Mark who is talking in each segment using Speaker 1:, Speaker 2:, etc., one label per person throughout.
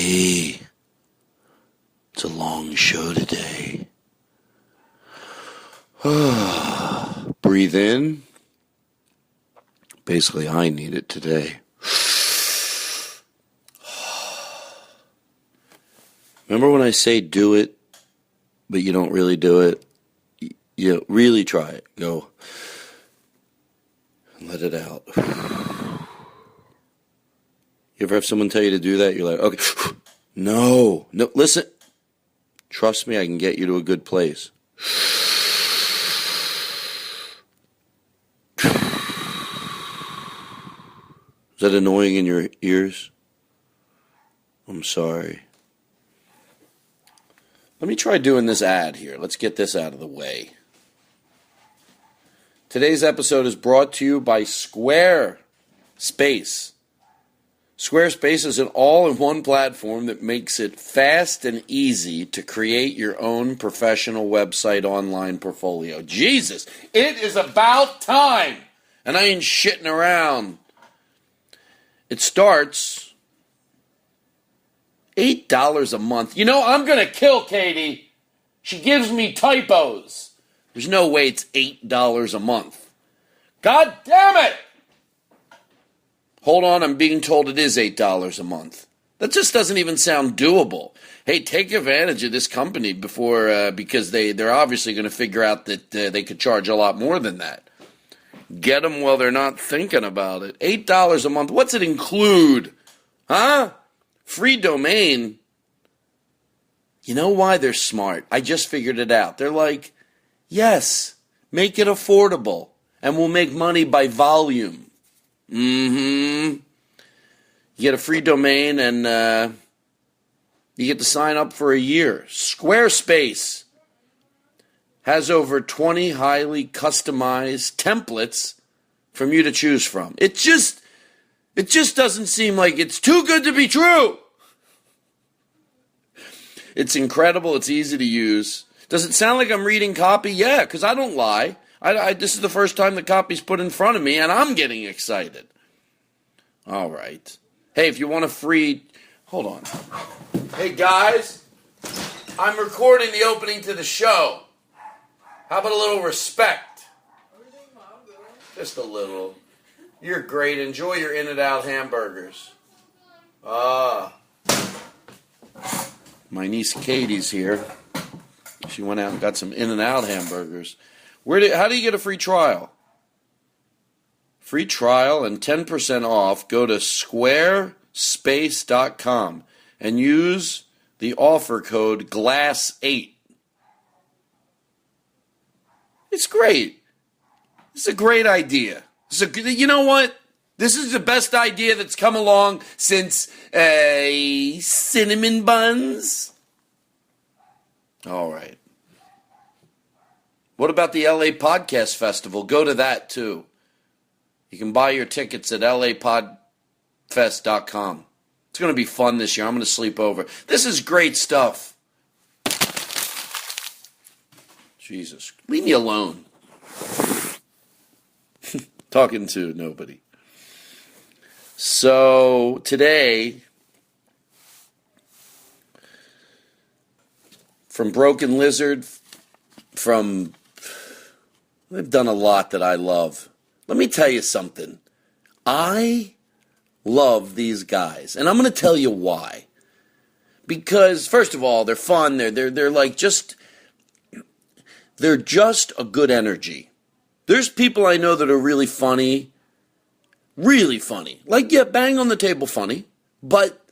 Speaker 1: Hey, it's a long show today. Breathe in. Basically, I need it today. Remember when I say do it, but you don't really do it? You really try it. Go. And let it out. You ever have someone tell you to do that? You're like, okay. No, listen. Trust me, I can get you to a good place. Is that annoying in your ears? I'm sorry. Let me try doing this ad here. Let's get this out of the way. Today's episode is brought to you by Squarespace. Squarespace is an all-in-one platform that makes it fast and easy to create your own professional website online portfolio. Jesus, it is about time! And I ain't shitting around. It starts $8 a month. You know, I'm going to kill Katie. She gives me typos. There's no way it's $8 a month. God damn it! Hold on, I'm being told it is $8 a month. That just doesn't even sound doable. Hey, take advantage of this company because they're obviously going to figure out that they could charge a lot more than that. Get them while they're not thinking about it. $8 a month. What's it include? Huh? Free domain. You know why they're smart? I just figured it out. They're like, yes, make it affordable, and we'll make money by volume. You get a free domain, and you get to sign up for a year. Squarespace has over 20 highly customized templates from you to choose from. It just doesn't seem like it's too good to be true. It's incredible. It's easy to use. Does it sound like I'm reading copy? Yeah, because I don't lie. This is the first time the copy's put in front of me, and I'm getting excited. All right. Hey, if you want a free... Hold on. Hey, guys. I'm recording the opening to the show. How about a little respect? Just a little. You're great. Enjoy your In-N-Out hamburgers. My niece Katie's here. She went out and got some In-N-Out hamburgers. How do you get a free trial? Free trial and 10% off. Go to squarespace.com and use the offer code GLASS8. It's great. It's a great idea. You know what? This is the best idea that's come along since cinnamon buns. All right. What about the LA Podcast Festival? Go to that, too. You can buy your tickets at lapodfest.com. It's going to be fun this year. I'm going to sleep over. This is great stuff. Jesus. Leave me alone. Talking to nobody. So, today, from Broken Lizard, I've done a lot that I love. Let me tell you something. I love these guys, and I'm going to tell you why. Because first of all, they're fun. They're like they're just a good energy. There's people I know that are really funny. Really funny. Like, yeah, bang on the table funny. But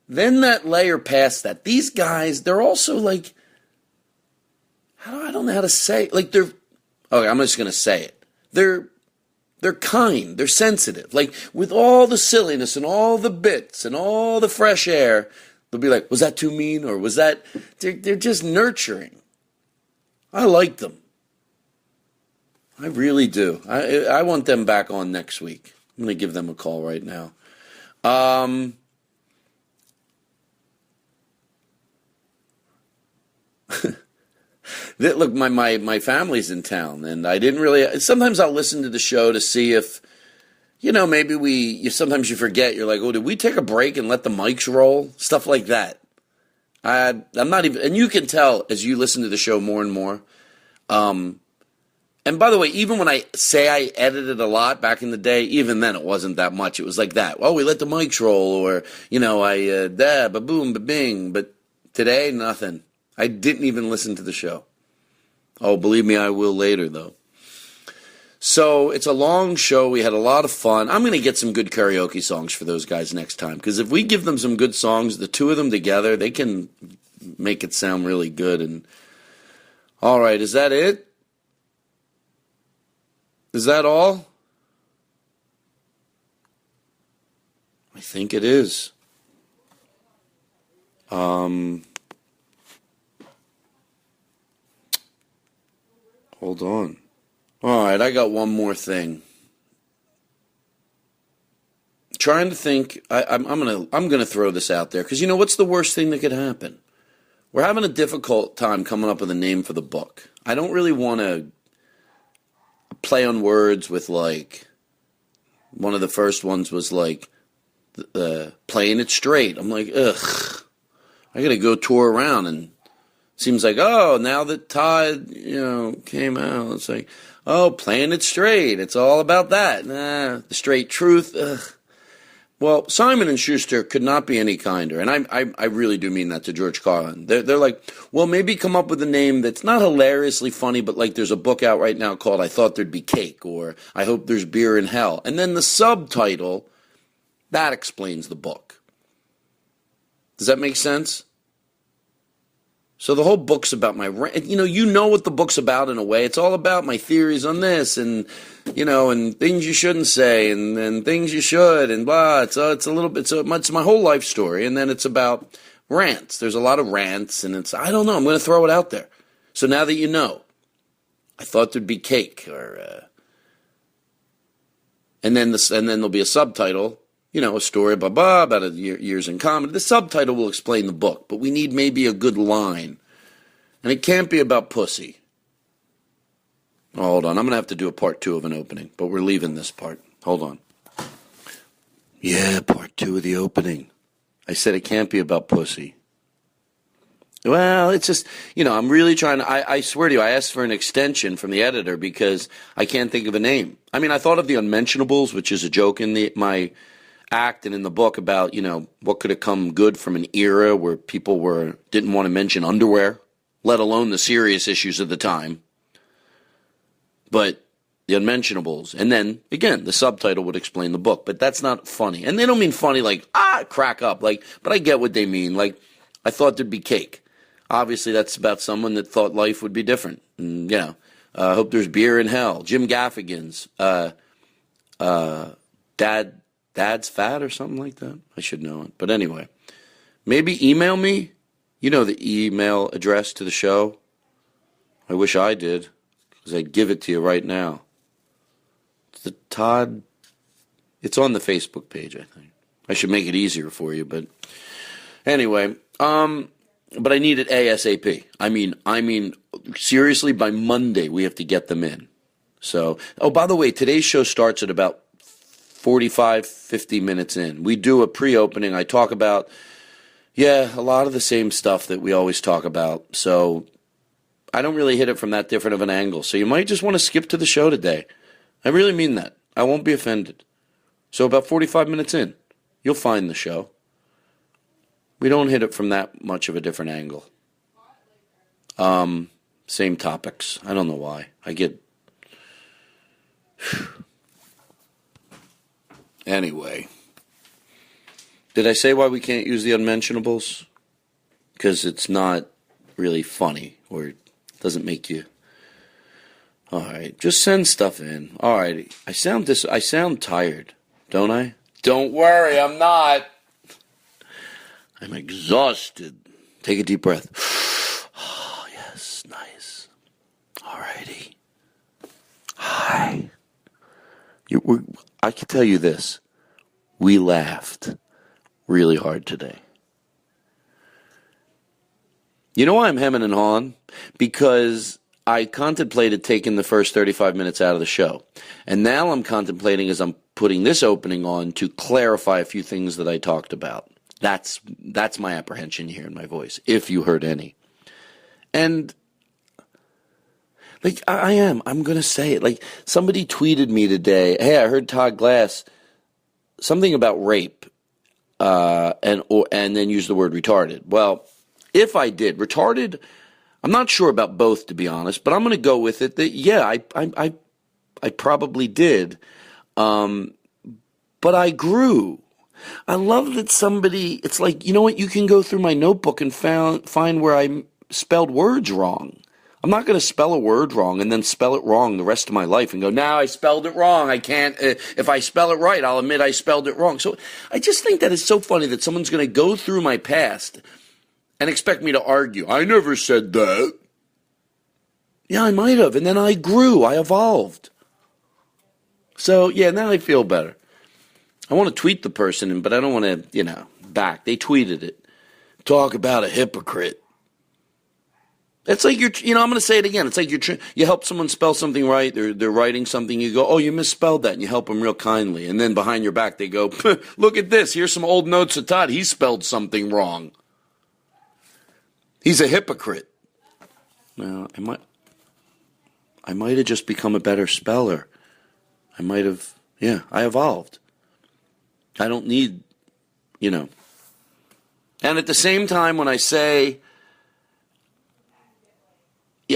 Speaker 1: then that layer past that, these guys, they're also like, I don't know how to say it. Like, okay, I'm just going to say it. They're kind. They're sensitive. Like, with all the silliness and all the bits and all the fresh air, they'll be like, was that too mean? Or was that... They're just nurturing. I like them. I really do. I want them back on next week. I'm going to give them a call right now. Look, my family's in town, and I didn't really... Sometimes I'll listen to the show to see if, maybe sometimes you forget. You're like, oh, did we take a break and let the mics roll? Stuff like that. I'm not even, and you can tell as you listen to the show more and more. And by the way, even when I say I edited a lot back in the day, even then it wasn't that much. It was like that. Oh, we let the mics roll, or, ba-boom, ba-bing. But today, nothing. I didn't even listen to the show. Oh, believe me, I will later, though. So it's a long show. We had a lot of fun. I'm going to get some good karaoke songs for those guys next time, because if we give them some good songs, the two of them together, they can make it sound really good. And all right, is that it? Is that all? I think it is. Hold on. All right, I got one more thing. Trying to think. I'm gonna throw this out there, because what's the worst thing that could happen? We're having a difficult time coming up with a name for the book. I don't really want to play on words with, like, one of the first ones was like playing it straight. I'm like, ugh, I gotta go tour around, and it seems like, oh, now that Todd came out, it's like, oh, playing it straight, it's all about that. The straight truth. Ugh. Well, Simon & Schuster could not be any kinder, and I really do mean that to George Carlin. They're like, well, maybe come up with a name that's not hilariously funny, but like there's a book out right now called I Thought There'd Be Cake, or I Hope There's Beer in Hell. And then the subtitle, that explains the book. Does that make sense? So the whole book's about my rant. You know what the book's about in a way. It's all about my theories on this, and and things you shouldn't say, and things you should, and blah. It's a little bit. It's my whole life story, and then it's about rants. There's a lot of rants, and I don't know. I'm going to throw it out there. So now that you know, I thought there'd be cake, or and then there'll be a subtitle. A story, blah, blah, about years in comedy. The subtitle will explain the book, but we need maybe a good line. And it can't be about pussy. Oh, hold on. I'm going to have to do a part 2 of an opening, but we're leaving this part. Hold on. Yeah, part 2 of the opening. I said it can't be about pussy. Well, it's just, I'm really trying to, I swear to you, I asked for an extension from the editor because I can't think of a name. I mean, I thought of the Unmentionables, which is a joke in my act and in the book about, what could have come good from an era where people didn't want to mention underwear, let alone the serious issues of the time. But the Unmentionables, and then again the subtitle would explain the book, but that's not funny. And they don't mean funny like crack up, but I get what they mean. Like, I thought there'd be cake. Obviously that's about someone that thought life would be different. And hope there's beer in hell. Jim Gaffigan's Dad's fat or something like that. I should know it. But anyway, maybe email me. You know the email address to the show. I wish I did, because I'd give it to you right now. It's the Todd. It's on the Facebook page, I think. I should make it easier for you, but anyway, but I need it ASAP. I mean, seriously, by Monday we have to get them in. So, by the way, today's show starts at about 45, 50 minutes in. We do a pre-opening. I talk about, a lot of the same stuff that we always talk about. So I don't really hit it from that different of an angle. So you might just want to skip to the show today. I really mean that. I won't be offended. So about 45 minutes in, you'll find the show. We don't hit it from that much of a different angle. Same topics. I don't know why. Anyway, did I say why we can't use the Unmentionables? Because it's not really funny, or it doesn't make you. All right, just send stuff in. All right, I sound tired, don't I? Don't worry, I'm not. I'm exhausted. Take a deep breath. Oh, yes, nice. All righty. Hi. I can tell you this. We laughed really hard today. You know why I'm hemming and hawing? Because I contemplated taking the first 35 minutes out of the show. And now I'm contemplating as I'm putting this opening on to clarify a few things that I talked about. That's my apprehension here in my voice, if you heard any. And like I'm going to say it. Like somebody tweeted me today, hey, I heard Todd Glass something about rape, and then use the word retarded. Well, if I did, retarded, I'm not sure about both, to be honest, but I'm going to go with it that, yeah, I probably did. But I grew. I love that somebody, it's like, you know what, you can go through my notebook and find where I spelled words wrong. I'm not going to spell a word wrong and then spell it wrong the rest of my life and go, now I spelled it wrong. I can't, if I spell it right, I'll admit I spelled it wrong. So I just think that it's so funny that someone's going to go through my past and expect me to argue. I never said that. Yeah, I might have. And then I grew. I evolved. So, yeah, now I feel better. I want to tweet the person, but I don't want to, back. They tweeted it. Talk about a hypocrite. It's like I'm going to say it again. It's like you help someone spell something right. They're writing something. You go, oh, you misspelled that. And you help them real kindly. And then behind your back, they go, look at this. Here's some old notes of Todd. He spelled something wrong. He's a hypocrite. Well, I might have just become a better speller. I might have, I evolved. I don't need, And at the same time, when I say,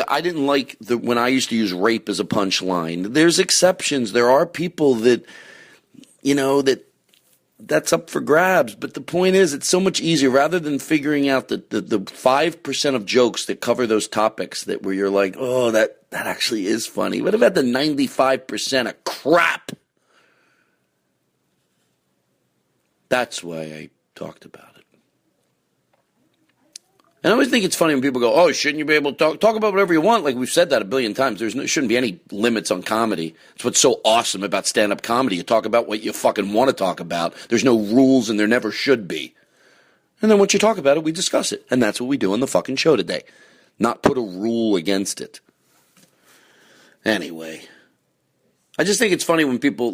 Speaker 1: I didn't like when I used to use rape as a punchline. There's exceptions. There are people that, that's up for grabs. But the point is, it's so much easier rather than figuring out the 5% of jokes that cover those topics where you're like, oh, that actually is funny. What about the 95% of crap? That's why I talked about it. And I always think it's funny when people go, oh, shouldn't you be able to talk about whatever you want? Like we've said that a billion times. There shouldn't be any limits on comedy. It's what's so awesome about stand-up comedy. You talk about what you fucking want to talk about. There's no rules and there never should be. And then once you talk about it, we discuss it. And that's what we do on the fucking show today. Not put a rule against it. Anyway. I just think it's funny when people,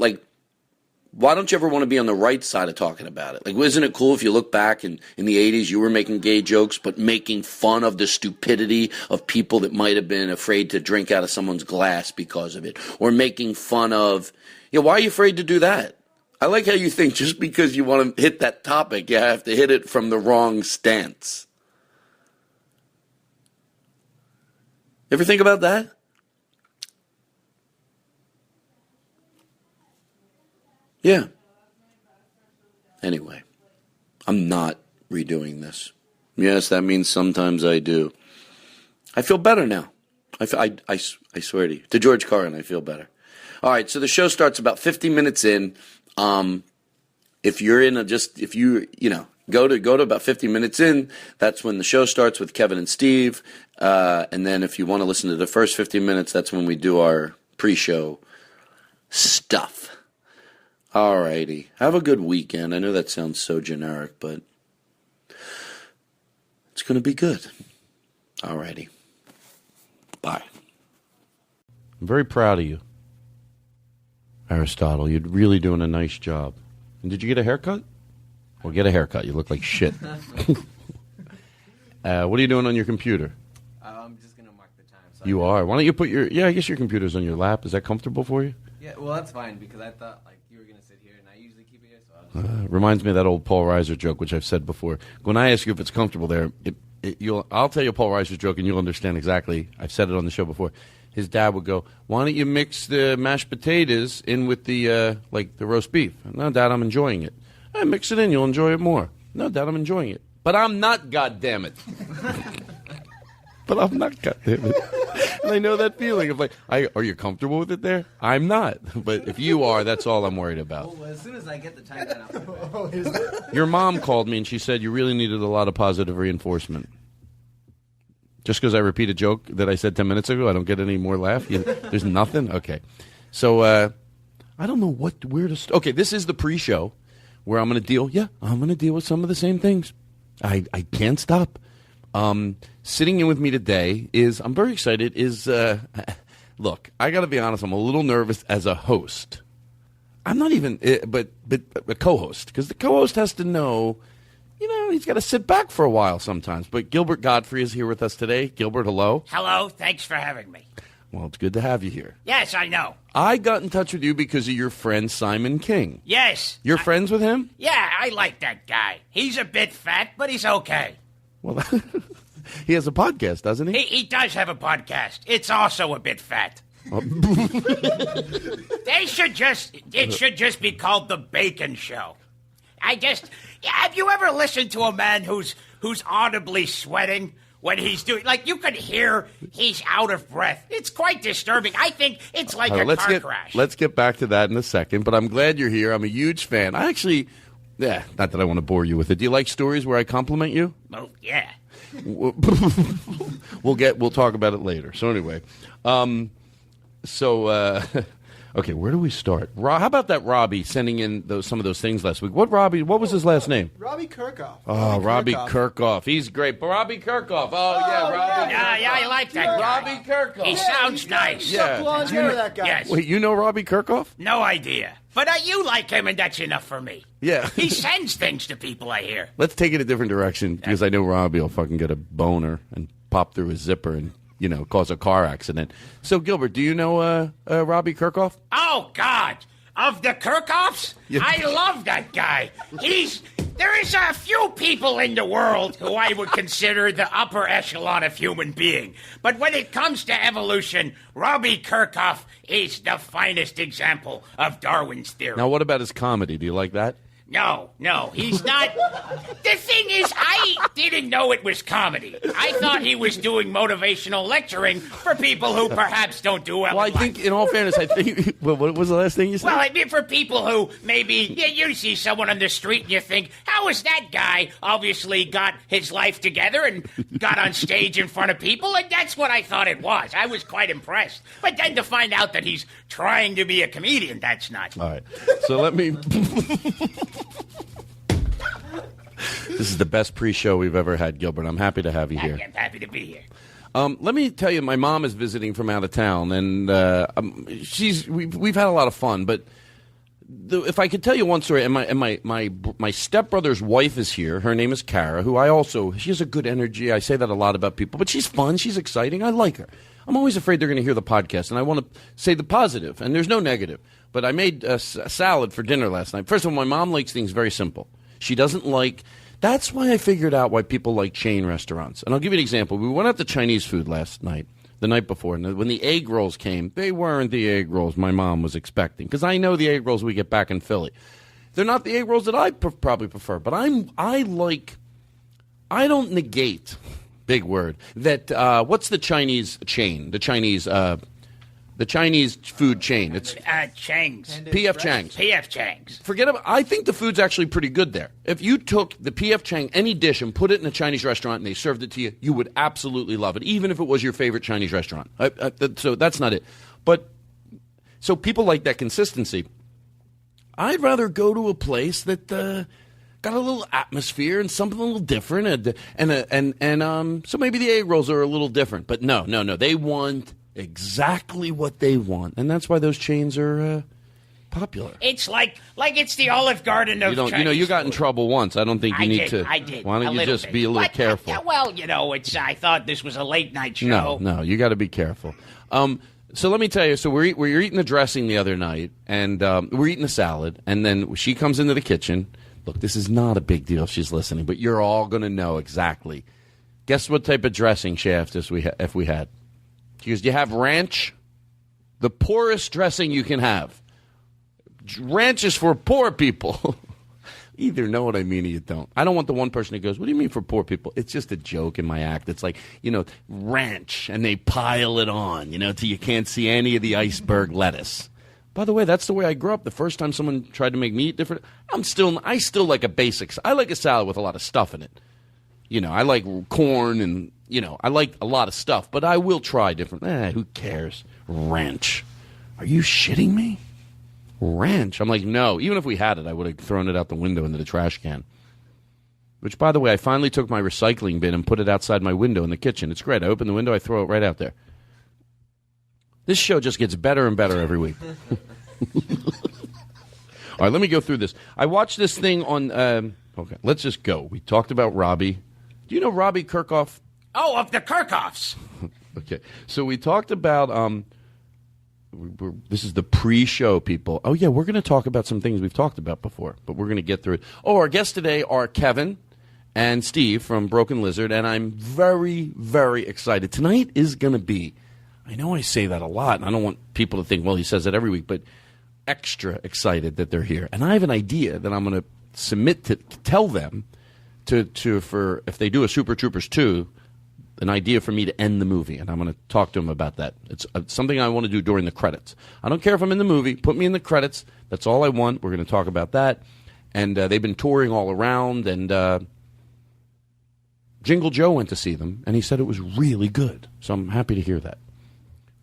Speaker 1: why don't you ever want to be on the right side of talking about it? Like, isn't it cool if you look back in the 80s, you were making gay jokes, but making fun of the stupidity of people that might have been afraid to drink out of someone's glass because of it? Or making fun of, why are you afraid to do that? I like how you think just because you want to hit that topic, you have to hit it from the wrong stance. Ever think about that? Yeah. Anyway, I'm not redoing this. Yes, that means sometimes I do. I feel better now. I swear to you. To George Carlin, I feel better. All right, so the show starts about 50 minutes in. If you're in go to about 50 minutes in, that's when the show starts with Kevin and Steve. And then if you want to listen to the first 50 minutes, that's when we do our pre-show stuff. Alrighty. Have a good weekend. I know that sounds so generic, but it's going to be good. Alrighty. Bye.
Speaker 2: I'm very proud of you, Aristotle. You're really doing a nice job. And did you get a haircut? Well, get a haircut. You look like shit. What are you doing on your computer?
Speaker 3: I'm just going to mark the time. So
Speaker 2: You are. Why don't you put I guess your computer's on your lap. Is that comfortable for you?
Speaker 3: Yeah, well, that's fine because I thought you were going to sit here and I usually keep it here. So I'll just...
Speaker 2: Reminds me of that old Paul Reiser joke, which I've said before. When I ask you if it's comfortable there, I'll tell you Paul Reiser's joke and you'll understand exactly. I've said it on the show before. His dad would go, why don't you mix the mashed potatoes in with the the roast beef? No, Dad, I'm enjoying it. Mix it in, you'll enjoy it more. No, Dad, I'm enjoying it. But I'm not, goddammit. But I'm not, goddammit. And I know that feeling of are you comfortable with it there? I'm not. But if you are, that's all I'm worried about.
Speaker 3: Well, as soon as I get the time down, I'll
Speaker 2: Your mom called me and she said you really needed a lot of positive reinforcement. Just because I repeat a joke that I said 10 minutes ago, I don't get any more laugh? There's nothing? Okay. So, I don't know where to okay, this is the pre-show where I'm going to deal with some of the same things. I can't stop. Sitting in with me today I'm very excited, look, I got to be honest, I'm a little nervous as a host. I'm not even, but a co-host, because the co-host has to know, he's got to sit back for a while sometimes. But Gilbert Godfrey is here with us today. Gilbert, hello.
Speaker 4: Hello, thanks for having me.
Speaker 2: Well, it's good to have you here.
Speaker 4: Yes, I know.
Speaker 2: I got in touch with you because of your friend Simon King.
Speaker 4: Yes.
Speaker 2: You're friends with him?
Speaker 4: Yeah, I like that guy. He's a bit fat, but he's okay.
Speaker 2: Well, he has a podcast, doesn't he?
Speaker 4: He does have a podcast. It's also a bit fat. It should just be called The Bacon Show. Have you ever listened to a man who's audibly sweating when he's doing, like, you could hear he's out of breath? It's quite disturbing. I think it's like a car crash.
Speaker 2: Let's get back to that in a second, but I'm glad you're here. I'm a huge fan. I actually, not that I want to bore you with it. Do you like stories where I compliment you?
Speaker 4: Oh, yeah.
Speaker 2: We'll talk about it later. So anyway, okay, where do we start? How about that Robbie sending in some of those things last week? What was his last name?
Speaker 5: Robbie Kirkhoff.
Speaker 2: Oh, Robbie Kirkhoff. He's great. But Robbie Kirkhoff. Oh, yeah, Robbie.
Speaker 4: Yeah, I like that guy.
Speaker 2: Robbie Kirkhoff.
Speaker 4: He sounds nice.
Speaker 2: Yeah.
Speaker 5: Blonde hair, that guy.
Speaker 4: Yes.
Speaker 2: Wait, you know Robbie Kirkhoff?
Speaker 4: No idea. But you like him, and that's enough for me.
Speaker 2: Yeah.
Speaker 4: He sends things to people, I hear.
Speaker 2: Let's take it a different direction, because I know Robbie will fucking get a boner and pop through his zipper and cause a car accident. So, Gilbert, do you know Robbie Kirkhoff?
Speaker 4: Oh, God. Of the Kirkhoffs?
Speaker 2: Yeah.
Speaker 4: I love that guy. There is a few people in the world who I would consider the upper echelon of human being. But when it comes to evolution, Robbie Kirkhoff is the finest example of Darwin's theory.
Speaker 2: Now, what about his comedy? Do you like that?
Speaker 4: No, he's not. The thing is, I didn't know it was comedy. I thought he was doing motivational lecturing for people who perhaps don't do well.
Speaker 2: Well, I think, in all fairness, what was the last thing you said?
Speaker 4: Well, I mean, for people who maybe, you see someone on the street and you think, how is that guy obviously got his life together and got on stage in front of people? And that's what I thought it was. I was quite impressed. But then to find out that he's trying to be a comedian, that's not.
Speaker 2: All right. So let me... This is the best pre-show we've ever had, Gilbert. I'm happy to have you here.
Speaker 4: I'm happy to be here.
Speaker 2: Let me tell you, my mom is visiting from out of town, and we've had a lot of fun. But if I could tell you one story, and my stepbrother's wife is here. Her name is Kara, she has a good energy. I say that a lot about people, but she's fun. She's exciting. I like her. I'm always afraid they're going to hear the podcast, and I want to say the positive, and there's no negative. But I made a salad for dinner last night. First of all, my mom likes things very simple. She doesn't like... That's why I figured out why people like chain restaurants. And I'll give you an example. We went out to Chinese food last night, the night before, and when the egg rolls came, they weren't the egg rolls my mom was expecting. Because I know the egg rolls we get back in Philly. They're not the egg rolls that I probably prefer. But I don't negate, big word, that, what's the Chinese chain? The Chinese food chain. It's
Speaker 4: Chang's.
Speaker 2: P.F. Chang's.
Speaker 4: P.F. Chang's.
Speaker 2: Forget about. I think the food's actually pretty good there. If you took the P.F. Chang, any dish, and put it in a Chinese restaurant and they served it to you, you would absolutely love it, even if it was your favorite Chinese restaurant. So that's not it. But so people like that consistency. I'd rather go to a place that got a little atmosphere and something a little different, and so maybe the egg rolls are a little different. But no, they want exactly what they want, and that's why those chains are popular.
Speaker 4: It's like it's the Olive Garden of Chinese
Speaker 2: you got in trouble once. I don't think you need to.
Speaker 4: I did.
Speaker 2: Why don't you just be a little careful?
Speaker 4: Well, I thought this was a late night show.
Speaker 2: No, you got to be careful. So let me tell you. So we were eating the dressing the other night, and we're eating the salad, and then she comes into the kitchen. Look, this is not a big deal if she's listening, but you're all going to know exactly. Guess what type of dressing she asked us if we had? She goes, do you have ranch? The poorest dressing you can have. Ranch is for poor people. Either know what I mean or you don't. I don't want the one person who goes, what do you mean for poor people? It's just a joke in my act. It's like, ranch, and they pile it on, till you can't see any of the iceberg lettuce. By the way, that's the way I grew up. The first time someone tried to make me eat different, I still like a basics. I like a salad with a lot of stuff in it. I like corn and... I like a lot of stuff, but I will try different. Who cares? Ranch. Are you shitting me? Ranch. I'm like, no. Even if we had it, I would have thrown it out the window into the trash can. Which, by the way, I finally took my recycling bin and put it outside my window in the kitchen. It's great. I open the window, I throw it right out there. This show just gets better and better every week. All right, let me go through this. I watched this thing on. Okay, let's just go. We talked about Robbie. Do you know Robbie Kirkhoff?
Speaker 4: Oh, of the Kirkhoffs.
Speaker 2: Okay, so we talked about. This is the pre-show, people. Oh yeah, we're going to talk about some things we've talked about before, but we're going to get through it. Oh, our guests today are Kevin and Steve from Broken Lizard, and I'm very, very excited. Tonight is going to be. I know I say that a lot, and I don't want people to think, well, he says that every week, but extra excited that they're here. And I have an idea that I'm going to submit to tell them for if they do a Super Troopers 2, an idea for me to end the movie, and I'm going to talk to them about that. It's something I want to do during the credits. I don't care if I'm in the movie. Put me in the credits. That's all I want. We're going to talk about that. And they've been touring all around, and Jingle Joe went to see them, and he said it was really good. So I'm happy to hear that.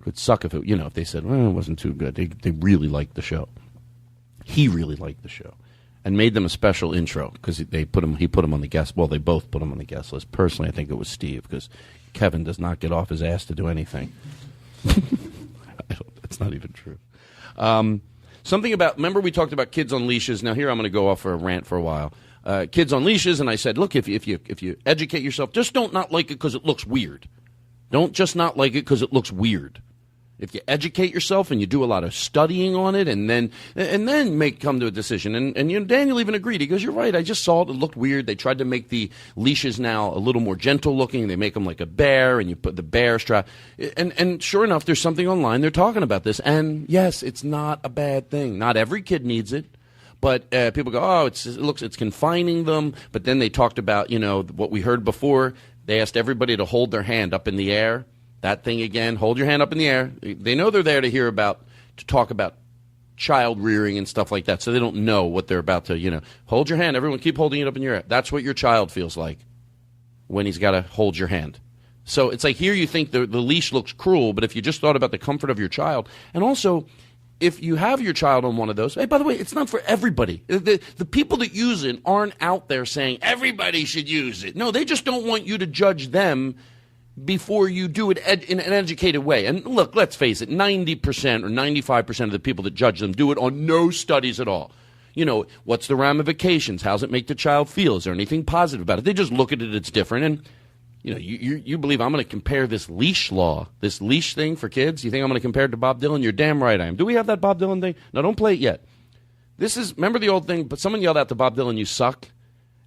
Speaker 2: It would suck if if they said, well, it wasn't too good. They really liked the show. He really liked the show. And made them a special intro because he put him on the guest. Well, they both put him on the guest list. Personally, I think it was Steve because Kevin does not get off his ass to do anything. That's not even true. Something about. Remember, we talked about kids on leashes. Now here I'm going to go off for a rant for a while. Kids on leashes, and I said, look, if you educate yourself, just don't not like it because it looks weird. Don't just not like it because it looks weird. If you educate yourself and you do a lot of studying on it, and then come to a decision, and Daniel even agreed. He goes, "You're right. I just saw it. It looked weird. They tried to make the leashes now a little more gentle looking. They make them like a bear, and you put the bear strap. And sure enough, there's something online. They're talking about this, and yes, it's not a bad thing. Not every kid needs it." But people go, oh, it's confining them. But then they talked about, what we heard before. They asked everybody to hold their hand up in the air. That thing again, hold your hand up in the air. They know they're there to talk about child rearing and stuff like that. So they don't know what they're about to, hold your hand. Everyone keep holding it up in your air. That's what your child feels like when he's got to hold your hand. So it's like here you think the leash looks cruel, but if you just thought about the comfort of your child, and also if you have your child on one of those, hey, by the way, it's not for everybody. The people that use it aren't out there saying everybody should use it. No, they just don't want you to judge them before you do it in an educated way. And look, let's face it, 90% or 95% of the people that judge them do it on no studies at all. What's the ramifications? How's it make the child feel? Is there anything positive about it? They just look at it, it's different. And, you believe I'm going to compare this leash law, this leash thing for kids? You think I'm going to compare it to Bob Dylan? You're damn right I am. Do we have that Bob Dylan thing? No, don't play it yet. Remember the old thing, but someone yelled out to Bob Dylan, "You suck."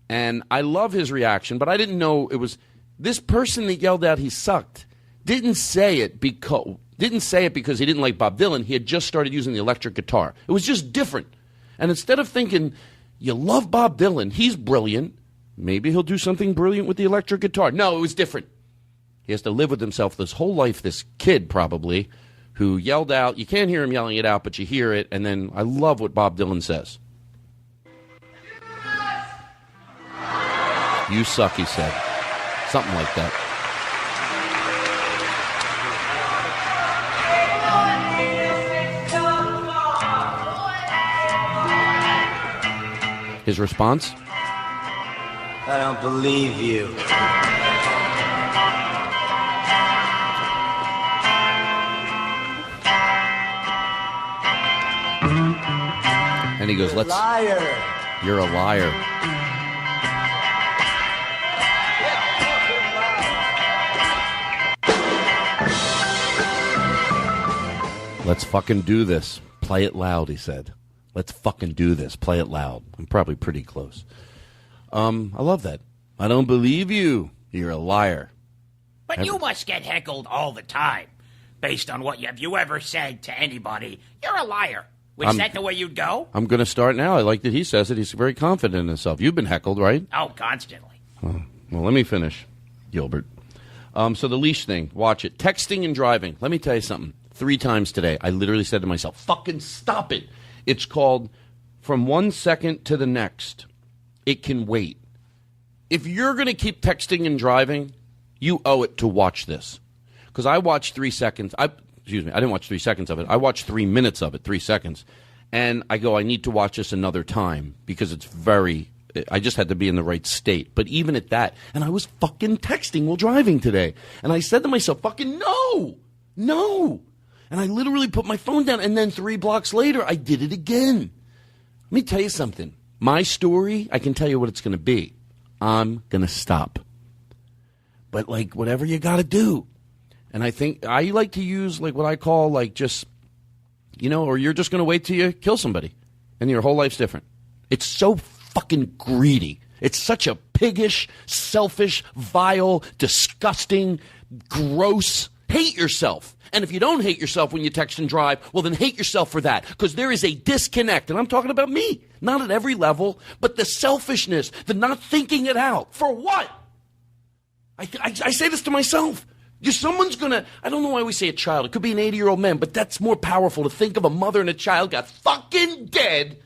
Speaker 2: And I love his reaction, but I didn't know it was... This person that yelled out he sucked didn't say it because he didn't like Bob Dylan. He had just started using the electric guitar. It was just different. And instead of thinking, you love Bob Dylan, he's brilliant, maybe he'll do something brilliant with the electric guitar. No, it was different. He has to live with himself this whole life, this kid probably, who yelled out. You can't hear him yelling it out, but you hear it. And then I love what Bob Dylan says. You suck, he said. Something like that. His response?
Speaker 5: I don't believe you.
Speaker 2: And he goes,
Speaker 5: Liar.
Speaker 2: You're a liar. Let's fucking do this. Play it loud, he said. Let's fucking do this. Play it loud. I'm probably pretty close. I love that. I don't believe you. You're a liar.
Speaker 4: But you must get heckled all the time. Based on what have you ever said to anybody, you're a liar. Was that the way you'd go?
Speaker 2: I'm going to start now. I like that he says it. He's very confident in himself. You've been heckled, right?
Speaker 4: Oh, constantly.
Speaker 2: Oh, well, let me finish, Gilbert. So the leash thing, watch it. Texting and driving. Let me tell you something. 3 times today, I literally said to myself, fucking stop it. It's called From 1 Second to the Next. It can wait. If you're going to keep texting and driving, you owe it to watch this. Because I watched 3 seconds. I didn't watch 3 seconds of it. I watched 3 minutes of it, 3 seconds. And I go, I need to watch this another time because it's I just had to be in the right state. But even at that, and I was fucking texting while driving today. And I said to myself, fucking no. And I literally put my phone down, and then 3 blocks later, I did it again. Let me tell you something. My story, I can tell you what it's going to be. I'm going to stop. But, like, whatever you got to do. And I think I like to use, like, what I call, like, just, or you're just going to wait till you kill somebody. And your whole life's different. It's so fucking greedy. It's such a piggish, selfish, vile, disgusting, gross. Hate yourself. And if you don't hate yourself when you text and drive, well, then hate yourself for that. Because there is a disconnect. And I'm talking about me. Not at every level. But the selfishness, the not thinking it out. For what? I say this to myself. Someone's going to, I don't know why we say a child. It could be an 80-year-old man. But that's more powerful to think of a mother and a child got fucking dead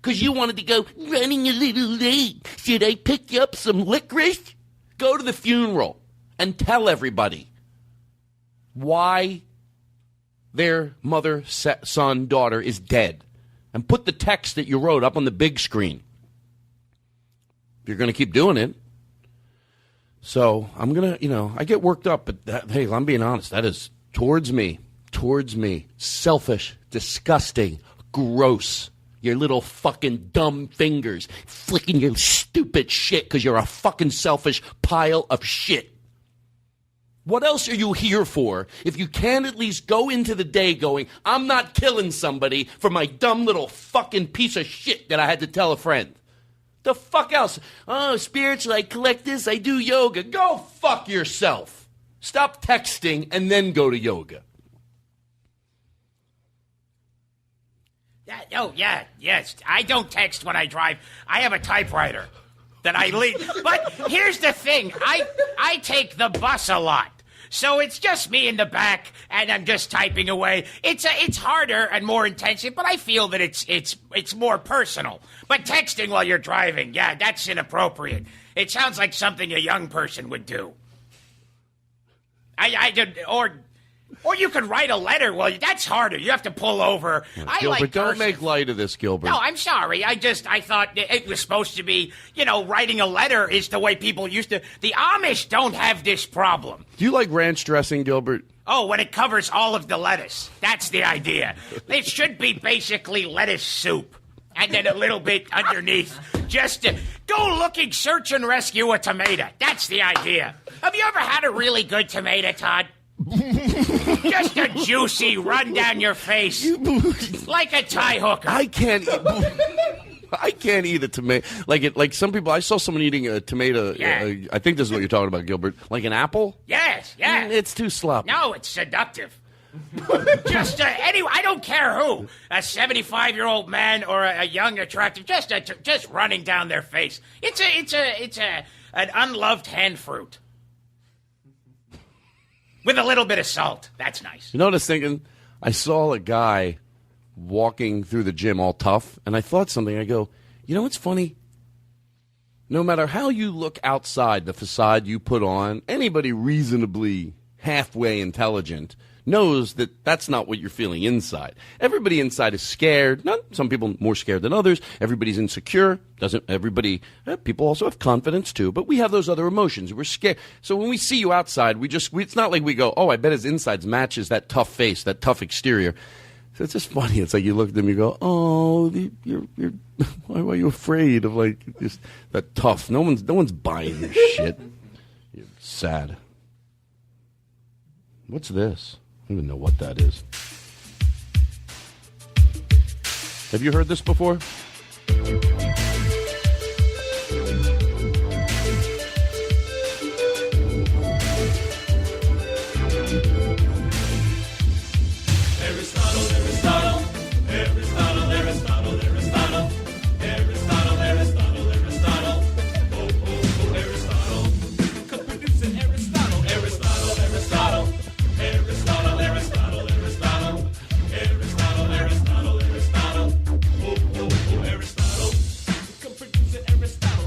Speaker 2: because you wanted to go, running a little late. Should I pick you up some licorice? Go to the funeral and tell everybody why their mother, son, daughter is dead. And put the text that you wrote up on the big screen. If you're going to keep doing it. So I'm going to, I get worked up. But, hey, I'm being honest. That is towards me. Selfish, disgusting, gross. Your little fucking dumb fingers flicking your stupid shit because you're a fucking selfish pile of shit. What else are you here for if you can't at least go into the day going, I'm not killing somebody for my dumb little fucking piece of shit that I had to tell a friend? The fuck else? Oh, spiritual, I collect this, I do yoga. Go fuck yourself. Stop texting and then go to yoga.
Speaker 4: Yes. I don't text when I drive. I have a typewriter that I leave. But here's the thing. I take the bus a lot. So it's just me in the back, and I'm just typing away. It's harder and more intensive, but I feel that it's more personal. But texting while you're driving, yeah, that's inappropriate. It sounds like something a young person would do. Or you could write a letter. Well, that's harder. You have to pull over.
Speaker 2: Gilbert, don't make light of this, Gilbert.
Speaker 4: No, I'm sorry. I thought it was supposed to be, writing a letter is the way people used to. The Amish don't have this problem.
Speaker 2: Do you like ranch dressing, Gilbert?
Speaker 4: Oh, when it covers all of the lettuce. That's the idea. It should be basically lettuce soup. And then a little bit underneath. Just to go looking, search and rescue a tomato. That's the idea. Have you ever had a really good tomato, Todd? Just a juicy run down your face. Like a tie hooker.
Speaker 2: I can't eat a tomato. Like some people, I saw someone eating a tomato.
Speaker 4: Yeah.
Speaker 2: I think this is what you're talking about, Gilbert. Like an apple?
Speaker 4: Yes.
Speaker 2: It's too sloppy.
Speaker 4: No, it's seductive. Just anyway, I don't care who, a 75-year-old man or a young, attractive, just running down their face. It's an unloved hand fruit. With a little bit of salt. That's nice.
Speaker 2: You know what I was thinking? I saw a guy walking through the gym all tough, and I thought something. I go, you know what's funny? No matter how you look outside the facade you put on, anybody reasonably halfway intelligent knows that that's not what you're feeling inside. Everybody inside is scared. Some people more scared than others. Everybody's insecure. People also have confidence too, but we have those other emotions. We're scared. So when we see you outside, it's not like we go, oh, I bet his insides matches that tough face, that tough exterior. So it's just funny. It's like you look at them, you go, oh, you're why are you afraid of just that tough? No one's buying your shit. You're sad. What's this? I don't even know what that is. Have you heard this before?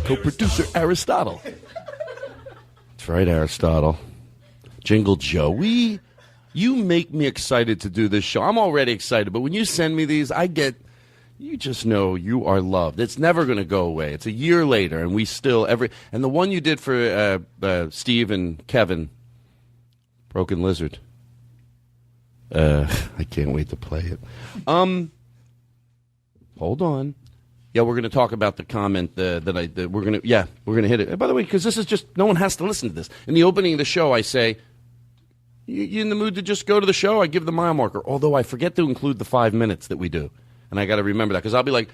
Speaker 2: Co-producer Aristotle. That's right, Aristotle. Jingle Joe. You make me excited to do this show. I'm already excited, but when you send me these, you just know you are loved. It's never going to go away. It's a year later, and we still and the one you did for Steve and Kevin, Broken Lizard. I can't wait to play it. Hold on. Yeah, we're going to talk about the comment that we're going to hit it. And by the way, because this is just, no one has to listen to this. In the opening of the show, I say, you in the mood to just go to the show? I give the mile marker, although I forget to include the 5 minutes that we do. And I got to remember that, because I'll be like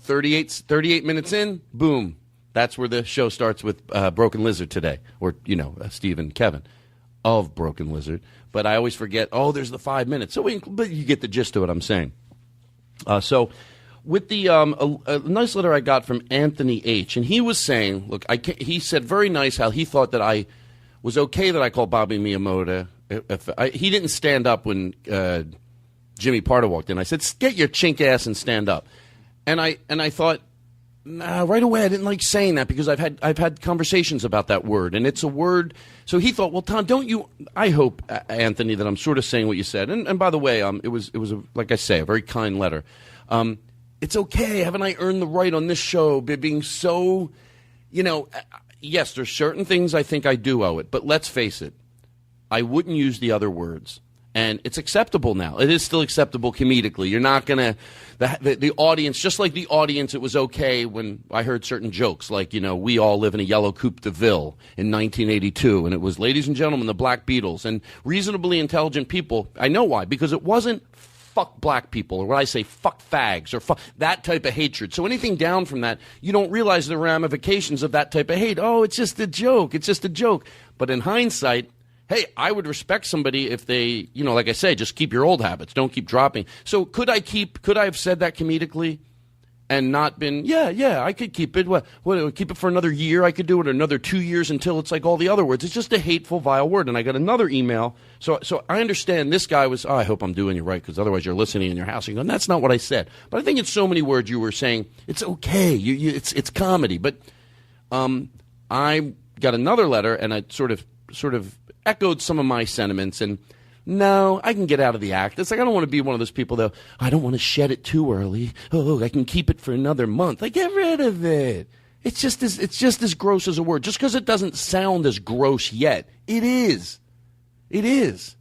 Speaker 2: 38 minutes in, boom. That's where the show starts with Broken Lizard today, or, Steve and Kevin of Broken Lizard. But I always forget, there's the 5 minutes. But you get the gist of what I'm saying. So with the a nice letter I got from Anthony H., and he was saying, look, he said very nice how he thought that I was okay that I called Bobby Miyamoto. He didn't stand up when Jimmy Pardo walked in. I said, get your chink ass and stand up. And I thought, nah, right away I didn't like saying that, because I've had conversations about that word, and it's a word. So he thought, well, Tom, don't you? I hope, Anthony, that I'm sort of saying what you said. And by the way, it was like I say, a very kind letter. It's okay. Haven't I earned the right on this show by being so, yes, there's certain things I think I do owe it. But let's face it, I wouldn't use the other words. And it's acceptable now. It is still acceptable comedically. You're not going to, the audience, just like the audience, it was okay when I heard certain jokes, like, we all live in a yellow Coupe de Ville in 1982, and it was, ladies and gentlemen, the Black Beatles, and reasonably intelligent people. I know why, because it wasn't fuck black people, or what I say, fuck fags, or fuck that type of hatred. So anything down from that, you don't realize the ramifications of that type of hate. Oh, it's just a joke. It's just a joke. But in hindsight, hey, I would respect somebody if they, like I say, just keep your old habits. Don't keep dropping. So could I have said that comedically and not been, yeah, I could keep it. What, keep it for another year? I could do it another 2 years until it's like all the other words. It's just a hateful, vile word. And I got another email. So I understand this guy was, I hope I'm doing you right, because otherwise you're listening in your house and going, that's not what I said. But I think in so many words you were saying, it's okay. It's comedy. But I got another letter, and I sort of echoed some of my sentiments, and no, I can get out of the act. It's like I don't want to be one of those people that, I don't want to shed it too early. Oh, I can keep it for another month. Like, get rid of it. It's just as gross as a word. Just because it doesn't sound as gross yet, it is. It is.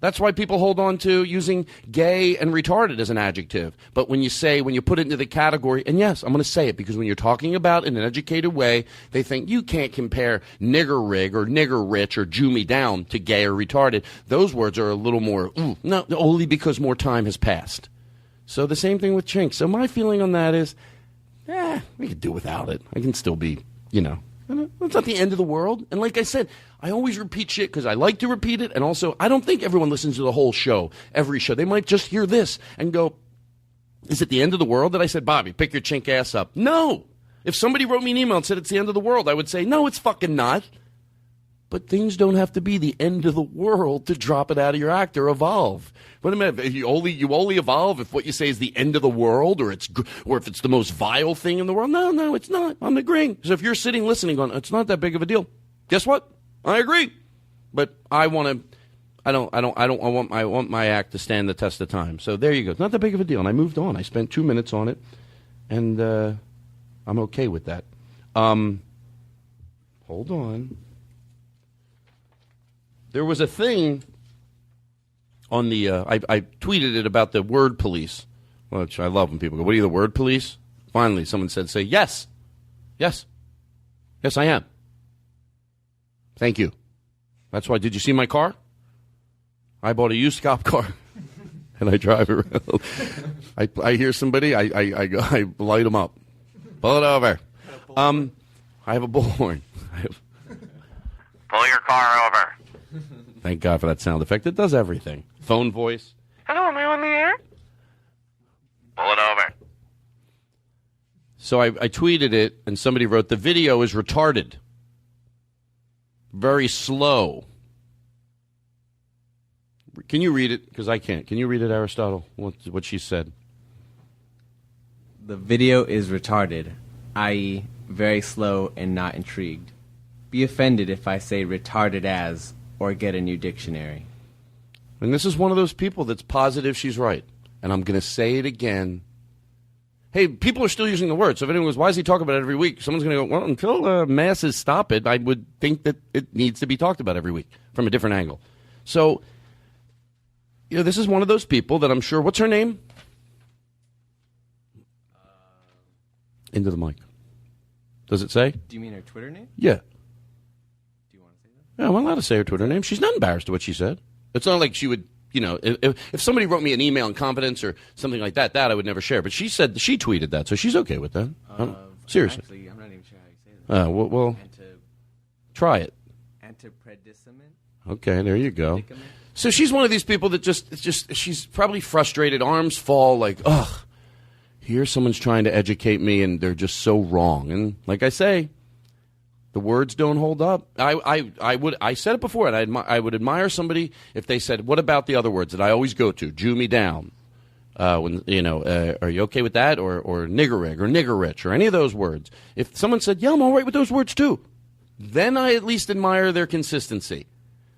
Speaker 2: That's why people hold on to using gay and retarded as an adjective. But when you put it into the category, and yes, I'm going to say it, because when you're talking about in an educated way, they think you can't compare nigger rig or nigger rich or Jew me down to gay or retarded. Those words are a little more, no, only because more time has passed. So the same thing with chink. So my feeling on that is, we could do without it. I can still be, it's not the end of the world. And like I said, I always repeat shit because I like to repeat it. And also, I don't think everyone listens to the whole show, every show. They might just hear this and go, is it the end of the world that I said, Bobby, pick your chink ass up? No. If somebody wrote me an email and said it's the end of the world, I would say, no, it's fucking not. But things don't have to be the end of the world to drop it out of your act or evolve. Wait a minute, you only evolve if what you say is the end of the world, or if it's the most vile thing in the world. No, it's not. I'm agreeing. So if you're sitting listening going, it's not that big of a deal. Guess what? I agree. But I want my act to stand the test of time. So there you go. It's not that big of a deal. And I moved on. I spent 2 minutes on it, and I'm okay with that. Hold on. There was a thing on the, I tweeted it about the word police, which I love when people go, what are you, the word police? Finally, someone say, yes. Yes, I am. Thank you. That's why, did you see my car? I bought a used cop car, and I drive around. I hear somebody, I light them up. Pull it over. I have a bullhorn.
Speaker 6: Pull your car over.
Speaker 2: Thank God for that sound effect. It does everything. Phone voice.
Speaker 6: Hello, am I on the air? Pull it over.
Speaker 2: So I tweeted it, and somebody wrote, the video is retarded. Very slow. Can you read it? Because I can't. Can you read it, Aristotle? What she said?
Speaker 3: The video is retarded, i.e., very slow and not intrigued. Be offended if I say retarded as, or get a new dictionary.
Speaker 2: And this is one of those people that's positive she's right. And I'm going to say it again. Hey, people are still using the word. So if anyone goes, why does he talk about it every week? Someone's going to go, well, until masses stop it, I would think that it needs to be talked about every week from a different angle. So, this is one of those people that I'm sure, what's her name? Into the mic. Does it say?
Speaker 3: Do you mean her Twitter name?
Speaker 2: Yeah.
Speaker 3: Do you want to say that?
Speaker 2: Yeah, I'm allowed to say her Twitter name. She's not embarrassed of what she said. It's not like she would, if somebody wrote me an email in confidence or something like that I would never share. But she said she tweeted that, so she's okay with that. Seriously.
Speaker 3: Actually, I'm not even sure how you say that.
Speaker 2: Well, try it.
Speaker 3: Antipredicament?
Speaker 2: Okay, there you go. So she's one of these people that she's probably frustrated, arms fall like, ugh, here someone's trying to educate me and they're just so wrong. And like I say, the words don't hold up. I said it before, and I would admire somebody if they said, what about the other words that I always go to? Jew me down. Are you okay with that? Or niggerig or nigger rich or any of those words. If someone said, yeah, I'm all right with those words too, then I at least admire their consistency.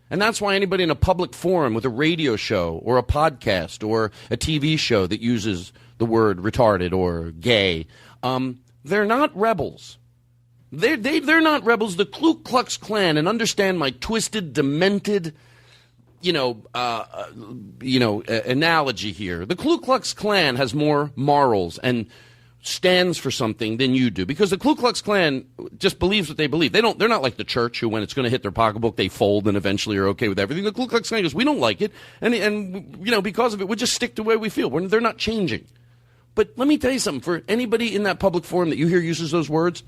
Speaker 2: And that's why anybody in a public forum with a radio show or a podcast or a TV show that uses the word retarded or gay, they're not rebels. They're not rebels. The Ku Klux Klan, and understand my twisted, demented, analogy here. The Ku Klux Klan has more morals and stands for something than you do, because the Ku Klux Klan just believes what they believe. They're not like the church, who when it's going to hit their pocketbook they fold and eventually are okay with everything. The Ku Klux Klan goes, we don't like it, and because of it we just stick to the way we feel. They're not changing. But let me tell you something. For anybody in that public forum that you hear uses those words,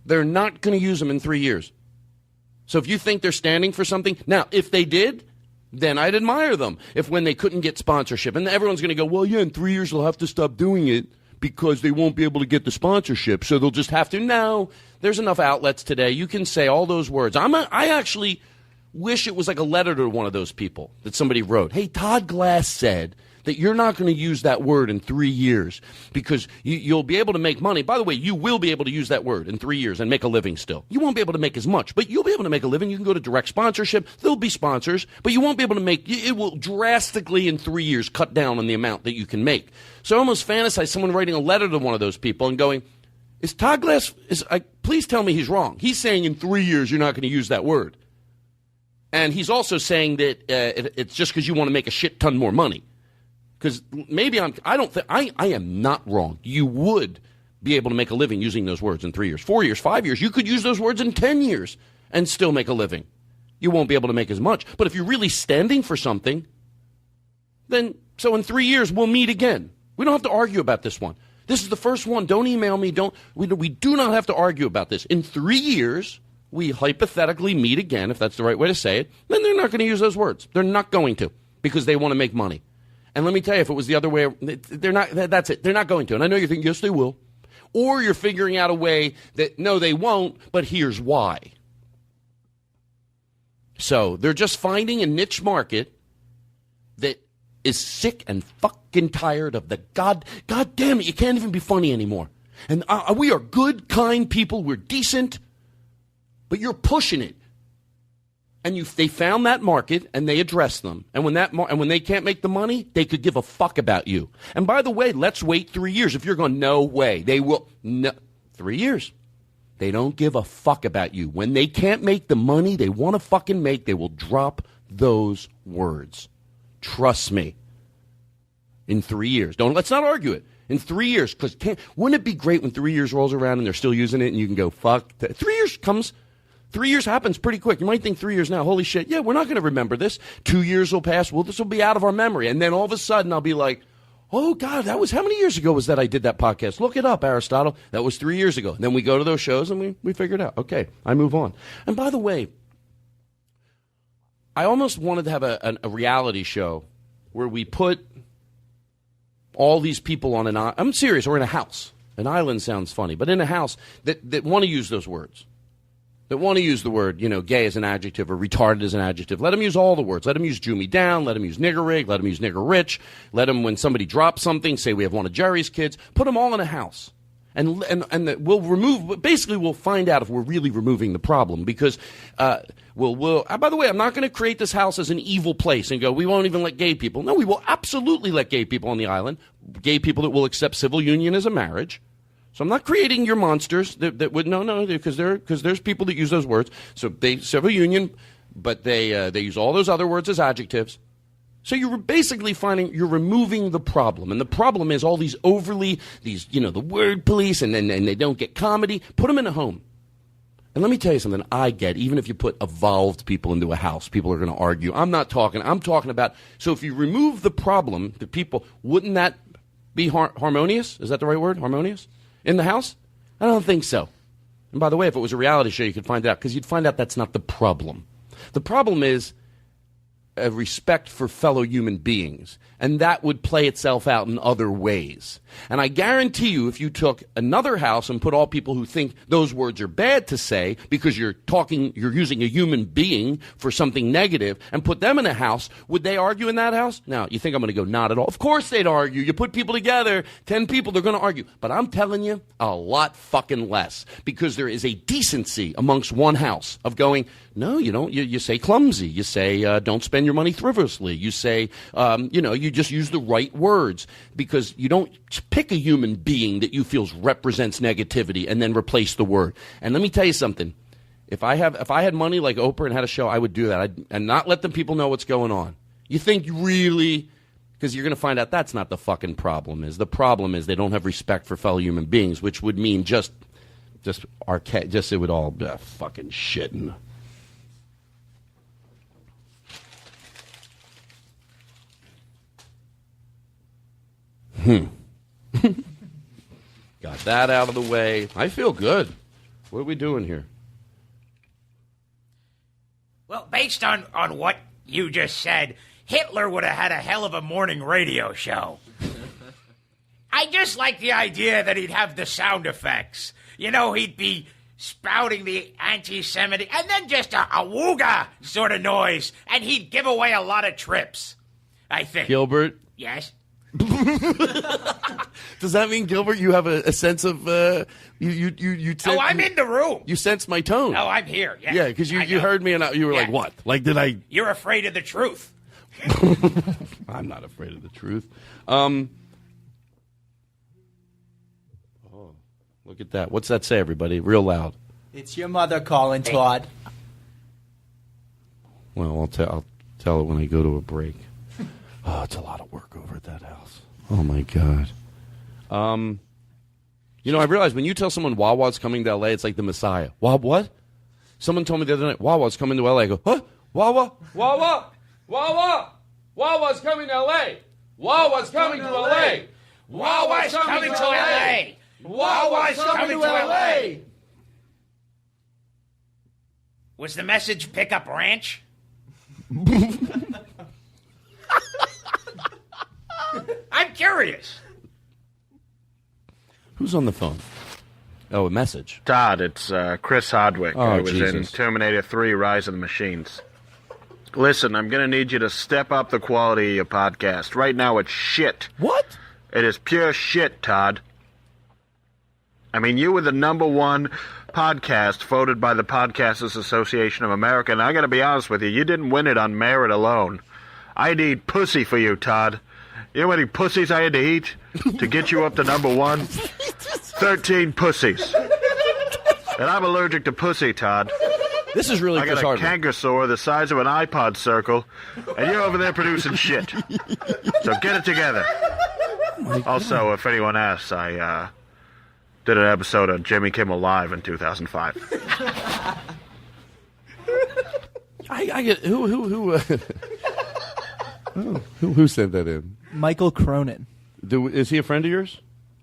Speaker 2: they're not going to use them in 3 years. So if you think they're standing for something, now if they did, then I'd admire them. If when they couldn't get sponsorship, and everyone's going to go, well, yeah, in 3 years they'll have to stop doing it because they won't be able to get the sponsorship, so they'll just have to. No, there's enough outlets today. You can say all those words. I actually wish it was like a letter to one of those people that somebody wrote. Hey, Todd Glass said that you're not going to use that word in 3 years because you'll be able to make money. By the way, you will be able to use that word in 3 years and make a living still. You won't be able to make as much, but you'll be able to make a living. You can go to direct sponsorship. There'll be sponsors, but you won't be able to make. It will drastically in 3 years cut down on the amount that you can make. So I almost fantasize someone writing a letter to one of those people and going, is Todd Glass, please tell me he's wrong. He's saying in 3 years you're not going to use that word. And he's also saying that it's just because you want to make a shit ton more money. Because maybe I am not wrong. You would be able to make a living using those words in 3 years, 4 years, 5 years. You could use those words in 10 years and still make a living. You won't be able to make as much. But if you're really standing for something, then so in 3 years we'll meet again. We don't have to argue about this one. This is the first one. Don't email me. We do not have to argue about this. In 3 years, we hypothetically meet again, if that's the right way to say it. Then they're not going to use those words. They're not going to, because they want to make money. And let me tell you, if it was the other way, they're not. That's it. They're not going to. And I know you're thinking, yes, they will. Or you're figuring out a way that, no, they won't, but here's why. So they're just finding a niche market that is sick and fucking tired of the God damn it, you can't even be funny anymore. And we are good, kind people. We're decent, but you're pushing it. And they found that market, and they addressed them. And when they can't make the money, they could give a fuck about you. And by the way, let's wait 3 years. If you're going, no way, they will. No, 3 years. They don't give a fuck about you. When they can't make the money they want to fucking make, they will drop those words. Trust me. In 3 years. Let's not argue it. In 3 years, because wouldn't it be great when 3 years rolls around and they're still using it, and you can go, fuck. 3 years comes. 3 years happens pretty quick. You might think 3 years now, holy shit, yeah, we're not going to remember this. 2 years will pass. Well, this will be out of our memory. And then all of a sudden I'll be like, oh, God, how many years ago was that I did that podcast? Look it up, Aristotle. That was 3 years ago. And then we go to those shows and we figure it out. Okay, I move on. And by the way, I almost wanted to have a reality show where we put all these people on an island. I'm serious, or in a house. An island sounds funny, but in a house that want to use those words. That want to use the word, gay as an adjective or retarded as an adjective. Let them use all the words. Let them use Jew me down. Let them use nigger rig. Let them use nigger rich. Let them, when somebody drops something, say we have one of Jerry's kids. Put them all in a house. And we'll find out if we're really removing the problem. Because, by the way, I'm not going to create this house as an evil place and go, we won't even let gay people. No, we will absolutely let gay people on the island. Gay people that will accept civil union as a marriage. So I'm not creating your monsters that would because there's people that use those words. So they civil union, but they use all those other words as adjectives. So you're basically you're removing the problem. And the problem is all these the word police, and they don't get comedy. Put them in a home. And let me tell you something I get, even if you put evolved people into a house, people are going to argue. I'm talking about, so if you remove the problem, the people, wouldn't that be harmonious? Is that the right word? Harmonious? In the house? I don't think so. And by the way, if it was a reality show, you could find out, because you'd find out that's not the problem. The problem is a respect for fellow human beings, and that would play itself out in other ways. And I guarantee you, if you took another house and put all people who think those words are bad to say because you're using a human being for something negative, and put them in a house, would they argue in that house? Now, you think I'm going to go not at all? Of course they'd argue. You put people together, 10 people, they're going to argue. But I'm telling you, a lot fucking less, because there is a decency amongst one house of going, no, you don't. You say clumsy. You say don't spend your money frivolously. You say, you just use the right words, because you don't pick a human being that you feel represents negativity and then replace the word. And let me tell you something. If I had money like Oprah and had a show, I would do that. And not let the people know what's going on. You think really, because you're going to find out that's not the fucking problem. The problem is they don't have respect for fellow human beings, which would mean it would all be fucking shitting. Got that out of the way. I feel good. What are we doing here?
Speaker 4: Well, based on what you just said, Hitler would have had a hell of a morning radio show. I just like the idea that he'd have the sound effects. He'd be spouting the anti-Semitic, and then just a wooga sort of noise, and he'd give away a lot of trips, I think.
Speaker 2: Gilbert?
Speaker 4: Yes?
Speaker 2: Does that mean, Gilbert, you have a sense of you?
Speaker 4: I'm in the room.
Speaker 2: You sense my tone.
Speaker 4: Oh, I'm here. Yeah,
Speaker 2: yeah, because you heard me and you were like, "What? Like, did I?"
Speaker 4: You're afraid of the truth.
Speaker 2: I'm not afraid of the truth. Oh, look at that! What's that say, everybody? Real loud.
Speaker 7: It's your mother calling, Todd.
Speaker 2: Well, I'll tell it when I go to a break. Oh, it's a lot of work over at that house. Oh, my God. I realize when you tell someone Wawa's coming to L.A., it's like the Messiah. What? Someone told me the other night, Wawa's coming to L.A. I go, huh? Wawa? Wawa's coming to L.A. Wawa's coming to L.A.
Speaker 4: Wawa's coming to L.A. Wawa's coming to L.A. Was the message Pickup Ranch? I'm curious.
Speaker 2: Who's on the phone? Oh, a message.
Speaker 6: Todd, it's Chris Hardwick.
Speaker 2: Oh,
Speaker 6: I was in
Speaker 2: Jesus.
Speaker 6: Terminator 3, Rise of the Machines. Listen, I'm going to need you to step up the quality of your podcast. Right now, it's shit.
Speaker 2: What?
Speaker 6: It is pure shit, Todd. I mean, you were the #1 podcast voted by the Podcasters Association of America, and I got to be honest with you, you didn't win it on merit alone. I need pussy for you, Todd. You know how many pussies I had to eat to get you up to #1? 13 pussies. And I'm allergic to pussy, Todd.
Speaker 2: This is really
Speaker 6: I
Speaker 2: Chris
Speaker 6: got a
Speaker 2: Hardwick.
Speaker 6: canker sore the size of an iPod circle, and you're over there producing shit. So get it together. Also, if anyone asks, I did an episode of Jimmy Kimmel Live in 2005.
Speaker 2: I get who sent that in?
Speaker 7: Michael Cronin.
Speaker 2: Is he a friend of yours?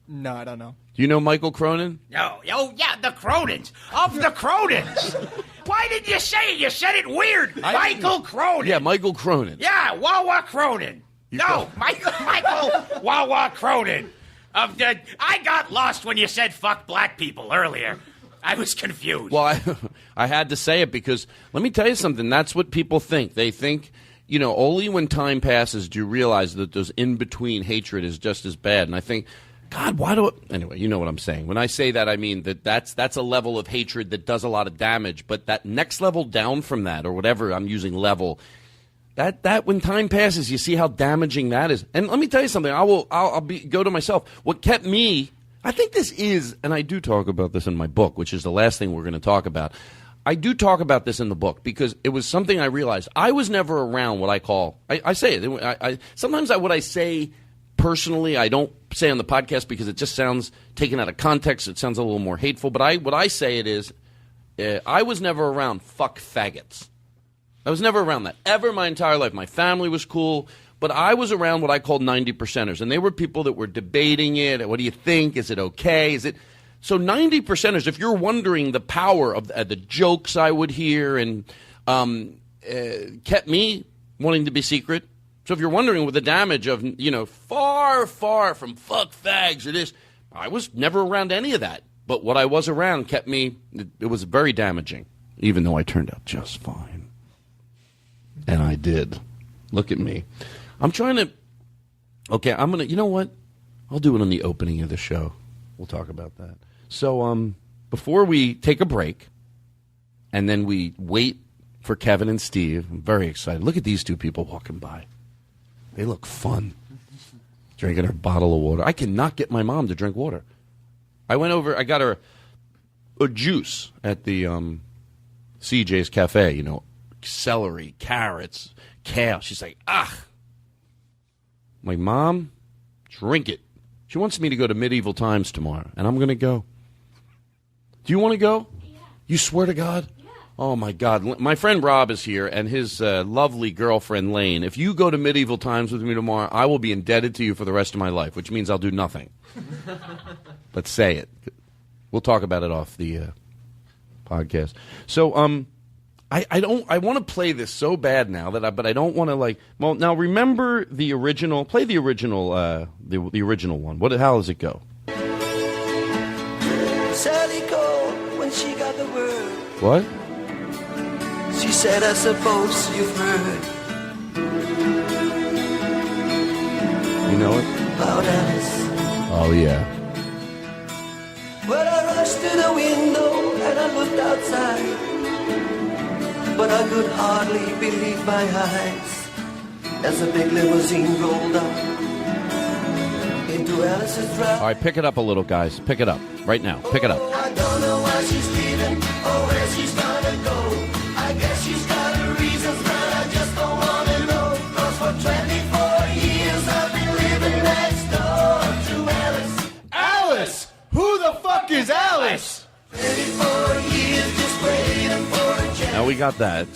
Speaker 7: No, I don't know.
Speaker 2: Do you know Michael Cronin?
Speaker 4: No. Oh, yeah, the Cronins. Of the Cronins. Why didn't you say it? You said it weird. Michael Cronin.
Speaker 2: Yeah, Michael Cronin.
Speaker 4: Yeah, Wawa Cronin. No, Michael Wawa Cronin. I got lost when you said fuck black people earlier. I was confused.
Speaker 2: Well, I had to say it because let me tell you something. That's what people think. They think, only when time passes do you realize that those in-between hatred is just as bad. And I think, God, why do it? Anyway, you know what I'm saying. When I say that, I mean that's a level of hatred that does a lot of damage. But that next level down from that, or whatever I'm using level, that when time passes, you see how damaging that is. And let me tell you something. I'll go to myself. What kept me, I think this is, and I do talk about this in my book, which is the last thing we're going to talk about. I do talk about this in the book because it was something I realized. I was never around what I call, I say it, sometimes what I say personally, I don't say on the podcast because it just sounds taken out of context. It sounds a little more hateful. But what I say it is, I was never around fuck faggots. I was never around that ever in my entire life. My family was cool, but I was around what I called 90%ers. And they were people that were debating it. What do you think? Is it okay? Is it... So 90%ers, if you're wondering the power of the jokes I would hear and kept me wanting to be secret. So if you're wondering with the damage of, far, far from fuck fags or this, I was never around any of that. But what I was around kept me, it was very damaging, even though I turned out just fine. And I did. Look at me. I'm trying to, okay, I'm going to, you know what? I'll do it on the opening of the show. We'll talk about that. So before we take a break, and then we wait for Kevin and Steve, I'm very excited. Look at these two people walking by. They look fun. Drinking her bottle of water. I cannot get my mom to drink water. I went over, I got her a juice at the CJ's Cafe, celery, carrots, kale. She's like, I'm like, Mom, drink it. She wants me to go to Medieval Times tomorrow, and I'm going to go. Do you want to go? Yeah. You swear to God? Yeah. Oh, my God. My friend Rob is here, and his lovely girlfriend, Lane. If you go to Medieval Times with me tomorrow, I will be indebted to you for the rest of my life, which means I'll do nothing. But say it. We'll talk about it off the podcast. So, I want to play this so bad now but I don't want to now remember the original, play the original, the original one. How does it go?
Speaker 8: Sally called when she got the word.
Speaker 2: What?
Speaker 8: She said, I suppose you've heard.
Speaker 2: You know it?
Speaker 8: About Alice.
Speaker 2: Oh, yeah.
Speaker 8: Well, I rushed to the window and I looked outside, but I could hardly believe my eyes as a big limousine rolled up into Alice's drive.
Speaker 2: All right, pick it up a little, guys. Pick it up right now. Pick it up.
Speaker 8: I don't know why she's leaving or where she's gonna go. I guess she's got her reasons, but I just don't wanna know. 'Cause for 24 years I've been living next door to Alice.
Speaker 7: Alice! Who the fuck is Alice?
Speaker 8: 24 years just waiting for a chance.
Speaker 2: Now we got that.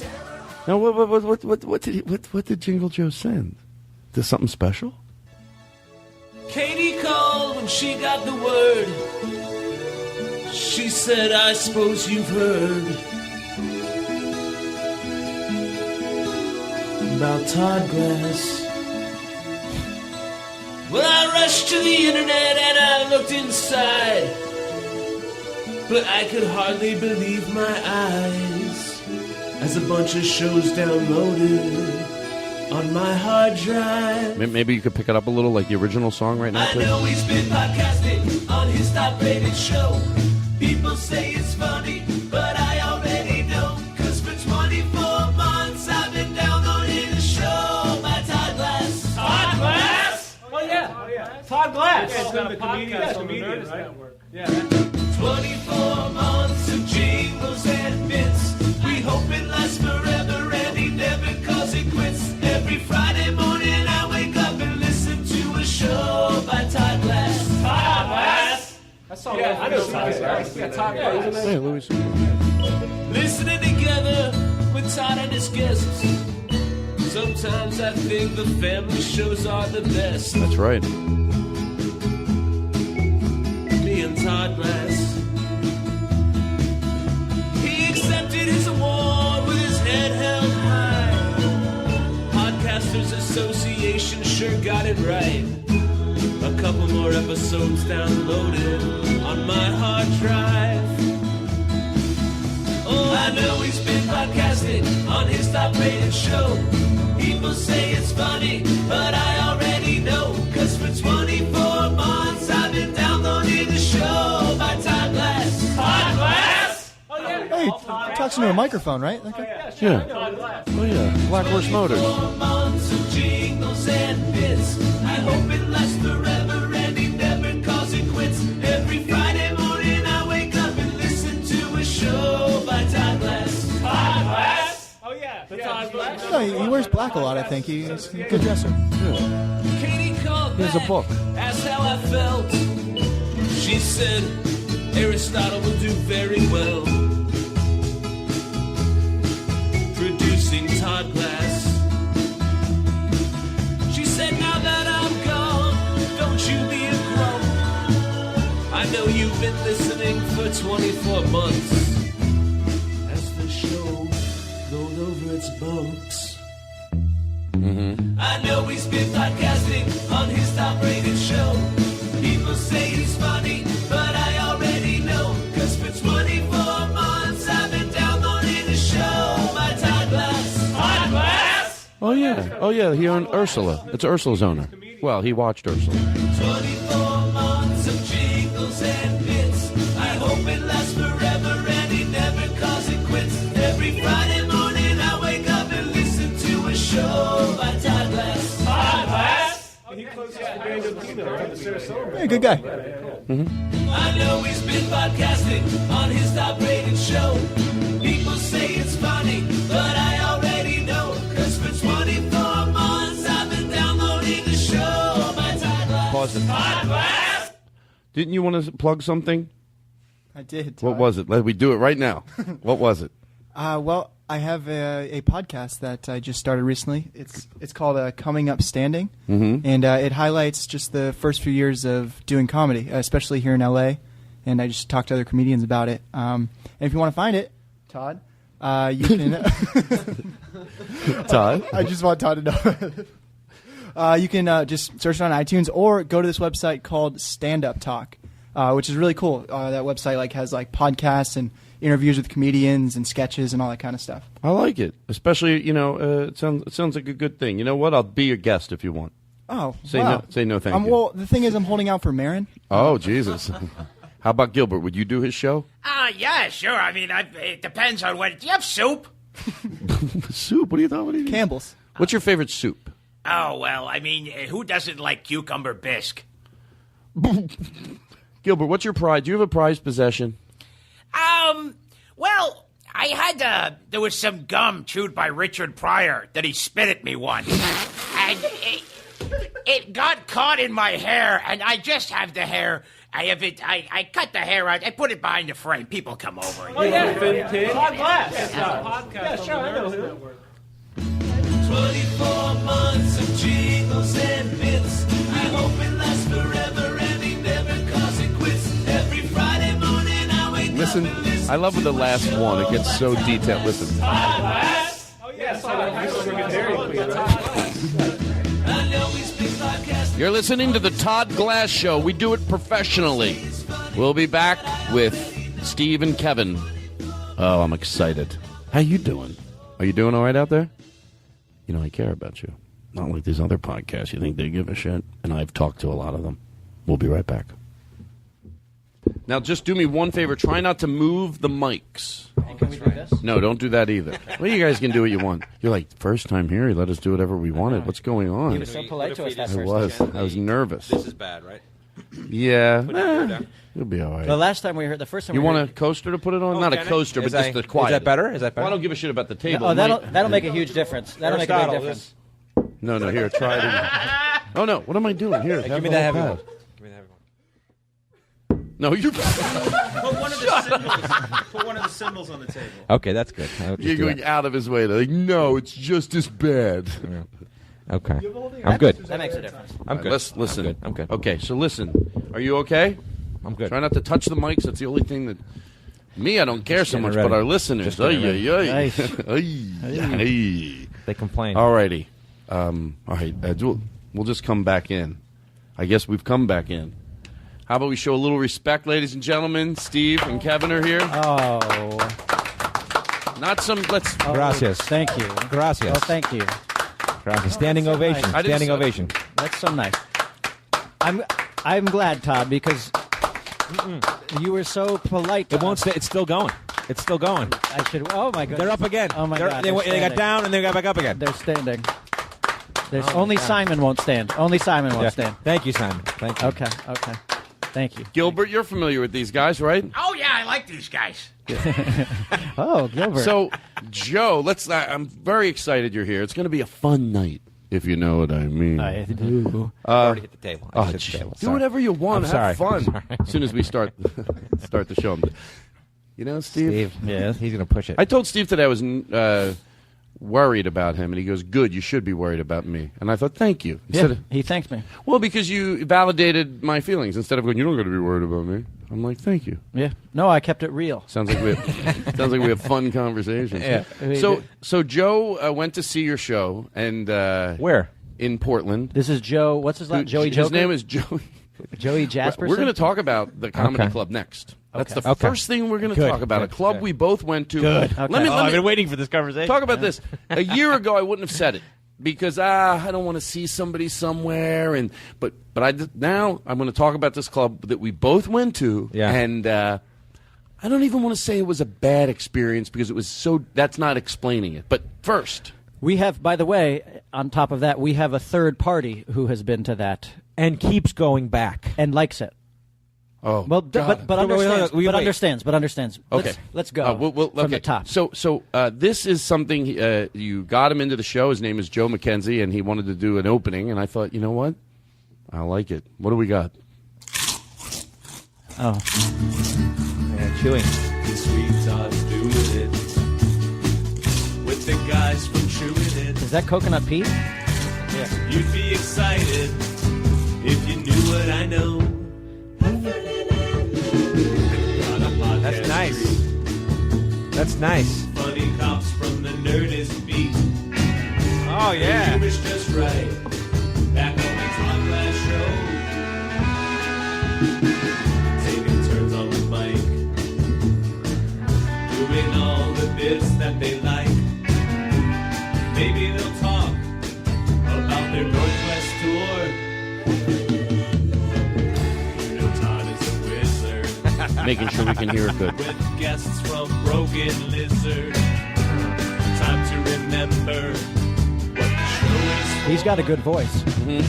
Speaker 2: Now what did Jingle Joe send? Is something special?
Speaker 9: Katie called when she got the word. She said, I suppose you've heard about Todd Glass. Well, I rushed to the internet and I looked inside, but I could hardly believe my eyes as a bunch of shows downloaded on my hard drive.
Speaker 2: Maybe you could pick it up a little, like the original song right now, please.
Speaker 9: I know he's been podcasting on his top-rated show. People say it's funny, but I already know. 'Cause for 24 months I've been downloading the show by Todd Glass.
Speaker 10: Todd Glass? Oh, yeah. Todd Glass.
Speaker 9: Yeah,
Speaker 10: it's
Speaker 9: got
Speaker 10: a podcast on the Nerdist Network. Yeah.
Speaker 9: 24 months of jingles and bits. We hope it lasts forever and he never calls it quits. Every Friday morning I wake up and listen to a show by Todd Glass.
Speaker 10: Todd Glass? That song, yeah, I know Todd Glass. Yeah, Todd Glass.
Speaker 2: Hey, Louis.
Speaker 9: Listening together with Todd and his guests. Sometimes I think the family shows are the best.
Speaker 2: That's right.
Speaker 9: Me and Todd Glass. He accepted his award with his head held high. Podcasters Association sure got it right. A couple more episodes downloaded on my hard drive. Oh, I know he's been podcasting on his top-rated show. People say it's funny, but I already know. 'Cause for 24 months I've been downloading the show by Todd Glass. Todd Glass?
Speaker 10: Oh, yeah.
Speaker 7: Hey, talks into a microphone, right? Okay.
Speaker 2: Yeah. Oh, yeah. Black Horse Motors.
Speaker 9: 24 months of jingles and bits. I hope it lasts forever and he never calls it quits. Every Friday morning I wake up and listen to a show by Todd Glass.
Speaker 11: No, he wears black a lot, I think. He's a good dresser.
Speaker 9: Katie called
Speaker 2: Here's a
Speaker 9: back,
Speaker 2: book.
Speaker 9: asked how I felt. She said Aristotle will do very well. Producing Todd Glass. She said, now that I'm gone, don't you be a grump. I know you've been listening for 24 months. As the show rolled over its bumps. I know he's been podcasting on his top-rated show. People say he's funny, but I already know. 'Cause for 24 months I've been downloading the show. My Todd Glass. Todd Glass?
Speaker 2: Oh yeah, he owned Ursula. It's Ursula's owner. Well, he watched Ursula.
Speaker 9: 24 months of jingles and bits. I hope it lasts forever and he never calls it quits. Every Friday morning I wake up and listen to a show by Todd Glass. Todd Glass?
Speaker 10: He closes the band of Sarasota.
Speaker 11: Hey, good guy.
Speaker 9: I know he's been podcasting on his top-rated show. People say it's funny, but I already know. 'Cause for 24 months I've been downloading the show by Todd Glass.
Speaker 2: Pause it.
Speaker 9: Todd Glass?
Speaker 2: Didn't you want to plug something?
Speaker 11: I did.
Speaker 2: What was it? Let me do it right now. What was it?
Speaker 11: Well, I have a podcast that I just started recently. It's called Coming Up Standing, and it highlights just the first few years of doing comedy, especially here in L.A., and I just talk to other comedians about it. And if you want to find it, Todd, you can...
Speaker 2: Todd?
Speaker 11: I just want Todd to know. You can just search it on iTunes or go to this website called Stand Up Talk, which is really cool. That website has podcasts and interviews with comedians and sketches and all that kind of stuff.
Speaker 2: I like it, especially it sounds like a good thing. You know what? I'll be your guest if you want.
Speaker 11: Oh,
Speaker 2: say
Speaker 11: wow.
Speaker 2: no, thank you.
Speaker 11: Well, the thing is, I'm holding out for Marin.
Speaker 2: Oh, Jesus. How about Gilbert? Would you do his show?
Speaker 4: Yeah, sure. I mean, it depends on what. Do you have soup?
Speaker 2: Soup? What are you talking about?
Speaker 11: Campbell's.
Speaker 2: What's your favorite soup?
Speaker 4: Oh, well, I mean, who doesn't like cucumber bisque?
Speaker 2: Gilbert, what's your pride? Do you have a prized possession?
Speaker 4: Well, I had, there was some gum chewed by Richard Pryor that he spit at me once. And it got caught in my hair, and I just have the hair. I cut the hair out. I put it behind the frame. People come over.
Speaker 10: Oh, yeah. Todd Glass. Yeah, sure, I know him.
Speaker 9: 24 months of jingles and bits. I hope it lasts forever and he never calls it quits. Every Friday morning I wake
Speaker 2: Listen,
Speaker 9: up and listen
Speaker 2: I love with the last one. It gets so detailed. Listen.
Speaker 10: Oh, yeah,
Speaker 9: I know he's been podcasting.
Speaker 2: You're listening to the Todd Glass Show. We do it professionally. We'll be back with Steve and Kevin. Oh, I'm excited. How you doing? Are you doing all right out there? You know, I care about you. Not like these other podcasts. You think they give a shit? And I've talked to a lot of them. We'll be right back. Now, just do me one favor. Try not to move the mics.
Speaker 12: Can we do this?
Speaker 2: No, don't do that either. Well, you guys can do what you want. You're like, first time here, he let us do whatever we wanted. What's going on?
Speaker 12: He was so polite to us that
Speaker 2: I
Speaker 12: first
Speaker 2: was. I was nervous.
Speaker 13: This is bad, right?
Speaker 2: Yeah. You'll be all right.
Speaker 12: The last time we heard, the first time
Speaker 2: You
Speaker 12: we
Speaker 2: want
Speaker 12: heard,
Speaker 2: a coaster to put it on? Not a coaster, but just the quiet.
Speaker 13: Is that better? Is that better?
Speaker 2: Well, I don't give a shit about the table.
Speaker 12: Oh, that'll make a huge difference. That'll make a big difference.
Speaker 2: No, here, try it. Oh, no, what am I doing? Here,
Speaker 13: Give me that heavy one.
Speaker 2: No, you.
Speaker 14: Put one of the symbols on the table.
Speaker 13: Okay, that's good.
Speaker 2: You're going out of his way to no, it's just as bad.
Speaker 13: Okay, I'm good.
Speaker 12: That makes a difference.
Speaker 13: I'm good.
Speaker 2: Let's listen.
Speaker 13: I'm good.
Speaker 2: Okay, so listen. Are you okay?
Speaker 13: I'm good.
Speaker 2: Try not to touch the mics. That's the only thing that. Me, I don't care so much,
Speaker 13: ready.
Speaker 2: but our listeners.
Speaker 13: They complain.
Speaker 2: All righty. All right. We'll just come back in. I guess we've come back in. How about we show a little respect, ladies and gentlemen? Steve and Kevin are here.
Speaker 12: Oh.
Speaker 2: Not some. Let's.
Speaker 13: Gracias.
Speaker 12: Thank you.
Speaker 13: Gracias.
Speaker 12: Oh, thank you.
Speaker 13: Gracias. Standing ovation.
Speaker 12: Nice.
Speaker 13: Standing ovation.
Speaker 12: That's so nice. I'm glad, Todd, because you were so polite.
Speaker 13: It won't stay. It's still going. It's still going.
Speaker 12: I should. Oh my goodness.
Speaker 13: They're up again.
Speaker 12: Oh my God.
Speaker 13: They got down and they got back up again.
Speaker 12: They're standing. There's only Simon won't stand. Only Simon won't stand.
Speaker 13: Thank you, Simon. Thank you.
Speaker 12: Okay. Thank you.
Speaker 2: Gilbert, you're familiar with these guys, right?
Speaker 4: Oh, yeah, I like these guys.
Speaker 12: Oh, Gilbert.
Speaker 2: So Joe, I'm very excited you're here. It's going to be a fun night, if you know what I mean.
Speaker 12: I do.
Speaker 13: I already hit the table. I just hit the table.
Speaker 2: Do whatever you want.
Speaker 13: I'm
Speaker 2: Have
Speaker 13: sorry.
Speaker 2: fun. As soon as we start the show. You know, Steve?
Speaker 13: Yeah, he's going to push it.
Speaker 2: I told Steve today I was worried about him, and he goes, good, you should be worried about me. And I thought, thank you.
Speaker 12: He thanked me.
Speaker 2: Well, because you validated my feelings. Instead of going, you don't got to be worried about me. I'm like, thank you.
Speaker 12: Yeah. No, I kept it real.
Speaker 2: Sounds like we have fun conversations.
Speaker 12: Yeah.
Speaker 2: So Joe went to see your show, and
Speaker 13: where?
Speaker 2: In Portland.
Speaker 12: This is Joe. What's his name? Joey Joker?
Speaker 2: His name is Joey.
Speaker 12: Joey Jasperson?
Speaker 2: We're going to talk about the Comedy Club next. That's the first thing we're going to talk about. A club we both went to.
Speaker 13: Good.
Speaker 2: Okay.
Speaker 13: I've been waiting for this conversation.
Speaker 2: Talk about this. A year ago, I wouldn't have said it because I don't want to see somebody somewhere. But now I'm going to talk about this club that we both went to.
Speaker 13: Yeah.
Speaker 2: And I don't even want to say it was a bad experience because it was so. That's not explaining it. But first,
Speaker 12: we have. By the way, on top of that, we have a third party who has been to that
Speaker 13: and keeps going back
Speaker 12: and likes it.
Speaker 2: Oh,
Speaker 12: well, but understands. But understands.
Speaker 2: Okay,
Speaker 12: let's go from the top.
Speaker 2: So this is something you got him into the show. His name is Joe McKenzie, and he wanted to do an opening. And I thought, you know what, I like it. What do we got?
Speaker 13: Oh, yeah, chewing.
Speaker 9: This week Todd's doing it with the guys from Chewing It.
Speaker 12: Is that Coconut Pete?
Speaker 9: Yeah. You'd be excited if you knew what I know.
Speaker 13: That's nice. That's nice.
Speaker 9: Funny cops from the Nerdist beat.
Speaker 13: Oh, yeah.
Speaker 9: You was just right. Back on the Todd Glass show. Taking turns on the mic. Doing all the bits that they like. Maybe they'll talk about their Northwest tour.
Speaker 2: Making sure we can hear it good.
Speaker 9: With guests from Broken Lizard. Time to remember what the show is for.
Speaker 12: He's got a good voice.
Speaker 2: Mm-hmm.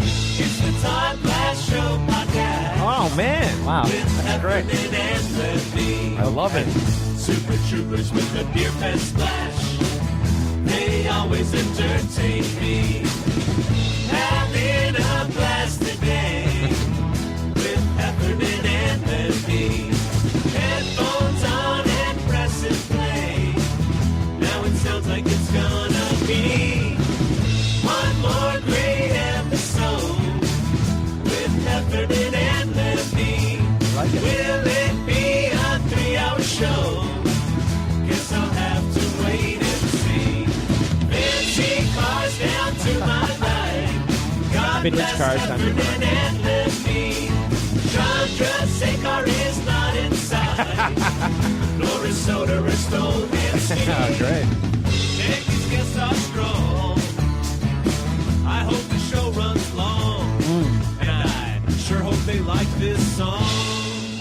Speaker 9: It's the Todd Glass Show podcast.
Speaker 13: Oh, man.
Speaker 12: Wow.
Speaker 9: That's
Speaker 13: great.
Speaker 9: And Levy.
Speaker 13: I love it.
Speaker 9: Super Troopers with the beer fest splash. They always entertain me. Having a blast today. Heffernan and Lemme. Headphones on and pressing play. Now it sounds like it's gonna be one more great episode with Heffernan and Lemme. Will it be a 3-hour show? Guess I'll have to wait and see. Fancy cars down to my line. God bless Heffernan and Lemme. Chandra Sekar is not inside. Nor soda or stone and steam.
Speaker 13: Oh, great.
Speaker 9: Yankees guests are strong. I hope the show runs long. And I sure hope they like this song.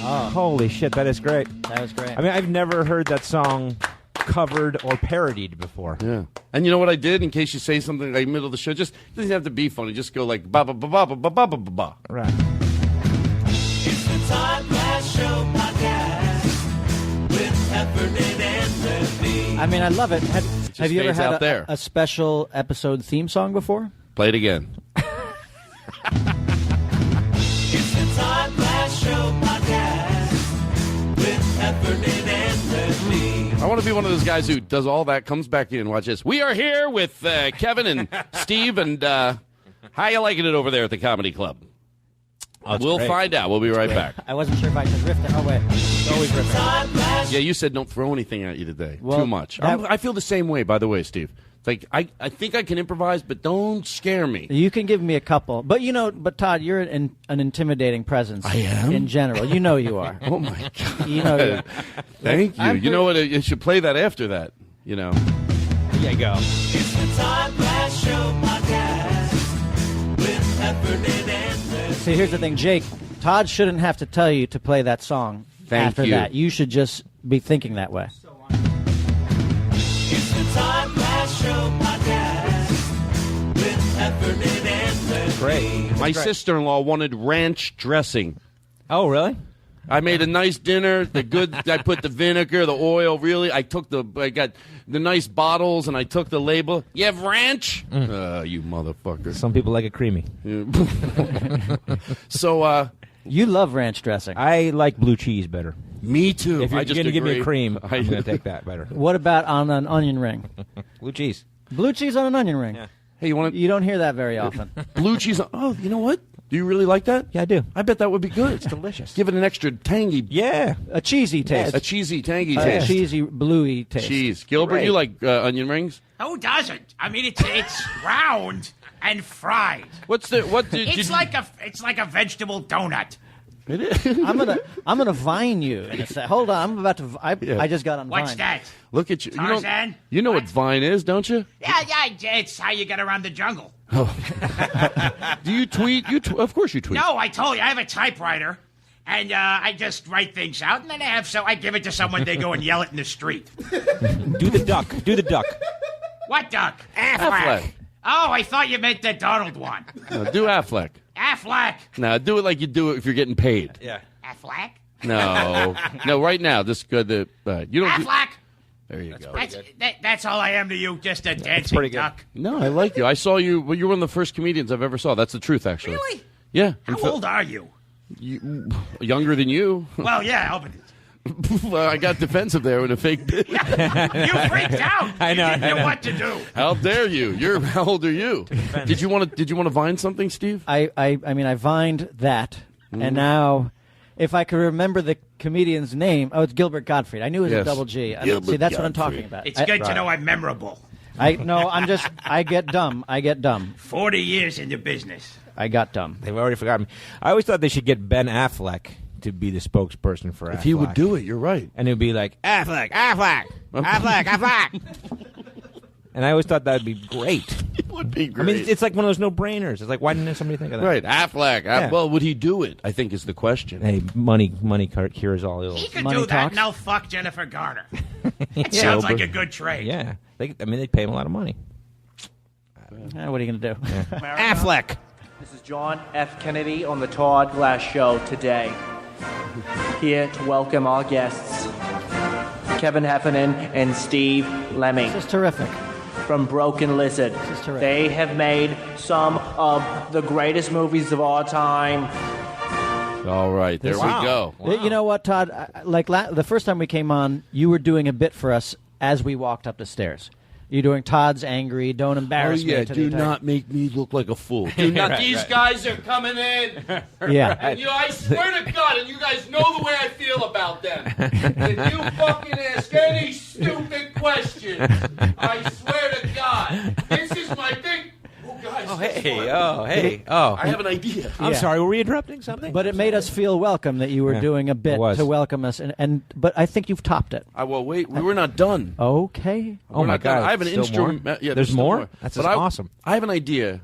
Speaker 13: Oh. Holy shit, that is great.
Speaker 12: That was great.
Speaker 13: I mean, I've never heard that song covered or parodied before.
Speaker 2: Yeah. And you know what I did in case you say something like middle of the show? Just it doesn't have to be funny. Just go like ba ba ba ba ba ba ba ba ba.
Speaker 13: Right.
Speaker 9: It's the Todd Glass Show podcast with Heffernan and Levy.
Speaker 12: I mean, I love it. Have you ever
Speaker 2: fades out there.
Speaker 12: had a special episode theme song before?
Speaker 2: Play it again.
Speaker 9: It's the Todd Glass Show podcast with Heffernan and Levy.
Speaker 2: I want to be one of those guys who does all that, comes back in, watch this. We are here with Kevin and Steve, and how you liking it over there at the Comedy Club?
Speaker 13: Oh,
Speaker 2: we'll
Speaker 13: great.
Speaker 2: find out. We'll be right back.
Speaker 12: I wasn't sure if I could riff it. Oh, wait. It's always riffing.
Speaker 2: Yeah, you said don't throw anything at you today.
Speaker 12: Well,
Speaker 2: Too much. I feel the same way, by the way, Steve. It's like, I think I can improvise, but don't scare me.
Speaker 12: You can give me a couple. But, Todd, you're an intimidating presence.
Speaker 2: I am?
Speaker 12: In general. You know you are.
Speaker 2: Oh, my God.
Speaker 12: You know you are.
Speaker 2: Thank you. You know what? You should play that after that, you know.
Speaker 13: There you go.
Speaker 9: It's the Todd Glass Show podcast with Heffernan and Levy.
Speaker 12: See, here's the thing, Jake. Todd shouldn't have to tell you to play that song.
Speaker 2: Thank
Speaker 12: after
Speaker 2: you.
Speaker 12: that. You should just be thinking that way.
Speaker 9: It's the Todd Glass Show podcast with Heffernan and Levy.
Speaker 13: Great.
Speaker 2: My sister-in-law wanted ranch dressing.
Speaker 13: Oh, really?
Speaker 2: I made a nice dinner. I put the vinegar, the oil. Really, I got the nice bottles, and I took the label. You have ranch? You motherfucker.
Speaker 13: Some people like it creamy.
Speaker 2: So,
Speaker 12: you love ranch dressing.
Speaker 13: I like blue cheese better.
Speaker 2: Me too.
Speaker 13: If you're going to give me a cream,
Speaker 2: I'm
Speaker 13: going to take that better.
Speaker 12: What about on an onion ring?
Speaker 13: Blue cheese.
Speaker 12: Blue cheese on an onion ring.
Speaker 13: Yeah.
Speaker 2: Hey, you
Speaker 12: don't hear that very often.
Speaker 2: Blue cheese. Oh, you know what? Do you really like that?
Speaker 13: Yeah, I do.
Speaker 2: I bet that would be good.
Speaker 13: It's delicious.
Speaker 2: Give it an extra tangy.
Speaker 13: Yeah.
Speaker 12: A cheesy taste.
Speaker 2: A cheesy, tangy taste.
Speaker 12: A cheesy, bluey taste.
Speaker 2: Cheese. Gilbert,
Speaker 13: Great.
Speaker 2: you like onion rings?
Speaker 4: Who doesn't? I mean, it's round and fried. It's like a vegetable donut.
Speaker 2: It is.
Speaker 12: I'm gonna Vine you in a sec. Hold on, I'm about to. I just got on Vine.
Speaker 4: What's that?
Speaker 2: Look at you.
Speaker 4: Tarzan?
Speaker 2: You know what Vine is, don't you?
Speaker 4: Yeah, it's how you get around the jungle.
Speaker 2: Do you tweet? Of course you tweet.
Speaker 4: No, I told you, I have a typewriter, and I just write things out, and then I give it to someone, they go and yell it in the street.
Speaker 13: Do the duck. Do the duck.
Speaker 4: What duck?
Speaker 2: Affleck.
Speaker 4: Oh, I thought you meant the Donald one.
Speaker 2: No, do Affleck.
Speaker 4: Affleck.
Speaker 2: No, do it like you do it if you're getting paid.
Speaker 13: Yeah.
Speaker 4: Affleck?
Speaker 2: No, right now. This good. You don't.
Speaker 4: Affleck.
Speaker 2: There you go.
Speaker 4: That's all I am to you, just a dancing duck.
Speaker 2: No, I like you. I saw you. Well, you're one of the first comedians I've ever saw. That's the truth, actually.
Speaker 4: Really?
Speaker 2: Yeah.
Speaker 4: How old are you?
Speaker 2: Younger than you.
Speaker 4: Well, yeah,
Speaker 2: I got defensive there with a fake bit.
Speaker 4: You freaked out.
Speaker 13: I know.
Speaker 4: You didn't know what to do.
Speaker 2: How dare you? How old are you? Did you want to vine something, Steve?
Speaker 12: I mean, I vined that, and now, if I could remember the comedian's name, it's Gilbert Gottfried. I knew it was a double G. See, that's what I'm talking about.
Speaker 4: It's good to know I'm memorable.
Speaker 12: I get dumb.
Speaker 4: 40 years in the business.
Speaker 12: I got dumb.
Speaker 13: They've already forgotten me. I always thought they should get Ben Affleck to be the spokesperson for Affleck.
Speaker 2: If he would do it, you're right.
Speaker 13: And it would be like, Affleck. And I always thought that would be great.
Speaker 2: It would be great.
Speaker 13: I mean, it's like one of those no-brainers. It's like, why didn't somebody think of that?
Speaker 2: Right, Affleck.
Speaker 13: Yeah.
Speaker 2: Well, would he do it? I think is the question.
Speaker 13: Hey, money cures all ills.
Speaker 4: He could
Speaker 12: Money
Speaker 4: do that,
Speaker 12: talks.
Speaker 4: and I'll fuck Jennifer Garner. It sounds like a good trade.
Speaker 13: Yeah. They pay him a lot of money.
Speaker 12: What are you going to do?
Speaker 13: Yeah. Affleck.
Speaker 14: This is John F. Kennedy on the Todd Glass Show today. Here to welcome our guests, Kevin Heffernan and Steve Lemme.
Speaker 12: This is terrific.
Speaker 14: From Broken Lizard.
Speaker 12: This is terrific.
Speaker 14: They have made some of the greatest movies of our time.
Speaker 2: All right, there we go.
Speaker 12: Wow. You know what, Todd? The first time we came on, you were doing a bit for us as we walked up the stairs. You're doing Todd's angry, don't embarrass me.
Speaker 2: Do not make me look like a fool. Do not. These guys are coming in.
Speaker 12: Yeah.
Speaker 2: And I swear to God, and you guys know the way I feel about them. If you fucking ask any stupid question, I swear to God, this is my big. Guys, I have an idea.
Speaker 13: I'm sorry, were we interrupting something?
Speaker 12: But it made us feel welcome that you were doing a bit to welcome us, but I think you've topped it.
Speaker 2: Well, wait, we were not done.
Speaker 12: Okay.
Speaker 13: Oh my God!
Speaker 2: I have an instrument. Yeah,
Speaker 13: there's more.
Speaker 2: More.
Speaker 13: That's awesome.
Speaker 2: I have an idea.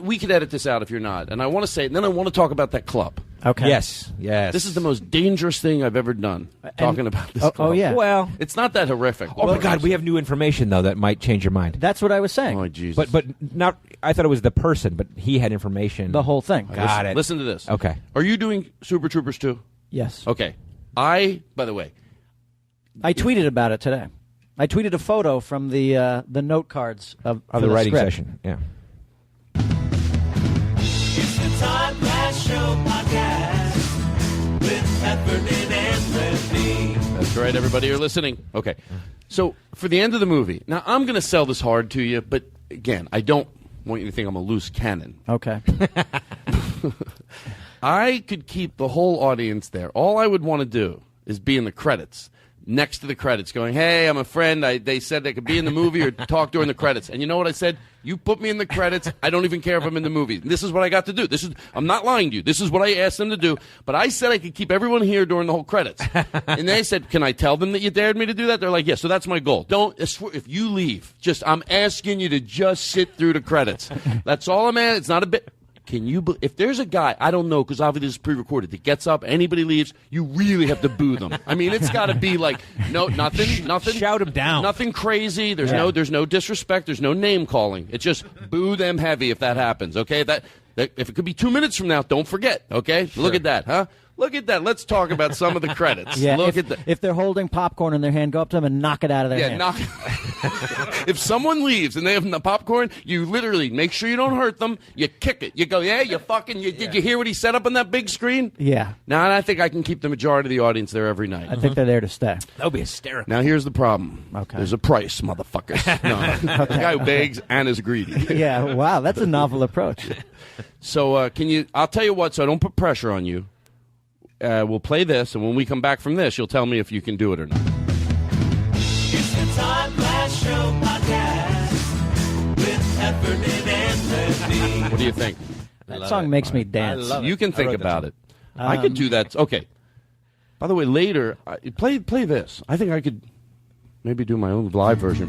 Speaker 2: We could edit this out if you're not, and I want to say it. And then I want to talk about that club.
Speaker 12: Okay.
Speaker 13: Yes.
Speaker 2: This is the most dangerous thing I've ever done. Talking about this.
Speaker 12: Oh yeah.
Speaker 2: Well, it's not that horrific.
Speaker 13: Oh my God, we have new information though that might change your mind.
Speaker 12: That's what I was saying.
Speaker 2: Oh Jesus.
Speaker 13: But not. I thought it was the person, but he had information.
Speaker 12: The whole thing.
Speaker 13: Got it.
Speaker 2: Listen to this.
Speaker 13: Okay.
Speaker 2: Are you doing Super Troopers 2?
Speaker 12: Yes.
Speaker 2: Okay. By the way,
Speaker 12: I tweeted about it today. I tweeted a photo from the note cards of
Speaker 13: the writing
Speaker 12: script.
Speaker 13: session. Yeah.
Speaker 9: It's the Todd Glass Show podcast with Heffernan and Lemme.
Speaker 2: That's right, everybody. You're listening. Okay. So, for the end of the movie, now I'm going to sell this hard to you, but again, I don't want you to think I'm a loose cannon.
Speaker 12: Okay.
Speaker 2: I could keep the whole audience there. All I would want to do is be in the credits, next to the credits, going, hey, I'm a friend. They said they could be in the movie or talk during the credits. And you know what I said? You put me in the credits. I don't even care if I'm in the movie. This is what I got to do. I'm not lying to you. This is what I asked them to do. But I said I could keep everyone here during the whole credits. And they said, can I tell them that you dared me to do that? They're like, yeah, so that's my goal. If you leave, I'm asking you to just sit through the credits. That's all I'm asking. It's not a bit. Can you? If there's a guy, I don't know, because obviously this is pre-recorded, that gets up, anybody leaves, you really have to boo them. I mean, it's got to be like, no, nothing.
Speaker 13: Shout them down.
Speaker 2: Nothing crazy. There's no disrespect. There's no name calling. It's just boo them heavy if that happens. Okay, that if it could be 2 minutes from now, don't forget. Okay, sure. Look at that, huh? Look at that. Let's talk about some of the credits.
Speaker 12: Yeah,
Speaker 2: Look
Speaker 12: if,
Speaker 2: at that.
Speaker 12: if they're holding popcorn in their hand, go up to them and knock it out of their hand.
Speaker 2: Knock. If someone leaves and they have the popcorn, you literally make sure you don't hurt them. You kick it. You go, you fucking. Did you hear what he set up on that big screen?
Speaker 12: Yeah.
Speaker 2: Now, I think I can keep the majority of the audience there every night.
Speaker 12: I think they're there to stay.
Speaker 13: That would be hysterical.
Speaker 2: Now, here's the problem.
Speaker 12: Okay.
Speaker 2: There's a price, motherfuckers. No, the guy who begs and is greedy.
Speaker 12: Yeah, wow, that's a novel approach.
Speaker 2: So, I'll tell you what, so I don't put pressure on you. We'll play this, and when we come back from this, you'll tell me if you can do it or not.
Speaker 9: It's the Todd Glass Show podcast with Heffernan and Lemme.
Speaker 2: What do you think?
Speaker 12: That song makes me dance.
Speaker 2: You can think about it. I could do that. Okay. By the way, later, play this. I think I could maybe do my own live version.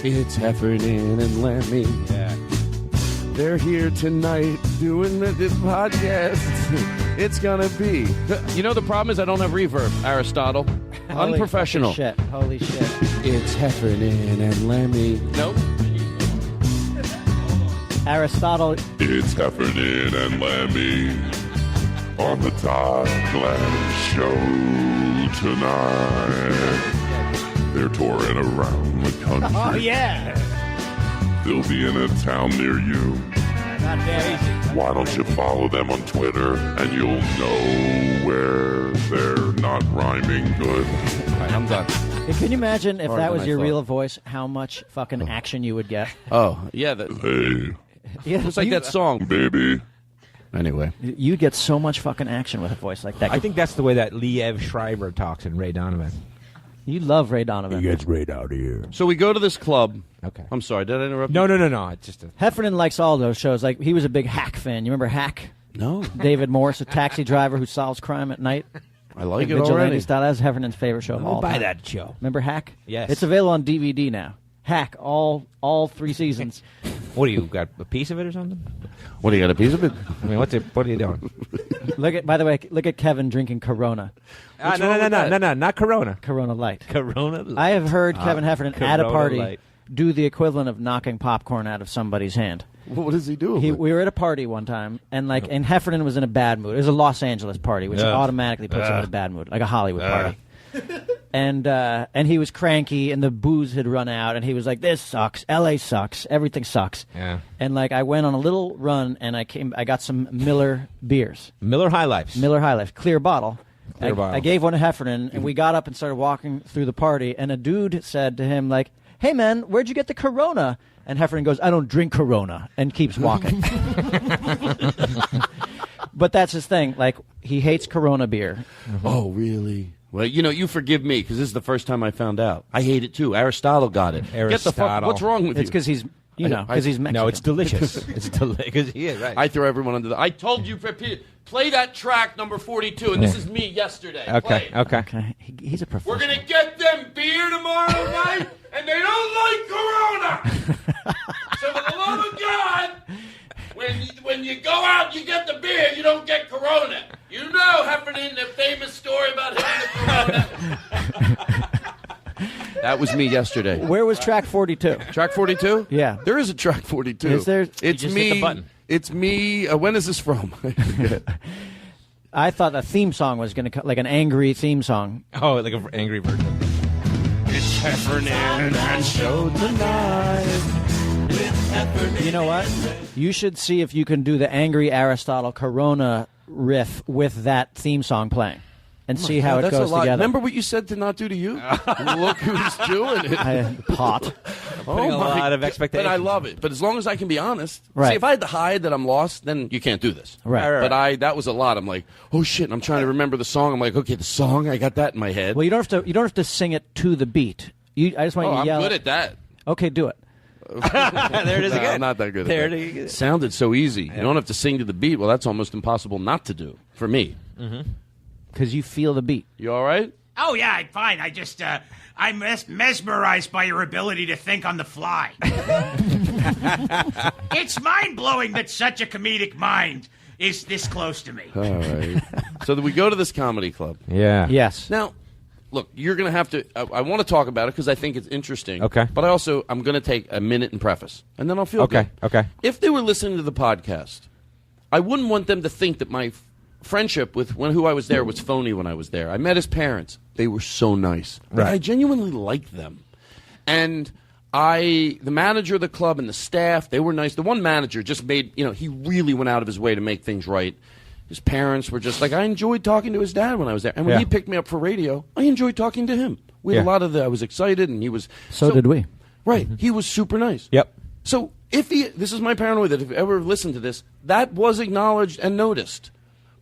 Speaker 2: It's Heffernan and Lemme.
Speaker 13: Yeah.
Speaker 2: They're here tonight doing this podcast. It's gonna be. You know the problem is I don't have reverb, Aristotle.
Speaker 12: Holy
Speaker 2: Unprofessional.
Speaker 12: Shit. Holy shit.
Speaker 2: It's Heffernan and Lemme. Nope.
Speaker 12: Aristotle.
Speaker 15: It's Heffernan and Lemme on the Todd Glass Show tonight. They're touring around the country.
Speaker 12: Oh, yeah.
Speaker 15: They'll be in a town near you.
Speaker 12: Not very easy.
Speaker 15: Why don't you follow them on Twitter and you'll know where they're not rhyming good.
Speaker 2: All right, I'm done.
Speaker 12: Hey, can you imagine if
Speaker 2: Harder
Speaker 12: that was
Speaker 2: than I
Speaker 12: your
Speaker 2: thought.
Speaker 12: real voice, how much fucking action you would get?
Speaker 2: Oh, yeah.
Speaker 15: Hey,
Speaker 12: Yeah,
Speaker 2: It's like that song.
Speaker 15: baby.
Speaker 2: Anyway.
Speaker 12: You'd get so much fucking action with a voice like that.
Speaker 13: I think that's the way that Liev Schreiber talks in Ray Donovan.
Speaker 12: You love Ray Donovan.
Speaker 13: gets Ray out here.
Speaker 2: So we go to this club.
Speaker 13: Okay.
Speaker 2: I'm sorry, did I interrupt
Speaker 13: No,
Speaker 2: you?
Speaker 13: no. It's just a...
Speaker 12: Heffernan likes all those shows. Like, he was a big Hack fan. You remember Hack?
Speaker 2: No.
Speaker 12: David Morse, a taxi driver who solves crime at night.
Speaker 2: I like it
Speaker 12: Vigilante
Speaker 2: already.
Speaker 12: style. That's Heffernan's favorite show of all
Speaker 13: buy
Speaker 12: time.
Speaker 13: that show.
Speaker 12: Remember Hack?
Speaker 13: Yes.
Speaker 12: It's available on DVD now. Hack, all 3 seasons.
Speaker 13: What do you got? A piece of it or something?
Speaker 2: What, do you got a piece of it?
Speaker 13: I mean, what are you doing?
Speaker 12: By the way, look at Kevin drinking Corona.
Speaker 13: No, not Corona.
Speaker 12: Corona Light.
Speaker 13: Corona Light.
Speaker 12: I have heard Kevin Heffernan at a
Speaker 13: Corona
Speaker 12: party
Speaker 13: Light.
Speaker 12: do the equivalent of knocking popcorn out of somebody's hand.
Speaker 2: What does he do?
Speaker 12: We were at a party one time, and Heffernan was in a bad mood. It was a Los Angeles party, which automatically puts him in a bad mood, like a Hollywood party. And he was cranky, and the booze had run out, and he was like, "This sucks. L.A. sucks. Everything sucks."
Speaker 13: Yeah.
Speaker 12: And I went on a little run, and I got some Miller beers.
Speaker 13: Miller High Lifes.
Speaker 12: Miller High Life, clear bottle.
Speaker 13: Clear bottle.
Speaker 12: I gave one to Heffernan, and we got up and started walking through the party, and a dude said to him, like, "Hey, man, where'd you get the Corona?" And Heffernan goes, "I don't drink Corona," and keeps walking. But that's his thing. Like, he hates Corona beer.
Speaker 2: Oh, really? Well, you forgive me, because this is the first time I found out. I hate it, too. Aristotle got it. Get the fuck. What's wrong with you?
Speaker 12: It's because he's, because he's Mexican.
Speaker 13: No, it's delicious. It's delicious. Yeah, right.
Speaker 2: I throw everyone under the... I told you, play that track, number 42, and this is me yesterday.
Speaker 13: Okay,
Speaker 2: Play.
Speaker 13: okay.
Speaker 12: He's a professional.
Speaker 2: We're going to get them beer tomorrow night, and they don't like Corona. So for the love of God, when you go out, you get the beer, you don't get Corona. You know, Heffernan, the famous story about having the Corona. That was me yesterday.
Speaker 12: Where was track 42?
Speaker 2: Track 42?
Speaker 12: Yeah.
Speaker 2: There is a track 42.
Speaker 12: Is there?
Speaker 2: It's
Speaker 13: just
Speaker 2: me.
Speaker 13: hit the button.
Speaker 2: It's me. When is this from?
Speaker 12: I thought the theme song was going to come, like an angry theme song.
Speaker 13: Oh, like an angry version.
Speaker 2: It's Heffernan and show tonight.
Speaker 12: You know what? You should see if you can do the angry Aristotle Corona riff with that theme song playing. And see how it
Speaker 2: That's
Speaker 12: goes
Speaker 2: a lot.
Speaker 12: together.
Speaker 2: Remember what you said to not do to you? Look who's doing it.
Speaker 12: Pot.
Speaker 13: Putting a lot of expectations.
Speaker 2: But I love it. But as long as I can be honest.
Speaker 12: Right.
Speaker 2: See, if I had to hide that I'm lost, then you can't do this.
Speaker 12: Right.
Speaker 2: But that was a lot. I'm like, oh shit, and I'm trying to remember the song. I'm like, okay, the song, I got that in my head.
Speaker 12: Well, you don't have to sing it to the beat. I just want you to
Speaker 2: I'm
Speaker 12: yell.
Speaker 2: good at that.
Speaker 12: Okay, do it.
Speaker 13: There it is again.
Speaker 2: I'm not that good
Speaker 13: There
Speaker 2: at that.
Speaker 13: it is.
Speaker 2: Sounded so easy. You don't have to sing to the beat. Well, that's almost impossible not to do for me.
Speaker 12: Because you feel the beat.
Speaker 2: You all right?
Speaker 4: Oh, yeah, I'm fine. I just, I'm mesmerized by your ability to think on the fly. It's mind-blowing that such a comedic mind is this close to me.
Speaker 2: All right. So we go to this comedy club.
Speaker 13: Yeah.
Speaker 12: Yes.
Speaker 2: Now, look, you're going to have to... I want to talk about it because I think it's interesting.
Speaker 13: Okay.
Speaker 2: But I'm going to take a minute and preface, and then I'll feel good.
Speaker 13: Okay.
Speaker 2: If they were listening to the podcast, I wouldn't want them to think that my friendship with who I was there was phony when I was there. I met his parents. They were so nice. But
Speaker 13: Right.
Speaker 2: I genuinely liked them. And the manager of the club and the staff, they were nice. The one manager just made, he really went out of his way to make things right. His parents were just like, I enjoyed talking to his dad when I was there. And when he picked me up for radio, I enjoyed talking to him. We had a lot of I was excited, and he was...
Speaker 12: So did we.
Speaker 2: Right. He was super nice.
Speaker 13: Yep.
Speaker 2: So this is my paranoia, that if you ever listened to this, that was acknowledged and noticed.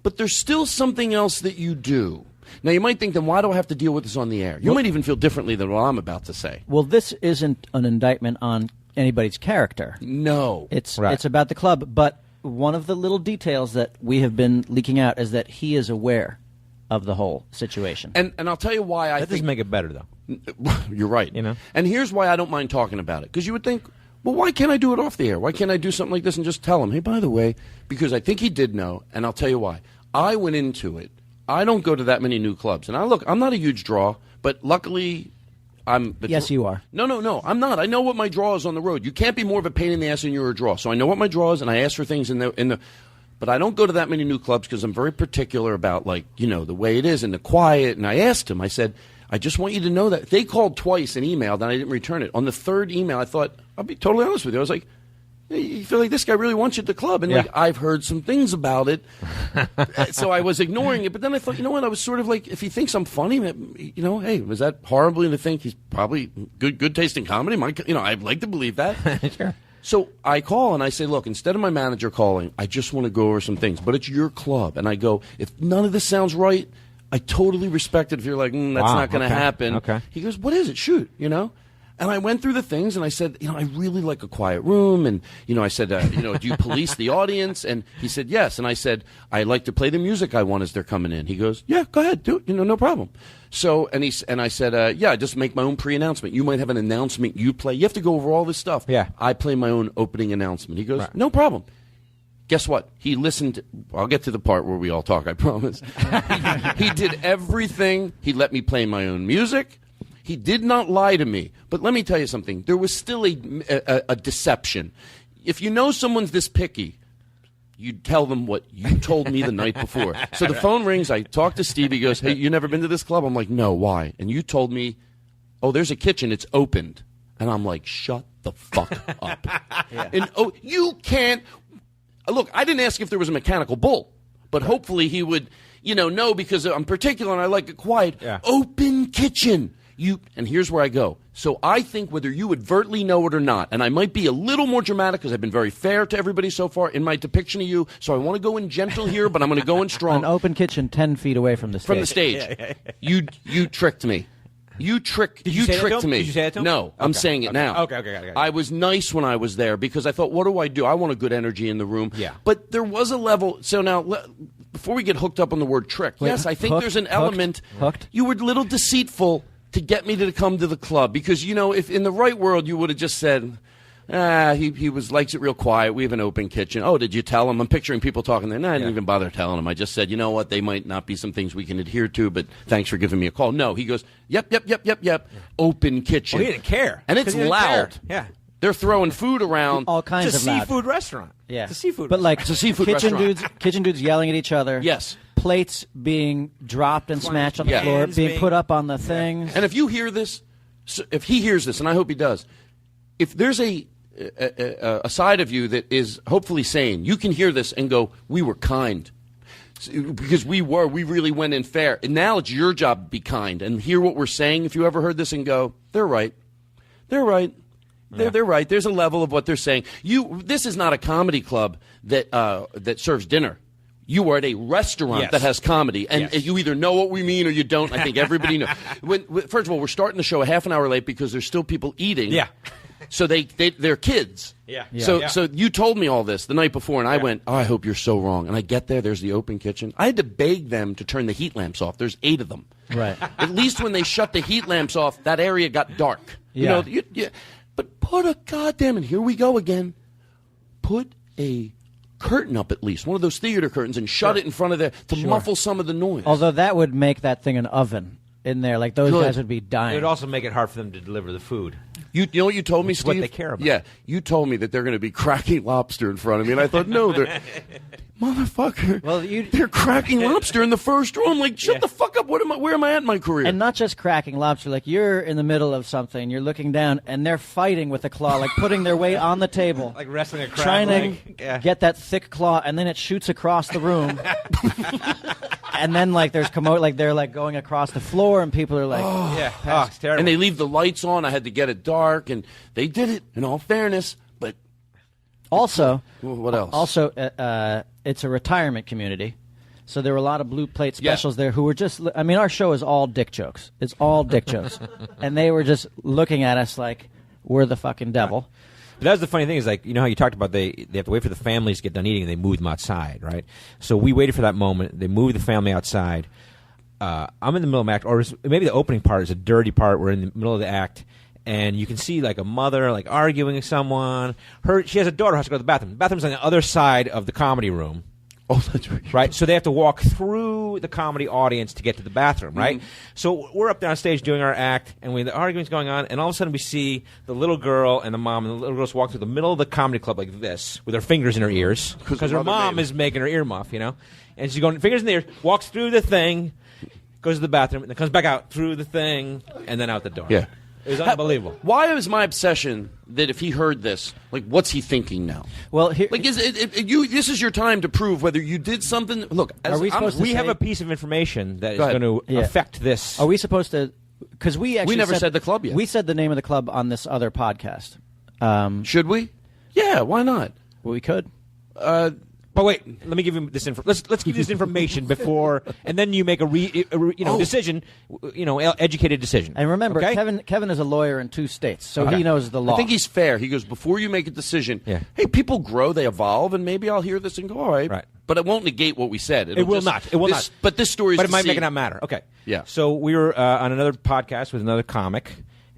Speaker 2: But there's still something else that you do. Now, you might think, then why do I have to deal with this on the air? You might even feel differently than what I'm about to say.
Speaker 12: Well, this isn't an indictment on anybody's character.
Speaker 2: No.
Speaker 12: It's about the club, but one of the little details that we have been leaking out is that he is aware of the whole situation.
Speaker 2: And I'll tell you why I
Speaker 13: That doesn't make it better, though.
Speaker 2: You're right. And here's why I don't mind talking about it. Because you would think, well, why can't I do it off the air? Why can't I do something like this and just tell him, hey, by the way, because I think he did know, and I'll tell you why. I went into it. I don't go to that many new clubs. And I'm not a huge draw, but luckily
Speaker 12: Yes, you are.
Speaker 2: No, I'm not. I know what my draw is on the road. You can't be more of a pain in the ass than you're a draw. So I know what my draw is, and I ask for things in the. But I don't go to that many new clubs because I'm very particular about, the way it is and the quiet. And I asked him, I said, I just want you to know that. They called twice and emailed, and I didn't return it. On the third email, I thought, I'll be totally honest with you. I was like, hey, you feel like this guy really wants you at the club. And I've heard some things about it. So I was ignoring it. But then I thought, you know what? I was sort of like, if he thinks I'm funny, hey, was that horribly to think he's probably good taste in comedy? I'd like to believe that.
Speaker 13: Sure.
Speaker 2: So I call and I say, look, instead of my manager calling, I just want to go over some things. But it's your club. And I go, if none of this sounds right, I totally respect it if you're like, that's not going to happen.
Speaker 13: Okay.
Speaker 2: He goes, what is it? Shoot, And I went through the things, and I said, I really like a quiet room. And, I said, do you police the audience? And he said, yes. And I said, I like to play the music I want as they're coming in. He goes, yeah, go ahead, do it. No problem. So, and I said, I just make my own pre-announcement. You might have an announcement you play. You have to go over all this stuff.
Speaker 13: Yeah.
Speaker 2: I play my own opening announcement. He goes, no problem. Guess what? He listened. I'll get to the part where we all talk, I promise. He did everything. He let me play my own music. He did not lie to me. But let me tell you something. There was still a deception. If you know someone's this picky, you tell them what you told me the night before. So the phone rings. I talk to Steve. He goes, hey, you never been to this club? I'm like, no, why? And you told me, oh, there's a kitchen. It's opened. And I'm like, shut the fuck up. And you can't. Look, I didn't ask if there was a mechanical bull. But hopefully he would, know, because I'm particular and I like it quiet.
Speaker 13: Yeah.
Speaker 2: Open kitchen. And here's where I go. So I think whether you overtly know it or not, and I might be a little more dramatic because I've been very fair to everybody so far in my depiction of you, so I want to go in gentle here, but I'm going to go in strong.
Speaker 12: An open kitchen 10 feet away from the stage.
Speaker 2: From the stage. You tricked me. You tricked me.
Speaker 13: Did you say that to him?
Speaker 2: No, I'm saying it now.
Speaker 13: Okay.
Speaker 2: I was nice when I was there because I thought, what do I do? I want a good energy in the room.
Speaker 13: Yeah.
Speaker 2: But there was a level. So now, before we get hooked up on the word trick, yes, I think there's an element.
Speaker 12: Hooked?
Speaker 2: You were a little deceitful to get me to come to the club because, if in the right world you would have just said, he likes it real quiet. We have an open kitchen. Oh, did you tell him? I'm picturing people talking there. No, I didn't even bother telling him. I just said, you know what? They might not be some things we can adhere to, but thanks for giving me a call. No, he goes, yep. Open kitchen.
Speaker 13: Well, he didn't care.
Speaker 2: And it's loud.
Speaker 13: Yeah.
Speaker 2: They're throwing food around.
Speaker 12: All kinds
Speaker 13: it's
Speaker 12: of
Speaker 13: a
Speaker 12: loud.
Speaker 13: seafood restaurant.
Speaker 12: Yeah.
Speaker 13: It's a seafood
Speaker 12: But
Speaker 13: restaurant.
Speaker 2: It's a seafood
Speaker 12: kitchen
Speaker 2: restaurant.
Speaker 12: kitchen dudes yelling at each other.
Speaker 2: Yes.
Speaker 12: Plates being dropped and smashed on the floor, being put up on the things.
Speaker 2: And if you hear this, if he hears this, and I hope he does, if there's a side of you that is hopefully sane, you can hear this and go, we were kind. Because we really went in fair. And now it's your job to be kind and hear what we're saying. If you ever heard this and go, they're right. They're right. They're right. There's a level of what they're saying. This is not a comedy club that serves dinner. You are at a restaurant that has comedy, and you either know what we mean or you don't. I think everybody knows. First of all, we're starting the show a half an hour late because there's still people eating.
Speaker 13: Yeah.
Speaker 2: So they're kids.
Speaker 13: Yeah.
Speaker 2: So you told me all this the night before, and I went, I hope you're so wrong. And I get there's the open kitchen. I had to beg them to turn the heat lamps off. There's 8 of them.
Speaker 12: Right.
Speaker 2: At least when they shut the heat lamps off, that area got dark.
Speaker 12: Yeah.
Speaker 2: But put a goddamn, and here we go again, put a curtain up at least, one of those theater curtains, and shut it in front of there to muffle some of the noise.
Speaker 12: Although that would make that thing an oven in there. Like those guys would be dying.
Speaker 13: It would also make it hard for them to deliver the food.
Speaker 2: You know what you told me,
Speaker 13: It's
Speaker 2: Steve?
Speaker 13: what they care about.
Speaker 2: Yeah, you told me that they're going to be cracking lobster in front of me, and I thought, no, they're motherfucker.
Speaker 12: Well,
Speaker 2: they're cracking lobster in the first row. I'm like, shut the fuck up. Where am I at in my career?
Speaker 12: And not just cracking lobster. Like you're in the middle of something, you're looking down, and they're fighting with the claw, like putting their weight on the table,
Speaker 13: Like wrestling a crab
Speaker 12: trying
Speaker 13: leg.
Speaker 12: to
Speaker 13: Yeah.
Speaker 12: get that thick claw, and then it shoots across the room. And then like there's like they're like going across the floor, and people are like,
Speaker 13: Yeah. Oh, it's terrible.
Speaker 2: and they leave the lights on. I had to get it dark, and they did it. In all fairness, but
Speaker 12: Also,
Speaker 2: what else?
Speaker 12: Also, it's a retirement community, so there were a lot of blue plate specials there who were just. I mean, our show is all dick jokes. It's all dick jokes, and they were just looking at us like we're the fucking devil.
Speaker 13: But that was the funny thing is, like, you know how you talked about they have to wait for the families to get done eating and they move them outside, right? So we waited for that moment. They moved the family outside. I'm in the middle of the act, or maybe the opening part is a dirty part. We're in the middle of the act, and you can see like a mother like arguing with someone. She has a daughter who has to go to the bathroom. The bathroom's on the other side of the comedy room.
Speaker 2: Oh, that's right.
Speaker 13: Right, so they have to walk through the comedy audience to get to the bathroom, right?
Speaker 2: Mm-hmm.
Speaker 13: So we're up there on stage doing our act, and the argument's going on, and all of a sudden we see the little girl and the mom, and the little girl's walk through the middle of the comedy club like this, with her fingers in her ears, because her mom is making her earmuff, you know? And she's going, fingers in the ears, walks through the thing, goes to the bathroom, and then comes back out through the thing, and then out the door.
Speaker 2: Yeah.
Speaker 13: It was unbelievable.
Speaker 2: Why is my obsession that if he heard this, like, what's he thinking now?
Speaker 12: Well, here,
Speaker 2: like, this is your time to prove whether you did something. Look,
Speaker 13: we have a piece of information that is
Speaker 2: Go
Speaker 13: going to affect this.
Speaker 12: Are we supposed to? Because we actually
Speaker 2: never said the club yet.
Speaker 12: We said the name of the club on this other podcast.
Speaker 2: Should we? Yeah, why not?
Speaker 12: Well, we could.
Speaker 13: But wait, let me give him this info. Let's give you this information before, and then you make a decision, educated decision.
Speaker 12: And remember,
Speaker 13: okay?
Speaker 12: Kevin is a lawyer in 2 states, so he knows the law.
Speaker 2: I think he's fair. He goes, before you make a decision, hey, people grow, they evolve, and maybe I'll hear this and go, all right.
Speaker 13: Right.
Speaker 2: But it won't negate what we said.
Speaker 13: It will not. It will not.
Speaker 2: But this story is
Speaker 13: But it might make it not matter. Okay.
Speaker 2: Yeah.
Speaker 13: So we were on another podcast with another comic,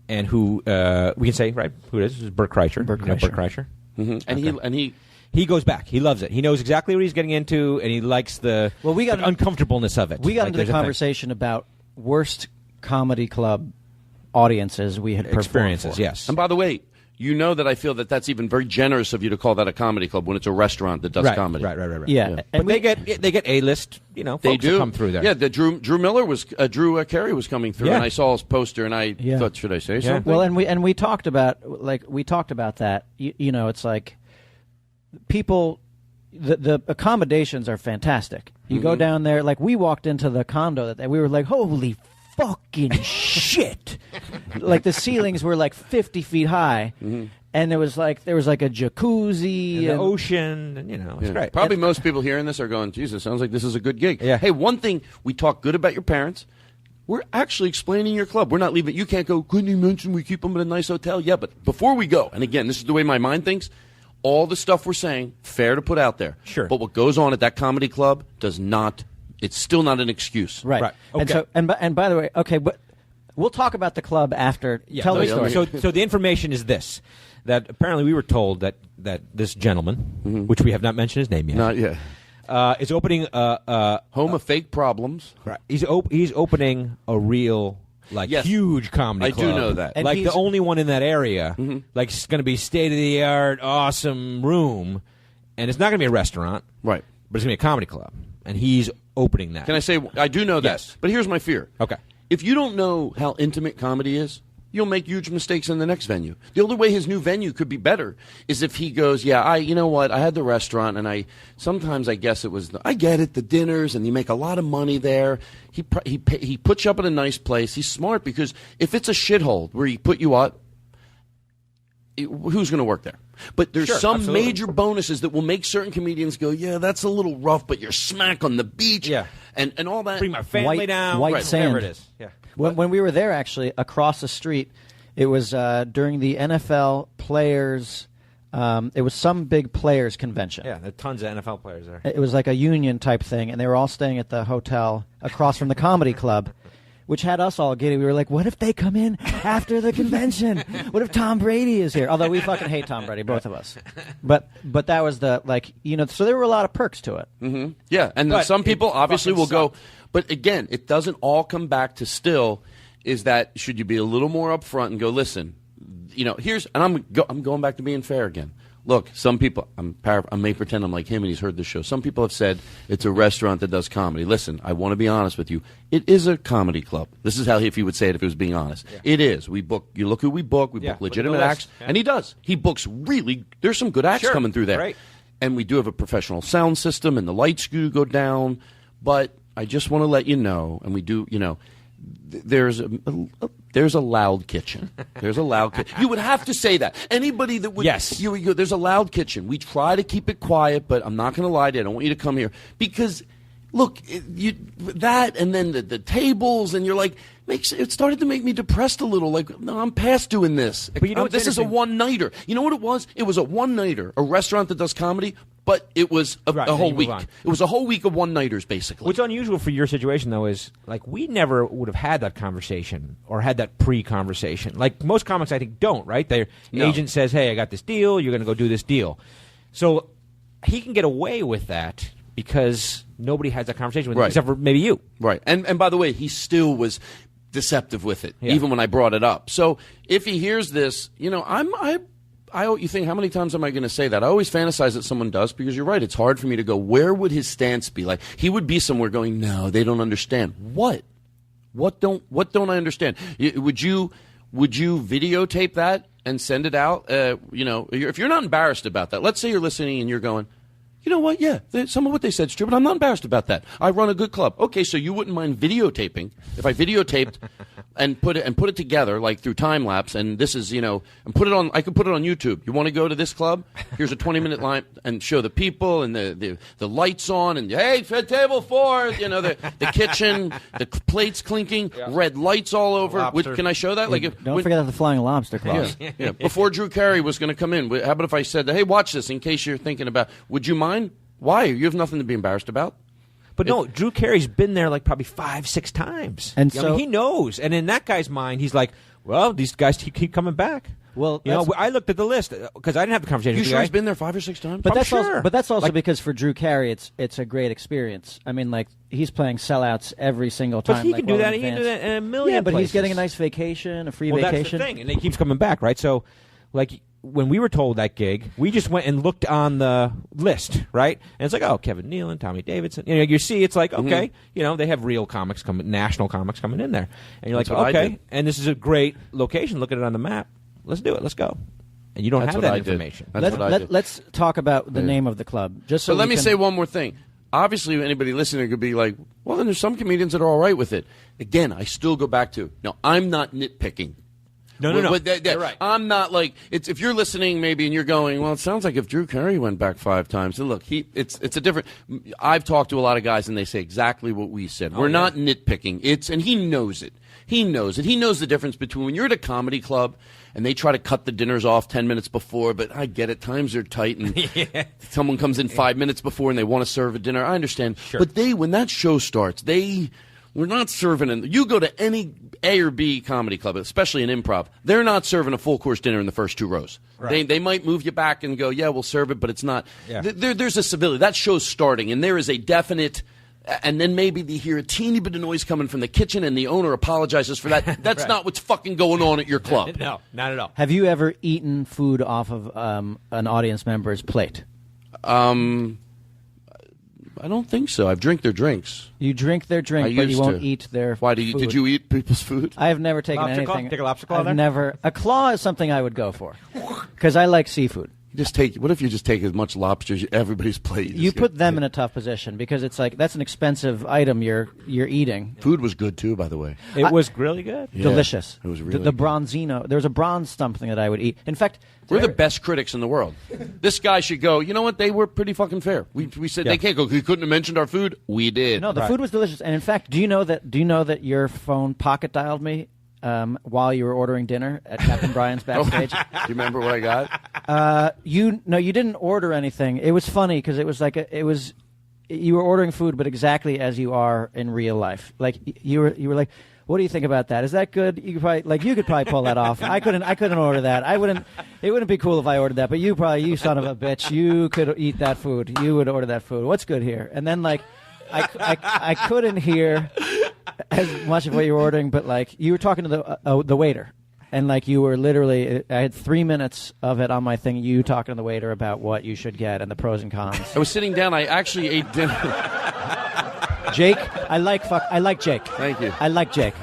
Speaker 13: and who we can say, right, who it is? This is Bert Kreischer.
Speaker 12: Bert
Speaker 13: You know
Speaker 12: Kreischer.
Speaker 13: Bert Kreischer.
Speaker 2: Mm-hmm.
Speaker 13: Okay. He goes back. He loves it. He knows exactly what he's getting into, and he likes the uncomfortableness of it.
Speaker 12: We got
Speaker 13: Like,
Speaker 12: into
Speaker 13: there's
Speaker 12: the
Speaker 13: a thing.
Speaker 12: conversation about worst comedy club audiences we had performed
Speaker 13: Experiences,
Speaker 12: for.
Speaker 13: yes.
Speaker 2: And by the way, you know that I feel that that's even very generous of you to call that a comedy club when it's a restaurant that does comedy.
Speaker 13: Right.
Speaker 12: Yeah.
Speaker 13: But they get A-list,
Speaker 2: They
Speaker 13: folks
Speaker 2: do
Speaker 13: that come through there.
Speaker 2: Yeah, Drew Miller was Drew Carey was coming through,
Speaker 13: Yeah.
Speaker 2: and I saw his poster, and I thought, should I say something?
Speaker 12: Well, and we talked about that. You know, it's like people. The accommodations are fantastic. You go down there, like we walked into the condo that we were like, holy fucking shit! Like the ceilings were like 50 feet high, and there was like a jacuzzi
Speaker 13: And the ocean, and it's great.
Speaker 2: Probably most people hearing this are going, Jesus, sounds like this is a good gig.
Speaker 13: Yeah.
Speaker 2: Hey, one thing, we talk good about your parents. We're actually explaining your club. We're not leaving. You can't go, couldn't you mention we keep them at a nice hotel? Yeah, but before we go, and again, this is the way my mind thinks, all the stuff we're saying, fair to put out there.
Speaker 13: Sure.
Speaker 2: But what goes on at that comedy club it's still not an excuse.
Speaker 12: Right.
Speaker 13: Okay.
Speaker 12: And by the way, okay, but we'll talk about the club after. Tell the story.
Speaker 13: So the information is this: that apparently we were told that this gentleman, which we have not mentioned his name yet,
Speaker 2: Not yet.
Speaker 13: is opening
Speaker 2: Home of fake problems.
Speaker 13: Right. He's opening a real.
Speaker 2: Yes.
Speaker 13: Huge comedy
Speaker 2: I
Speaker 13: club.
Speaker 2: do know that.
Speaker 12: And
Speaker 13: Like
Speaker 12: he's-
Speaker 13: the only one in that area. Like it's going to be state-of-the-art, awesome room. And it's not going to be a restaurant.
Speaker 2: Right.
Speaker 13: But it's going to be a comedy club. And he's opening that.
Speaker 2: Can I say, I do know that.
Speaker 13: Yes.
Speaker 2: But here's my fear.
Speaker 13: Okay.
Speaker 2: If you don't know how intimate comedy is, you'll make huge mistakes in the next venue. The only way his new venue could be better is if he goes, you know what, I had the restaurant, and sometimes I guess it was, I get it, the dinners, and you make a lot of money there. He puts you up at a nice place. He's smart, because if it's a shithole where he put you up, who's going to work there? But there's some major bonuses that will make certain comedians go, yeah, that's a little rough, but you're smack on the beach, and all that.
Speaker 13: Bring my family down.
Speaker 12: White sand.
Speaker 13: Whatever it is. Yeah.
Speaker 12: When we were there, actually, across the street, it was during the NFL players. It was some big players convention.
Speaker 13: Yeah, there are tons of NFL players there.
Speaker 12: It was like a union type thing, and they were all staying at the hotel across from the comedy club, which had us all giddy. We were like, what if they come in after the convention? What if Tom Brady is here? Although we fucking hate Tom Brady, both of us. But that was the, so there were a lot of perks to it.
Speaker 2: Mm-hmm. Yeah, and then some people obviously will go. But again, it doesn't all come back to still is that should you be a little more upfront and go, listen, I'm going back to being fair again. Look, some people, I may pretend I'm like him and he's heard this show. Some people have said it's a restaurant that does comedy. Listen, I want to be honest with you. It is a comedy club. This is how if he would say it if he was being honest. Yeah. It is. We book, you look who we book. We book legitimate acts. Yeah. And he does. He books there's some good acts coming through there. Right. And we do have a professional sound system and the lights do go down. But I just want to let you know, and we do, there's a loud kitchen. There's a loud kitchen. You would have to say that. Anybody that would...
Speaker 13: Yes.
Speaker 2: There's a loud kitchen. We try to keep it quiet, but I'm not going to lie to you. I don't want you to come here. Because, look, that and then the tables, and you're like... It started to make me depressed a little. Like, no, I'm past doing this. But this is a one-nighter. You know what it was? It was a one-nighter. A restaurant that does comedy, but it was a whole week. It was a whole week of one-nighters, basically.
Speaker 13: What's unusual for your situation, though, is, like, we never would have had that conversation or had that pre-conversation. Like, most comics, I think, don't, right? Their agent says, hey, I got this deal. You're going to go do this deal. So he can get away with that because nobody has that conversation with him, except for maybe you.
Speaker 2: Right. And by the way, he still was deceptive with it, even when I brought it up. So if he hears this, you think, how many times am I going to say that? I always fantasize that someone does, because you're right. It's hard for me to go, where would his stance be? Like, he would be somewhere going, no, they don't understand. What? What don't I understand? Would you videotape that and send it out? If you're not embarrassed about that, let's say you're listening and you're going, you know what? Yeah, some of what they said is true, but I'm not embarrassed about that. I run a good club. Okay, so you wouldn't mind videotaping if I videotaped and put it together, like through time lapse, and this is, and put it on. I could put it on YouTube. You want to go to this club? Here's a 20-minute line and show the people and the lights on and hey, table 4, the kitchen, the plates clinking, red lights all over. Can I show that?
Speaker 12: Don't forget the Flying Lobster Club.
Speaker 2: Yeah. Before Drew Carey was going to come in, how about if I said, hey, watch this in case you're thinking about, would you mind? Why? You have nothing to be embarrassed about.
Speaker 13: But no, Drew Carey's been there like probably 5-6 times.
Speaker 12: And so
Speaker 13: he knows. And in that guy's mind, he's like, well, these guys keep coming back.
Speaker 12: Well,
Speaker 13: I looked at the list because I didn't have the conversation.
Speaker 2: You
Speaker 13: with
Speaker 2: sure
Speaker 13: the
Speaker 2: he's been there 5 or 6 times?
Speaker 12: But that's also because for Drew Carey, it's a great experience. I mean, like, he's playing sellouts every single time.
Speaker 13: But he can do that. He can do that in a million.
Speaker 12: Yeah, but
Speaker 13: places.
Speaker 12: He's getting a nice vacation, a free vacation.
Speaker 13: That's the thing, and he keeps coming back, right? So, like, when we were told that gig, we just went and looked on the list, right? And it's like, oh, Kevin Nealon, Tommy Davidson. You see, it's like, okay, they have real comics national comics coming in there. And you're like, okay, and this is a great location. Look at it on the map. Let's do it. Let's go. And you don't have that information.
Speaker 12: Let's talk about the name of the club.
Speaker 2: So let me say one more thing. Obviously, anybody listening could be like, well, then there's some comedians that are all right with it. Again, I still go back to, no, I'm not nitpicking.
Speaker 13: No. You're right.
Speaker 2: I'm not like, if you're listening maybe and you're going, well, it sounds like if Drew Carey went back 5 times. And look, it's a different, I've talked to a lot of guys and they say exactly what we said. We're not nitpicking. And he knows it. He knows it. He knows the difference between when you're at a comedy club and they try to cut the dinners off 10 minutes before, but I get it. Times are tight and someone comes in 5 minutes before and they want to serve a dinner. I understand.
Speaker 13: Sure.
Speaker 2: But when that show starts, we're not serving you go to any A or B comedy club, especially an improv, they're not serving a full-course dinner in the first 2 rows. Right. They might move you back and go, yeah, we'll serve it, but it's not. Yeah. There's a civility. That show's starting, and there is a definite, and then maybe they hear a teeny bit of noise coming from the kitchen, and the owner apologizes for that. That's not what's fucking going on at your club.
Speaker 13: No, not at all.
Speaker 12: Have you ever eaten food off of an audience member's plate?
Speaker 2: I don't think so. I've drank their drinks.
Speaker 12: You drink their drink, but you won't eat their
Speaker 2: Why
Speaker 12: food.
Speaker 2: Did you eat people's food?
Speaker 12: I have never taken
Speaker 13: lobster
Speaker 12: anything.
Speaker 13: Claw? Take a lobster claw there?
Speaker 12: Never. A claw is something I would go for because I like seafood.
Speaker 2: What if you just take as much lobster as everybody's plate?
Speaker 12: You put them in a tough position because it's like that's an expensive item you're eating.
Speaker 2: Food was good too, by the way.
Speaker 13: It was really good.
Speaker 2: Yeah,
Speaker 12: delicious.
Speaker 2: It was really
Speaker 12: the bronzino. There was a bronze something that I would eat. In fact,
Speaker 2: we're the best critics in the world. This guy should go. You know what? They were pretty fucking fair. We said they can't go. He couldn't have mentioned our food. We did.
Speaker 12: No, the food was delicious. And in fact, do you know that your phone pocket dialed me while you were ordering dinner at Captain Brian's backstage?
Speaker 2: Do you remember what I got?
Speaker 12: You didn't order anything. It was funny because it was like you were ordering food, but exactly as you are in real life. Like you were like, what do you think about that? Is that good? You could probably pull that off. I couldn't order that. It wouldn't be cool if I ordered that. But you son of a bitch, you could eat that food. You would order that food. What's good here? And then I couldn't hear as much of what you were ordering, but like you were talking to the waiter, And like you were literally, I had 3 minutes of it on my thing. You talking to the waiter about what you should get and the pros and cons.
Speaker 2: I was sitting down. I actually ate dinner.
Speaker 12: Jake, I like Jake.
Speaker 2: Thank you.
Speaker 12: I like Jake.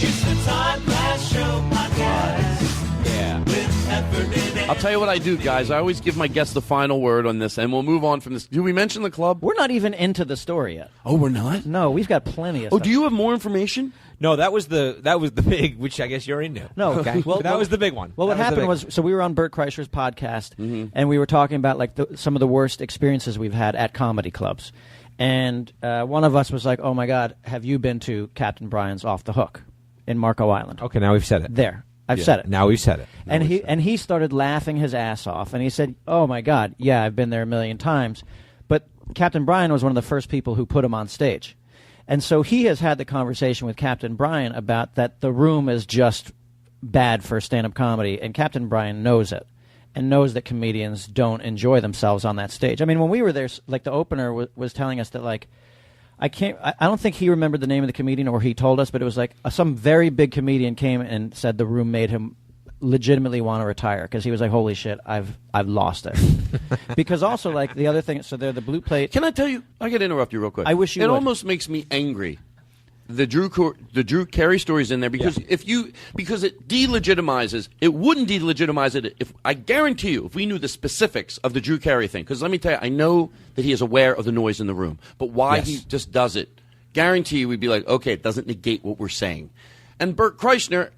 Speaker 9: It's the Todd Glass Show podcast.
Speaker 2: Yeah.
Speaker 9: With Heffernan and
Speaker 2: I'll tell you what I do, guys. I always give my guests the final word on this, and we'll move on from this. Do we mention the club?
Speaker 12: We're not even into the story yet.
Speaker 2: Oh, we're not?
Speaker 12: No, we've got plenty of
Speaker 2: Oh,
Speaker 12: stuff.
Speaker 2: do you have more information?
Speaker 13: No, that was the big, which I guess you're into.
Speaker 12: No,
Speaker 13: okay.
Speaker 12: Well,
Speaker 13: that was the big one.
Speaker 12: Well, what
Speaker 13: That was the
Speaker 12: happened
Speaker 13: big
Speaker 12: was, so we were on Bert Kreischer's podcast, and we were talking about like some of the worst experiences we've had at comedy clubs. And one of us was like, "Oh my God, have you been to Captain Brian's Off the Hook in Marco Island?"
Speaker 13: Okay, now we've said it.
Speaker 12: There, I've said it.
Speaker 13: Now we've said it.
Speaker 12: And he started laughing his ass off, and he said, "Oh my God, yeah, I've been there a million times." But Captain Brian was one of the first people who put him on stage. And so he has had the conversation with Captain Brian about that the room is just bad for stand-up comedy, and Captain Brian knows it and knows that comedians don't enjoy themselves on that stage. I mean, when we were there, like the opener was telling us that, like, I don't think he remembered the name of the comedian, or he told us, but it was like some very big comedian came and said the room made him legitimately want to retire because he was like, "Holy shit, I've lost it." Because also, like, the other thing, so they're the blue plate.
Speaker 2: Can I tell you? I got to interrupt you real quick.
Speaker 12: I wish you
Speaker 2: It
Speaker 12: would.
Speaker 2: almost makes me angry. The Drew Carey story's in there because because it delegitimizes. It wouldn't delegitimize it if, I guarantee you, if we knew the specifics of the Drew Carey thing. Because let me tell you, I know that he is aware of the noise in the room, but why he just does it? Guarantee you, we'd be like, okay, it doesn't negate what we're saying. And Bert Kreischer,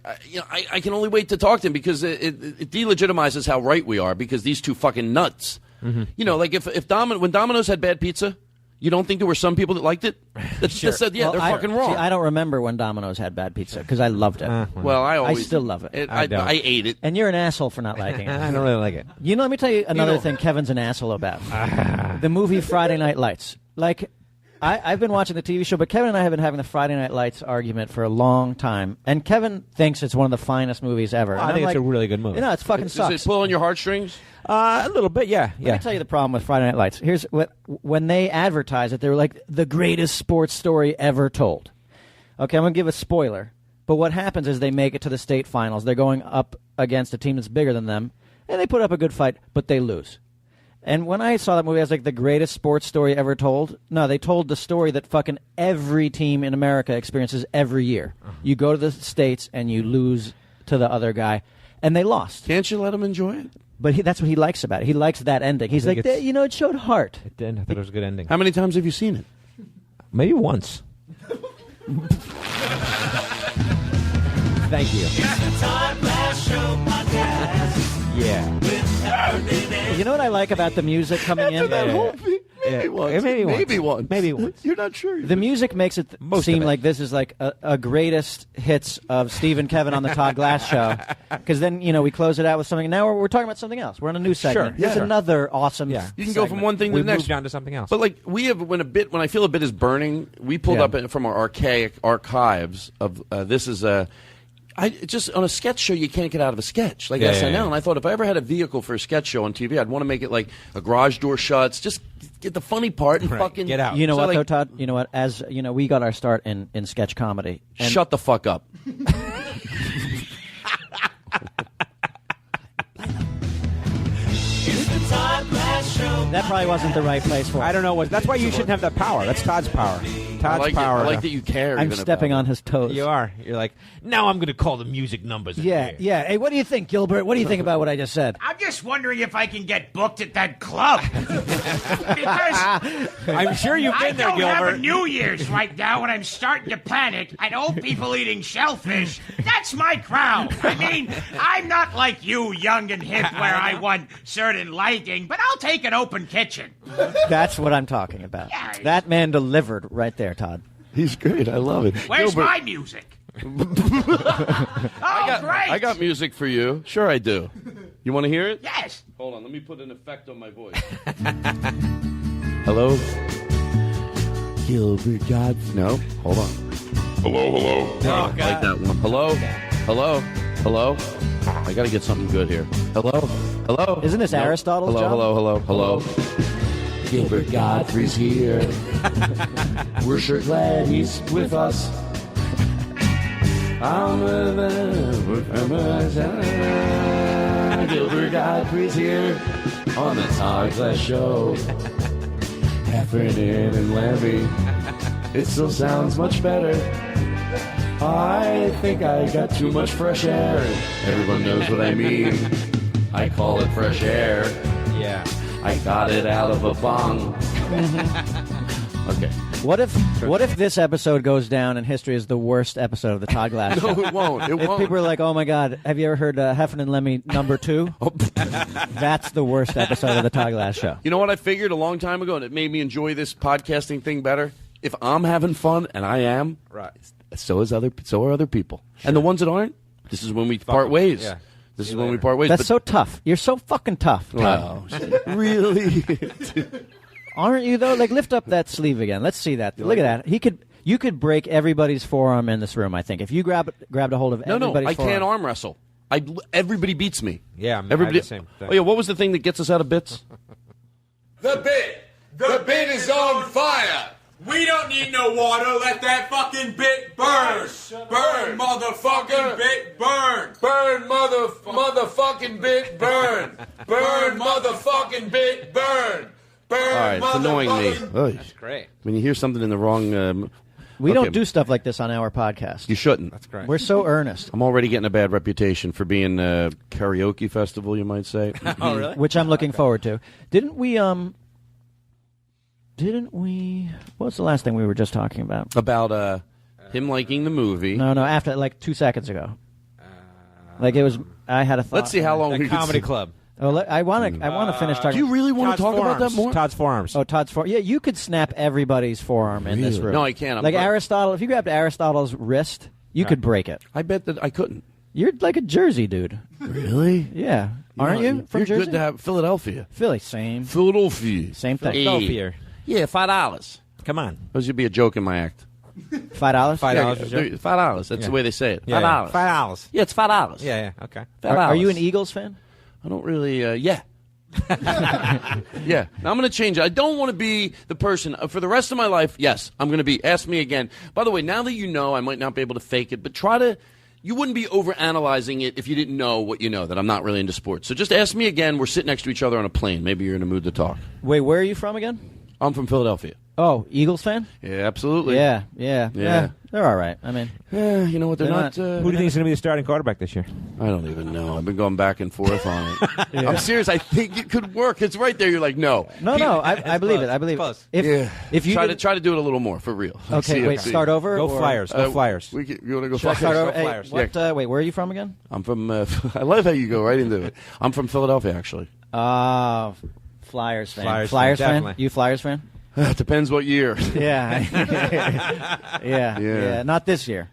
Speaker 2: I can only wait to talk to him because it delegitimizes how right we are because these two fucking nuts.
Speaker 13: Mm-hmm.
Speaker 2: You know, like when Domino's had bad pizza, you don't think there were some people that liked it? That just said, yeah,
Speaker 12: Well,
Speaker 2: they're fucking wrong.
Speaker 12: See, I don't remember when Domino's had bad pizza because I loved it.
Speaker 2: Well, I
Speaker 12: still love it.
Speaker 2: I ate it.
Speaker 12: And you're an asshole for not liking it.
Speaker 13: I don't really like it.
Speaker 12: You know, let me tell you another thing Kevin's an asshole about. The movie Friday Night Lights. Like, I've been watching the TV show, but Kevin and I have been having the Friday Night Lights argument for a long time. And Kevin thinks it's one of the finest movies ever.
Speaker 13: I think it's a really good movie.
Speaker 12: You know, it's fucking sucks.
Speaker 2: Does it pull on your heartstrings?
Speaker 13: A little bit, yeah.
Speaker 12: Let me tell you the problem with Friday Night Lights. Here's when they advertise it, they were like, the greatest sports story ever told. Okay, I'm going to give a spoiler. But what happens is they make it to the state finals. They're going up against a team that's bigger than them, and they put up a good fight, but they lose. And when I saw that movie, I was like, the greatest sports story ever told? No, they told the story that fucking every team in America experiences every year. You go to the States and you lose to the other guy, and they lost.
Speaker 2: Can't you let them enjoy it?
Speaker 12: But that's what he likes about it. He likes that ending. He's like, it showed heart.
Speaker 13: It did. I thought it was a good ending.
Speaker 2: How many times have you seen it?
Speaker 13: Maybe once. Thank you.
Speaker 9: It's the Todd Glass Show podcast.
Speaker 13: Yeah.
Speaker 12: You know what I like about the music coming in?
Speaker 2: Maybe once.
Speaker 12: Maybe once.
Speaker 2: You're not sure.
Speaker 12: The music makes it seem like this is like a greatest hits of Steve and Kevin on the Todd Glass Show. Because then, we close it out with something. Now we're talking about something else. We're on a new segment.
Speaker 13: Sure.
Speaker 12: Here's another awesome
Speaker 2: You can go from one thing to
Speaker 13: We've
Speaker 2: the next.
Speaker 13: moved on to something else.
Speaker 2: But like we have, when I feel a bit is burning, we pulled up from our archaic archives of this is a. Just on a sketch show, you can't get out of a sketch like SNL. And I thought if I ever had a vehicle for a sketch show on TV, I'd want to make it like a garage door shuts. Just get the funny part and fucking
Speaker 13: get out.
Speaker 12: You know what, though, Todd? You know what? As you know, we got our start in sketch comedy. And
Speaker 2: shut the fuck up.
Speaker 12: That probably wasn't the right place for it.
Speaker 13: I don't know. That's why you shouldn't have that power. That's Todd's power. Todd's power.
Speaker 2: I like that you care.
Speaker 12: I'm
Speaker 2: even
Speaker 12: stepping
Speaker 2: about
Speaker 12: on his toes.
Speaker 13: You are. You're like, now I'm going to call the music numbers. in here.
Speaker 12: Yeah. Hey, what do you think, Gilbert? What do you think about what I just said?
Speaker 4: I'm just wondering if I can get booked at that club. Because
Speaker 13: I'm sure you've been there,
Speaker 4: I don't have a
Speaker 13: Gilbert.
Speaker 4: New Year's right now and I'm starting to panic at old people eating shellfish. That's my crowd. I mean, I'm not like you, young and hip, where I want certain lighting, but I'll take an open kitchen.
Speaker 12: That's what I'm talking about.
Speaker 4: Yeah.
Speaker 12: That man delivered right there, Todd.
Speaker 2: He's great. I love it.
Speaker 4: Where's
Speaker 2: Gilbert,
Speaker 4: my music? Great.
Speaker 2: I got music for you. Sure, I do. You want to hear it?
Speaker 4: Yes.
Speaker 2: Hold on. Let me put an effect on my voice. Hello, Gilbert Godfrey. No, hold on.
Speaker 15: Hello.
Speaker 2: I like that one. Hello. I got to get something good here. Hello.
Speaker 12: Isn't this Aristotle's job?
Speaker 2: Hello. Gilbert Godfrey's here. We're sure glad he's with us. Gilbert Gottfried's here on the Todd Glass Show. Heffernan and Lemme. It still sounds much better. I think I got too much fresh air. Everyone knows what I mean. I call it fresh air.
Speaker 13: Yeah.
Speaker 2: I got it out of a bong. Okay.
Speaker 12: What if this episode goes down in history as the worst episode of the Todd Glass Show?
Speaker 2: No, it won't. It
Speaker 12: If
Speaker 2: won't.
Speaker 12: people are like, "Oh my God, have you ever heard Heffernan and Lemme number 2?" That's the worst episode of the Todd Glass Show.
Speaker 2: You know what I figured a long time ago, and it made me enjoy this podcasting thing better? If I'm having fun, and I am,
Speaker 13: right,
Speaker 2: so are other people. Sure. And the ones that aren't, this is when we part ways.
Speaker 13: Yeah.
Speaker 2: This is when we part ways.
Speaker 12: That's so tough. You're so fucking tough.
Speaker 2: Wow. Really?
Speaker 12: Aren't you though? Like, lift up that sleeve again. Let's see that. Look at that. You could break everybody's forearm in this room. I think if you grabbed a hold of everybody's
Speaker 2: I
Speaker 12: forearm.
Speaker 2: can't arm wrestle. Everybody beats me.
Speaker 13: Yeah,
Speaker 2: everybody.
Speaker 13: I the same thing.
Speaker 2: Oh yeah, what was the thing that gets us out of bits?
Speaker 7: The bit is on fire. We don't need no water. Let that fucking bit burn. Burn, motherfucking bit, burn. Burn, motherfucking bit, burn. Burn, motherfucking bit, burn. Burn,
Speaker 2: All right, it's annoying me.
Speaker 13: That's great.
Speaker 2: When you hear something in the wrong.
Speaker 12: We don't do stuff like this on our podcast.
Speaker 2: You shouldn't.
Speaker 13: That's great.
Speaker 12: We're so earnest.
Speaker 2: I'm already getting a bad reputation for being a karaoke festival, you might say.
Speaker 13: Oh, really?
Speaker 12: Which I'm looking forward to. Didn't we? What was the last thing we were just talking about?
Speaker 2: About him liking the movie.
Speaker 12: No, after like 2 seconds ago. Like it was. I had a thought.
Speaker 2: Let's see how long
Speaker 13: The
Speaker 2: we can
Speaker 13: comedy
Speaker 2: see.
Speaker 13: club.
Speaker 12: Oh, I want to finish talking.
Speaker 2: Do you really want to talk about that more?
Speaker 13: Todd's forearms.
Speaker 12: Oh, Todd's forearm. Yeah, you could snap everybody's forearm in this
Speaker 2: Really?
Speaker 12: room.
Speaker 2: No, I can't.
Speaker 12: Like Aristotle, if you grabbed Aristotle's wrist, you could break it.
Speaker 2: I bet that I couldn't.
Speaker 12: You're like a Jersey dude.
Speaker 2: Really?
Speaker 12: Yeah. Aren't you from
Speaker 2: You're
Speaker 12: Jersey?
Speaker 2: good to have Philadelphia.
Speaker 12: Philly, same.
Speaker 2: Philadelphia.
Speaker 12: Same thing.
Speaker 13: Philadelphia.
Speaker 2: Yeah, $5.
Speaker 13: Come on.
Speaker 2: Those should be a joke in my act.
Speaker 12: $5?
Speaker 13: $5.
Speaker 2: $5. That's the way they say it. $5.
Speaker 13: $5.
Speaker 2: Yeah, it's $5.
Speaker 13: Yeah. Okay.
Speaker 12: Are you an Eagles fan?
Speaker 2: I don't really. Yeah. Yeah. Now I'm going to change it. I don't want to be the person for the rest of my life. Yes, I'm going to be. Ask me again. By the way, now that you know, I might not be able to fake it, but try to. You wouldn't be overanalyzing it if you didn't know what you know, that I'm not really into sports. So just ask me again. We're sitting next to each other on a plane. Maybe you're in a mood to talk.
Speaker 12: Wait, where are you from again?
Speaker 2: I'm from Philadelphia.
Speaker 12: Oh, Eagles fan?
Speaker 2: Yeah, absolutely.
Speaker 12: Yeah. They're all right. I mean,
Speaker 2: yeah, you know what? They're not.
Speaker 13: Who do you think is going to be the starting quarterback this year?
Speaker 2: I don't even know. I've been going back and forth on it. Yeah. I'm serious. I think it could work. It's right there. You're like, no.
Speaker 12: No. I believe it. I believe it. If you
Speaker 2: try to do it a little more for real.
Speaker 12: Okay, wait. Start over.
Speaker 13: Go Flyers. Go Flyers.
Speaker 2: You want to go
Speaker 12: Start
Speaker 2: Flyers?
Speaker 12: over.
Speaker 13: Go Flyers.
Speaker 12: Hey, what? Wait, where are you from again?
Speaker 2: I'm from. I love how you go right into it. I'm from Philadelphia, actually.
Speaker 12: Flyers fan.
Speaker 13: Flyers fan,
Speaker 12: fan.
Speaker 13: definitely.
Speaker 12: You Flyers fan?
Speaker 2: It depends what year.
Speaker 12: Yeah. Yeah. Not this year.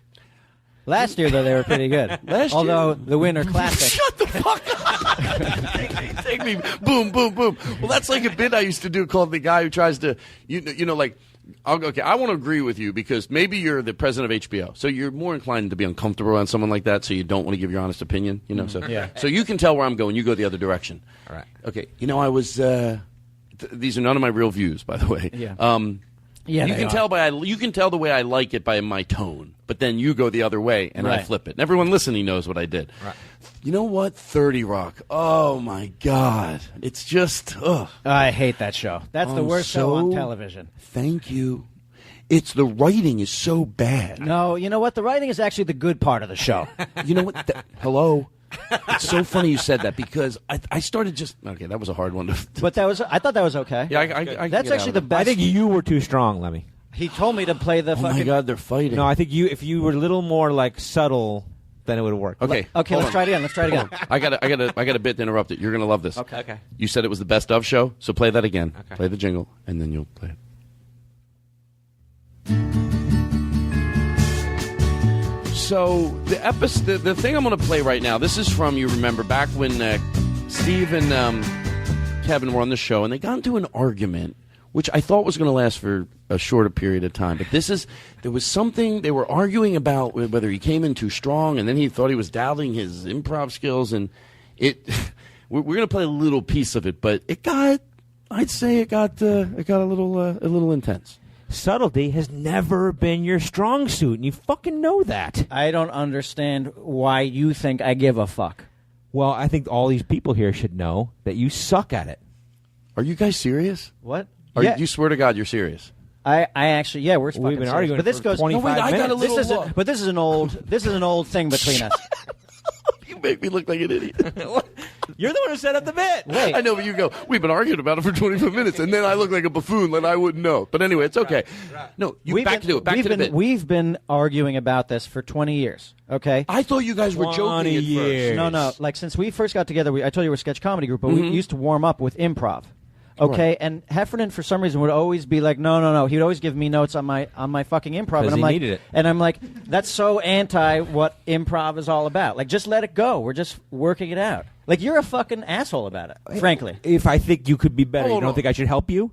Speaker 12: Last year, though, they were pretty good. Although the Winter Classic.
Speaker 2: Shut the fuck up! Take me. Boom, boom, boom. Well, that's like a bit I used to do called the guy who tries to, like. Okay, I want to agree with you because maybe you're the president of HBO, so you're more inclined to be uncomfortable around someone like that, so you don't want to give your honest opinion. So you can tell where I'm going. You go the other direction.
Speaker 13: All right.
Speaker 2: Okay. I was. These are none of my real views, by the way.
Speaker 12: Yeah.
Speaker 2: You can tell the way I like it by my tone, but then you go the other way and I flip it. And everyone listening knows what I did.
Speaker 13: Right.
Speaker 2: You know what? 30 Rock. Oh my God! It's just. Ugh.
Speaker 12: I hate that show. That's the worst show on television.
Speaker 2: Thank you. It's the writing is so bad.
Speaker 12: No, you know what? The writing is actually the good part of the show.
Speaker 2: You know what? Hello. It's so funny you said that because I started just okay. That was a hard one to.
Speaker 12: But I thought that was okay.
Speaker 2: Yeah, I
Speaker 12: that's actually the best.
Speaker 13: I think you were too strong, Lemmy.
Speaker 12: He told me to play the.
Speaker 2: Oh my God, they're fighting.
Speaker 13: No, I think if you were a little more like subtle, then it would have worked.
Speaker 2: Okay.
Speaker 12: Let's try it again.
Speaker 2: I got a bit to interrupt it. You're gonna love this.
Speaker 13: Okay.
Speaker 2: You said it was the best of show, so play that again.
Speaker 13: Okay.
Speaker 2: Play the jingle, and then you'll play it. So the thing I'm going to play right now, this is from, you remember, back when Steve and Kevin were on the show, and they got into an argument, which I thought was going to last for a shorter period of time. But there was something, they were arguing about whether he came in too strong, and then he thought he was doubting his improv skills, and we're going to play a little piece of it, but I'd say it got a little intense.
Speaker 13: subtlety has never been your strong suit, and you fucking know that.
Speaker 12: I don't understand why you think I give a fuck.
Speaker 13: Well, I think all these people here should know that you suck at it.
Speaker 2: Are you guys serious?
Speaker 12: What?
Speaker 2: You swear to God you're serious?
Speaker 12: I actually, yeah, we're
Speaker 13: We've been arguing
Speaker 12: but this
Speaker 13: for
Speaker 12: goes
Speaker 13: 25 minutes.
Speaker 12: This is an old thing between us.
Speaker 2: You make me look like an idiot.
Speaker 13: You're the one who set up the bit.
Speaker 12: Wait.
Speaker 2: I know, but you go, we've been arguing about it for 25 minutes, and then I look like a buffoon that I wouldn't know. But anyway, it's okay.
Speaker 13: Right.
Speaker 2: No, back to the bit.
Speaker 12: We've been arguing about this for 20 years, okay?
Speaker 2: I thought you guys were joking at first.
Speaker 12: No. Like, since we first got together, I told you we're a sketch comedy group, but we used to warm up with improv. Okay,
Speaker 2: Right.
Speaker 12: and Heffernan for some reason would always be like, no. He would always give me notes on my fucking improv, and I'm
Speaker 13: he
Speaker 12: like,
Speaker 13: needed it.
Speaker 12: and I'm like, that's so anti what improv is all about. Like, just let it go. We're just working it out. Like, you're a fucking asshole about it, frankly.
Speaker 13: If I think you could be better,
Speaker 2: Hold
Speaker 13: you don't
Speaker 2: on.
Speaker 13: think I should help you?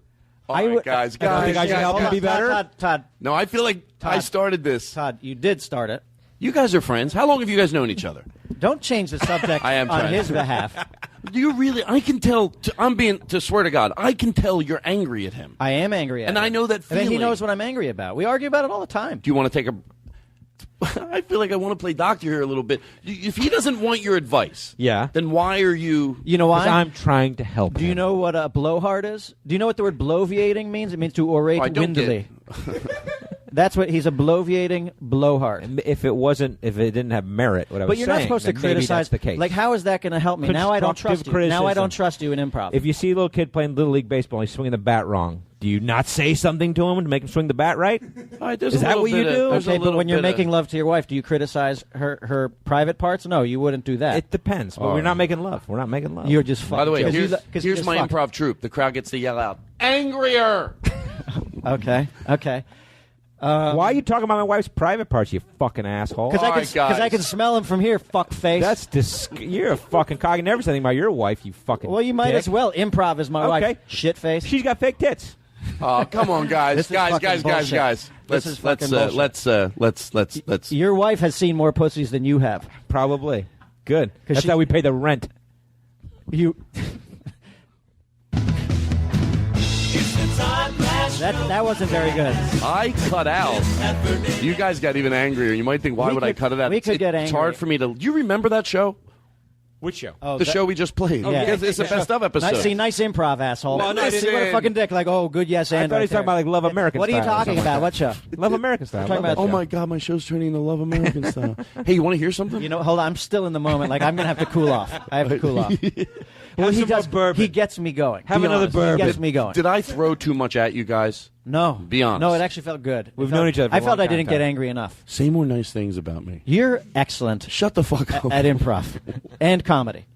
Speaker 2: All right, guys.
Speaker 13: I don't think I should help you be better?
Speaker 12: Todd.
Speaker 2: No, I feel like I started this.
Speaker 12: Todd, you did start it.
Speaker 2: You guys are friends. How long have you guys known each other?
Speaker 12: Don't change the subject
Speaker 2: I am
Speaker 12: on
Speaker 2: trying.
Speaker 12: his behalf.
Speaker 2: Do you really? I can tell. To swear to God, I can tell you're angry at him.
Speaker 12: I am angry at him.
Speaker 2: And I know that
Speaker 12: And then he
Speaker 2: feeling.
Speaker 12: knows what I'm angry about. We argue about it all the time.
Speaker 2: Do you want to take a? I feel like I want to play doctor here a little bit. If he doesn't want your advice,
Speaker 13: Yeah.
Speaker 2: then why are you?
Speaker 12: You know why?
Speaker 13: I'm trying to help
Speaker 12: Do you
Speaker 13: him.
Speaker 12: know what a blowhard is? Do you know what the word bloviating means? It means to orate
Speaker 2: I don't
Speaker 12: windily. That's what he's a bloviating blowhard.
Speaker 13: If it didn't have merit, what I was
Speaker 12: But you're not
Speaker 13: saying,
Speaker 12: supposed to
Speaker 13: then maybe
Speaker 12: criticize.
Speaker 13: that's the case.
Speaker 12: Like, how is that going to help me? Now I don't trust
Speaker 13: Constructive
Speaker 12: you. Now I
Speaker 13: criticism.
Speaker 12: don't trust you in improv.
Speaker 13: If you see a little kid playing Little League Baseball and he's swinging the bat wrong, do you not say something to him to make him swing the bat right?
Speaker 2: All right, there's
Speaker 13: Is
Speaker 2: a
Speaker 13: that
Speaker 2: little
Speaker 13: what you
Speaker 2: bit of-
Speaker 13: do?
Speaker 2: there's a
Speaker 12: Okay, but
Speaker 2: little
Speaker 12: when you're
Speaker 2: bit of-
Speaker 12: making love to your wife, do you criticize her private parts? No, you wouldn't do that.
Speaker 13: It depends. But
Speaker 2: All
Speaker 13: we're
Speaker 2: right.
Speaker 13: not making love. We're not making love.
Speaker 12: You're just fucking.
Speaker 2: By the way,
Speaker 12: Because
Speaker 2: here's my improv troupe. The crowd gets to yell out, "Angrier!"
Speaker 12: Okay.
Speaker 13: Why are you talking about my wife's private parts, you fucking asshole?
Speaker 12: Because
Speaker 2: All right, guys.
Speaker 12: I can smell him from here, fuck face.
Speaker 13: That's you're a fucking cock. I never said anything about your wife, you fucking
Speaker 12: well, you might
Speaker 13: dick.
Speaker 12: as well. Improv is my
Speaker 13: Okay.
Speaker 12: wife. Shit face.
Speaker 13: She's got fake tits.
Speaker 2: Oh, come on, guys,
Speaker 12: This is
Speaker 2: guys.
Speaker 12: fucking bullshit. This is fucking bullshit.
Speaker 2: Let's.
Speaker 12: Your wife has seen more pussies than you have.
Speaker 13: Probably. Good.
Speaker 12: 'Cause
Speaker 13: That's
Speaker 12: she-
Speaker 13: how we pay the rent.
Speaker 12: You.
Speaker 9: It's the Todd Glass Show.
Speaker 12: That wasn't very good.
Speaker 2: I cut out. You guys got even angrier. You might think, why
Speaker 12: We
Speaker 2: would I
Speaker 12: could-
Speaker 2: cut it out?
Speaker 12: we could get
Speaker 2: It's
Speaker 12: angry.
Speaker 2: hard for me to. Do you remember that show?
Speaker 13: Which show?
Speaker 12: Oh,
Speaker 2: The show we just played.
Speaker 12: Yeah.
Speaker 2: It's the best of episode.
Speaker 12: Nice improv, asshole.
Speaker 2: Well, no,
Speaker 12: See, what a
Speaker 2: listen.
Speaker 12: fucking dick. Like, oh, good, yes,
Speaker 13: I
Speaker 12: and
Speaker 13: thought he
Speaker 12: right
Speaker 13: was talking
Speaker 12: there.
Speaker 13: about like Love American
Speaker 12: What are you
Speaker 13: Style or
Speaker 12: talking
Speaker 13: something
Speaker 12: about?
Speaker 13: like
Speaker 12: What show?
Speaker 13: that. Love American Style.
Speaker 12: talking
Speaker 13: Love
Speaker 12: about-
Speaker 13: that
Speaker 2: Oh
Speaker 13: show.
Speaker 2: my God, my show's turning into Love American style. Hey, you want to hear something?
Speaker 12: You know, hold on. I'm still in the moment. Like, I'm going to have to cool off. I have to cool off. Well,
Speaker 13: Have
Speaker 12: he
Speaker 13: some more
Speaker 12: does.
Speaker 13: bourbon.
Speaker 12: He gets me going.
Speaker 13: Have
Speaker 12: Be
Speaker 13: another
Speaker 12: honest.
Speaker 13: bourbon.
Speaker 12: He gets me going.
Speaker 2: Did I throw too much at you guys?
Speaker 12: No.
Speaker 2: Be honest.
Speaker 12: No, it actually felt good.
Speaker 13: We've
Speaker 12: It felt-
Speaker 13: known each other for
Speaker 12: I
Speaker 13: a
Speaker 12: felt
Speaker 13: long
Speaker 12: I didn't
Speaker 13: time,
Speaker 12: get
Speaker 13: Todd.
Speaker 12: angry enough.
Speaker 2: Say more nice things about me.
Speaker 12: You're excellent
Speaker 2: Shut the fuck up.
Speaker 12: at improv and comedy.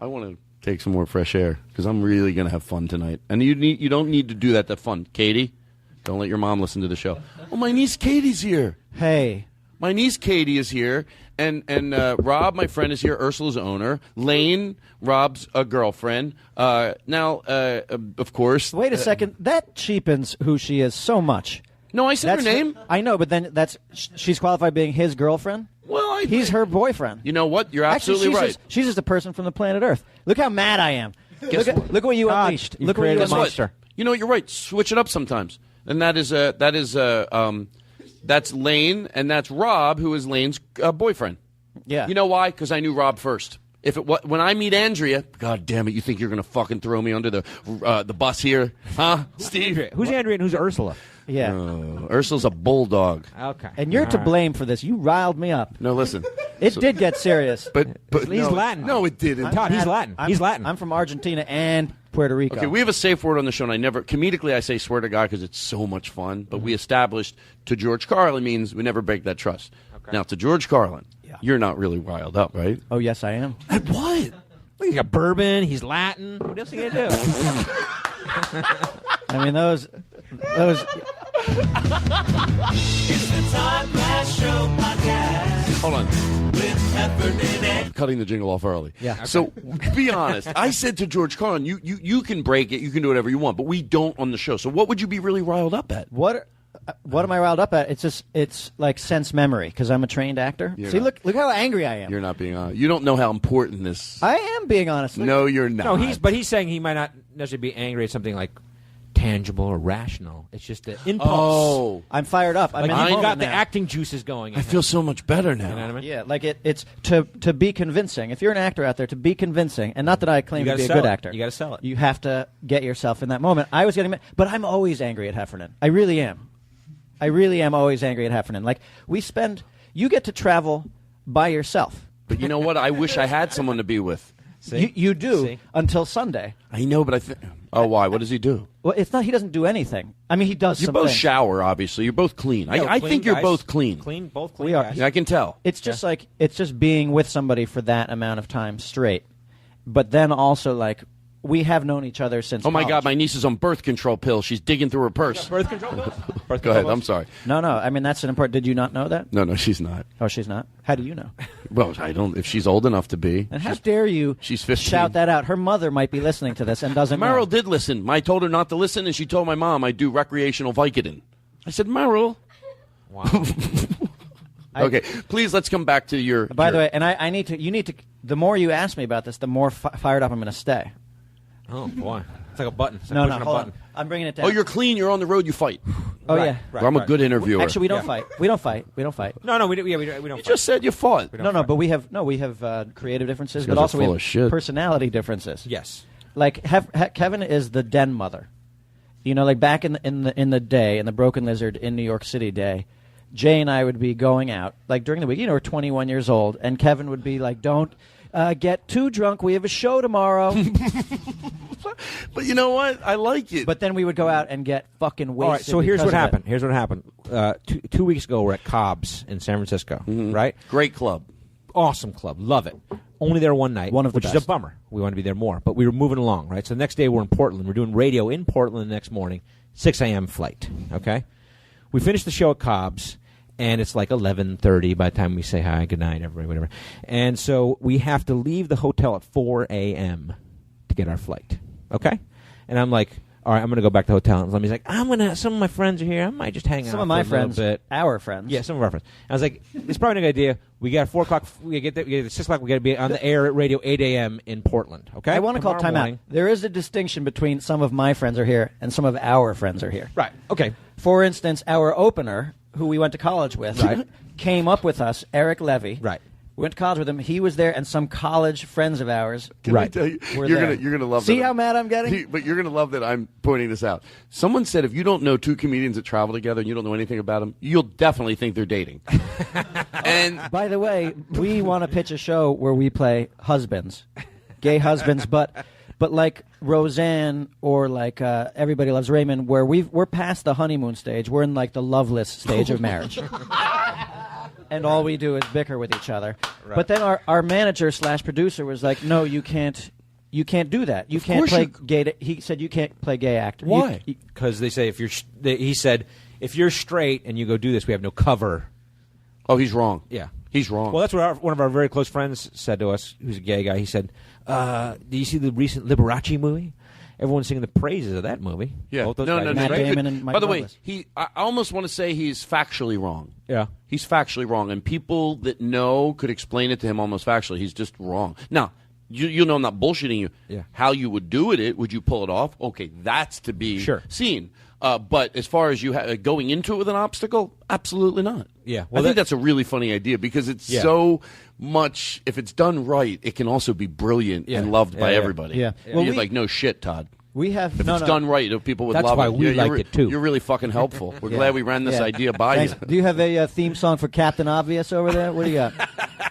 Speaker 2: I want to take some more fresh air because I'm really going to have fun tonight. And you don't need to do that to fun. Katie, don't let your mom listen to the show. Oh, my niece Katie's here.
Speaker 12: Hey.
Speaker 2: My niece Katie is here, and Rob, my friend, is here. Ursula's owner. Lane, Rob's girlfriend. Now, of course.
Speaker 12: Wait a second. That cheapens who she is so much.
Speaker 2: No, I said her name.
Speaker 12: I know, but then she's qualified being his girlfriend.
Speaker 2: Well,
Speaker 12: he's her boyfriend.
Speaker 2: You know what? You're
Speaker 12: Actually,
Speaker 2: absolutely right.
Speaker 12: She's just a person from the planet Earth. Look how mad I am. Look at what you
Speaker 13: Todd,
Speaker 12: unleashed.
Speaker 13: you
Speaker 12: Look what you
Speaker 13: created a
Speaker 2: Guess what?
Speaker 12: unleashed.
Speaker 2: You know, you're right. Switch it up sometimes. And that's Lane, and that's Rob, who is Lane's boyfriend.
Speaker 12: Yeah.
Speaker 2: You know why? Because I knew Rob first. When I meet Andrea, God damn it, you think you're going to fucking throw me under the bus here, huh, Steve?
Speaker 13: Who's Andrea and who's Ursula?
Speaker 12: Yeah.
Speaker 2: Ursula's a bulldog.
Speaker 13: Okay.
Speaker 12: And you're to blame for this. You riled me up.
Speaker 2: No, listen.
Speaker 12: It did get serious.
Speaker 2: But
Speaker 13: He's
Speaker 2: no,
Speaker 13: Latin.
Speaker 2: No, it didn't.
Speaker 13: Todd, he's Latin. He's Latin.
Speaker 12: I'm from Argentina and Puerto Rico.
Speaker 2: Okay, we have a safe word on the show, and I never comedically I say swear to God because it's so much fun. But we established to George Carlin means we never break that trust. Okay. Now to George Carlin, you're not really riled up, right?
Speaker 12: Oh yes, I am.
Speaker 2: At what?
Speaker 13: He's got bourbon. He's Latin. What else are you gonna do?
Speaker 12: I mean those.
Speaker 9: It's the Todd Glass Show podcast
Speaker 2: Hold on.
Speaker 9: with Heffernan and
Speaker 2: Cutting the jingle off early.
Speaker 12: Yeah. Okay.
Speaker 2: So be honest. I said to George Carlin, you can break it, you can do whatever you want, but we don't on the show. So what would you be really riled up at?
Speaker 12: What am I riled up at? It's like sense memory because I'm a trained actor.
Speaker 2: You're
Speaker 12: See,
Speaker 2: not.
Speaker 12: look how angry I am.
Speaker 2: You're not being honest. You don't know how important this.
Speaker 12: I am being honest. Look-
Speaker 2: No, you're not.
Speaker 13: No, he's saying he might not necessarily be angry at something like tangible or rational. It's just the impulse.
Speaker 2: Oh,
Speaker 12: I'm fired up. I'm
Speaker 13: Like
Speaker 12: in the
Speaker 13: you've
Speaker 12: moment
Speaker 13: got the
Speaker 12: now.
Speaker 13: acting juices going.
Speaker 2: I feel so much better now.
Speaker 13: You know what I mean?
Speaker 12: Yeah, like it's to be convincing. If you're an actor out there, to be convincing, and not that I claim
Speaker 13: You
Speaker 12: to be
Speaker 13: gotta
Speaker 12: a good
Speaker 13: sell it.
Speaker 12: actor.
Speaker 13: You gotta sell it.
Speaker 12: You have to get yourself in that moment. I was getting, but I'm always angry at Heffernan. I really am. I really am always angry at Heffernan. Like you get to travel by yourself.
Speaker 2: But you know what? I wish I had someone to be with.
Speaker 12: You do until Sunday.
Speaker 2: I know, but I think. Oh, why? What does he do?
Speaker 12: Well, it's not. He doesn't do anything. I mean, he does.
Speaker 2: You
Speaker 12: some
Speaker 2: both
Speaker 12: things.
Speaker 2: shower, obviously. You're both clean.
Speaker 13: No,
Speaker 2: I
Speaker 13: clean
Speaker 2: think you're
Speaker 13: guys.
Speaker 2: both clean.
Speaker 13: Both clean
Speaker 12: We are.
Speaker 13: guys.
Speaker 2: Yeah, I can tell.
Speaker 12: It's just like it's just being with somebody for that amount of time straight. But then also like we have known each other since.
Speaker 2: Oh my
Speaker 12: college.
Speaker 2: God, my niece is on birth control pills. She's digging through her purse.
Speaker 13: Birth control pills?
Speaker 2: Go ahead. I'm sorry.
Speaker 12: No. I mean that's an important. Did you not know that?
Speaker 2: No, she's not.
Speaker 12: Oh, she's not. How do you know?
Speaker 2: Well, I don't. If she's old enough to be.
Speaker 12: And how dare you?
Speaker 2: She's 15.
Speaker 12: Shout that out. Her mother might be listening to this and doesn't know.
Speaker 2: Meryl did listen. I told her not to listen, and she told my mom I do recreational Vicodin. I said, Meryl.
Speaker 13: Wow.
Speaker 2: Okay, please let's come back to your.
Speaker 12: By the way, and I need to. You need to. The more you ask me about this, the more fired up I'm going to stay.
Speaker 13: Oh boy, it's like a button. It's like
Speaker 12: No,
Speaker 13: pushing a
Speaker 12: hold
Speaker 13: button.
Speaker 12: on. I'm bringing it down.
Speaker 2: Oh, you're clean. You're on the road. You fight.
Speaker 12: Oh
Speaker 13: Right,
Speaker 12: yeah.
Speaker 13: right,
Speaker 2: I'm a
Speaker 13: right.
Speaker 2: good interviewer.
Speaker 12: Actually, we don't fight. We don't fight. We don't fight.
Speaker 13: No, we don't. Yeah, we don't.
Speaker 2: You just said you fought.
Speaker 12: No, but we have creative differences,
Speaker 2: These guys
Speaker 12: but
Speaker 2: are
Speaker 12: also we
Speaker 2: full
Speaker 12: have
Speaker 2: of shit.
Speaker 12: personality differences.
Speaker 13: Yes.
Speaker 12: Like Kevin is the den mother. You know, like back in the day, in the Broken Lizard in New York City day, Jay and I would be going out like during the week. You know, we're 21 years old, and Kevin would be like, "Don't get too drunk. We have a show tomorrow."
Speaker 2: But you know what? I like it.
Speaker 12: But then we would go out and get fucking wasted.
Speaker 13: All right, so here's
Speaker 12: because
Speaker 13: what
Speaker 12: of it.
Speaker 13: happened. Here's what happened. 2 weeks ago, we're at Cobb's in San Francisco, right?
Speaker 2: Great club.
Speaker 13: Awesome club. Love it. Only there one night,
Speaker 12: One of the
Speaker 13: which is
Speaker 12: best.
Speaker 13: a bummer. We want to be there more. But we were moving along, right? So the next day, we're in Portland. We're doing radio in Portland the next morning, 6 a.m. flight, okay? We finished the show at Cobb's, and it's like 11:30 by the time we say hi, good night, everybody, whatever. And so we have to leave the hotel at 4 a.m. to get our flight, okay? And I'm like, all right, I'm going to go back to the hotel. And Lemmy's like, some of my friends are here. I might just hang out
Speaker 12: Some of my
Speaker 13: for a little
Speaker 12: friends,
Speaker 13: bit.
Speaker 12: our friends.
Speaker 13: Yeah, some of our friends. I was like, it's probably not a good idea. We got 4 o'clock. We get at 6 o'clock. We got to be on the air at radio 8 a.m. in Portland. Okay.
Speaker 12: I want to call
Speaker 13: Tomorrow
Speaker 12: time out.
Speaker 13: morning.
Speaker 12: There is a distinction between some of my friends are here and some of our friends are here.
Speaker 13: Right. Okay.
Speaker 12: For instance, our opener, who we went to college with,
Speaker 13: Right.
Speaker 12: came up with us, Eric Levy.
Speaker 13: Right.
Speaker 12: We went to college with him. He was there, and some college friends of ours.
Speaker 2: Can I tell you?
Speaker 12: were
Speaker 2: You're
Speaker 12: there.
Speaker 2: gonna love.
Speaker 12: See
Speaker 2: that
Speaker 12: how mad I'm getting?
Speaker 2: But you're gonna love that I'm pointing this out. Someone said if you don't know 2 comedians that travel together and you don't know anything about them, you'll definitely think they're dating. And
Speaker 12: By the way, we want to pitch a show where we play husbands, gay husbands, but like Roseanne or like Everybody Loves Raymond, where we're past the honeymoon stage. We're in like the loveless stage of marriage. And all we do is bicker with each other.
Speaker 13: Right.
Speaker 12: But then our manager / producer was like, "No, you can't do that. You can't
Speaker 2: course
Speaker 12: play
Speaker 2: you-
Speaker 12: gay." He said, "You can't play gay actor."
Speaker 2: Why?
Speaker 13: Because they say if you're, he said, if you're straight and you go do this, we have no cover.
Speaker 2: oh, he's wrong.
Speaker 13: Yeah.
Speaker 2: He's wrong.
Speaker 13: Well, that's what one of our very close friends said to us, who's a gay guy. He said, "Do you see the recent Liberace movie? Everyone's singing the praises of that movie."
Speaker 2: Yeah.
Speaker 13: Both those
Speaker 2: No,
Speaker 13: guys
Speaker 2: no,
Speaker 13: are
Speaker 2: no.
Speaker 12: Matt
Speaker 13: straight.
Speaker 12: Damon and Mike
Speaker 2: By the way,
Speaker 12: Douglas.
Speaker 2: I almost want to say he's factually wrong.
Speaker 13: Yeah.
Speaker 2: He's factually wrong, and people that know could explain it to him almost factually. He's just wrong. Now, you know I'm not bullshitting you.
Speaker 13: Yeah.
Speaker 2: How you would do it, would you pull it off? Okay, that's to be
Speaker 13: Sure.
Speaker 2: seen. But as far as you going into it with an obstacle, absolutely not.
Speaker 13: Yeah.
Speaker 2: I
Speaker 13: Well,
Speaker 2: think that's a really funny idea because it's
Speaker 13: Yeah.
Speaker 2: so much. If it's done right, it can also be brilliant
Speaker 13: Yeah.
Speaker 2: and loved
Speaker 13: Yeah,
Speaker 2: by
Speaker 13: yeah.
Speaker 2: everybody.
Speaker 12: Yeah.
Speaker 2: And
Speaker 12: Well,
Speaker 2: you're
Speaker 12: we-
Speaker 2: like, no shit, Todd.
Speaker 12: We have
Speaker 2: If
Speaker 12: no,
Speaker 2: it's
Speaker 12: no.
Speaker 2: done right, people would
Speaker 13: That's
Speaker 2: love
Speaker 13: why
Speaker 2: it.
Speaker 13: we
Speaker 2: You're
Speaker 13: liked it, too.
Speaker 2: You're really fucking helpful. We're
Speaker 12: Yeah.
Speaker 2: glad we ran this
Speaker 12: Yeah.
Speaker 2: idea by
Speaker 12: Thanks.
Speaker 2: you.
Speaker 12: Do you have a theme song for Captain Obvious over there? What do you got?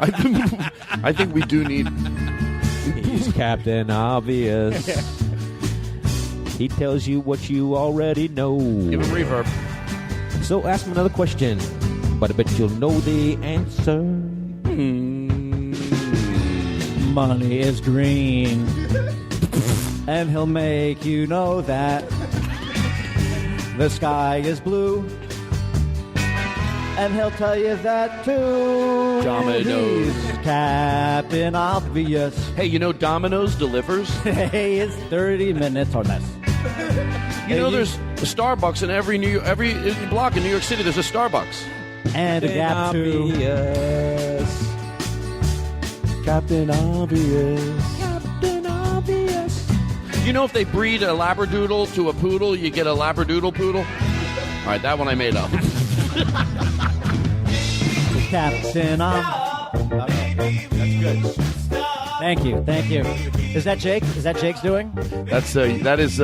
Speaker 2: I think we do need.
Speaker 13: He's Captain Obvious. He tells you what you already know.
Speaker 2: Give him reverb.
Speaker 13: So ask him another question, but I bet you'll know the answer.
Speaker 12: Money is green, and he'll make you know that the sky is blue, and he'll tell you that too.
Speaker 2: Dominoes.
Speaker 12: He's Captain Obvious.
Speaker 2: Hey, you know Domino's delivers?
Speaker 12: Hey, it's 30 minutes or less.
Speaker 2: You know there's a Starbucks in every block in New York City. There's a Starbucks.
Speaker 12: And a Gap too.
Speaker 2: Captain Obvious. Captain Obvious. You know if they breed a Labradoodle to a poodle, you get a Labradoodle poodle? All right, that one I made up.
Speaker 12: The captain Okay.
Speaker 13: That's good.
Speaker 12: Thank you. Is that Jake? Is that Jake's doing?
Speaker 2: That is
Speaker 13: It's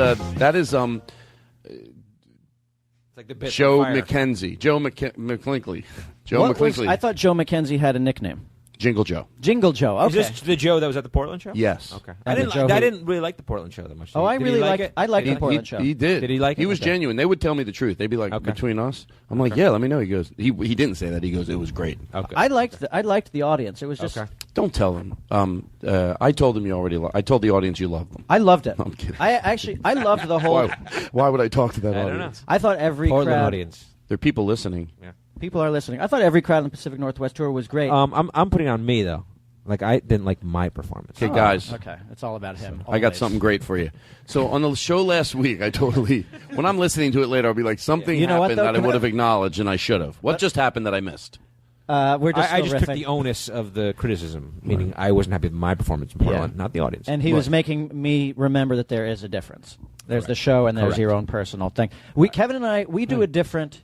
Speaker 13: like the bit
Speaker 2: Joe
Speaker 13: on fire.
Speaker 2: McKenzie. Joe McClinkley.
Speaker 12: What was- I thought Joe McKenzie had a nickname.
Speaker 2: Jingle Joe.
Speaker 12: Jingle Joe. Okay.
Speaker 13: Is this the Joe that was at the Portland show?
Speaker 2: Yes.
Speaker 13: Okay.
Speaker 12: And
Speaker 13: I
Speaker 12: the Joe
Speaker 13: didn't really like the Portland show that much.
Speaker 12: Oh, I
Speaker 13: Did
Speaker 12: really
Speaker 13: he like
Speaker 12: like
Speaker 13: it.
Speaker 12: I like the
Speaker 13: He-
Speaker 12: Portland show.
Speaker 2: He did.
Speaker 13: Did he like it?
Speaker 2: He was
Speaker 13: Okay.
Speaker 2: genuine. They would tell me the truth. They'd be like, between us? I'm like, yeah, let me know. He goes, he didn't say that. He goes, it was great.
Speaker 13: Okay.
Speaker 12: I liked the audience. It was just
Speaker 2: Don't tell him. I told him you already. I told the audience you loved them.
Speaker 12: I loved it.
Speaker 2: I'm kidding.
Speaker 12: I loved the whole.
Speaker 2: Why would I talk to that
Speaker 13: I don't
Speaker 2: audience?
Speaker 12: I thought every
Speaker 13: Portland
Speaker 12: crowd.
Speaker 13: audience.
Speaker 2: There are people listening.
Speaker 13: Yeah.
Speaker 12: People are listening. I thought every crowd on the Pacific Northwest tour was great.
Speaker 13: I'm putting on me though. Like I didn't like my performance.
Speaker 2: Okay, guys.
Speaker 12: Okay, it's all about him.
Speaker 2: I got
Speaker 12: always.
Speaker 2: something great for you. So on the show last week, when I'm listening to it later, I'll be like, something
Speaker 12: You know what,
Speaker 2: happened
Speaker 12: though?
Speaker 2: that I
Speaker 12: Can
Speaker 2: would
Speaker 12: I-
Speaker 2: have acknowledged and I should have. What just happened that I missed?
Speaker 12: We're just
Speaker 13: I
Speaker 12: still
Speaker 13: just took
Speaker 12: riffing.
Speaker 13: the onus of the criticism, meaning I wasn't happy with my performance in Portland, not the audience.
Speaker 12: And he was making me remember that there is a difference. There's the show and there's
Speaker 13: Correct.
Speaker 12: your own personal thing. Kevin and I, we do a different,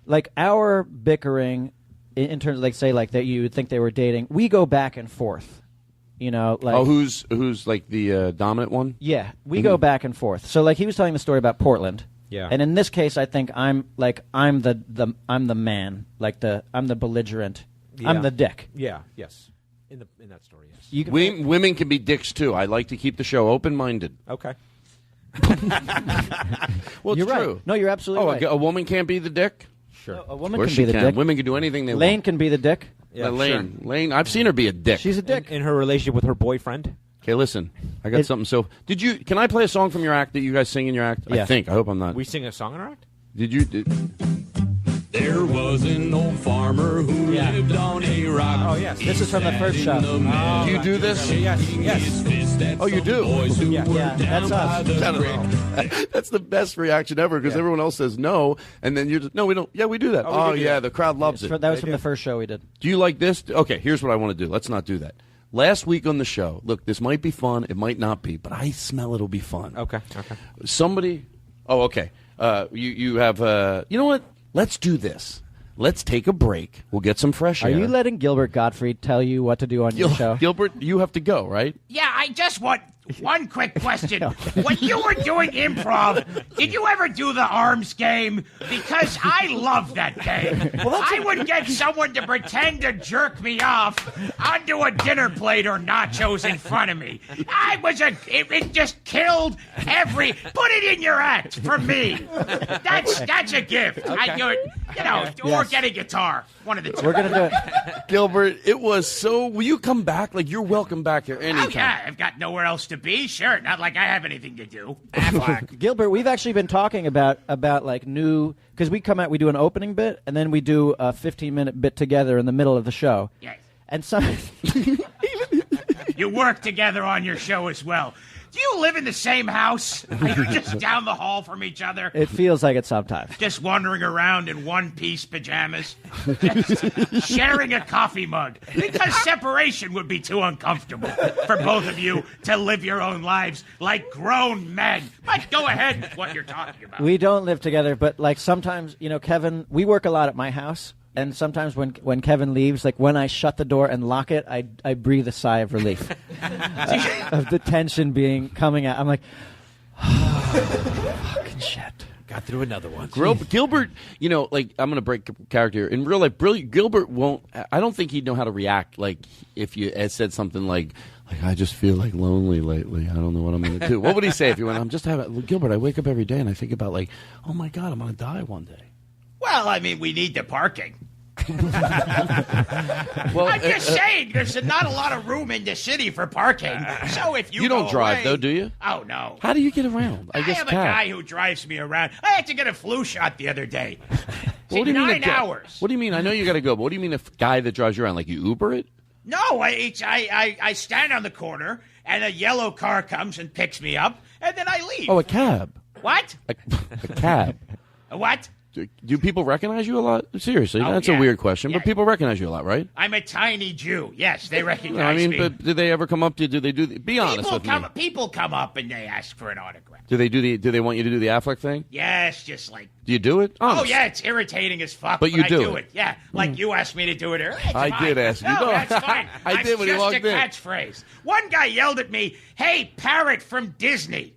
Speaker 12: like our bickering in terms of like say like that you would think they were dating. We go back and forth. You know, like
Speaker 2: who's like the dominant one?
Speaker 12: Yeah, we go back and forth. So like he was telling the story about Portland.
Speaker 13: Yeah.
Speaker 12: And in this case, I think I'm the man, I'm the belligerent, I'm the dick.
Speaker 13: Yeah. Yes. In that story, yes.
Speaker 12: You can,
Speaker 2: Women can be dicks too. I like to keep the show open-minded.
Speaker 13: Okay.
Speaker 2: Well, it's
Speaker 12: you're
Speaker 2: true.
Speaker 12: right. No, you're absolutely right.
Speaker 2: A woman can't be the dick?
Speaker 13: Sure.
Speaker 12: A woman
Speaker 2: Of course
Speaker 12: can
Speaker 2: she
Speaker 12: be the
Speaker 2: can.
Speaker 12: dick.
Speaker 2: Women can do anything they
Speaker 12: Lane
Speaker 2: want.
Speaker 12: can be the dick.
Speaker 13: Yeah,
Speaker 2: Lane, I've seen her be a dick.
Speaker 12: She's a dick.
Speaker 13: In her relationship with her boyfriend.
Speaker 2: Okay, listen. I got something. So, can I play a song from your act that you guys sing in your act?
Speaker 12: Yeah.
Speaker 2: I think. I hope I'm not.
Speaker 13: We sing a song in our act.
Speaker 2: Did you?
Speaker 9: There was an old farmer who lived on a rock.
Speaker 13: Oh, yes.
Speaker 12: This is from the first show.
Speaker 2: Do you do this?
Speaker 13: Yes.
Speaker 2: Oh, you do?
Speaker 12: Yeah, that's us.
Speaker 2: That's the best reaction ever because everyone else says no, and then you're just, no, we don't. Yeah, we do that.
Speaker 13: Oh, we do
Speaker 2: yeah,
Speaker 13: that.
Speaker 2: the crowd loves it.
Speaker 12: That was from the first show we did.
Speaker 2: Do you like this? Okay, here's what I want to do. Let's not do that. Last week on the show, look, this might be fun. It might not be, but I smell it'll be fun.
Speaker 13: Okay.
Speaker 2: Somebody. Oh, okay. You have. You know what? Let's do this. Let's take a break. We'll get some fresh
Speaker 12: Are
Speaker 2: air.
Speaker 12: you letting Gilbert Gottfried tell you what to do on your show?
Speaker 2: Gilbert, you have to go, right?
Speaker 4: Yeah, I just want one quick question. When you were doing improv, did you ever do the arms game? Because I love that game. I would get someone to pretend to jerk me off onto a dinner plate or nachos in front of me. It just killed put it in your act for me. That's a gift. I do it, or get a guitar. One of the two.
Speaker 12: We're going to do it.
Speaker 2: Gilbert, it was so. Will you come back? Like, you're welcome back here anytime.
Speaker 4: Oh, yeah, I've got nowhere else to be. Sure, not like I have anything to do.
Speaker 12: Gilbert, we've actually been talking about like new, because we come out, we do an opening bit, and then we do a 15-minute bit together in the middle of the show.
Speaker 4: Yes.
Speaker 12: And some
Speaker 4: You work together on your show as well. Do you live in the same house? Are you just down the hall from each other?
Speaker 12: it feels like it sometimes.
Speaker 4: Just wandering around in one-piece pajamas? Just sharing a coffee mug? Because separation would be too uncomfortable for both of you to live your own lives like grown men. But go ahead with what you're talking about.
Speaker 12: We don't live together, but like sometimes, Kevin, we work a lot at my house. And sometimes when Kevin leaves, like when I shut the door and lock it, I breathe a sigh of relief of the tension coming out. I'm like, fucking shit.
Speaker 13: Got through another one.
Speaker 2: Gilbert, I'm going to break character here. In real life, Gilbert won't. I don't think he'd know how to react. Like if you had said something like I just feel like lonely lately. I don't know what I'm going to do. What would he say if you went? I'm just Gilbert. I wake up every day and I think about like, oh my God, I'm going to die one day.
Speaker 4: Well, I mean, we need the parking.
Speaker 2: Well,
Speaker 4: I'm just saying, there's not a lot of room in the city for parking. So if you
Speaker 2: don't
Speaker 4: go
Speaker 2: drive
Speaker 4: away-
Speaker 2: though, do you?
Speaker 4: Oh no.
Speaker 2: How do you get around?
Speaker 4: I
Speaker 2: guess
Speaker 4: have a
Speaker 2: cab.
Speaker 4: guy who drives me around. I had to get a flu shot the other day.
Speaker 2: What do you mean
Speaker 4: 9 hours.
Speaker 2: What do you mean? I know you got to go, but what do you mean a guy that drives you around? Like you Uber it?
Speaker 4: No, I stand on the corner and a yellow car comes and picks me up and then I leave.
Speaker 2: Oh, a cab.
Speaker 4: What?
Speaker 2: A cab.
Speaker 4: A what?
Speaker 2: Do people recognize you a lot? Seriously, that's a weird question, but people recognize you a lot, right?
Speaker 4: I'm a tiny Jew. Yes, they recognize me.
Speaker 2: But do they ever come up to you? Do they do? Be honest with me.
Speaker 4: People come up and they ask for an autograph.
Speaker 2: Do they do they want you to do the Affleck thing?
Speaker 4: Yes, just like.
Speaker 2: Do you do it?
Speaker 4: Oh yeah, it's irritating as fuck.
Speaker 2: But you
Speaker 4: I do it. Yeah, like you asked me to do it earlier.
Speaker 2: I did ask you.
Speaker 4: No, that's fine.
Speaker 2: I did when he walked in.
Speaker 4: Just a catchphrase. One guy yelled at me, "Hey, parrot from Disney."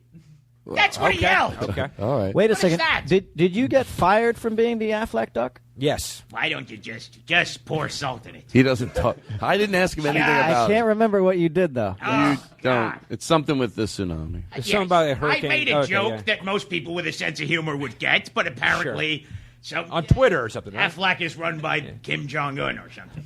Speaker 4: That's what he yelled.
Speaker 13: Okay.
Speaker 2: All right.
Speaker 12: Wait a
Speaker 4: What is
Speaker 12: second.
Speaker 4: that?
Speaker 12: Did you get fired from being the Affleck duck?
Speaker 13: Yes.
Speaker 4: Why don't you just pour salt in it?
Speaker 2: He doesn't talk. I didn't ask him anything about
Speaker 12: I can't remember what you did though.
Speaker 2: You don't. It's something with the tsunami.
Speaker 13: There's something about a hurricane.
Speaker 4: I made a joke that most people with a sense of humor would get, but apparently,
Speaker 13: on Twitter or something. Right?
Speaker 4: Affleck is run by Kim Jong Un or something.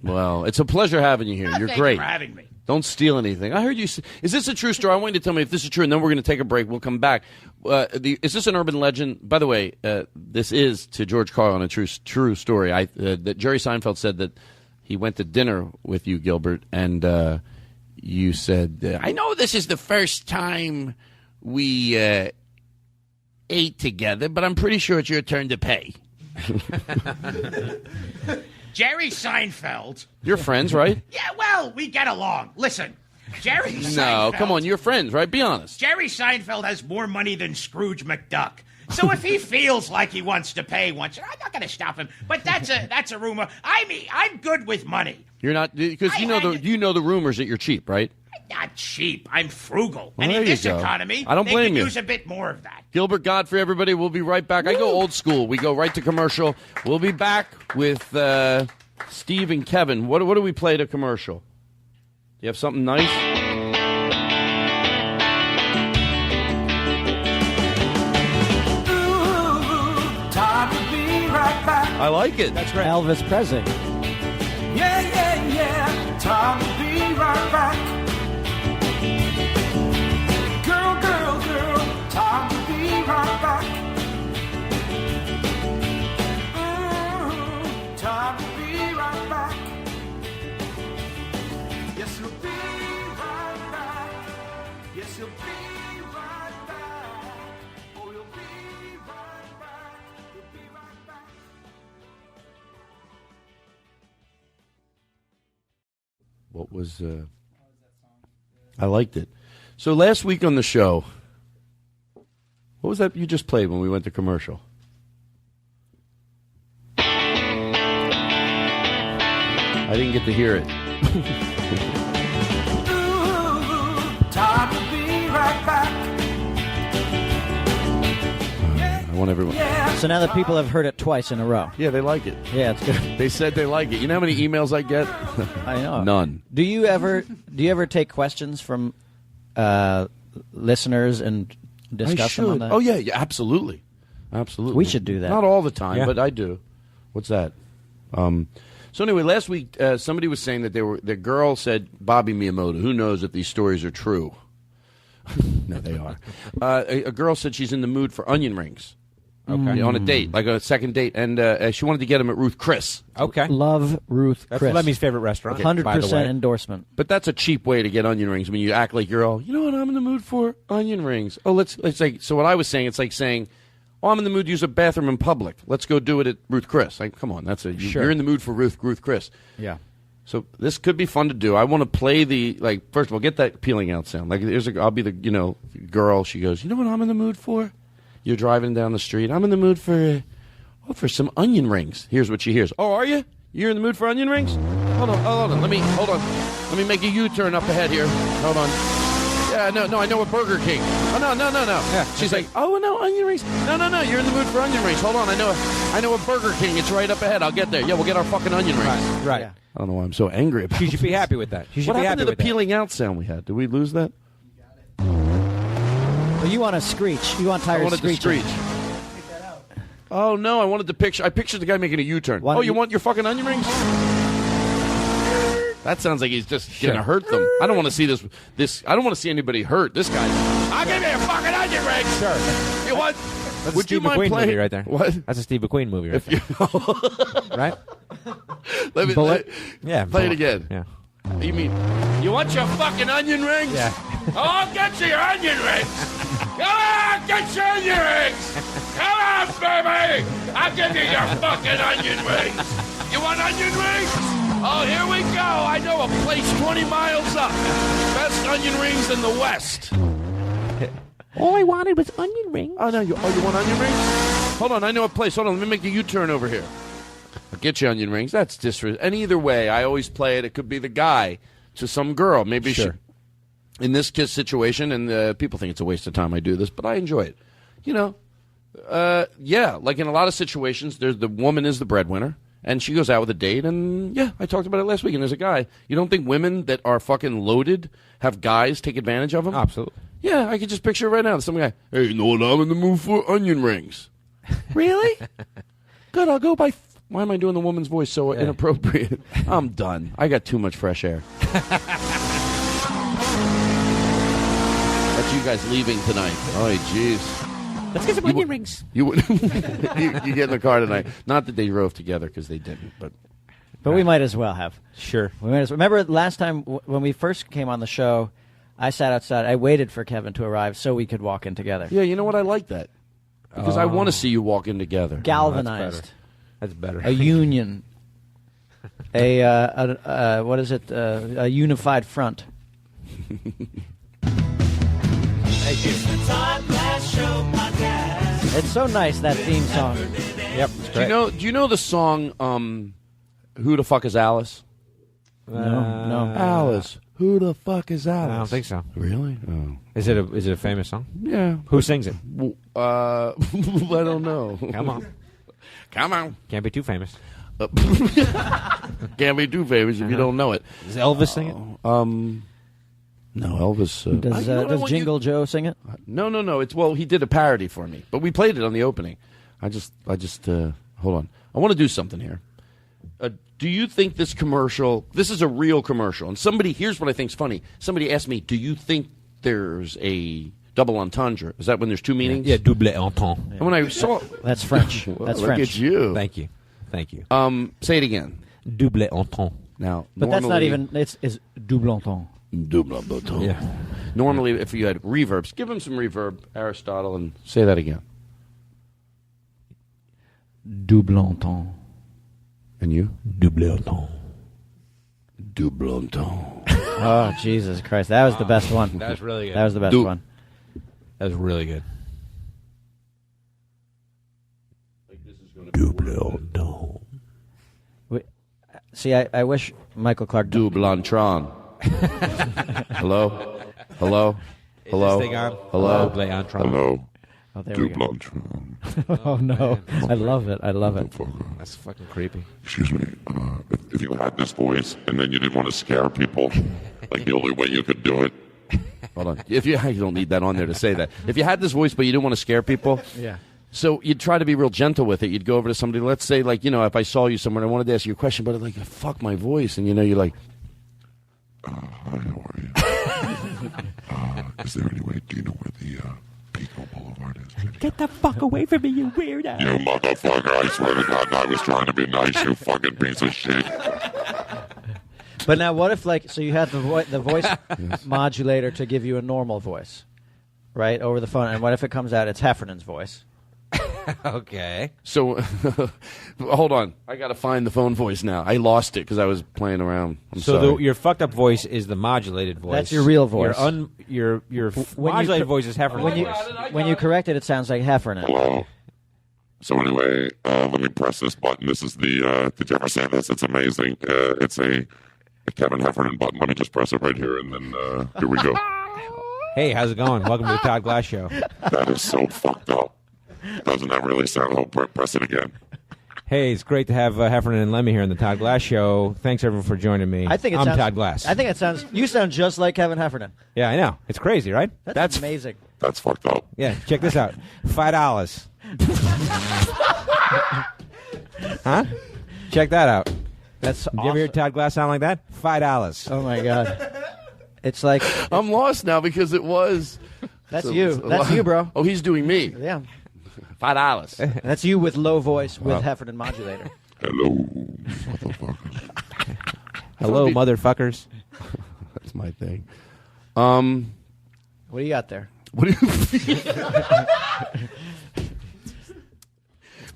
Speaker 2: Well, it's a pleasure having you here. You're
Speaker 4: Thank
Speaker 2: great.
Speaker 4: you for having me.
Speaker 2: Don't steal anything. I heard you. Is this a true story? I want you to tell me if this is true, and then we're going to take a break. We'll come back. Is this an urban legend? By the way, this is to George Carlin a true story. That Jerry Seinfeld said that he went to dinner with you, Gilbert, and you said, "I know this is the first time we ate together, but I'm pretty sure it's your turn to pay."
Speaker 4: Jerry Seinfeld.
Speaker 2: You're friends, right?
Speaker 4: Yeah, well, we get along. Listen, Jerry Seinfeld.
Speaker 2: No, come on, you're friends, right? Be honest.
Speaker 4: Jerry Seinfeld has more money than Scrooge McDuck. So if he feels like he wants to pay once, I'm not going to stop him. But that's a rumor. I mean, I'm good with money.
Speaker 2: You're not, because you know the rumors that you're cheap, right?
Speaker 4: I'm not cheap. I'm frugal.
Speaker 2: Well,
Speaker 4: and in
Speaker 2: there you
Speaker 4: this
Speaker 2: go.
Speaker 4: economy,
Speaker 2: I don't
Speaker 4: they
Speaker 2: blame
Speaker 4: could
Speaker 2: you.
Speaker 4: use a bit more of that.
Speaker 2: Gilbert Godfrey, everybody. We'll be right back. I go old school. We go right to commercial. We'll be back with Steve and Kevin. What do we play to commercial? Do you have something nice?
Speaker 9: Time to be right back.
Speaker 2: I like it.
Speaker 12: That's right. Elvis Presley.
Speaker 9: Yeah, yeah, yeah. Time to be right back. Girl, girl, girl. Time to be right back. Time to be right back. Yes, you'll be right back. Yes, you'll be right back. Oh, you'll be right back. You'll be right back.
Speaker 2: What was... I liked it. So last week on the show, what was that you just played when we went to commercial? I didn't get to hear it.
Speaker 9: Time to be right back.
Speaker 2: I want everyone...
Speaker 12: So now that people have heard it twice in a row.
Speaker 2: Yeah, they like it.
Speaker 12: Yeah, it's good.
Speaker 2: They said they like it. You know how many emails I get?
Speaker 12: I know.
Speaker 2: None.
Speaker 12: Do you ever take questions from listeners and discuss them on that?
Speaker 2: Oh yeah, absolutely, absolutely.
Speaker 12: We should do that.
Speaker 2: Not all the time,
Speaker 12: Yeah.
Speaker 2: but I do. What's that? So anyway, last week somebody was saying that the girl said Bobby Miyamoto. Who knows if these stories are true? No, they are. A girl said she's in the mood for onion rings.
Speaker 13: Okay.
Speaker 2: On a date, like a second date, and she wanted to get him at Ruth Chris.
Speaker 13: Okay.
Speaker 12: Love Ruth
Speaker 13: That's
Speaker 12: Chris.
Speaker 13: Lemmy's favorite restaurant.
Speaker 12: 100% endorsement.
Speaker 2: But that's a cheap way to get onion rings when you act like you're all, you know what, I'm in the mood for onion rings. Oh, let's like, so what I was saying, it's like saying, oh, I'm in the mood to use a bathroom in public. Let's go do it at Ruth Chris. Like, come on, you're in the mood for Ruth Chris.
Speaker 12: Yeah.
Speaker 2: So this could be fun to do. I want to play first of all, get that peeling out sound. Like, I'll be the, girl. She goes, you know what I'm in the mood for? You're driving down the street. I'm in the mood for some onion rings. Here's what she hears. Oh, are you? You're in the mood for onion rings? Hold on. Let me make a U-turn up ahead here. Hold on. Yeah, no, I know a Burger King. Oh, no. Yeah, she's like, oh, no, onion rings. No, you're in the mood for onion rings. Hold on, I know a Burger King. It's right up ahead. I'll get there. Yeah, we'll get our fucking onion rings.
Speaker 13: Right. Yeah.
Speaker 2: I don't know why I'm so angry about
Speaker 13: She should be happy with that.
Speaker 2: What happened to the peeling out sound we had? Did we lose that?
Speaker 12: Well, you want to screech. You want
Speaker 2: I
Speaker 12: tires
Speaker 2: wanted
Speaker 12: screeching.
Speaker 2: to screech. Oh, no, I wanted the picture. I pictured the guy making a U-turn.
Speaker 12: Why
Speaker 2: Oh,
Speaker 12: don't
Speaker 2: you
Speaker 12: you-
Speaker 2: want your fucking onion rings? That sounds like he's just going to hurt them. I don't want to see this. I don't want to see anybody hurt. This guy. I'll give you a fucking onion ring.
Speaker 13: Sure.
Speaker 2: You what?
Speaker 13: That's
Speaker 2: Would
Speaker 13: a Steve
Speaker 2: you mind
Speaker 13: McQueen
Speaker 2: playing
Speaker 13: movie right there.
Speaker 2: What?
Speaker 13: That's a Steve McQueen movie right there. Right?
Speaker 2: Let me
Speaker 13: Bullet? Yeah.
Speaker 2: play it
Speaker 13: Bullet.
Speaker 2: again.
Speaker 13: Yeah.
Speaker 2: You mean you want your fucking onion rings?
Speaker 13: Yeah.
Speaker 2: Oh, I'll get you your onion rings. Come on, get your onion rings.
Speaker 1: Come on, baby! I'll give you your fucking onion rings. You want onion rings? Oh, here we go. I know a place 20 miles up. Best onion rings in the West.
Speaker 13: All I wanted was onion rings.
Speaker 2: Oh, no, you want onion rings? Hold on, I know a place. Hold on, let me make a U-turn over here. I'll get you onion rings. That's disrespectful. And either way, I always play it. It could be the guy to some girl. Maybe
Speaker 13: Sure.
Speaker 2: in this kid's situation, and people think it's a waste of time I do this, but I enjoy it. You know, yeah, like in a lot of situations, there's the woman is the breadwinner, and she goes out with a date, and yeah, I talked about it last week, and there's a guy. You don't think women that are fucking loaded have guys take advantage of them?
Speaker 13: Absolutely.
Speaker 2: Yeah, I could just picture it right now. Some guy, hey, you know what? I'm in the mood for onion rings. Really? Good, I'll go buy... Why am I doing the woman's voice so inappropriate? I'm done. I got too much fresh air. That's you guys leaving tonight. Oh, jeez.
Speaker 13: Let's get some onion rings.
Speaker 2: You would. you get in the car tonight. Not that they drove together because they didn't, but
Speaker 12: we might as well have.
Speaker 13: Sure.
Speaker 12: We might as well. Remember last time when we first came on the show, I sat outside. I waited for Kevin to arrive so we could walk in together.
Speaker 2: Yeah, you know what? I like that because I want to see you walk in together.
Speaker 12: Galvanized.
Speaker 13: That's better.
Speaker 12: A union. What is it? A unified front.
Speaker 13: Thank you.
Speaker 12: It's so nice, that theme song.
Speaker 13: Yep.
Speaker 2: Do you know the song Who the Fuck is Alice?
Speaker 12: No.
Speaker 2: Alice. Who the fuck is Alice?
Speaker 13: I don't think so.
Speaker 2: Really? Oh.
Speaker 13: Is it a famous song?
Speaker 2: Yeah.
Speaker 13: Who sings it?
Speaker 2: I don't know.
Speaker 13: Come on.
Speaker 2: Come on.
Speaker 13: Can't be too famous.
Speaker 2: Can't be too famous if you don't know it.
Speaker 13: Does Elvis sing it?
Speaker 2: No, Elvis.
Speaker 12: Does Jingle Joe sing it?
Speaker 2: No. It's he did a parody for me, but we played it on the opening. I just hold on. I want to do something here. Do you think this commercial? This is a real commercial, and here's what I think's funny. Somebody asked me, "Do you think there's a double entendre? Is that when there's two meanings?"
Speaker 13: Yeah, double entendre.
Speaker 2: And when I saw
Speaker 12: that's French.
Speaker 2: Well,
Speaker 12: that's
Speaker 2: look
Speaker 12: French.
Speaker 2: at you.
Speaker 13: Thank you.
Speaker 2: Say it again.
Speaker 13: Double entendre.
Speaker 2: Now,
Speaker 12: but that's not even. It's double entendre.
Speaker 2: Double entendre.
Speaker 13: Yeah.
Speaker 2: Normally, if you had reverbs, give him some reverb, Aristotle, and say that again.
Speaker 12: Double entendre.
Speaker 2: And you?
Speaker 13: Double entendre.
Speaker 2: Double entendre.
Speaker 12: Oh, Jesus Christ. That was the best one.
Speaker 13: That was really good.
Speaker 12: That was the best one.
Speaker 13: That was really good.
Speaker 2: Double entendre.
Speaker 12: See, I wish Michael Clark...
Speaker 2: Double entendre. Hello? Hello? Hello?
Speaker 13: Is this thing on?
Speaker 2: Hello?
Speaker 13: Double entendre.
Speaker 15: Hello.
Speaker 12: Oh, there we
Speaker 15: Double
Speaker 12: go.
Speaker 15: entendre.
Speaker 12: Oh, no. I love it. I love it.
Speaker 13: That's fucking creepy.
Speaker 15: Excuse me. If you had this voice and then you didn't want to scare people, like the only way you could do it.
Speaker 2: Hold on. You don't need that on there to say that. If you had this voice but you didn't want to scare people,
Speaker 12: yeah.
Speaker 2: So you'd try to be real gentle with it. You'd go over to somebody, let's say, like, if I saw you somewhere and I wanted to ask you a question, but like, fuck my voice, and you're like,
Speaker 15: hi, how are you? Is there any way, do you know where the Pico Boulevard is?
Speaker 13: Get the fuck away from me, you weirdo.
Speaker 15: You motherfucker, I swear to God, I was trying to be nice, you fucking piece of shit.
Speaker 12: But now what if, so you had the voice modulator to give you a normal voice, right, over the phone, and what if it comes out, it's Heffernan's voice?
Speaker 13: Okay.
Speaker 2: So, hold on. I got to find the phone voice now. I lost it because I was playing around. I'm sorry.
Speaker 13: Your fucked up voice is the modulated voice.
Speaker 12: That's your real voice.
Speaker 13: Your modulated voice is Heffernan's
Speaker 12: When you correct it, it sounds like Heffernan.
Speaker 15: Hello. So anyway, let me press this button. This is the, did you ever say this? It's amazing. It's a Kevin Heffernan button. Let me just press it right here, and then here we go.
Speaker 13: Hey, how's it going? Welcome to the Todd Glass Show.
Speaker 15: That is so fucked up. Doesn't that really sound? Oh, press it again.
Speaker 13: Hey, it's great to have Heffernan and Lemme here on the Todd Glass Show. Thanks, everyone, for joining me.
Speaker 12: I'm
Speaker 13: Todd Glass.
Speaker 12: I think you sound just like Kevin Heffernan.
Speaker 13: Yeah, I know. It's crazy, right?
Speaker 12: That's amazing.
Speaker 15: That's fucked up.
Speaker 13: Yeah, check this out. $5. Huh? Check that out.
Speaker 12: That's
Speaker 13: awesome. You ever hear Todd Glass sound like that? $5.
Speaker 12: Oh, my God. It's like...
Speaker 2: I'm lost now because it was...
Speaker 12: That's you. That's you, bro.
Speaker 2: Oh, he's doing me.
Speaker 12: Yeah.
Speaker 2: $5.
Speaker 12: That's you with low voice with Heffernan modulator.
Speaker 15: Hello, motherfuckers.
Speaker 13: Hello, motherfuckers.
Speaker 2: That's my thing.
Speaker 12: What do you got there?
Speaker 2: What do you...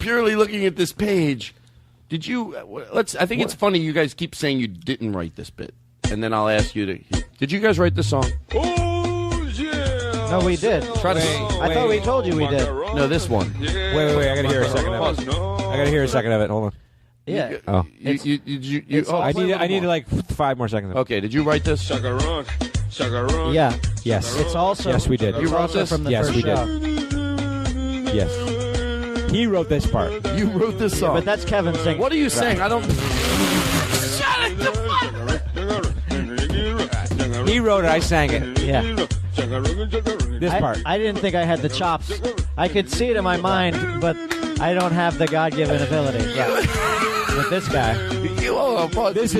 Speaker 2: purely looking at this page, did you? I think it's funny. You guys keep saying you didn't write this bit, and then I'll ask you to. Did you guys write this song?
Speaker 7: Oh yeah.
Speaker 12: No, we did.
Speaker 2: Try to.
Speaker 12: I thought we told you we did.
Speaker 2: No, this one.
Speaker 13: Wait. I gotta hear a second of it. I gotta hear a second of it. Hold on.
Speaker 12: Yeah.
Speaker 13: Oh.
Speaker 2: I
Speaker 13: need like 5 more seconds.
Speaker 2: Okay. Did you write this?
Speaker 7: Chacarón.
Speaker 12: Yeah.
Speaker 13: Yes.
Speaker 12: It's also.
Speaker 13: Yes, we did.
Speaker 12: You wrote this from the
Speaker 13: yes,
Speaker 12: first
Speaker 13: we
Speaker 12: show.
Speaker 13: did. Yes. He wrote this part.
Speaker 2: You wrote this song.
Speaker 12: But that's Kevin saying.
Speaker 2: What are you saying? I don't.
Speaker 13: He wrote it. I sang it.
Speaker 12: Yeah.
Speaker 13: This part.
Speaker 12: I didn't think I had the chops. I could see it in my mind, but I don't have the God-given ability. Yeah. With this guy.
Speaker 13: This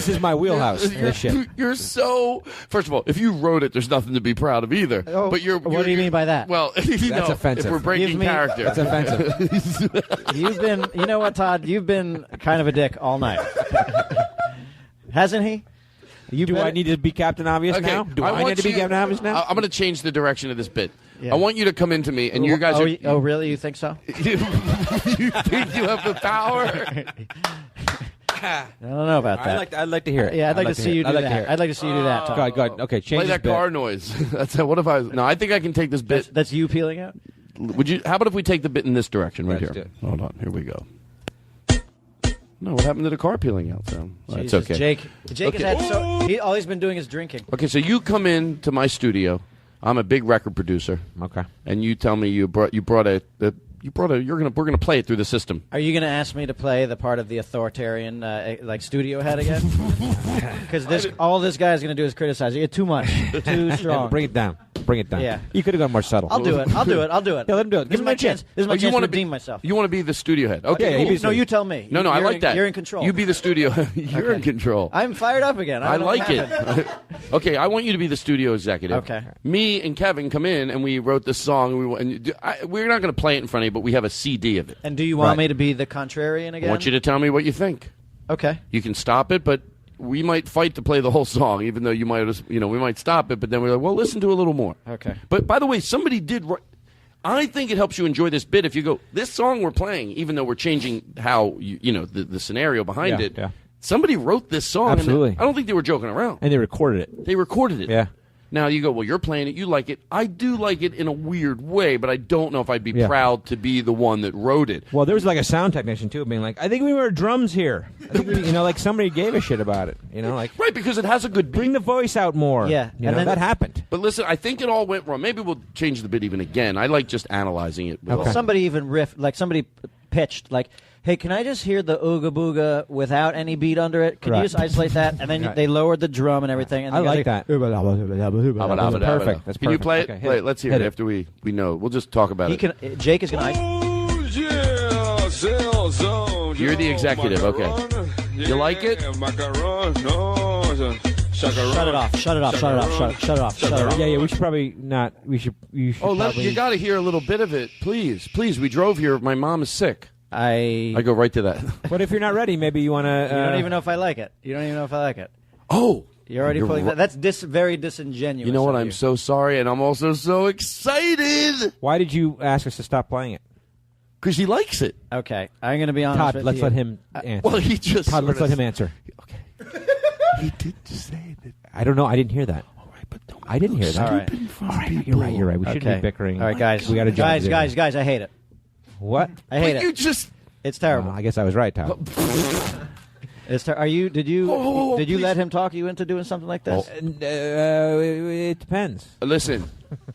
Speaker 13: is my wheelhouse. This shit.
Speaker 2: You're so. First of all, if you wrote it, there's nothing to be proud of either.
Speaker 12: Oh,
Speaker 2: but
Speaker 12: what do you mean by that?
Speaker 2: Well,
Speaker 13: that's offensive.
Speaker 2: If we're breaking character,
Speaker 13: that's offensive.
Speaker 12: You've been. You know what, Todd? You've been kind of a dick all night. Hasn't he?
Speaker 13: Do I need to be Captain Obvious now? Do I need to be Captain Obvious now?
Speaker 2: I'm going to change the direction of this bit.
Speaker 12: Yeah.
Speaker 2: I want you to come into me, and you guys are.
Speaker 12: Oh, really? You think so?
Speaker 2: You think you have the power?
Speaker 12: I don't know about that.
Speaker 13: I'd like to hear it.
Speaker 12: Yeah, I'd like to see you do that. I'd like to see you do that, Todd.
Speaker 13: Go ahead. Okay, change
Speaker 2: Play that
Speaker 13: this bit.
Speaker 2: car noise. That's what if I? No, I think I can take this bit.
Speaker 12: That's you peeling out.
Speaker 2: Would you? How about if we take the bit in this direction right
Speaker 13: Let's
Speaker 2: here?
Speaker 13: do it.
Speaker 2: Hold on. Here we go. No, what happened to the car peeling out sound? Well, it's
Speaker 12: Jesus,
Speaker 2: okay.
Speaker 12: Jake has had all he's been doing is drinking.
Speaker 2: Okay, so you come in to my studio. I'm a big record producer.
Speaker 13: Okay.
Speaker 2: And you tell me we're gonna play it through the system.
Speaker 12: Are you going to ask me to play the part of the authoritarian, like studio head again? Because all this guy's going to do is criticize you. You're too much, too strong.
Speaker 13: Bring it down.
Speaker 12: Yeah.
Speaker 13: You could have gone more subtle.
Speaker 12: I'll do it. Yeah, let him do it. This is my chance. This is my chance to redeem myself.
Speaker 2: You want to be the studio head? Okay.
Speaker 12: Okay. No, you tell me.
Speaker 2: No, I like that.
Speaker 12: You're in control.
Speaker 2: You be the studio. You're in control.
Speaker 12: I'm fired up again.
Speaker 2: I like it. Okay, I want you to be the studio executive.
Speaker 12: Okay.
Speaker 2: Me and Kevin come in and we wrote this song. We're not going to play it in front of you, but we have a CD of it.
Speaker 12: And do you want me to be the contrarian again?
Speaker 2: I want you to tell me what you think.
Speaker 12: Okay.
Speaker 2: You can stop it, but we might fight to play the whole song, even though we might stop it, but then we're like, well, listen to a little more.
Speaker 12: Okay.
Speaker 2: But by the way, somebody did. I think it helps you enjoy this bit if you go, this song we're playing, even though we're changing how the scenario behind it.
Speaker 13: Yeah.
Speaker 2: Somebody wrote this song.
Speaker 13: Absolutely.
Speaker 2: And I don't think they were joking around.
Speaker 13: And they recorded it.
Speaker 2: Yeah. Now you go, well, you're playing it, you like it. I do like it in a weird way, but I don't know if I'd be proud to be the one that wrote it.
Speaker 13: Well, there was like a sound technician too, being like, I think we were drums here. I think like somebody gave a shit about it.
Speaker 2: Right, because it has a good beat.
Speaker 13: Bring the voice out more.
Speaker 12: Yeah.
Speaker 13: That happened.
Speaker 2: But listen, I think it all went wrong. Maybe we'll change the bit even again. I like just analyzing it.
Speaker 12: Okay. Somebody even riffed, like somebody pitched, like, hey, can I just hear the ooga booga without any beat under it? Can you just isolate that? And then they lowered the drum and everything. And
Speaker 13: I like that.
Speaker 12: Perfect.
Speaker 13: That's
Speaker 2: Can you
Speaker 13: perfect.
Speaker 2: play it?
Speaker 13: Okay,
Speaker 2: Play it. Let's hear it after we know. We'll just talk about it.
Speaker 12: Jake is going to...
Speaker 2: You're the executive. Okay. You like it?
Speaker 12: Shut it off.
Speaker 13: Yeah, we should probably not. You should probably...
Speaker 2: you got to hear a little bit of it. Please. We drove here. My mom is sick. I go right to that.
Speaker 13: But if you're not ready, maybe you want to...
Speaker 12: You don't even know if I like it.
Speaker 2: Oh.
Speaker 12: You're already pulling that. That's very disingenuous.
Speaker 2: You know what? I'm so sorry, and I'm also so excited.
Speaker 13: Why did you ask us to stop playing it?
Speaker 2: Because he likes it.
Speaker 12: Okay. I'm going to be honest
Speaker 13: Todd,
Speaker 12: with
Speaker 13: let's
Speaker 12: you.
Speaker 13: let him answer.
Speaker 2: Well, he just...
Speaker 13: Todd, let's let him answer.
Speaker 2: Okay. He did say that.
Speaker 13: I don't know. I didn't hear that.
Speaker 2: All right, but don't
Speaker 13: I didn't hear that.
Speaker 2: All right,
Speaker 13: You're right. We shouldn't be bickering.
Speaker 12: All right, guys.
Speaker 13: We got a job to do.
Speaker 12: Guys, I hate it.
Speaker 13: What?
Speaker 12: I hate
Speaker 2: it. You just...
Speaker 12: It's terrible.
Speaker 13: I guess I was right, Todd.
Speaker 12: Did you let him talk you into doing something like this?
Speaker 13: It depends.
Speaker 2: Listen,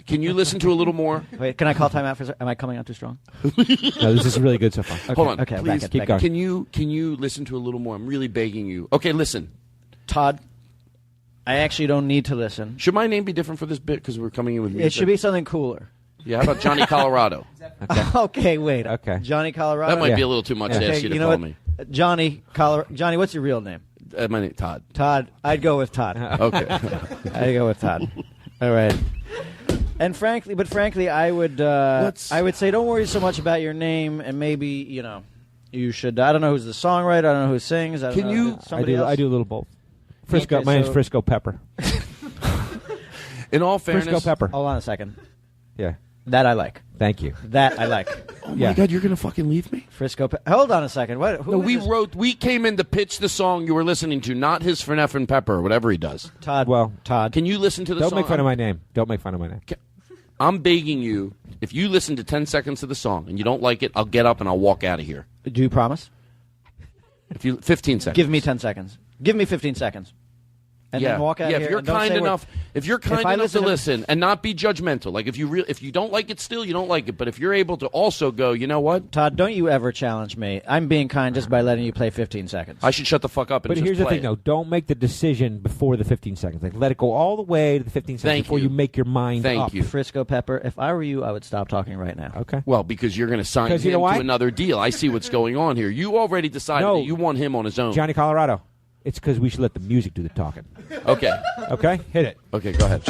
Speaker 2: can you listen to a little more?
Speaker 12: Wait, can I call time out for a second? Am I coming out too strong?
Speaker 13: No, this is really good so far.
Speaker 2: Hold on.
Speaker 12: Okay,
Speaker 2: please.
Speaker 12: keep going.
Speaker 2: Can you listen to a little more? I'm really begging you. Okay, listen.
Speaker 12: Todd, I actually don't need to listen.
Speaker 2: Should my name be different for this bit because we're coming in with music?
Speaker 12: It should be something cooler.
Speaker 2: Yeah, how about Johnny Colorado?
Speaker 12: Okay, wait.
Speaker 13: Okay.
Speaker 12: Johnny Colorado?
Speaker 2: That might be a little too much to ask you to call me.
Speaker 12: Johnny, what's your real name?
Speaker 2: My name Todd.
Speaker 12: Todd. I'd go with Todd.
Speaker 2: Okay.
Speaker 12: I'd go with Todd. All right. And frankly, I would say don't worry so much about your name, and maybe you should. I don't know who's the songwriter. I don't know who sings. I do
Speaker 13: a little both. Frisco.
Speaker 12: Okay,
Speaker 13: my name's Frisco Pepper.
Speaker 2: In all fairness,
Speaker 13: Frisco Pepper.
Speaker 12: Hold on a second.
Speaker 13: Yeah.
Speaker 12: That I like.
Speaker 13: Thank you.
Speaker 12: That I like.
Speaker 2: Oh my God, you're gonna fucking leave me?
Speaker 12: Frisco. Hold on a second. What? Who
Speaker 2: No,
Speaker 12: is this?
Speaker 2: we came in to pitch the song you were listening to, not his Fernef and Pepper or whatever he does.
Speaker 12: Todd.
Speaker 13: Well,
Speaker 12: Todd.
Speaker 2: Can you listen to the
Speaker 13: don't
Speaker 2: song?
Speaker 13: make fun of my name. Don't make fun of my name.
Speaker 2: I'm begging you. If you listen to 10 seconds of the song and you don't like it, I'll get up and I'll walk out of here.
Speaker 12: Do you promise?
Speaker 2: 15 seconds.
Speaker 12: Give me 10 seconds. Give me 15 seconds. And then walk out
Speaker 2: yeah,
Speaker 12: here.
Speaker 2: if you're
Speaker 12: and don't
Speaker 2: kind
Speaker 12: say
Speaker 2: enough, if you're kind
Speaker 12: I
Speaker 2: enough to
Speaker 12: listen to-
Speaker 2: listen and not be judgmental, like if you don't like it still, you don't like it. But if you're able to also go, you know what?
Speaker 12: Todd, don't you ever challenge me. I'm being kind just by letting you play 15 seconds.
Speaker 2: I should shut the fuck up and
Speaker 13: But
Speaker 2: just
Speaker 13: here's the
Speaker 2: play
Speaker 13: thing,
Speaker 2: it.
Speaker 13: though. Don't make the decision before the 15 seconds. Like, let it go all the way to the 15 seconds
Speaker 2: Thank
Speaker 13: before
Speaker 2: you.
Speaker 13: you make your mind
Speaker 2: Thank
Speaker 13: up.
Speaker 2: you.
Speaker 12: Frisco Pepper, if I were you, I would stop talking right now.
Speaker 13: Okay.
Speaker 2: Well, because you're going to sign
Speaker 13: 'Cause you
Speaker 2: him
Speaker 13: know
Speaker 2: to
Speaker 13: why?
Speaker 2: another deal. I see what's going on here. You already decided
Speaker 13: No.
Speaker 2: that you want him on his own.
Speaker 13: Johnny Colorado, it's because we should let the music do the talking.
Speaker 2: Okay.
Speaker 13: Okay? Hit it.
Speaker 2: Okay, go ahead.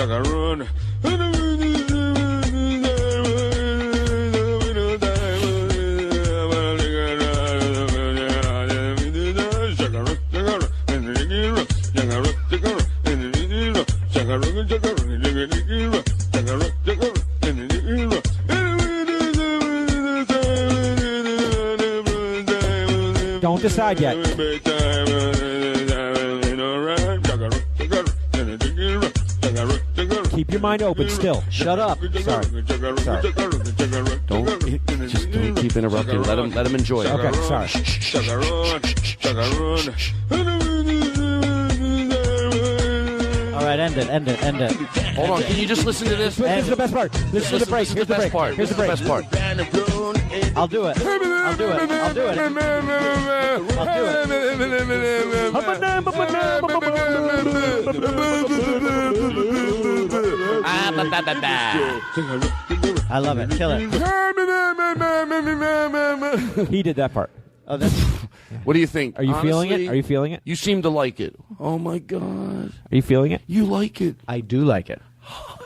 Speaker 13: Don't decide yet. Keep your mind open still.
Speaker 12: Shut up.
Speaker 13: Sorry.
Speaker 2: Don't keep interrupting. Let him enjoy it.
Speaker 13: Okay, sorry.
Speaker 12: All right, end it.
Speaker 2: Hold on. Can you just listen to this?
Speaker 13: This is the best part. Listen to the break.
Speaker 2: This is
Speaker 13: Here's
Speaker 2: the
Speaker 13: the break.
Speaker 2: best part.
Speaker 13: Here's the break.
Speaker 2: This is the best part.
Speaker 12: I'll do it. I love it. Kill it.
Speaker 13: He did that part.
Speaker 12: Oh, that's.
Speaker 2: What do you think?
Speaker 13: Are you feeling
Speaker 2: Honestly,
Speaker 13: it? Are you feeling it?
Speaker 2: You seem to like it. Oh my God.
Speaker 13: Are you feeling it?
Speaker 2: You like it.
Speaker 12: I do like it.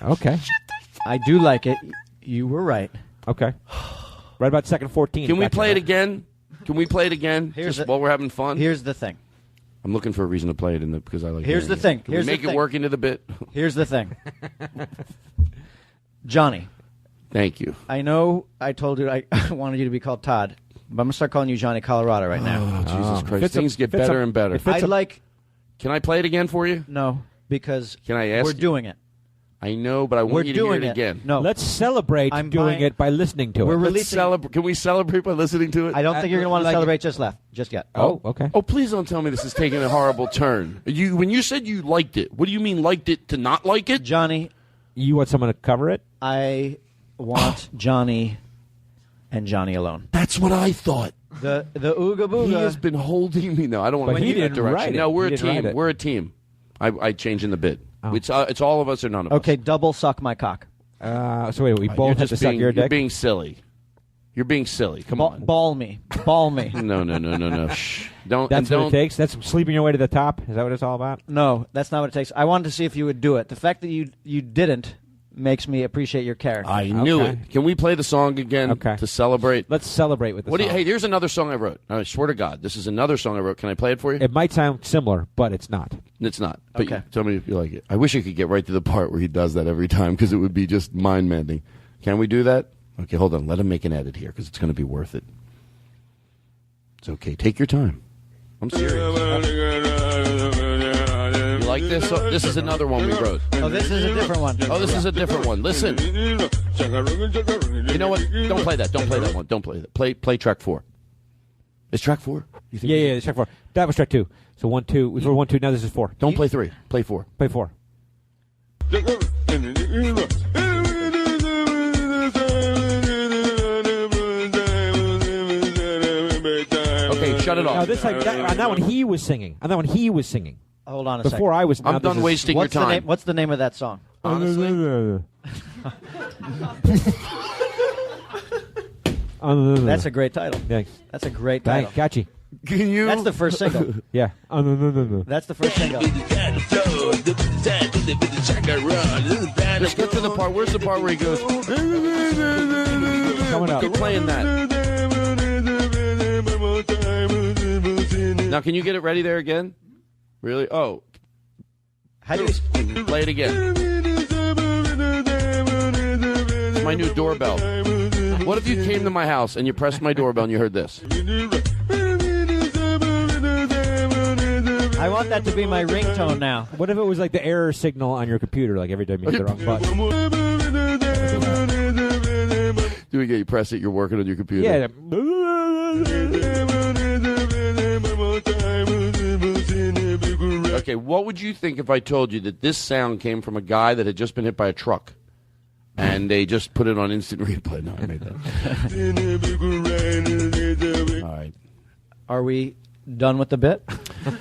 Speaker 13: Okay.
Speaker 12: I do like it. You were right.
Speaker 13: Okay. Right about second 14.
Speaker 2: Can we
Speaker 13: Gotcha.
Speaker 2: play it again? Can we play it again?
Speaker 12: Here's
Speaker 2: Just
Speaker 12: the-
Speaker 2: while we're having fun?
Speaker 12: Here's the thing.
Speaker 2: I'm looking for a reason to play it because I like
Speaker 12: Here's
Speaker 2: hearing
Speaker 12: the
Speaker 2: it.
Speaker 12: thing.
Speaker 2: Can
Speaker 12: Here's
Speaker 2: we
Speaker 12: the
Speaker 2: make it
Speaker 12: thing.
Speaker 2: work into the bit?
Speaker 12: Here's the thing. Johnny,
Speaker 2: Thank you.
Speaker 12: I know I told you I wanted you to be called Todd, but I'm going to start calling you Johnny Colorado right now.
Speaker 2: Oh, Jesus Christ.
Speaker 13: Fits
Speaker 2: Things get
Speaker 13: fits
Speaker 2: better and better.
Speaker 12: I'd like.
Speaker 2: Can I play it again for you?
Speaker 12: No, because
Speaker 2: Can I ask
Speaker 12: we're
Speaker 2: you?
Speaker 12: doing it.
Speaker 2: I know, but I
Speaker 12: We're
Speaker 2: want you to hear
Speaker 12: doing
Speaker 2: it
Speaker 12: it.
Speaker 2: again.
Speaker 12: No.
Speaker 13: Let's celebrate
Speaker 12: I'm
Speaker 13: doing
Speaker 12: buying-
Speaker 13: it by listening to
Speaker 12: We're
Speaker 13: it.
Speaker 12: releasing.
Speaker 2: Can we celebrate by listening to it?
Speaker 12: I don't think you're going to want to
Speaker 13: like-
Speaker 12: celebrate just yet.
Speaker 13: Oh, okay.
Speaker 2: Oh, please don't tell me this is taking a horrible turn. When you said you liked it, what do you mean liked it to not like it?
Speaker 12: Johnny,
Speaker 13: You want someone to cover it?
Speaker 12: I want Johnny and Johnny alone.
Speaker 2: That's what I thought.
Speaker 12: The Ooga Booga.
Speaker 2: He has been holding me. No, I don't want
Speaker 13: But
Speaker 2: to
Speaker 13: he
Speaker 2: go that
Speaker 13: didn't
Speaker 2: direction.
Speaker 13: write it.
Speaker 2: No, we're
Speaker 13: He
Speaker 2: a
Speaker 13: didn't write
Speaker 2: team.
Speaker 13: it.
Speaker 2: We're a team. I change in the bit.
Speaker 13: Oh.
Speaker 2: It's all of us or none of
Speaker 12: Okay,
Speaker 2: us.
Speaker 12: double suck my cock.
Speaker 13: So wait, we both have to suck your
Speaker 2: You're
Speaker 13: dick?
Speaker 2: being silly. You're being silly. Come on.
Speaker 12: Ball me.
Speaker 2: No. Shh. Don't.
Speaker 13: That's
Speaker 2: and
Speaker 13: what it takes? That's sleeping your way to the top? Is that what it's all about?
Speaker 12: No, that's not what it takes. I wanted to see if you would do it. The fact that you didn't makes me appreciate your character.
Speaker 2: I knew
Speaker 13: Okay.
Speaker 2: it. Can we play the song again to celebrate?
Speaker 13: Let's celebrate with the
Speaker 2: What do
Speaker 13: song.
Speaker 2: you, hey, here's another song I wrote. I swear to God, this is another song I wrote. Can I play it for you?
Speaker 13: It might sound similar, but it's not.
Speaker 2: It's not. But
Speaker 12: Okay.
Speaker 2: tell me if you like it. I wish I could get right to the part where he does that every time because it would be just mind-mending. Can we do that? Okay, hold on. Let him make an edit here because it's going to be worth it. It's okay. Take your time. I'm serious. You like this? Oh, this is another one we wrote.
Speaker 12: Oh, this is a different one.
Speaker 2: Oh, this is a different one. Listen. You know what? Don't play that. Don't play that one. Don't play that. Play track 4. Is track 4? You think
Speaker 13: Yeah, it's track 4. That was track 2. So 1, 2. We were 1, 2. Now this is 4.
Speaker 2: Don't play 3. Play 4.
Speaker 13: Play 4.
Speaker 2: Okay, shut it off.
Speaker 13: Now this on that one he was singing. On that one he was singing.
Speaker 12: Hold on a second.
Speaker 13: Before I was.
Speaker 2: I'm
Speaker 13: now
Speaker 2: done
Speaker 13: this is-
Speaker 2: wasting your time.
Speaker 12: What's the name of that song?
Speaker 2: Honestly,
Speaker 12: That's a great title.
Speaker 13: Thanks.
Speaker 12: That's a great title.
Speaker 13: Got you.
Speaker 2: Can you?
Speaker 12: That's the first single.
Speaker 13: Yeah. No.
Speaker 12: That's the first single.
Speaker 2: Just get to the part. Where's the part where he goes?
Speaker 13: Coming up.
Speaker 2: Keep playing that. Now, can you get it ready there again? Really? Oh.
Speaker 12: How do you
Speaker 2: play it again? It's my new doorbell. What if you came to my house and you pressed my doorbell and you heard this?
Speaker 12: I want that to be my ringtone now.
Speaker 13: What if it was like the error signal on your computer, like every time you hit the wrong button?
Speaker 2: Do we get you press it? You're working on your computer.
Speaker 13: Yeah.
Speaker 2: Okay, what would you think if I told you that this sound came from a guy that had just been hit by a truck? And they just put it on instant replay. No, I made that. All right.
Speaker 12: Are we done with the bit?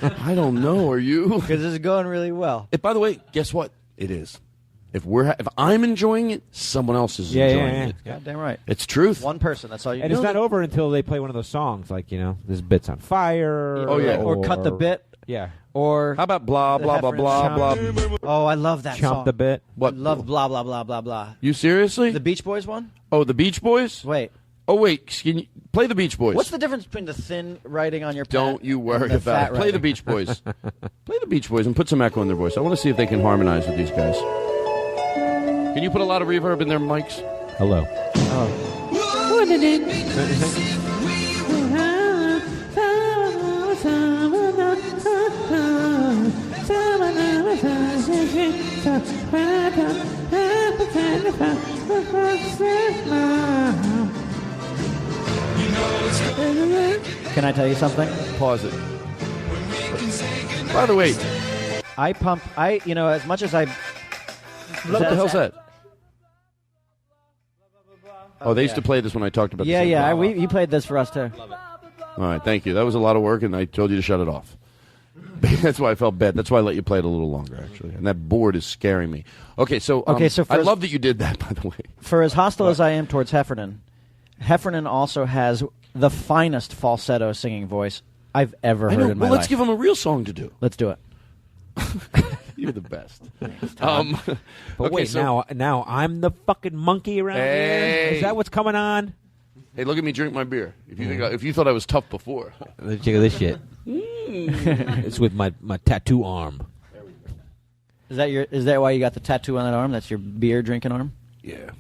Speaker 2: I don't know. Are you?
Speaker 12: Because this is going really well.
Speaker 2: By the way, guess what? It is. If I'm enjoying it, someone else is enjoying it.
Speaker 12: Goddamn right.
Speaker 2: It's truth.
Speaker 12: One person. That's all you.
Speaker 13: And it's not over until they play one of those songs, like this bit's on fire.
Speaker 12: Or cut the bit.
Speaker 13: Yeah.
Speaker 2: Or how about blah blah blah blah blah?
Speaker 12: Oh, I love that song.
Speaker 13: Chomp the bit.
Speaker 2: What?
Speaker 12: I love blah blah blah blah blah.
Speaker 2: You seriously?
Speaker 12: The Beach Boys one?
Speaker 2: Oh, the Beach Boys?
Speaker 12: Wait.
Speaker 2: Oh wait, can you play the Beach Boys?
Speaker 12: What's the difference between the thin writing on your pad?
Speaker 2: Don't you worry
Speaker 12: and the
Speaker 2: about
Speaker 12: fat
Speaker 2: it. Play
Speaker 12: writing?
Speaker 2: the Beach Boys. Play the Beach Boys and put some echo in their voice. I want to see if they can harmonize with these guys. Can you put a lot of reverb in their mics?
Speaker 13: Hello.
Speaker 12: Can I tell you something?
Speaker 2: Pause it. By the way,
Speaker 12: as much as I...
Speaker 2: What the hell's that? Oh, they used to play this when I talked about this.
Speaker 12: You played this for us, too.
Speaker 2: All right, thank you. That was a lot of work, and I told you to shut it off. That's why I felt bad. That's why I let you play it a little longer, actually. And that board is scaring me. Okay, so I love that you did that, by the way.
Speaker 12: For as hostile as I am towards Heffernan, Heffernan also has the finest falsetto singing voice I've ever heard in my life.
Speaker 2: Let's give him a real song to do.
Speaker 12: Let's do it.
Speaker 2: You're the best.
Speaker 13: But wait, now I'm the fucking monkey around here? Is that what's coming on?
Speaker 2: Hey, look at me drink my beer. If you thought I was tough before.
Speaker 13: Let's check out this shit. It's with my tattoo arm.
Speaker 12: Is that why you got the tattoo on that arm? That's your beer drinking arm?
Speaker 2: Yeah.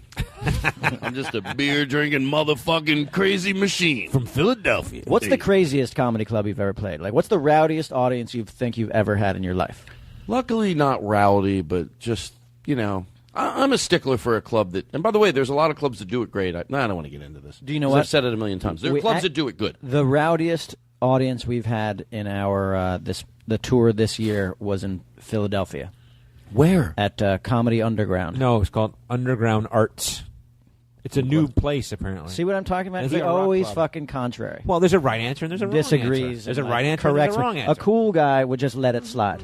Speaker 2: I'm just a beer drinking motherfucking crazy machine
Speaker 13: from Philadelphia.
Speaker 12: What's the craziest comedy club you've ever played? Like, what's the rowdiest audience you think you've ever had in your life?
Speaker 2: Luckily, not rowdy, but just, I'm a stickler for a club that, and by the way, there's a lot of clubs that do it great. I don't want to get into this.
Speaker 12: Do you know what?
Speaker 2: I've said it a million times. There are clubs that do it good.
Speaker 12: The rowdiest audience we've had in our the tour this year was in Philadelphia.
Speaker 2: Where?
Speaker 12: At Comedy Underground.
Speaker 13: No, it's called Underground Arts. It's a new place, apparently.
Speaker 12: See what I'm talking about?
Speaker 13: It's
Speaker 12: He
Speaker 13: like a rock
Speaker 12: always
Speaker 13: club.
Speaker 12: fucking contrary.
Speaker 13: Well, there's a right answer and there's a wrong
Speaker 12: Disagrees.
Speaker 13: answer. There's a
Speaker 12: and,
Speaker 13: right answer and
Speaker 12: corrects
Speaker 13: there's a wrong
Speaker 12: me.
Speaker 13: answer.
Speaker 12: A cool guy would just let it slide.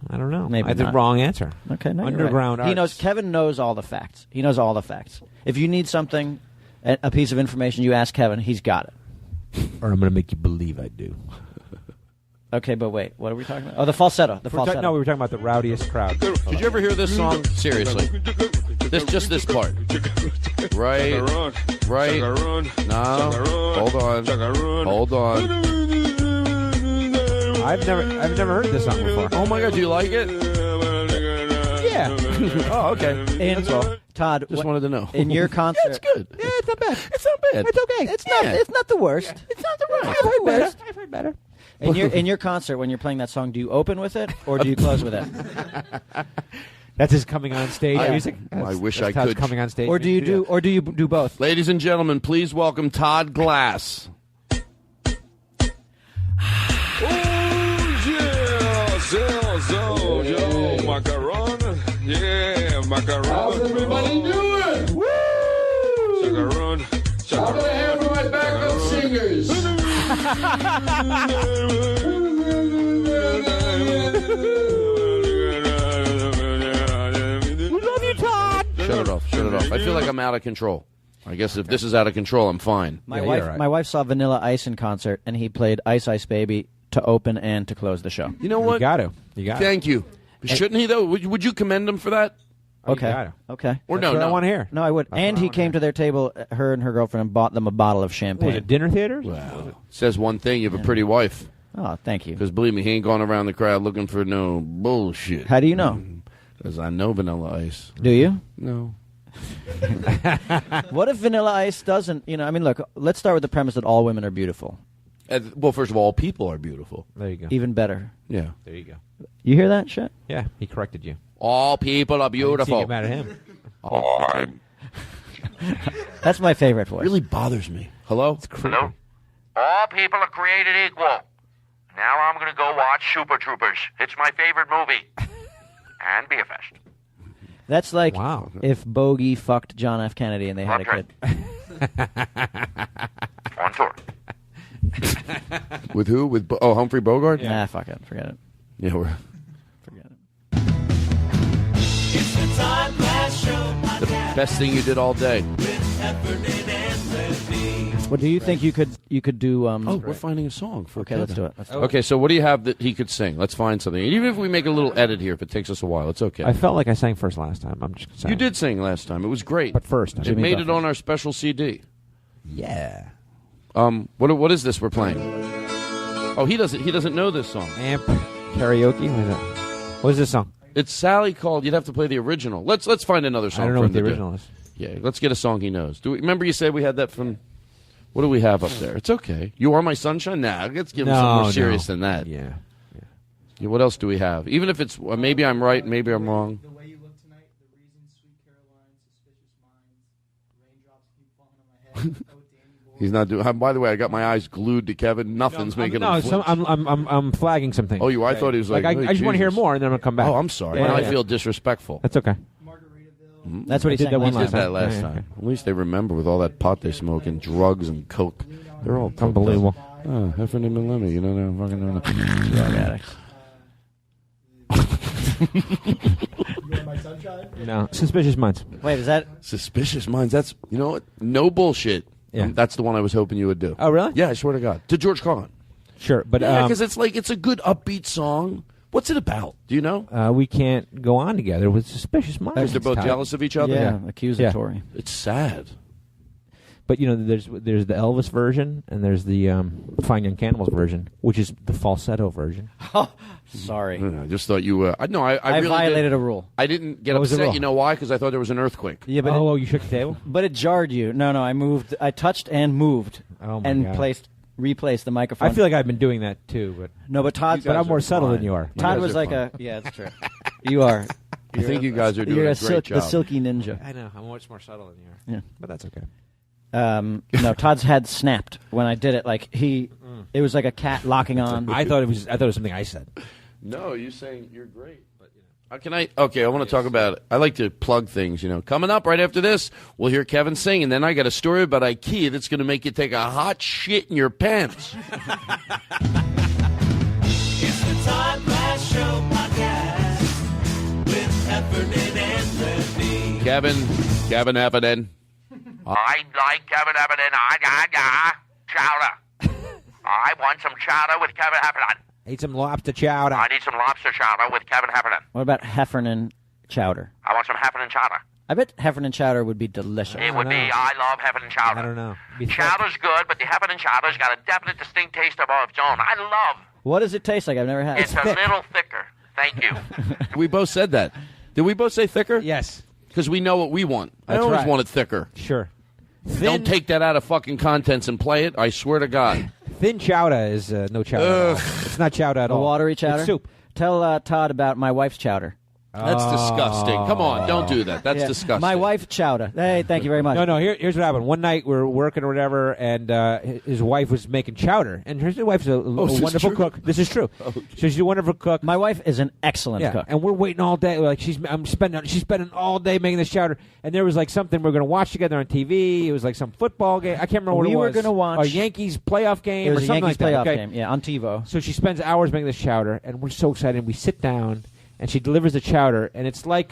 Speaker 13: I don't know.
Speaker 12: Maybe
Speaker 13: I did
Speaker 12: not.
Speaker 13: wrong answer.
Speaker 12: Okay, no, you're
Speaker 13: Underground
Speaker 12: right.
Speaker 13: Arts.
Speaker 12: Kevin knows all the facts. He knows all the facts. If you need something, a piece of information, you ask Kevin. He's got it.
Speaker 13: Or I'm going to make you believe I do.
Speaker 12: Okay, but wait. What are we talking about? Oh, the falsetto. The falsetto.
Speaker 13: No, we were talking about the rowdiest crowd.
Speaker 2: Did you ever hear this song? Seriously. This part. Right. No. Hold on.
Speaker 13: I've never heard this song before.
Speaker 2: Oh my God, do you like it?
Speaker 13: Yeah.
Speaker 2: Oh, okay.
Speaker 12: And Todd,
Speaker 2: just wanted to know.
Speaker 12: In your concert,
Speaker 2: it's good.
Speaker 12: Yeah, it's not bad.
Speaker 2: It's not bad.
Speaker 12: It's okay. It's not. It's not the worst.
Speaker 2: It's not the worst.
Speaker 12: I've heard better. In your concert, when you're playing that song, do you open with it or do you close with it?
Speaker 13: That's his coming on stage music.
Speaker 2: I wish
Speaker 13: that's
Speaker 2: I
Speaker 13: Todd's
Speaker 2: could.
Speaker 13: coming on stage.
Speaker 12: Or do you do both?
Speaker 2: Ladies and gentlemen, please welcome Todd Glass.
Speaker 7: Macaron. Yeah, macaron.
Speaker 16: How's everybody doing?
Speaker 7: Woo! Chacaron.
Speaker 16: How about I have my backup singers?
Speaker 13: We love you, Todd.
Speaker 2: Shut it off. Shut it off. I feel like I'm out of control. I guess if this is out of control, I'm fine.
Speaker 12: My wife saw Vanilla Ice in concert, and he played Ice Ice Baby to open and to close the show.
Speaker 2: You know what?
Speaker 13: You got to.
Speaker 2: Thank you. Shouldn't he though? Would you commend him for that?
Speaker 12: Okay. Okay.
Speaker 2: Or
Speaker 13: That's what I want to hear.
Speaker 12: No, I would. And he came to their table, her and her girlfriend, and bought them a bottle of champagne.
Speaker 13: Was it dinner theaters?
Speaker 2: Wow. Says one thing: you have a pretty wife.
Speaker 12: Oh, thank you.
Speaker 2: Because believe me, he ain't going around the crowd looking for no bullshit.
Speaker 12: How do you know?
Speaker 2: Because I know Vanilla Ice.
Speaker 12: Do you?
Speaker 2: No.
Speaker 12: What if Vanilla Ice doesn't? I mean, look. Let's start with the premise that all women are beautiful.
Speaker 2: Well, first of all people are beautiful.
Speaker 13: There you go.
Speaker 12: Even better.
Speaker 2: Yeah.
Speaker 13: There you go.
Speaker 12: You hear that shit?
Speaker 13: Yeah, he corrected you.
Speaker 2: All people are beautiful.
Speaker 13: Get mad at him.
Speaker 12: That's my favorite voice.
Speaker 2: Really bothers me. Hello?
Speaker 17: Hello? All people are created equal. Now I'm going to go watch Super Troopers. It's my favorite movie. And be a fest.
Speaker 12: That's like if Bogey fucked John F. Kennedy and they had a kid.
Speaker 17: On tour.
Speaker 2: With who? With Humphrey Bogart?
Speaker 12: Nah, fuck it. Forget it.
Speaker 2: Yeah, we're...
Speaker 9: It's the Todd Glass Show
Speaker 2: The best thing you did all day.
Speaker 12: What do you think you could do?
Speaker 2: We're finding a song for
Speaker 12: Okay, let's do it.
Speaker 2: Okay, so what do you have that he could sing? Let's find something. Even if we make a little edit here, if it takes us a while, it's okay.
Speaker 13: I felt like I sang first last time. I'm just saying.
Speaker 2: You did sing last time. It was great.
Speaker 13: But first.
Speaker 2: It made it on our special CD.
Speaker 13: Yeah.
Speaker 2: What is this we're playing? Oh, he doesn't know this song.
Speaker 13: Amp karaoke? What is this song?
Speaker 2: It's Sally Called. You'd have to play the original. Let's find another song.
Speaker 13: I don't know
Speaker 2: for
Speaker 13: what
Speaker 2: him
Speaker 13: the
Speaker 2: to do.
Speaker 13: original is.
Speaker 2: Yeah, let's get a song he knows. Remember you said we had that from... What do we have up there? It's okay. You Are My Sunshine? Nah, let's give him something more serious than that.
Speaker 13: Yeah.
Speaker 2: What else do we have? Even if it's... maybe I'm right, maybe I'm wrong.
Speaker 11: The Way You Look Tonight, The Reason, Sweet Caroline, Suspicious Minds, Raindrops Keep Falling on My Head, Oh Danny Boy.
Speaker 2: He's not doing... By the way, I got my eyes glued to Kevin. Nothing's making him flinch.
Speaker 13: I'm flagging something.
Speaker 2: Oh, I thought he was like...
Speaker 13: I
Speaker 2: hey,
Speaker 13: just want to hear
Speaker 2: Jesus.
Speaker 13: more, and then I'm going to come back.
Speaker 2: Oh, I'm sorry. Now I feel disrespectful.
Speaker 13: That's okay.
Speaker 12: That's what he
Speaker 13: did
Speaker 12: said.
Speaker 13: that one
Speaker 2: He did
Speaker 13: last
Speaker 2: that
Speaker 13: time.
Speaker 2: last
Speaker 13: Yeah,
Speaker 2: time.
Speaker 13: okay.
Speaker 2: At least they remember with all that pot they smoke and drugs and coke. They're all coked
Speaker 13: Unbelievable.
Speaker 2: up. Oh, Heffernan and Lemme, you know, they're fucking doing it.
Speaker 12: Drug addicts.
Speaker 11: You Are My Sunshine?
Speaker 13: No. Suspicious Minds.
Speaker 12: Wait, is that...
Speaker 2: Suspicious Minds. That's, you know what? No bullshit.
Speaker 13: Yeah.
Speaker 2: That's the one I was hoping you would do.
Speaker 13: Oh, really?
Speaker 2: Yeah, I swear to God. To George Carlin.
Speaker 13: Sure, but...
Speaker 2: Yeah, because it's a good upbeat song. What's it about? Do you know?
Speaker 13: we can't go on together with Suspicious Minds.
Speaker 2: Because they're both
Speaker 13: Todd.
Speaker 2: jealous of each other?
Speaker 12: Yeah, accusatory.
Speaker 2: It's sad.
Speaker 13: But, there's the Elvis version, and there's the Fine Young Cannibals version, which is the falsetto version.
Speaker 12: Sorry.
Speaker 2: I just thought you were... I really
Speaker 12: violated
Speaker 2: did.
Speaker 12: a rule.
Speaker 2: I didn't get
Speaker 13: What was the
Speaker 2: upset.
Speaker 13: rule?
Speaker 2: You know why? Because I thought there was an earthquake.
Speaker 12: Yeah, but
Speaker 13: you shook the table?
Speaker 12: But it jarred you. No, I moved. I touched and moved.
Speaker 13: Oh, my
Speaker 12: and
Speaker 13: God.
Speaker 12: replaced the microphone.
Speaker 13: I feel like I've been doing that, too. But
Speaker 12: No, but Todd...
Speaker 13: I'm more subtle than you are.
Speaker 12: Todd was like yeah, it's true. You are.
Speaker 2: I think you guys are doing
Speaker 12: You're
Speaker 2: a great job.
Speaker 12: the silky ninja.
Speaker 13: I know. I'm much more subtle than you are.
Speaker 12: Yeah.
Speaker 13: But that's okay.
Speaker 12: No, Todd's head snapped when I did it. Like it was like a cat locking on.
Speaker 13: I thought it was something I said.
Speaker 2: No, you're saying you're great. But, Okay, I want to talk about it. I like to plug things, Coming up right after this, we'll hear Kevin sing, and then I got a story about IKEA that's going to make you take a hot shit in your pants.
Speaker 9: It's the Todd Glass Show podcast with Heffernan and Lemme.
Speaker 2: Kevin Heffernan.
Speaker 17: I like Kevin Heffernan. Chowder. I want some chowder with Kevin Heffernan.
Speaker 13: Ate some lobster chowder.
Speaker 17: I need some lobster chowder with Kevin Heffernan.
Speaker 12: What about Heffernan chowder?
Speaker 17: I want some Heffernan chowder.
Speaker 12: I bet Heffernan chowder would be delicious.
Speaker 17: It would be. I love Heffernan chowder.
Speaker 13: I don't know.
Speaker 17: Chowder's good, but the Heffernan chowder's got a definite, distinct taste of its own. I love.
Speaker 12: What does it taste like? I've never had it.
Speaker 17: It's a little thicker. Thank you.
Speaker 2: We both said that. Did we both say thicker?
Speaker 13: Yes.
Speaker 2: Because we know what we want. I
Speaker 13: That's
Speaker 2: always
Speaker 13: right.
Speaker 2: want it thicker.
Speaker 13: Sure.
Speaker 2: Don't take that out of fucking contents and play it. I swear to God.
Speaker 13: Thin chowder is no chowder at all. It's not chowder at
Speaker 12: A
Speaker 13: all.
Speaker 12: watery chowder?
Speaker 13: It's soup.
Speaker 12: Tell Todd about my wife's chowder.
Speaker 2: That's disgusting. Come on, don't do that. That's
Speaker 12: Yeah.
Speaker 2: disgusting.
Speaker 12: My wife chowder. Hey, thank you very much.
Speaker 13: No, here's what happened. One night we were working or whatever, and his wife was making chowder. And his wife's a wonderful cook. This is true. So she's a wonderful cook.
Speaker 12: My wife is an excellent cook.
Speaker 13: And we're waiting all day. Like she's spending all day making this chowder. And there was like something we were going to watch together on TV. It was like some football game. I can't remember what it was.
Speaker 12: We were going to watch
Speaker 13: a Yankees playoff game
Speaker 12: It
Speaker 13: or
Speaker 12: was a
Speaker 13: something
Speaker 12: Yankees
Speaker 13: like that.
Speaker 12: playoff
Speaker 13: Okay.
Speaker 12: game. Yeah, on TiVo.
Speaker 13: So she spends hours making this chowder, and we're so excited. We sit down, and she delivers the chowder, and it's like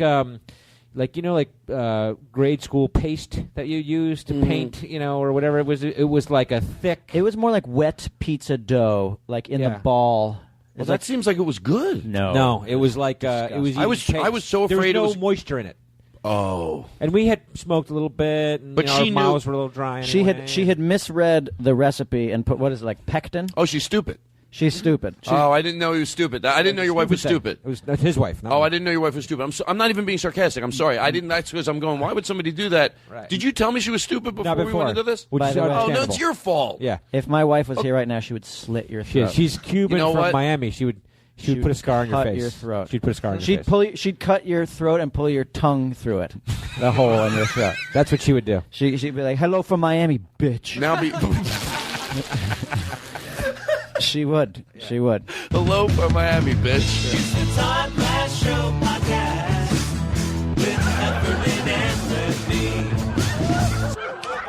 Speaker 13: grade school paste that you use to paint, or whatever. It was like a thick.
Speaker 12: It was more like wet pizza dough, like in the ball.
Speaker 2: Well, that seems like it was good.
Speaker 13: No, it was like it was.
Speaker 2: I was so
Speaker 13: there
Speaker 2: afraid
Speaker 13: was no
Speaker 2: it was
Speaker 13: moisture in it.
Speaker 2: Oh,
Speaker 13: and we had smoked a little bit, and,
Speaker 2: but
Speaker 13: our
Speaker 2: she
Speaker 13: mouths
Speaker 2: knew
Speaker 13: were a little dry.
Speaker 12: She
Speaker 13: anyway.
Speaker 12: had misread the recipe and put what is it, like pectin?
Speaker 2: Oh, she's stupid.
Speaker 12: She's stupid.
Speaker 2: I didn't know he was stupid. I didn't know your wife was stupid.
Speaker 13: That's his wife.
Speaker 2: I didn't know your wife was stupid. I'm not even being sarcastic. I'm sorry. I didn't. That's because I'm going, why would somebody do that?
Speaker 13: Right.
Speaker 2: Did you tell me she was stupid before we went into this?
Speaker 12: By the way,
Speaker 2: no, it's your fault.
Speaker 13: Yeah.
Speaker 12: If my wife was here right now, she would slit your throat.
Speaker 13: She's Cuban
Speaker 2: You know
Speaker 13: from
Speaker 2: what?
Speaker 13: Miami. She would put a scar on your
Speaker 12: cut
Speaker 13: face.
Speaker 12: your throat.
Speaker 13: She'd put a scar on your face.
Speaker 12: She'd cut your throat and pull your tongue through it, the hole in your throat.
Speaker 13: That's what she would do.
Speaker 12: She'd be like, "Hello from Miami, bitch."
Speaker 2: Now be.
Speaker 12: She would. She would.
Speaker 2: Hello from Miami, bitch.
Speaker 9: It's the Todd Glass Show podcast with Heffernan and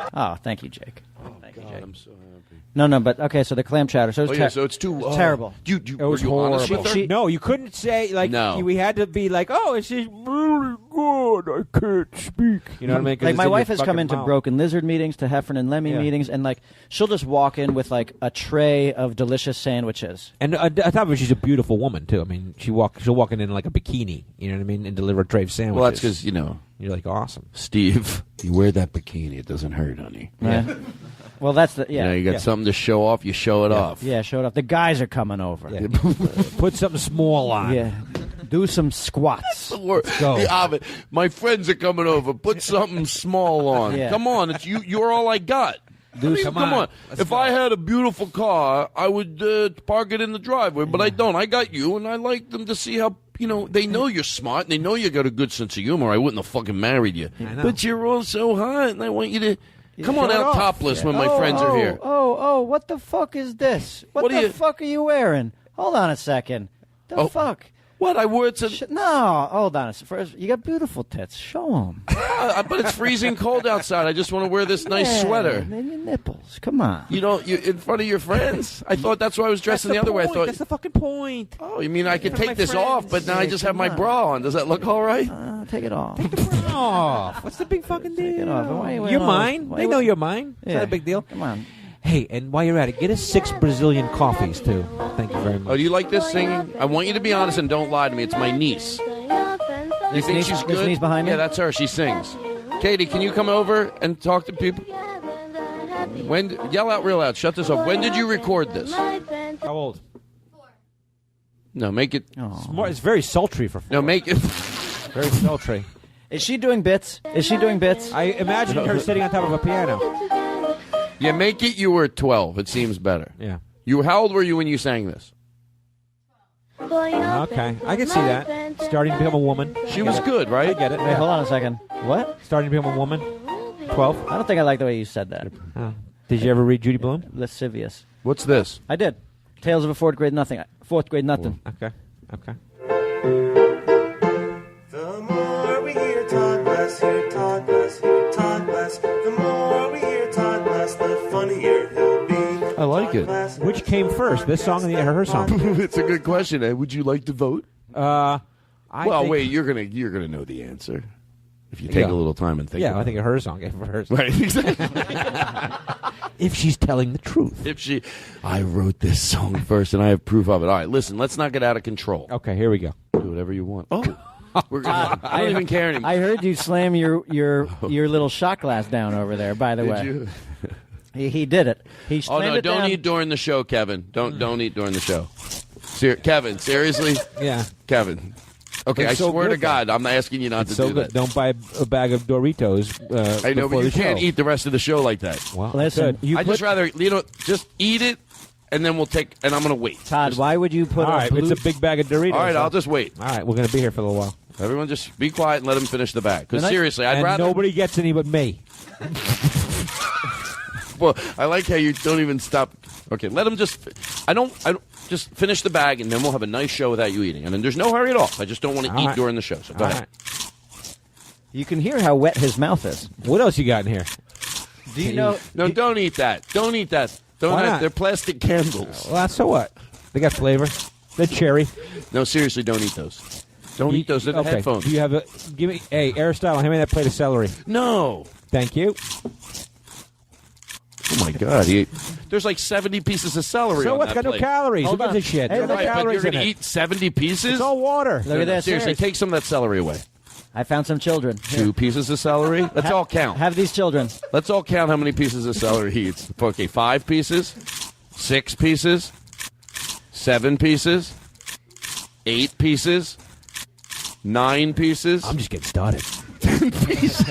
Speaker 9: Lemme.
Speaker 12: Oh, thank you, Jake. Thank you, Jake.
Speaker 2: I'm so happy.
Speaker 12: No, but okay. So the clam chowder. So it's
Speaker 2: so it's too
Speaker 12: terrible.
Speaker 2: It
Speaker 13: was
Speaker 2: honest with her?
Speaker 13: No, you couldn't say like.
Speaker 2: No.
Speaker 13: We had to be like, oh, it's just really good. I can't speak. You know what I mean? 'Cause
Speaker 12: Like
Speaker 13: it's
Speaker 12: my
Speaker 13: in
Speaker 12: wife
Speaker 13: your
Speaker 12: has come
Speaker 13: fucking
Speaker 12: into
Speaker 13: mouth.
Speaker 12: Broken Lizard meetings, to Heffernan and Lemme meetings, and like she'll just walk in with like a tray of delicious sandwiches.
Speaker 13: And on top of it, she's a beautiful woman too. I mean, she'll walk in like a bikini. You know what I mean? And deliver a tray of sandwiches.
Speaker 2: Well, that's because
Speaker 13: you're like awesome,
Speaker 2: Steve. You wear that bikini; it doesn't hurt, honey.
Speaker 12: Yeah. Well, that's the
Speaker 2: You got something to show off. You show it off.
Speaker 12: Yeah, show it off. The guys are coming over.
Speaker 13: Yeah. Put something small on.
Speaker 12: Yeah. Do some squats.
Speaker 2: Let's
Speaker 13: go.
Speaker 2: My friends are coming over. Put something small on.
Speaker 12: Yeah.
Speaker 2: Come on, it's you. You're all I got. Come on. If I had a beautiful car, I would park it in the driveway, but I don't. I got you, and I like them to see how, they know you're smart, and they know you got a good sense of humor. I wouldn't have fucking married you. But you're all so hot, and I want you to come on out topless when my friends are here.
Speaker 12: Oh, what the fuck is this? What the fuck are you wearing? Hold on a second. The fuck?
Speaker 2: What? I wore it to...
Speaker 12: No, hold on a second. First, you got beautiful tits. Show them.
Speaker 2: But it's freezing cold outside. I just want to wear this nice sweater.
Speaker 12: And your nipples. Come on.
Speaker 2: You in front of your friends. I thought that's why I was dressing the other way. I thought
Speaker 13: that's the fucking point.
Speaker 2: Oh, you mean I could take this
Speaker 13: friends.
Speaker 2: off, but now I just have my bra on. Does that look all right?
Speaker 12: Take it off.
Speaker 13: off. What's the big fucking deal?
Speaker 12: Take it off. Why you
Speaker 13: You're
Speaker 12: wearing
Speaker 13: mine.
Speaker 12: all-
Speaker 13: They know you're mine. It's
Speaker 12: Yeah.
Speaker 13: not a big deal.
Speaker 12: Come on.
Speaker 13: Hey, and while you're at it, get us 6 Brazilian coffees, too. Thank you very much.
Speaker 2: Oh, do you like this singing? I want you to be honest and don't lie to me. It's my niece. You
Speaker 12: This
Speaker 2: think
Speaker 12: niece-
Speaker 2: she's
Speaker 12: this
Speaker 2: good?
Speaker 12: niece behind me?
Speaker 2: Yeah, that's her. She sings. Katie, can you come over and talk to people? Yell out real loud. Shut this off. When did you record this?
Speaker 13: How old?
Speaker 2: No, make it.
Speaker 13: It's very sultry for 4.
Speaker 2: No, make it.
Speaker 13: Very sultry.
Speaker 12: Is she doing bits? Is she doing bits?
Speaker 13: I imagine her sitting on top of a piano.
Speaker 2: Yeah, make it. You were 12. It seems better.
Speaker 13: Yeah.
Speaker 2: How old were you when you sang this?
Speaker 13: Okay, I can see that. Starting to become a woman.
Speaker 2: She was good, right?
Speaker 13: I get it.
Speaker 12: Wait, hold on a second. What?
Speaker 13: Starting to become a woman. 12.
Speaker 12: I don't think I like the way you said that.
Speaker 13: Oh. Did you ever read Judy Blume?
Speaker 12: Lascivious.
Speaker 2: What's this?
Speaker 12: I did. Tales of a Fourth Grade Nothing. Fourth Grade Nothing.
Speaker 13: Okay. Okay.
Speaker 9: The more we hear Todd Glass, hear Todd Glass, hear Todd Glass. The more we hear Todd Glass, the funnier he'll be.
Speaker 2: I like it.
Speaker 13: Which came first, this song or her song?
Speaker 2: It's a good question. Would you like to vote?
Speaker 13: I think-
Speaker 2: wait. You're gonna know the answer if you take a little time and think.
Speaker 13: Yeah,
Speaker 2: about
Speaker 13: I think her song. Yeah, for her song.
Speaker 2: Right, exactly.
Speaker 13: If she's telling the truth.
Speaker 2: I wrote this song first, and I have proof of it. All right, listen. Let's not get out of control.
Speaker 13: Okay, here we go.
Speaker 2: Do whatever you want. Oh, I don't even care anymore.
Speaker 12: I heard you slam your little shot glass down over there. By the way,
Speaker 2: you?
Speaker 12: He did it. He
Speaker 2: Oh
Speaker 12: slammed
Speaker 2: no!
Speaker 12: it
Speaker 2: Don't
Speaker 12: down.
Speaker 2: eat during the show, Kevin. Don't eat during the show. Kevin, seriously?
Speaker 13: Yeah.
Speaker 2: Kevin. Okay,
Speaker 13: It's
Speaker 2: I
Speaker 13: so
Speaker 2: swear to
Speaker 13: good,
Speaker 2: God, I'm asking you not to
Speaker 13: So
Speaker 2: do
Speaker 13: good.
Speaker 2: that.
Speaker 13: Don't buy a bag of Doritos.
Speaker 2: I know, but
Speaker 13: before
Speaker 2: you
Speaker 13: the
Speaker 2: can't
Speaker 13: show.
Speaker 2: eat the rest of the show like that.
Speaker 13: Well,
Speaker 12: Listen,
Speaker 13: good.
Speaker 2: I just rather just eat it, and then we'll take. And I'm gonna wait.
Speaker 12: Todd, why would you put
Speaker 13: All right, it's a big bag of Doritos.
Speaker 2: All right,
Speaker 13: so-
Speaker 2: I'll just wait.
Speaker 13: All right, we're going to be here for a little while.
Speaker 2: Everyone, just be quiet and let him finish the bag. Because
Speaker 12: And I-
Speaker 2: seriously, I'd
Speaker 13: and
Speaker 2: rather.
Speaker 13: nobody gets any but me.
Speaker 2: Well, I like how you don't even stop. Okay, let him just. I don't just finish the bag, and then we'll have a nice show without you eating. I mean, there's no hurry at all. I just don't want to
Speaker 13: All
Speaker 2: eat
Speaker 13: right.
Speaker 2: during the show. So go
Speaker 13: All
Speaker 2: ahead.
Speaker 13: right.
Speaker 12: You can hear how wet his mouth is.
Speaker 13: What else you got in here?
Speaker 12: Do you know?
Speaker 2: No, don't eat that. Don't eat that. Don't.
Speaker 13: Why not?
Speaker 2: They're plastic candles.
Speaker 13: Well, so what? They got flavor. They're cherry.
Speaker 2: No, seriously, don't eat those. Don't eat those. They're the
Speaker 13: Okay.
Speaker 2: headphones.
Speaker 13: Do you have a? Give me. Hey, Aristotle, hand me that plate of celery.
Speaker 2: No.
Speaker 13: Thank you.
Speaker 2: Oh my God! There's like 70 pieces of celery.
Speaker 13: So
Speaker 2: on
Speaker 13: what's
Speaker 2: that
Speaker 13: got no
Speaker 2: plate.
Speaker 13: calories?
Speaker 12: Hold
Speaker 13: Who gives
Speaker 12: on.
Speaker 13: a shit?
Speaker 12: Hey,
Speaker 13: There's no
Speaker 2: Right, but
Speaker 13: calories
Speaker 2: you're
Speaker 13: in
Speaker 2: going to
Speaker 13: it.
Speaker 2: eat 70 pieces?
Speaker 13: It's all water.
Speaker 12: Look at this.
Speaker 2: Seriously,
Speaker 12: Serious.
Speaker 2: take some of that celery away.
Speaker 12: I found some children.
Speaker 2: 2 pieces of celery. Let's all count.
Speaker 12: Have these children.
Speaker 2: Let's all count how many pieces of celery he eats. Okay, 5 pieces, 6 pieces, 7 pieces, 8 pieces, 9 pieces.
Speaker 13: I'm just getting started.
Speaker 2: 10 pieces.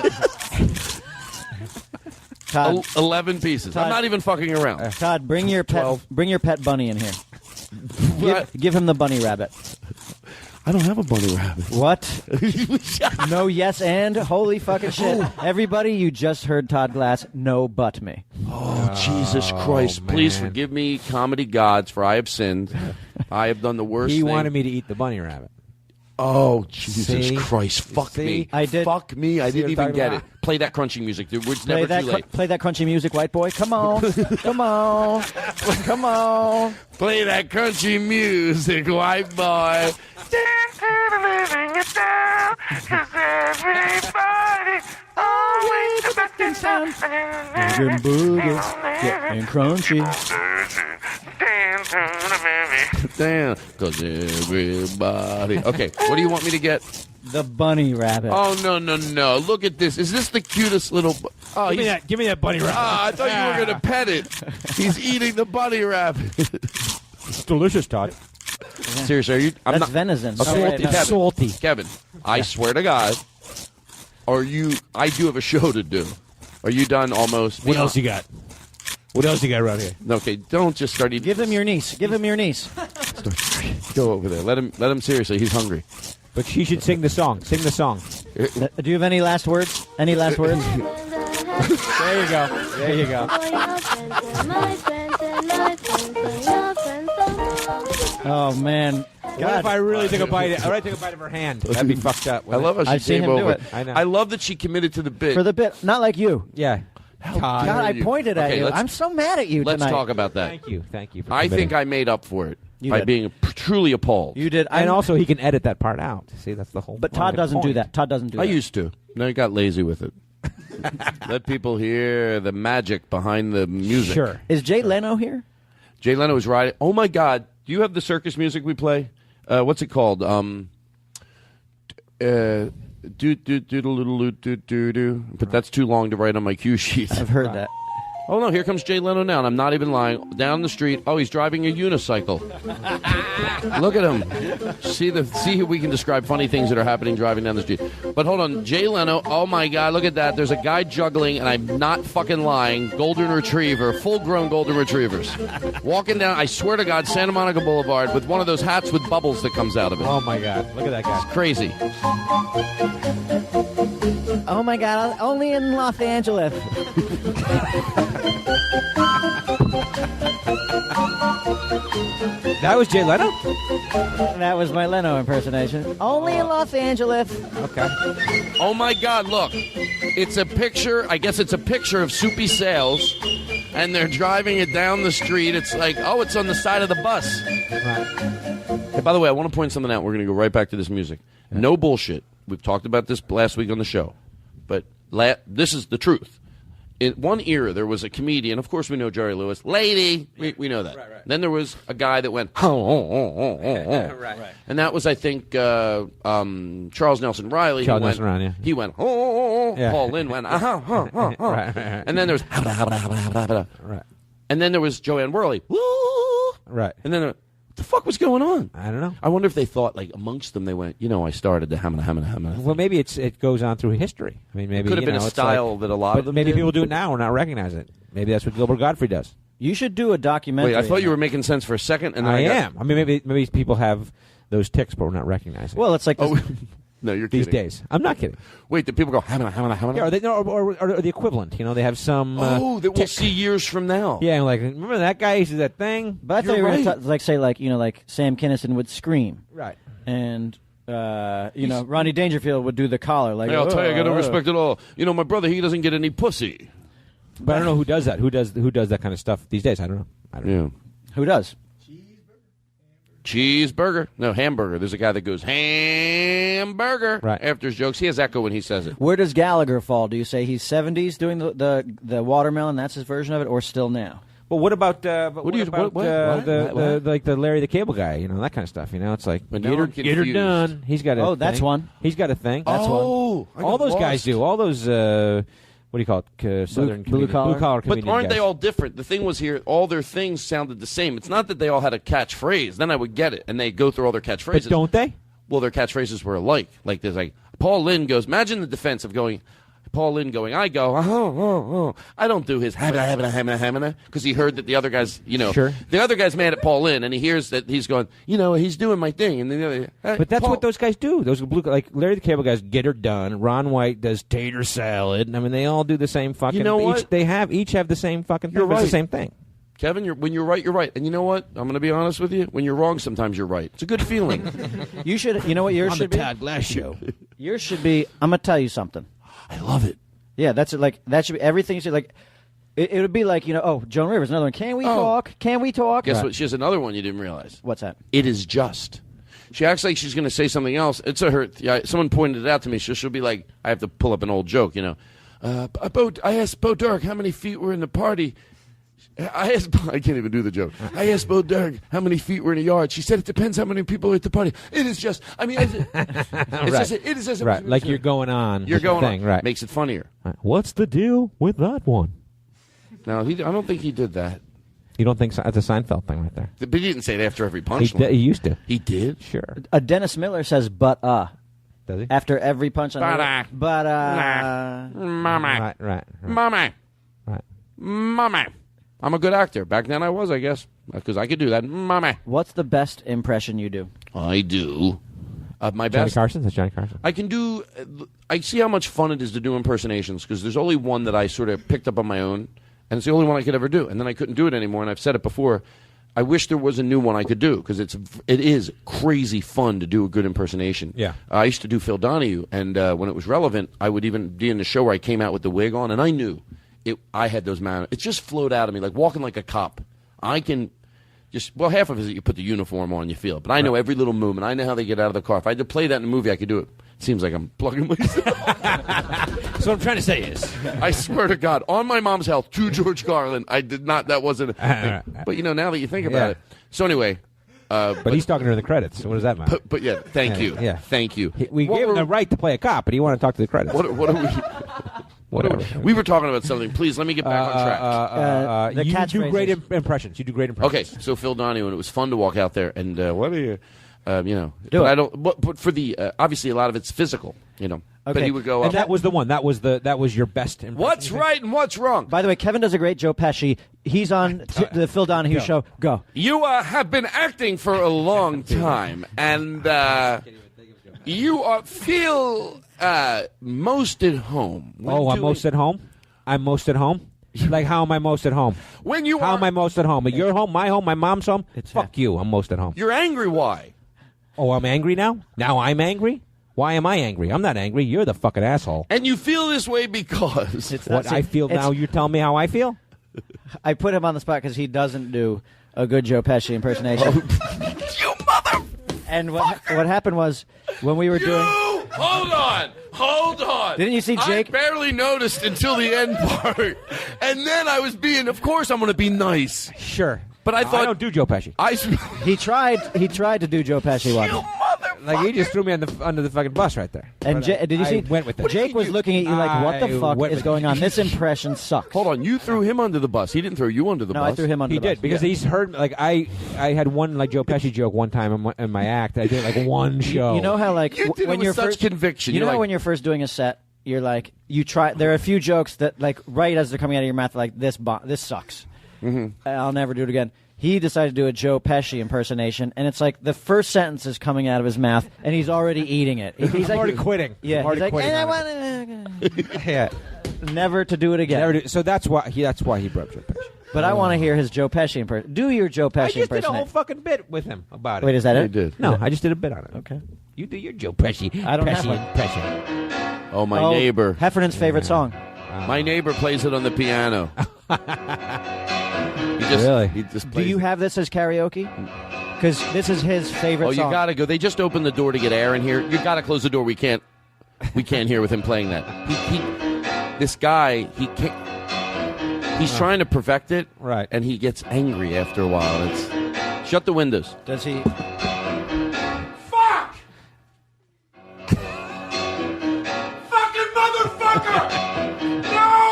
Speaker 12: Todd,
Speaker 2: 11 pieces.
Speaker 12: Todd,
Speaker 2: I'm not even fucking around.
Speaker 12: Todd, bring your pet.
Speaker 2: 12.
Speaker 12: Bring your pet bunny in here. Give him the bunny rabbit.
Speaker 2: I don't have a bunny rabbit.
Speaker 12: What? No, yes, and holy fucking shit! Everybody, you just heard Todd Glass. No, but me.
Speaker 2: Oh, Jesus Christ! Please forgive me, comedy gods, for I have sinned. I have done the worst.
Speaker 13: He
Speaker 2: thing.
Speaker 13: wanted me to eat the bunny rabbit.
Speaker 2: Oh, Jesus
Speaker 13: See?
Speaker 2: Christ! Fuck me!
Speaker 12: I did.
Speaker 2: Fuck me! I didn't even get it.
Speaker 13: about?
Speaker 2: Play that crunchy music. The word's never too late.
Speaker 12: Play that crunchy music, white boy. Come on, come on, come on.
Speaker 2: Play that crunchy music, white boy.
Speaker 9: Living it down, 'cause everybody always expecting something.
Speaker 12: Boogie, boogie, getting crunchy.
Speaker 2: Damn, 'cause everybody. Okay, what do you want me to get?
Speaker 12: The bunny rabbit.
Speaker 2: Oh no! Look at this. Is this the cutest little? Oh,
Speaker 13: Give me that bunny rabbit.
Speaker 2: Ah, I thought you were gonna pet it. He's eating the bunny rabbit.
Speaker 13: It's delicious, Todd.
Speaker 2: Seriously, are you? I'm
Speaker 12: That's
Speaker 2: not
Speaker 12: venison.
Speaker 2: Salty,
Speaker 12: Right,
Speaker 2: Kevin. Kevin, I swear to God, are you? I do have a show to do. Are you done almost?
Speaker 13: What else you got? What else you got around here?
Speaker 2: Okay, don't just start eating.
Speaker 12: Give him your niece. Give him your niece.
Speaker 2: Go over there. Let him. Seriously, he's hungry.
Speaker 13: But she should sing the song. Sing the song.
Speaker 12: Do you have any last words? Any last words?
Speaker 13: There you go. There you go.
Speaker 12: Oh man.
Speaker 13: What if I really took a bite? I take a bite of her hand. That'd be fucked up.
Speaker 2: I love how she
Speaker 12: I've seen
Speaker 2: came
Speaker 12: him do
Speaker 2: over.
Speaker 12: it.
Speaker 13: I know.
Speaker 2: I love that she committed to the bit.
Speaker 12: For the bit, not like you.
Speaker 13: Yeah.
Speaker 12: God, I pointed at you. I'm so mad at you
Speaker 2: Let's
Speaker 12: tonight.
Speaker 2: talk about that.
Speaker 13: Thank you. For
Speaker 2: I
Speaker 13: committing.
Speaker 2: think I made up for it
Speaker 12: You
Speaker 2: by
Speaker 12: did.
Speaker 2: being truly appalled.
Speaker 12: You did.
Speaker 13: And also, he can edit that part out. See, that's the whole.
Speaker 12: But Todd doesn't do that. Todd doesn't do
Speaker 2: I
Speaker 12: that.
Speaker 2: used to. No, I got lazy with it. Let people hear the magic behind the music.
Speaker 13: Sure.
Speaker 12: Is Jay Leno here?
Speaker 2: Jay Leno is riding. Oh my God! Do you have the circus music we play? What's it called? Do do do do do do do. But that's too long to write on my cue sheet.
Speaker 12: I've heard that.
Speaker 2: Oh no! Here comes Jay Leno now, and I'm not even lying. Down the street. Oh, he's driving a unicycle. Look at him. See if we can describe funny things that are happening driving down the street. But hold on, Jay Leno. Oh my God! Look at that. There's a guy juggling, and I'm not fucking lying. Golden retriever, full-grown golden retrievers, walking down. I swear to God, Santa Monica Boulevard with one of those hats with bubbles that comes out of it.
Speaker 13: Oh my God! Look at that guy.
Speaker 2: It's crazy.
Speaker 12: Oh my God! Only in Los Angeles.
Speaker 13: That was Jay Leno?
Speaker 12: That was my Leno impersonation. Only in Los Angeles.
Speaker 13: Okay.
Speaker 2: Oh my God! Look, it's a picture. I guess it's a picture of Soupy Sales, and they're driving it down the street. It's like, oh, it's on the side of the bus.
Speaker 13: Right.
Speaker 2: Hey, by the way, I want to point something out. We're going to go right back to this music. No bullshit. We've talked about this last week on the show, but this is the truth. In one era, there was a comedian. Of course, we know Jerry Lewis. Lady, we know that. Right. Then there was a guy that went,
Speaker 13: Right.
Speaker 2: and that was, I think, Charles Nelson Riley.
Speaker 13: Charles Nelson Riley, yeah.
Speaker 2: He went,
Speaker 13: Yeah.
Speaker 2: Paul Lynn went,
Speaker 13: Right.
Speaker 2: and then there was,
Speaker 13: Right.
Speaker 2: and then there was Joanne Worley,
Speaker 13: Right.
Speaker 2: and then what the fuck was going on?
Speaker 13: I don't know.
Speaker 2: I wonder if they thought, like, amongst them, they went, I started the hamina.
Speaker 13: Well, maybe it goes on through history. I mean, maybe
Speaker 2: Could have been a
Speaker 13: it's
Speaker 2: style that a lot of
Speaker 13: But
Speaker 2: them
Speaker 13: maybe
Speaker 2: did.
Speaker 13: people do it now and not recognize it. Maybe that's what Gilbert Godfrey does.
Speaker 12: You should do a documentary.
Speaker 2: Wait, I thought you were making sense for a second, and then
Speaker 13: I
Speaker 2: got-
Speaker 13: am. I mean, maybe people have those ticks, but we're not recognizing.
Speaker 12: Well, it's like
Speaker 2: Oh, no, you're
Speaker 13: these
Speaker 2: kidding.
Speaker 13: days. I'm not kidding.
Speaker 2: Wait, do people go hamina?
Speaker 13: Yeah, or the equivalent. They have some.
Speaker 2: That we'll see years from now.
Speaker 13: Yeah, like remember that guy used to do that thing.
Speaker 12: But I thought you were going to say like Sam Kinison would scream,
Speaker 13: Right.
Speaker 12: and Ronnie Dangerfield would do the collar. Like,
Speaker 2: Hey, I'll tell you, I don't respect it all. My brother, he doesn't get any pussy.
Speaker 13: But I don't know who does that. Who does that kind of stuff these days? I don't know.
Speaker 2: Yeah.
Speaker 12: Who does?
Speaker 2: Cheeseburger. No, hamburger. There's a guy that goes, hamburger,
Speaker 13: right,
Speaker 2: after his jokes. He has echo when he says it.
Speaker 12: Where does Gallagher fall? Do you say he's 70s doing the watermelon? That's his version of it, or still now?
Speaker 13: Well, what about the Larry the Cable Guy? That kind of stuff. It's like
Speaker 2: But
Speaker 13: get
Speaker 2: now
Speaker 13: her,
Speaker 2: I'm
Speaker 13: get her
Speaker 2: confused.
Speaker 13: done. He's got a
Speaker 12: Oh, that's
Speaker 13: thing.
Speaker 12: one.
Speaker 13: He's got a thing.
Speaker 12: That's one.
Speaker 2: I got
Speaker 13: All those
Speaker 2: lost.
Speaker 13: guys do. All those what do you call it? Southern
Speaker 12: blue collar?
Speaker 13: Blue-collar
Speaker 2: But
Speaker 13: comedian
Speaker 2: aren't
Speaker 13: guys.
Speaker 2: they all different? The thing was here, all their things sounded the same. It's not that they all had a catchphrase. Then I would get it, and they go through all their catchphrases.
Speaker 13: But don't they?
Speaker 2: Well, their catchphrases were alike. Like there's like Paul Lynde goes. Imagine the defense of going. Paul Lynde going. I go. Oh. I don't do his hamina because he heard that the other guys.
Speaker 13: Sure.
Speaker 2: The other guy's mad at Paul Lynde, and he hears that he's going. He's doing my thing, and then the other.
Speaker 13: But that's
Speaker 2: Paul.
Speaker 13: what those guys do. Those blue, like Larry the Cable Guys, get her done. Ron White does tater salad. I mean, they all do the same fucking.
Speaker 2: You know what?
Speaker 13: Each have the same fucking thing.
Speaker 2: You're
Speaker 13: but It's
Speaker 2: right.
Speaker 13: the same thing.
Speaker 2: Kevin, when you're right, you're right. And you know what? I'm going to be honest with you. When you're wrong, sometimes you're right. It's a good feeling.
Speaker 12: You should. You know what yours
Speaker 13: On
Speaker 12: should
Speaker 13: the
Speaker 12: be?
Speaker 13: Todd Glass Show.
Speaker 12: Yours should be. I'm gonna tell you something.
Speaker 2: I love it.
Speaker 12: Yeah, that's it. Like that should be everything. You should like. It would be like Joan Rivers, another one. Can we talk? Can we talk?
Speaker 2: Guess what? She has another one you didn't realize.
Speaker 12: What's that?
Speaker 2: It is just. She acts like she's going to say something else. It's a hurt. Yeah, someone pointed it out to me. She'll be like, I have to pull up an old joke. I asked Bo Derek how many feet were in the party. I can't even do the joke. I asked Bo Derek how many feet were in a yard. She said it depends how many people are at the party. It is just. I mean, it is just.
Speaker 13: Right, like you're going on.
Speaker 2: You're going
Speaker 13: thing,
Speaker 2: on.
Speaker 13: right?
Speaker 2: Makes it funnier.
Speaker 13: Right. What's the deal with that one?
Speaker 2: No, I don't think he did that.
Speaker 13: You don't think so? That's a Seinfeld thing right there.
Speaker 2: But he didn't say it after every
Speaker 13: He
Speaker 2: punchline.
Speaker 13: used to.
Speaker 2: He did?
Speaker 13: Sure.
Speaker 12: Dennis Miller says "but
Speaker 13: Does he?
Speaker 12: after every punchline.
Speaker 2: Mama.
Speaker 13: Right.
Speaker 2: Mama.
Speaker 13: Right.
Speaker 2: Mama. I'm a good actor. Back then I was, I guess, because I could do that. Mama.
Speaker 12: What's the best impression you do?
Speaker 2: I do. My
Speaker 13: Johnny
Speaker 2: best.
Speaker 13: Carson? That's Johnny Carson.
Speaker 2: I can do. I see how much fun it is to do impersonations because there's only one that I sort of picked up on my own, and it's the only one I could ever do. And then I couldn't do it anymore. And I've said it before. I wish there was a new one I could do because it is crazy fun to do a good impersonation.
Speaker 13: Yeah.
Speaker 2: I used to do Phil Donahue, and when it was relevant, I would even be in the show where I came out with the wig on, and I knew I had those manners. It just flowed out of me like walking like a cop. I can. Half of it is that you put the uniform on, you feel it. But I know every little movement. I know how they get out of the car. If I had to play that in a movie, I could do it. It seems like I'm plugging myself.
Speaker 13: So what I'm trying to say is,
Speaker 2: I swear to God, on my mom's health, to George Carlin, I did not. That wasn't. But now that you think about it. So anyway.
Speaker 13: But he's talking during the credits. So what does that matter?
Speaker 2: But yeah, thank you.
Speaker 13: Yeah.
Speaker 2: Thank you.
Speaker 13: We gave him the right to play a cop, but he wanted to talk to the credits.
Speaker 2: What are we?
Speaker 13: Whatever.
Speaker 2: We were talking about something. Please let me get back on track.
Speaker 12: The
Speaker 13: You do
Speaker 12: catchphrases.
Speaker 13: great impressions. You do great impressions.
Speaker 2: Okay, so Phil Donahue, and it was fun to walk out there. And what are you?
Speaker 12: Do
Speaker 2: but
Speaker 12: it.
Speaker 2: I don't. But for the obviously a lot of it's physical. But
Speaker 12: Okay.
Speaker 2: he would go.
Speaker 13: And
Speaker 2: up.
Speaker 13: that was the one. That was your best impression.
Speaker 2: What's right and what's wrong?
Speaker 12: By the way, Kevin does a great Joe Pesci. He's on the Phil Donahue show. Go.
Speaker 2: You have been acting for a long time, and you feel most at home.
Speaker 13: I'm most at home? I'm most at home? Like, how am I most at home? How am I most at home? Your home, my mom's home? Fuck you. I'm most at home.
Speaker 2: You're angry. Why?
Speaker 13: Oh, I'm angry now? Now I'm angry? Why am I angry? I'm not angry. You're the fucking asshole.
Speaker 2: And you feel this way because
Speaker 13: What I feel now, you're telling me how I feel?
Speaker 12: I put him on the spot because he doesn't do a good Joe Pesci impersonation.
Speaker 2: You mother.
Speaker 12: And what happened was when we were doing.
Speaker 2: Hold on.
Speaker 12: Didn't you see Jake?
Speaker 2: I barely noticed until the end part, and then I was being. Of course, I'm going to be nice.
Speaker 13: Sure.
Speaker 2: But I thought
Speaker 13: I don't do Joe Pesci.
Speaker 12: He tried to do Joe Pesci once.
Speaker 13: Like, he just threw me under the fucking bus right there.
Speaker 12: And did you see?
Speaker 13: Went with it.
Speaker 12: Jake was looking at you like, "What the fuck
Speaker 13: went
Speaker 12: is
Speaker 13: with
Speaker 12: going
Speaker 13: it.
Speaker 12: on? This impression sucks."
Speaker 2: Hold on, you threw him under the bus. He didn't throw you under the
Speaker 12: No,
Speaker 2: bus.
Speaker 12: I threw him under
Speaker 13: He
Speaker 12: the bus.
Speaker 13: did because he's heard like I had one like Joe Pesci joke one time in my act. I did like one show.
Speaker 12: You know how like
Speaker 2: You did it
Speaker 12: when
Speaker 2: with
Speaker 12: you're
Speaker 2: such
Speaker 12: first
Speaker 2: conviction.
Speaker 12: You
Speaker 2: You're
Speaker 12: know
Speaker 2: like-
Speaker 12: when you're first doing a set, you're like you try. There are a few jokes that like right as they're coming out of your mouth, like this sucks.
Speaker 2: Mm-hmm.
Speaker 12: I'll never do it again. He decided to do a Joe Pesci impersonation, and it's like the first sentence is coming out of his mouth, and he's already eating it. He's like,
Speaker 13: already quitting.
Speaker 12: Yeah,
Speaker 13: I'm already
Speaker 12: he's like,
Speaker 13: quitting
Speaker 12: "And I
Speaker 13: on
Speaker 12: want
Speaker 13: yeah.
Speaker 12: never to do it again.
Speaker 13: Never do, so that's why he broke Joe Pesci.
Speaker 12: But I want to hear his Joe Pesci impersonation. Do your Joe Pesci
Speaker 13: I just did a
Speaker 12: impersonation.
Speaker 13: whole fucking bit with him about it.
Speaker 12: Wait, is that
Speaker 2: You
Speaker 12: it?
Speaker 2: did.
Speaker 13: No, I just did a bit on it.
Speaker 12: Okay.
Speaker 13: You do your Joe Pesci.
Speaker 12: I don't have
Speaker 13: Pesci
Speaker 12: one.
Speaker 13: impression.
Speaker 2: Oh, my neighbor.
Speaker 12: Heffernan's favorite song.
Speaker 2: My neighbor plays it on the piano.
Speaker 13: Really?
Speaker 2: He just
Speaker 12: Do
Speaker 2: plays
Speaker 12: you
Speaker 2: it.
Speaker 12: have this as karaoke? Because this is his favorite
Speaker 2: Oh,
Speaker 12: song.
Speaker 2: you gotta go. They just opened the door to get air in here. You gotta close the door. We can't hear with him playing that. This guy, he can't. He's trying to perfect it,
Speaker 13: Right.
Speaker 2: And he gets angry after a while. Shut the windows.
Speaker 12: Does he?
Speaker 7: Fuck! Fucking motherfucker! No!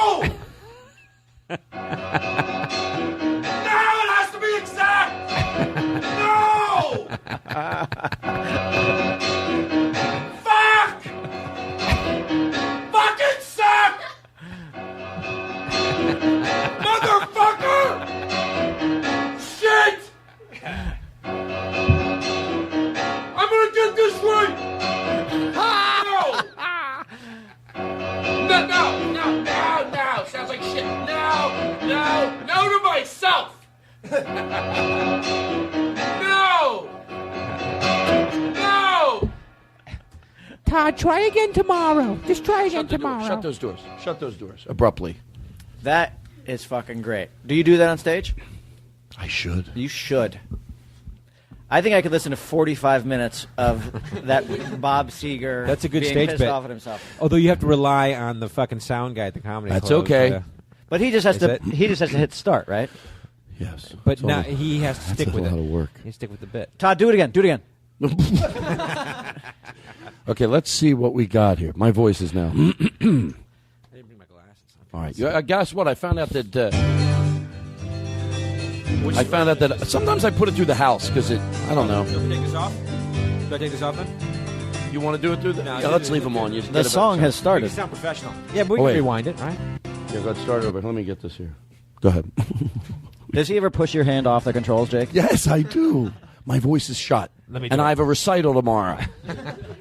Speaker 16: it this way!
Speaker 1: No. Sounds like shit. No to myself. No.
Speaker 13: Todd, try again tomorrow. Just try again tomorrow.
Speaker 2: Shut those doors. Shut those doors. Abruptly.
Speaker 12: That is fucking great. Do you do that on stage?
Speaker 2: I should.
Speaker 12: You should. I think I could listen to 45 minutes of that Bob Seger.
Speaker 13: That's a good
Speaker 12: being
Speaker 13: stage
Speaker 12: pissed
Speaker 13: bit.
Speaker 12: off at himself.
Speaker 13: Although you have to rely on the fucking sound guy at the comedy.
Speaker 2: That's
Speaker 13: club.
Speaker 2: okay.
Speaker 12: But he just has
Speaker 13: Is
Speaker 12: to.
Speaker 13: it?
Speaker 12: He just has to hit start, right?
Speaker 2: Yes.
Speaker 13: But now he has to
Speaker 2: That's
Speaker 13: stick with
Speaker 2: a
Speaker 13: it.
Speaker 2: lot of work.
Speaker 13: He has to stick with the bit.
Speaker 12: Todd, do it again. Do it again.
Speaker 2: Okay, let's see what we got here. My voice is now.
Speaker 13: I didn't bring my glasses.
Speaker 2: All right. Guess what? I found out that. Sometimes I put it through the house because it. I don't know.
Speaker 13: Do we take this off? Do I take this off then?
Speaker 2: You want to do it through the?
Speaker 13: No,
Speaker 2: Yeah, let's leave them on. You
Speaker 12: The song has
Speaker 13: You
Speaker 12: started.
Speaker 13: sound professional. Yeah, but we can
Speaker 2: wait.
Speaker 13: rewind it, right?
Speaker 2: Yeah, let's start over. Let me get this here. Go ahead.
Speaker 12: Does he ever push your hand off the controls, Jake?
Speaker 2: Yes, I do. My voice is shut,
Speaker 13: Let me
Speaker 2: and
Speaker 13: do
Speaker 2: I
Speaker 13: it.
Speaker 2: have a recital tomorrow.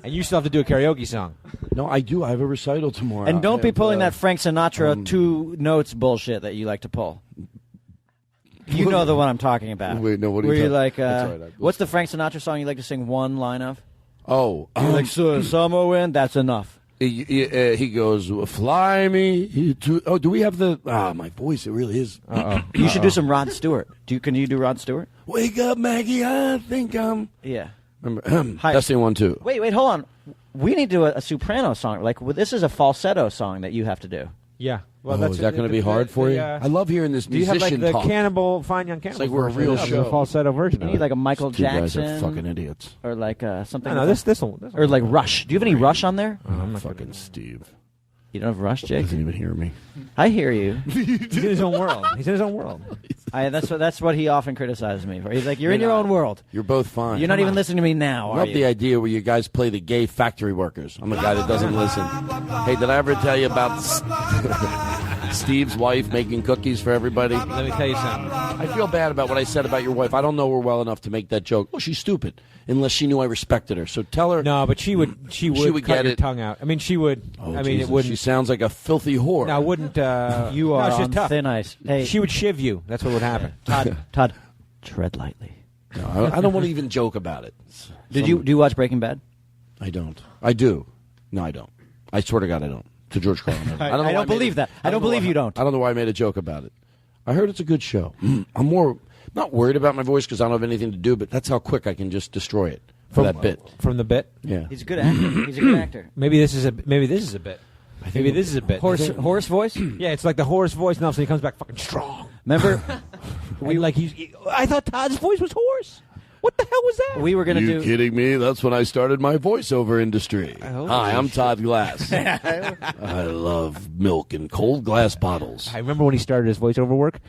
Speaker 13: And you still have to do a karaoke song.
Speaker 2: No, I do. I have a recital tomorrow.
Speaker 12: And don't be pulling
Speaker 2: that.
Speaker 12: that Frank Sinatra 2 notes bullshit that you like to pull. You know the one I'm talking about.
Speaker 2: Wait, no, what are you
Speaker 12: Where you're
Speaker 2: talking-
Speaker 12: like,
Speaker 2: That's all right,
Speaker 12: what's the Frank Sinatra song you like to sing one line of?
Speaker 2: Oh,
Speaker 12: You're like, summer wind, that's enough.
Speaker 2: He goes, fly me to. Oh, do we have the? My voice. It really is.
Speaker 12: You should do some Rod Stewart. Can you do Rod Stewart?
Speaker 2: Wake up, Maggie. I think I'm.
Speaker 12: Yeah.
Speaker 2: Remember,
Speaker 12: Hi.
Speaker 2: testing 1 2.
Speaker 12: Wait, hold on. We need to do a soprano song. Like, this is a falsetto song that you have to do.
Speaker 13: Yeah.
Speaker 2: Well, is that going to be hard for you? I love hearing this
Speaker 13: Do you have
Speaker 2: musician
Speaker 13: like the
Speaker 2: talk.
Speaker 13: Cannibal, Fine Young Cannibal?
Speaker 2: It's like we're a real
Speaker 13: version
Speaker 2: show.
Speaker 13: of the falsetto version.
Speaker 12: You
Speaker 13: of
Speaker 12: need
Speaker 13: it.
Speaker 12: like a Michael
Speaker 2: These two guys
Speaker 12: Jackson.
Speaker 2: are fucking idiots.
Speaker 12: Or like something.
Speaker 13: No, this one.
Speaker 12: Or like Rush. Do you have any Rush on there?
Speaker 2: I'm not fucking Steve.
Speaker 12: You don't have Rush, Jake?
Speaker 2: Doesn't even hear me.
Speaker 12: I hear you.
Speaker 13: He's in his own world. He's in his own world.
Speaker 12: That's what he often criticizes me for. He's like, you're in your own world.
Speaker 2: You're both fine.
Speaker 12: You're not even listening to me now,
Speaker 2: I
Speaker 12: are
Speaker 2: love
Speaker 12: you?
Speaker 2: the idea where you guys play the gay factory workers. I'm the guy that doesn't listen. Hey, did I ever tell you about Steve's wife making cookies for everybody?
Speaker 13: Let me tell you something.
Speaker 2: I feel bad about what I said about your wife. I don't know her well enough to make that joke. Well, she's stupid, unless she knew I respected her. So tell her.
Speaker 13: No, but she would cut
Speaker 2: get
Speaker 13: your
Speaker 2: it.
Speaker 13: tongue out. I mean, she would.
Speaker 2: Oh,
Speaker 13: I mean,
Speaker 2: Jesus.
Speaker 13: it wouldn't.
Speaker 2: She sounds like a filthy whore.
Speaker 13: No, I wouldn't.
Speaker 12: You are
Speaker 13: no, she's
Speaker 12: on
Speaker 13: tough.
Speaker 12: thin ice. Hey,
Speaker 13: She would shiv you. That's what would happen.
Speaker 12: Todd, tread lightly.
Speaker 2: No, I don't want to even joke about it.
Speaker 12: Do you watch Breaking Bad?
Speaker 2: I don't. I do. No, I don't. I swear to God, I don't. To George Carlin.
Speaker 12: I
Speaker 2: know why
Speaker 12: don't
Speaker 2: made
Speaker 12: believe
Speaker 2: it-
Speaker 12: that. I don't believe you don't.
Speaker 2: I don't know why I made a joke about it. I heard it's a good show. I'm not worried about my voice because I don't have anything to do, but that's how quick I can just destroy it for that bit.
Speaker 13: From the bit.
Speaker 2: Yeah.
Speaker 12: He's a good actor. He's a good actor.
Speaker 13: Maybe this is a bit. Maybe this is a bit.
Speaker 12: Horse voice?
Speaker 13: Yeah, it's like the hoarse voice. Now, so he comes back fucking strong.
Speaker 12: Remember?
Speaker 13: I thought Todd's voice was hoarse. What the hell was that?
Speaker 12: We were going to
Speaker 2: You
Speaker 12: do.
Speaker 2: kidding me? That's when I started my voiceover industry. Hi, I'm Todd Glass. I love milk in cold glass bottles.
Speaker 13: I remember when he started his voiceover work.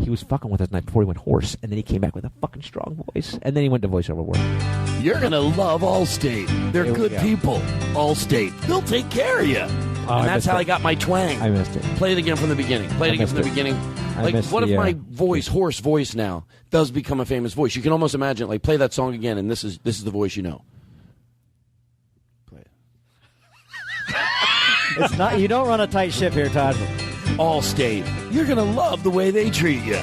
Speaker 13: He was fucking with us night before he went hoarse, and then he came back with a fucking strong voice, and then he went to voiceover work.
Speaker 2: You're going to love Allstate. They're
Speaker 13: Here we
Speaker 2: good
Speaker 13: go.
Speaker 2: people. Allstate. They'll take care of you.
Speaker 13: I
Speaker 2: And that's
Speaker 13: missed
Speaker 2: how
Speaker 13: it.
Speaker 2: I got my twang.
Speaker 13: I missed it.
Speaker 2: Play it again from the beginning. Play it
Speaker 13: I
Speaker 2: again from the
Speaker 13: missed it.
Speaker 2: beginning.
Speaker 13: I
Speaker 2: Like,
Speaker 13: missed
Speaker 2: what if
Speaker 13: the,
Speaker 2: my voice, hoarse voice now, does become a famous voice? You can almost imagine, like, play that song again, and this is the voice you know. Play it.
Speaker 12: It's not. You don't run a tight ship here, Todd.
Speaker 2: Allstate. You're going to love the way they treat you.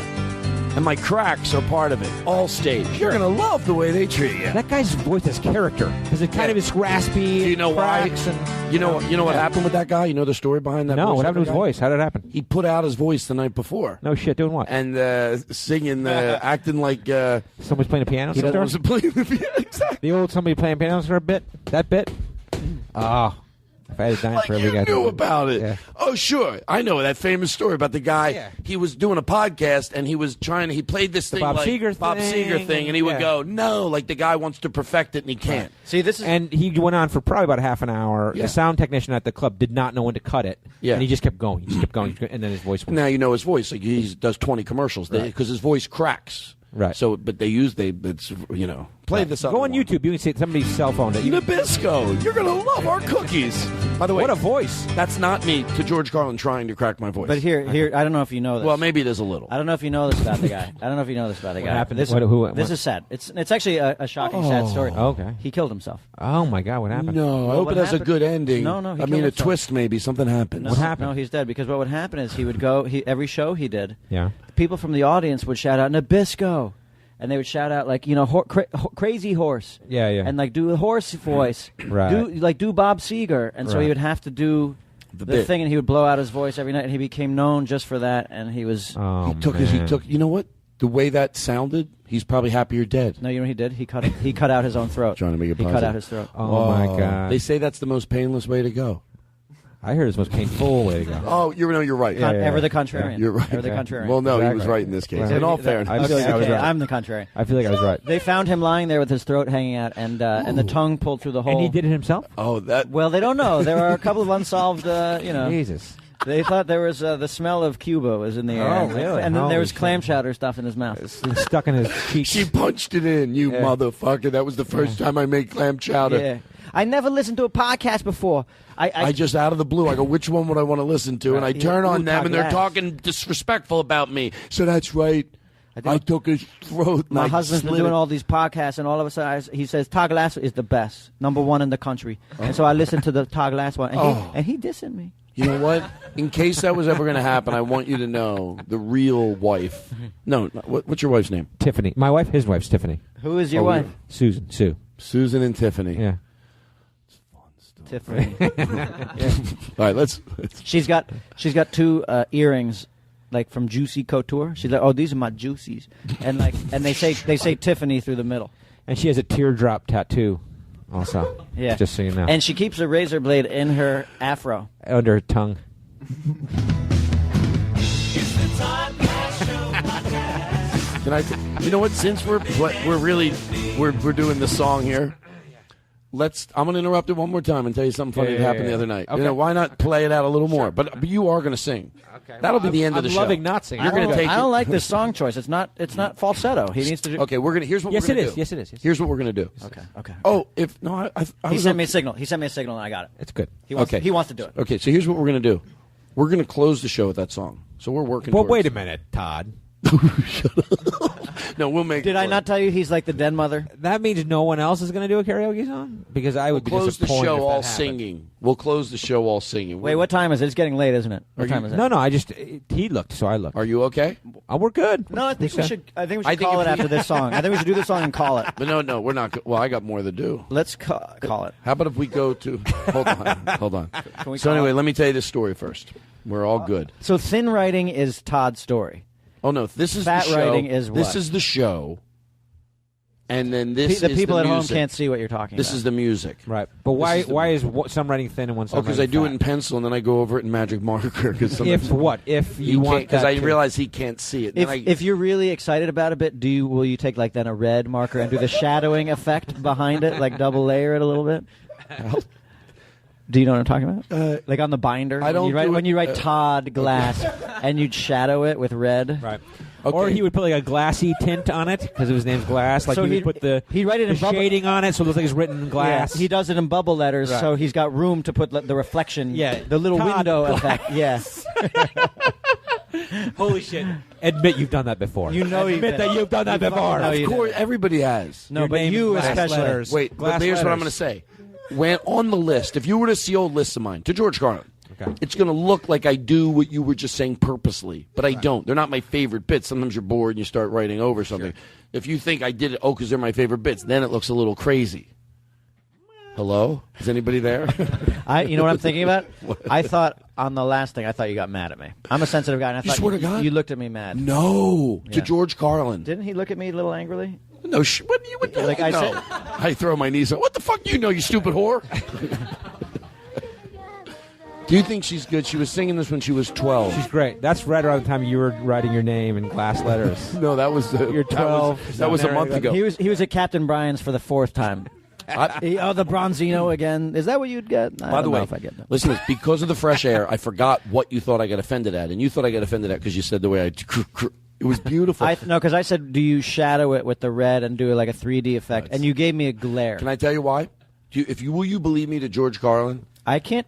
Speaker 2: And my cracks are part of it. Allstate. You're going to love the way they treat you.
Speaker 13: That guy's voice has character because it kind of is raspy.
Speaker 2: Do you know why?
Speaker 13: cracks and,
Speaker 2: You know what happened with that guy? You know the story behind that?
Speaker 13: No,
Speaker 2: voice
Speaker 13: what happened to his
Speaker 2: guy?
Speaker 13: voice? How did it happen?
Speaker 2: He put out his voice the night before.
Speaker 13: No shit, doing what?
Speaker 2: And singing, acting like
Speaker 13: Somebody's playing a piano.
Speaker 2: he
Speaker 13: store?
Speaker 2: wasn't playing the piano. Exactly.
Speaker 13: The old somebody playing piano for a bit. That bit. Oh, if I had a dime
Speaker 2: Like
Speaker 13: for every
Speaker 2: you
Speaker 13: guy.
Speaker 2: knew about it.
Speaker 13: Yeah.
Speaker 2: Oh, sure. I know that famous story about the guy.
Speaker 13: Yeah.
Speaker 2: He was doing a podcast, and he was he played this thing
Speaker 13: Bob
Speaker 2: like
Speaker 13: Seger
Speaker 2: Bob
Speaker 13: thing,
Speaker 2: Seger thing, and he would
Speaker 13: yeah.
Speaker 2: go, no, like the guy wants to perfect it, and he can't.
Speaker 12: See, this is.
Speaker 13: And he went on for probably about half an hour.
Speaker 2: Yeah.
Speaker 13: The sound technician at the club did not know when to cut it.
Speaker 2: Yeah.
Speaker 13: And he just kept going. He just kept going. And then his voice went.
Speaker 2: Now you know his voice. Like he does 20 commercials because his voice cracks.
Speaker 13: Right.
Speaker 2: So, but it's Play this
Speaker 13: Go on YouTube. You can see somebody's cell phone.
Speaker 2: Nabisco, you're going to love our cookies. By the way,
Speaker 13: what a voice.
Speaker 2: That's not me to George Carlin trying to crack my voice.
Speaker 12: But here, I don't know if you know this.
Speaker 2: Well, maybe it is a little.
Speaker 12: I don't know if you know this about the guy. What
Speaker 13: happened?
Speaker 12: This, this is sad. It's actually a shocking, sad story.
Speaker 13: Okay.
Speaker 12: He killed himself.
Speaker 13: Oh, my God. What happened?
Speaker 2: No, I hope it has a good ending.
Speaker 12: No, he
Speaker 2: I mean,
Speaker 12: killed
Speaker 2: a
Speaker 12: himself.
Speaker 2: twist maybe. Something happens.
Speaker 12: No,
Speaker 13: What happened?
Speaker 12: No, he's dead because what would happen is he would go, every show he did,
Speaker 13: Yeah.
Speaker 12: people from the audience would shout out, Nabisco. And they would shout out like, crazy horse.
Speaker 13: Yeah.
Speaker 12: And like do the horse voice.
Speaker 13: Right.
Speaker 12: Do Bob Seger. And so he would have to do the thing, and he would blow out his voice every night, and he became known just for that. And he was.
Speaker 13: Oh,
Speaker 2: he took. You know what? The way that sounded, he's probably happy you're dead.
Speaker 12: No, you know what he did? He cut out his own throat.
Speaker 2: Trying to make it
Speaker 12: He cut
Speaker 2: positive.
Speaker 12: out his throat.
Speaker 13: Oh, my God.
Speaker 2: They say that's the most painless way to go.
Speaker 13: I heard it's the most painful way to go.
Speaker 2: Oh, you're right.
Speaker 12: Ever the contrarian.
Speaker 2: You're right.
Speaker 12: Ever the contrarian.
Speaker 2: Well, no, he
Speaker 13: Exactly.
Speaker 2: was right in this case.
Speaker 13: Right.
Speaker 2: In all fairness.
Speaker 13: I feel like I was right.
Speaker 12: I'm the contrarian.
Speaker 13: I feel like I was right.
Speaker 12: They found him lying there with his throat hanging out, and the tongue pulled through the hole.
Speaker 13: And he did it himself?
Speaker 2: Oh, that.
Speaker 12: Well, they don't know. There are a couple of unsolved.
Speaker 13: Jesus.
Speaker 12: They thought there was the smell of Cuba was in the air.
Speaker 13: Oh, really?
Speaker 12: And then there was
Speaker 13: Holy
Speaker 12: clam chowder stuff in his mouth.
Speaker 13: It's stuck in his cheeks.
Speaker 2: She punched it in, you motherfucker. That was the first time I made clam chowder.
Speaker 12: Yeah. I never listened to a podcast before.
Speaker 2: I just out of the blue, I go, which one would I want to listen to? And I turn on them, and they're
Speaker 12: Talk
Speaker 2: talking disrespectful about me. So that's right. I took his throat.
Speaker 12: My
Speaker 2: and I
Speaker 12: husband's been
Speaker 2: slit
Speaker 12: doing
Speaker 2: it.
Speaker 12: all these podcasts, and all of a sudden he says Taglass is the best, #1 in the country. And so I listened to the Taglass one, and he dissing me.
Speaker 2: You know what? In case that was ever going to happen, I want you to know the real wife. No, what's your wife's name?
Speaker 13: Tiffany. My wife, his wife's Tiffany.
Speaker 12: Who is your wife?
Speaker 13: Susan. Sue.
Speaker 2: Susan and Tiffany.
Speaker 13: Yeah.
Speaker 12: Tiffany.
Speaker 2: All right, let's.
Speaker 12: She's got 2 earrings, like from Juicy Couture. She's like, oh, these are my juicies, and they say Tiffany through the middle.
Speaker 13: And she has a teardrop tattoo also.
Speaker 12: Yeah.
Speaker 13: Just so you know.
Speaker 12: And she keeps a razor blade in her afro.
Speaker 13: Under her tongue.
Speaker 2: Can I? You know what? Since we're doing the song here, I'm going to interrupt it one more time and tell you something funny that happened the other night.
Speaker 13: Okay.
Speaker 2: You know, why not play it out a little more? But you are going to sing. Okay. That'll be the end of the show.
Speaker 13: I'm loving not singing.
Speaker 2: You're going to take.
Speaker 12: I don't like this song choice. It's not falsetto. He needs to do.
Speaker 2: Okay, here's what we're going to do.
Speaker 13: Yes, it is.
Speaker 2: Here's what we're going to do.
Speaker 12: Okay.
Speaker 2: Oh, if no, I
Speaker 12: He sent me a signal. He sent me a signal, and I got it.
Speaker 13: It's good.
Speaker 12: He wants to do it.
Speaker 2: Okay, so here's what we're going to do. We're going to close the show with that song. So we're working.
Speaker 13: Well,
Speaker 2: towards
Speaker 13: wait a minute, Todd.
Speaker 2: No, we'll make.
Speaker 12: Did I not tell you he's like the den mother?
Speaker 13: That means no one else is going to do a karaoke song? Because I would be
Speaker 2: close the
Speaker 13: disappointed
Speaker 2: show
Speaker 13: if that
Speaker 2: all
Speaker 13: happened.
Speaker 2: singing. We'll close the show all singing.
Speaker 12: Wait, what time is it? It's getting late, isn't it? What time is it?
Speaker 13: No, I just he looked, so I looked.
Speaker 2: Are you okay?
Speaker 13: We're good.
Speaker 12: No, I think we should
Speaker 2: I think
Speaker 12: call
Speaker 2: if
Speaker 12: it
Speaker 2: we-
Speaker 12: after this song. I think we should do this song and call it.
Speaker 2: But no, we're not. Well, I got more to do.
Speaker 12: Let's call it.
Speaker 2: How about if we go to? Hold on.
Speaker 12: Can we
Speaker 2: So
Speaker 12: call
Speaker 2: anyway,
Speaker 12: it?
Speaker 2: let me tell you this story first. We're all good.
Speaker 12: So thin writing is Todd's story.
Speaker 2: Oh no, this is
Speaker 12: Fat
Speaker 2: the show.
Speaker 12: writing is what?
Speaker 2: This is the show. And then this
Speaker 12: The
Speaker 2: is
Speaker 12: people
Speaker 2: the
Speaker 12: at home
Speaker 2: music.
Speaker 12: can't see what you're talking
Speaker 2: This
Speaker 12: about.
Speaker 2: is the music.
Speaker 13: Right. But why is some writing thin and one some
Speaker 2: because
Speaker 13: writing
Speaker 2: I do
Speaker 13: fat?
Speaker 2: it in pencil and then I go over it in magic marker. Because
Speaker 13: If you want
Speaker 2: because
Speaker 13: that
Speaker 2: I
Speaker 13: to-
Speaker 2: realize he can't see it.
Speaker 12: If you're really excited about a bit, will you take like then a red marker and do the shadowing effect behind it, like double layer it a little bit? Do you know what I'm talking about? Like on the binder,
Speaker 2: I don't do it-
Speaker 12: when you write Todd Glass and you'd shadow it with red.
Speaker 13: Right. Or he would put like a glassy tint on it because his name's Glass. Like
Speaker 12: So
Speaker 13: he
Speaker 12: he'd-
Speaker 13: would put
Speaker 12: he'd write it in
Speaker 13: the
Speaker 12: bubble-
Speaker 13: shading on it, so it looks like it's written in glass.
Speaker 12: Yeah, he does it in bubble letters,
Speaker 13: Right.
Speaker 12: so he's got room to put the reflection.
Speaker 13: Yeah,
Speaker 12: the little
Speaker 13: Todd
Speaker 12: window
Speaker 13: Glass.
Speaker 12: effect. Yeah.
Speaker 13: Holy shit! Admit you've done that before.
Speaker 12: You know you've
Speaker 13: Admit
Speaker 12: been-
Speaker 13: that you've done that
Speaker 12: You
Speaker 13: before.
Speaker 12: fucking know you
Speaker 2: Of course, everybody has.
Speaker 12: No,
Speaker 13: Your
Speaker 12: but
Speaker 13: name
Speaker 12: you
Speaker 13: is glass
Speaker 12: especially.
Speaker 13: letters.
Speaker 2: Wait,
Speaker 13: Glass
Speaker 2: but here's what I'm
Speaker 13: letters.
Speaker 2: going to say. When on the list, if you were to see old lists of mine to George Carlin,
Speaker 13: Okay.
Speaker 2: it's going to look like I do what you were just saying purposely, but I don't. They're not my favorite bits. Sometimes you're bored and you start writing over something. If you think I did it, because they're my favorite bits, then it looks a little crazy. Hello? Is anybody there?
Speaker 12: You know what I'm thinking about? I thought on the last thing, I thought you got mad at me. I'm a sensitive guy, and I
Speaker 2: You
Speaker 12: thought
Speaker 2: swear to God?
Speaker 12: you looked at me mad.
Speaker 2: No, to
Speaker 12: Yeah.
Speaker 2: George Carlin.
Speaker 12: Didn't he look at me a little angrily?
Speaker 2: No, what do you would
Speaker 12: Like I said-
Speaker 2: I throw my knees up. What the fuck do you know, you stupid whore? Do you think she's good? She was singing this when she was 12.
Speaker 13: She's great. That's right around the time you were writing your name in glass letters.
Speaker 2: No, that was
Speaker 13: You're 12.
Speaker 2: That was a month ago.
Speaker 12: He was at Captain Brian's for the 4th time. The Bronzino again. Is that what you'd get? I
Speaker 2: By the
Speaker 12: don't
Speaker 2: way,
Speaker 12: know if I get that.
Speaker 2: listen, because of the fresh air, I forgot what you thought I got offended at, and you thought I got offended at because you said the way I. It was beautiful.
Speaker 12: No, because I said, do you shadow it with the red and do like a 3D effect? And you gave me a glare.
Speaker 2: Can I tell you why? Will you believe me to George Carlin?
Speaker 12: I can't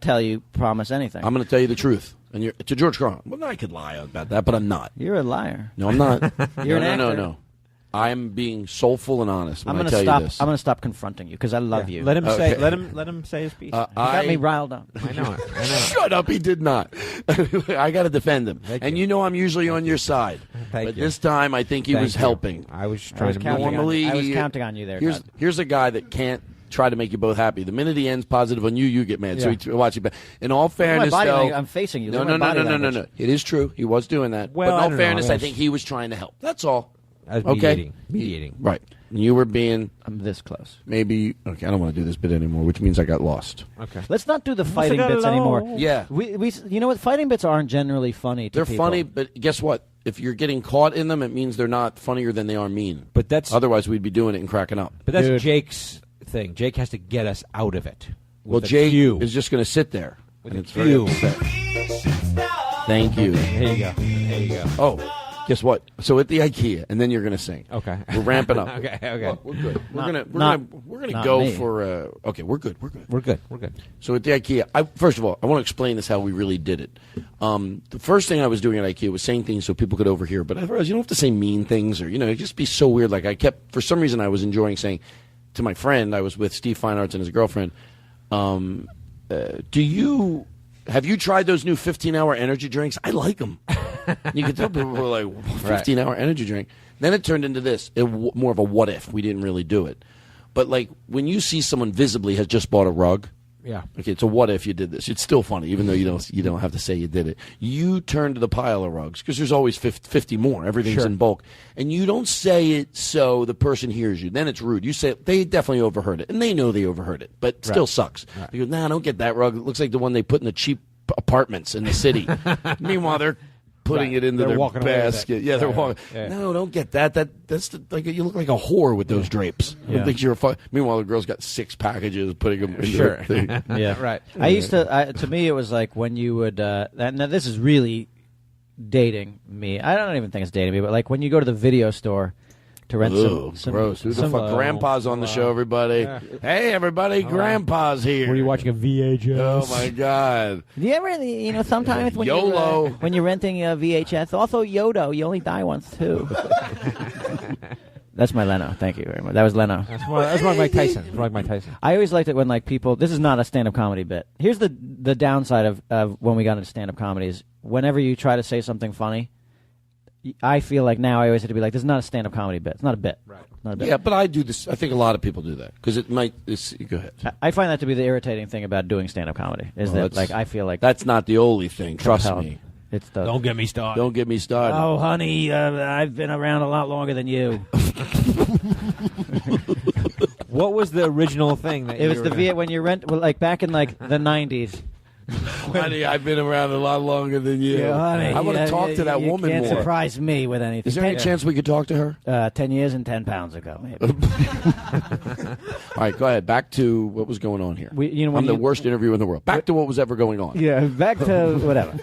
Speaker 12: promise anything.
Speaker 2: I'm going to tell you the truth. And you're to George Carlin. Well, I could lie about that, but I'm not.
Speaker 12: You're a liar.
Speaker 2: No, I'm not.
Speaker 12: You're an actor.
Speaker 2: No. I'm being soulful and honest when I tell you this.
Speaker 12: I'm going to stop confronting you because I love you.
Speaker 13: Let him say. Let him say his piece.
Speaker 12: You got me riled up.
Speaker 13: I know it.
Speaker 2: Shut up. He did not. I got to defend him. And you know I'm usually on your side. But this time I think he was helping.
Speaker 13: I was trying to
Speaker 12: normally. I was counting on you there.
Speaker 2: Here's a guy that can't try to make you both happy. The minute he ends positive on you, you get mad. So he watch you back. In all fairness, though,
Speaker 12: I'm facing you.
Speaker 2: No. It is true. He was doing that.
Speaker 13: Well,
Speaker 2: but in all fairness, I think he was trying to help. That's all.
Speaker 13: I was mediating.
Speaker 2: Right. And you were being...
Speaker 12: I'm this close.
Speaker 2: Maybe... Okay, I don't want to do this bit anymore, which means I got lost.
Speaker 13: Okay.
Speaker 12: Let's not do the fighting bits anymore.
Speaker 2: Yeah.
Speaker 12: We you know what? Fighting bits aren't generally funny to
Speaker 2: They're
Speaker 12: people.
Speaker 2: funny, but guess what? If you're getting caught in them, it means they're not funnier than they are mean.
Speaker 13: But that's...
Speaker 2: Otherwise, we'd be doing it and cracking up.
Speaker 13: But that's Jake's thing. Jake has to get us out of it.
Speaker 2: Well, Jake is just going to sit there.
Speaker 13: With
Speaker 2: and
Speaker 13: a
Speaker 2: it's very
Speaker 13: few.
Speaker 2: upset. Thank you.
Speaker 13: There you go. There you go.
Speaker 2: Oh. Guess what? So at the IKEA, and then you're going to sing.
Speaker 13: Okay,
Speaker 2: we're ramping up.
Speaker 13: Okay.
Speaker 2: Well, we're good. We're gonna
Speaker 12: not
Speaker 2: go
Speaker 12: me.
Speaker 2: for. Okay, we're good.
Speaker 13: We're good.
Speaker 2: So at the IKEA, first of all, I want to explain this how we really did it. The first thing I was doing at IKEA was saying things so people could overhear. But I realized you don't have to say mean things or it'd just be so weird. Like I kept, for some reason, I was enjoying saying to my friend, I was with Steve Feinartz and his girlfriend. Have you tried those new 15-hour energy drinks? I like them. You could tell people were like, 15-hour energy drink. Then it turned into this, more of a what if. We didn't really do it. But like when you see someone visibly has just bought a rug.
Speaker 13: Yeah.
Speaker 2: Okay, it's a what if you did this. It's still funny, even though you don't have to say you did it. You turn to the pile of rugs, because there's always 50 more. Everything's in bulk. And you don't say it so the person hears you. Then it's rude. You say it, they definitely overheard it. And they know they overheard it, but still sucks. Right. You go, nah, I don't get that rug. It looks like the one they put in the cheap apartments in the city. Meanwhile, they're putting it into their basket. Yeah, they're walking. Yeah. No, don't get that. That's you look like a whore with those drapes.
Speaker 12: Yeah.
Speaker 2: Thinks you're Meanwhile, the girl's got 6 packages, putting them in their thing.
Speaker 12: Yeah, right. I used to. To me, it was like when you would. Now this is really dating me. I don't even think it's dating me, but like when you go to the video store to rent some
Speaker 2: gross. Who the fuck? Grandpa's on the show, everybody. Yeah. Hey, everybody, Grandpa's here.
Speaker 13: Were you watching a VHS?
Speaker 2: Oh my God!
Speaker 12: Do you ever, sometimes when
Speaker 2: YOLO.
Speaker 12: when you're renting a VHS, also Yodo, you only die once too. That's my Leno. Thank you very much. That was Leno.
Speaker 13: That's more like Mike Tyson.
Speaker 12: I always liked it when like people. This is not a stand-up comedy bit. Here's the downside of when we got into stand-up comedy is whenever you try to say something funny. I feel like now I always have to be like, this is not a stand-up comedy bit. It's not a bit.
Speaker 2: Right.
Speaker 12: Not a bit.
Speaker 2: Yeah, but I do this. I think a lot of people do that because it might. Go ahead.
Speaker 12: I find that to be the irritating thing about doing stand-up comedy is that like I feel like
Speaker 2: that's not the only thing. Trust me.
Speaker 12: It's the
Speaker 13: Don't get me started.
Speaker 2: Don't get me started.
Speaker 12: Oh, honey, I've been around a lot longer than you.
Speaker 13: What was the original thing that
Speaker 12: it was when you rent like back in like the 90s.
Speaker 2: Honey, I've been around a lot longer than you.
Speaker 12: Yeah, honey,
Speaker 2: I want to talk to that woman
Speaker 12: more. You can't surprise me with anything.
Speaker 2: Is there any chance we could talk to her?
Speaker 12: 10 years and 10 pounds ago, maybe.
Speaker 2: All right, go ahead. Back to what was going on here. I'm the worst interviewer in the world. Back to what was ever going on.
Speaker 12: Yeah, back to whatever.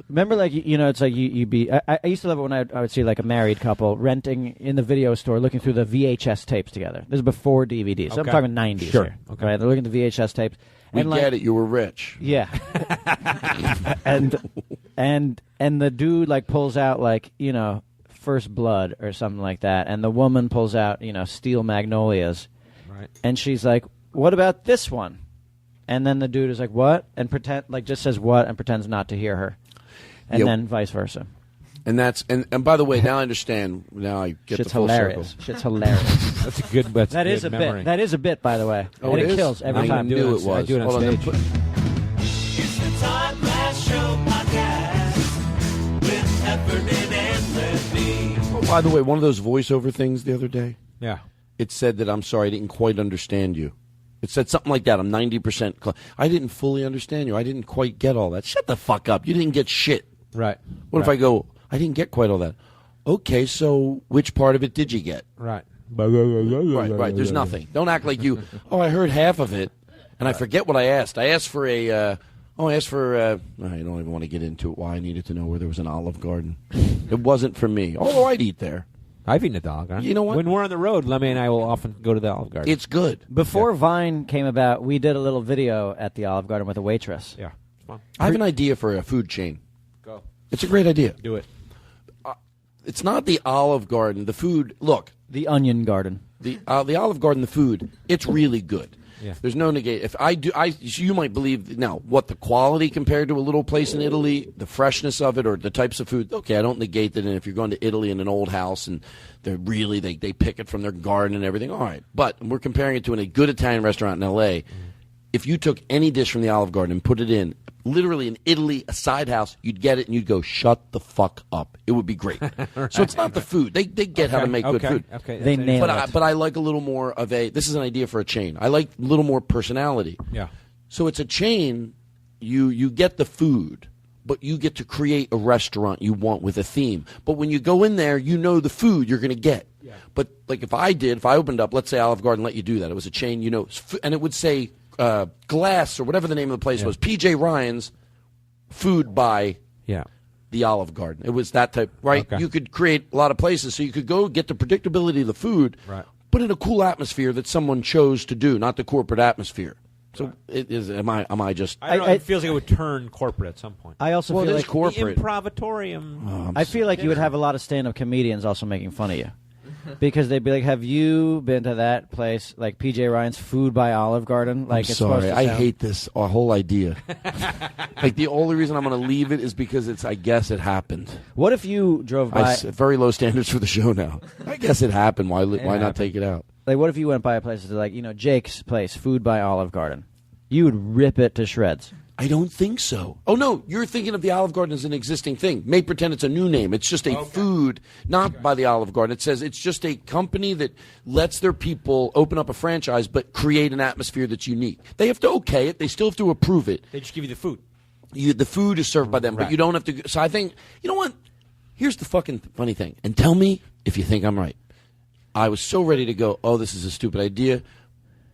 Speaker 12: Remember, like, it's like you'd be... I used to love it when I would see, like, a married couple renting in the video store, looking through the VHS tapes together. This is before DVDs. So I'm talking 90s here. Okay. Right? They're looking at the VHS tapes.
Speaker 2: We get it. You were rich.
Speaker 12: Yeah. and the dude, like, pulls out, like, First Blood or something like that. And the woman pulls out, Steel Magnolias.
Speaker 13: Right.
Speaker 12: And she's like, what about this one? And then the dude is like, what? And just says what and pretends not to hear her. And then vice versa.
Speaker 2: And that's and by the way, now I understand. Now I get
Speaker 12: Shit's
Speaker 2: the full
Speaker 12: hilarious.
Speaker 2: circle.
Speaker 12: Shit's hilarious.
Speaker 13: That's a good.
Speaker 12: That is a
Speaker 13: memory.
Speaker 12: bit. That is a bit, by the way.
Speaker 2: Oh,
Speaker 12: and
Speaker 2: it
Speaker 12: it kills every time.
Speaker 2: I knew it was.
Speaker 13: I do it on stage.
Speaker 9: It's the Todd Glass Show podcast with Heffernan and Lemme.
Speaker 2: Oh, by the way, one of those voiceover things the other day.
Speaker 13: Yeah.
Speaker 2: It said that I'm sorry, I didn't quite understand you. It said something like that. I'm 90%. I didn't fully understand you. I didn't quite get all that. Shut the fuck up. You didn't get shit.
Speaker 13: Right.
Speaker 2: What if I go, I didn't get quite all that? Okay, so which part of it did you get?
Speaker 13: Right.
Speaker 2: Right. There's nothing. Don't act like you, I heard half of it, and I forget what I asked. I asked for a Oh, I asked for, I don't even want to get into it, why I needed to know where there was an Olive Garden. It wasn't for me, although I'd eat there.
Speaker 13: I've eaten at the Olive Garden.
Speaker 2: You know what?
Speaker 13: When we're on the road, Lemme and I will often go to the Olive Garden.
Speaker 2: It's good.
Speaker 12: Before Vine came about, we did a little video at the Olive Garden with a waitress.
Speaker 13: Yeah. It's fun.
Speaker 2: I have an idea for a food chain.
Speaker 13: Go.
Speaker 2: It's a great idea.
Speaker 13: Do it.
Speaker 2: It's not the Olive Garden. The food, look.
Speaker 12: The Onion Garden.
Speaker 2: The Olive Garden, the food, it's really good.
Speaker 13: Yeah.
Speaker 2: There's no negate. If I do, you might believe now what the quality compared to a little place in Italy, the freshness of it, or the types of food. Okay, I don't negate that. And if you're going to Italy in an old house and they're really they pick it from their garden and everything, all right. But we're comparing it to a good Italian restaurant in L.A. If you took any dish from the Olive Garden and put it in, literally in Italy, a side house, you'd get it and you'd go, shut the fuck up. It would be great. Right. So it's not the food. They get how to make good food.
Speaker 13: Okay.
Speaker 12: They nail it.
Speaker 2: But I like a little more of this is an idea for a chain. I like a little more personality.
Speaker 13: Yeah.
Speaker 2: So it's a chain. You get the food, but you get to create a restaurant you want with a theme. But when you go in there, you know the food you're going to get. Yeah. But like if I opened up, let's say Olive Garden let you do that. It was a chain, and it would say Glass or whatever the name of the place was, PJ Ryan's food by the Olive Garden. It was that type, right?
Speaker 13: Okay.
Speaker 2: You could create a lot of places, so you could go get the predictability of the food,
Speaker 13: right,
Speaker 2: but in a cool atmosphere that someone chose to do, not the corporate atmosphere. So it is. Am I just?
Speaker 13: I don't know. It feels like it would turn corporate at some point.
Speaker 12: I also feel like
Speaker 2: corporate.
Speaker 13: The improvatorium.
Speaker 12: I feel like you would have a lot of stand-up comedians also making fun of you. Because they'd be like, have you been to that place, like PJ Ryan's Food by Olive Garden? Like,
Speaker 2: I'm
Speaker 12: it's
Speaker 2: sorry,
Speaker 12: supposed to
Speaker 2: I
Speaker 12: sound-
Speaker 2: hate this whole idea. Like the only reason I'm going to leave it is because I guess it happened.
Speaker 12: What if you drove by?
Speaker 2: Very low standards for the show now. I guess it happened. Why not take it out?
Speaker 12: Like, what if you went by a place that's like, Jake's place, Food by Olive Garden? You would rip it to shreds.
Speaker 2: I don't think so. Oh, no, you're thinking of the Olive Garden as an existing thing. May pretend it's a new name. It's just a food, not by the Olive Garden. It says it's just a company that lets their people open up a franchise but create an atmosphere that's unique. They have to okay it. They still have to approve it.
Speaker 13: They just give you the food.
Speaker 2: The food is served by them, but you don't have to. So I think, you know what? Here's the fucking funny thing. And tell me if you think I'm right. I was so ready to go, oh, this is a stupid idea.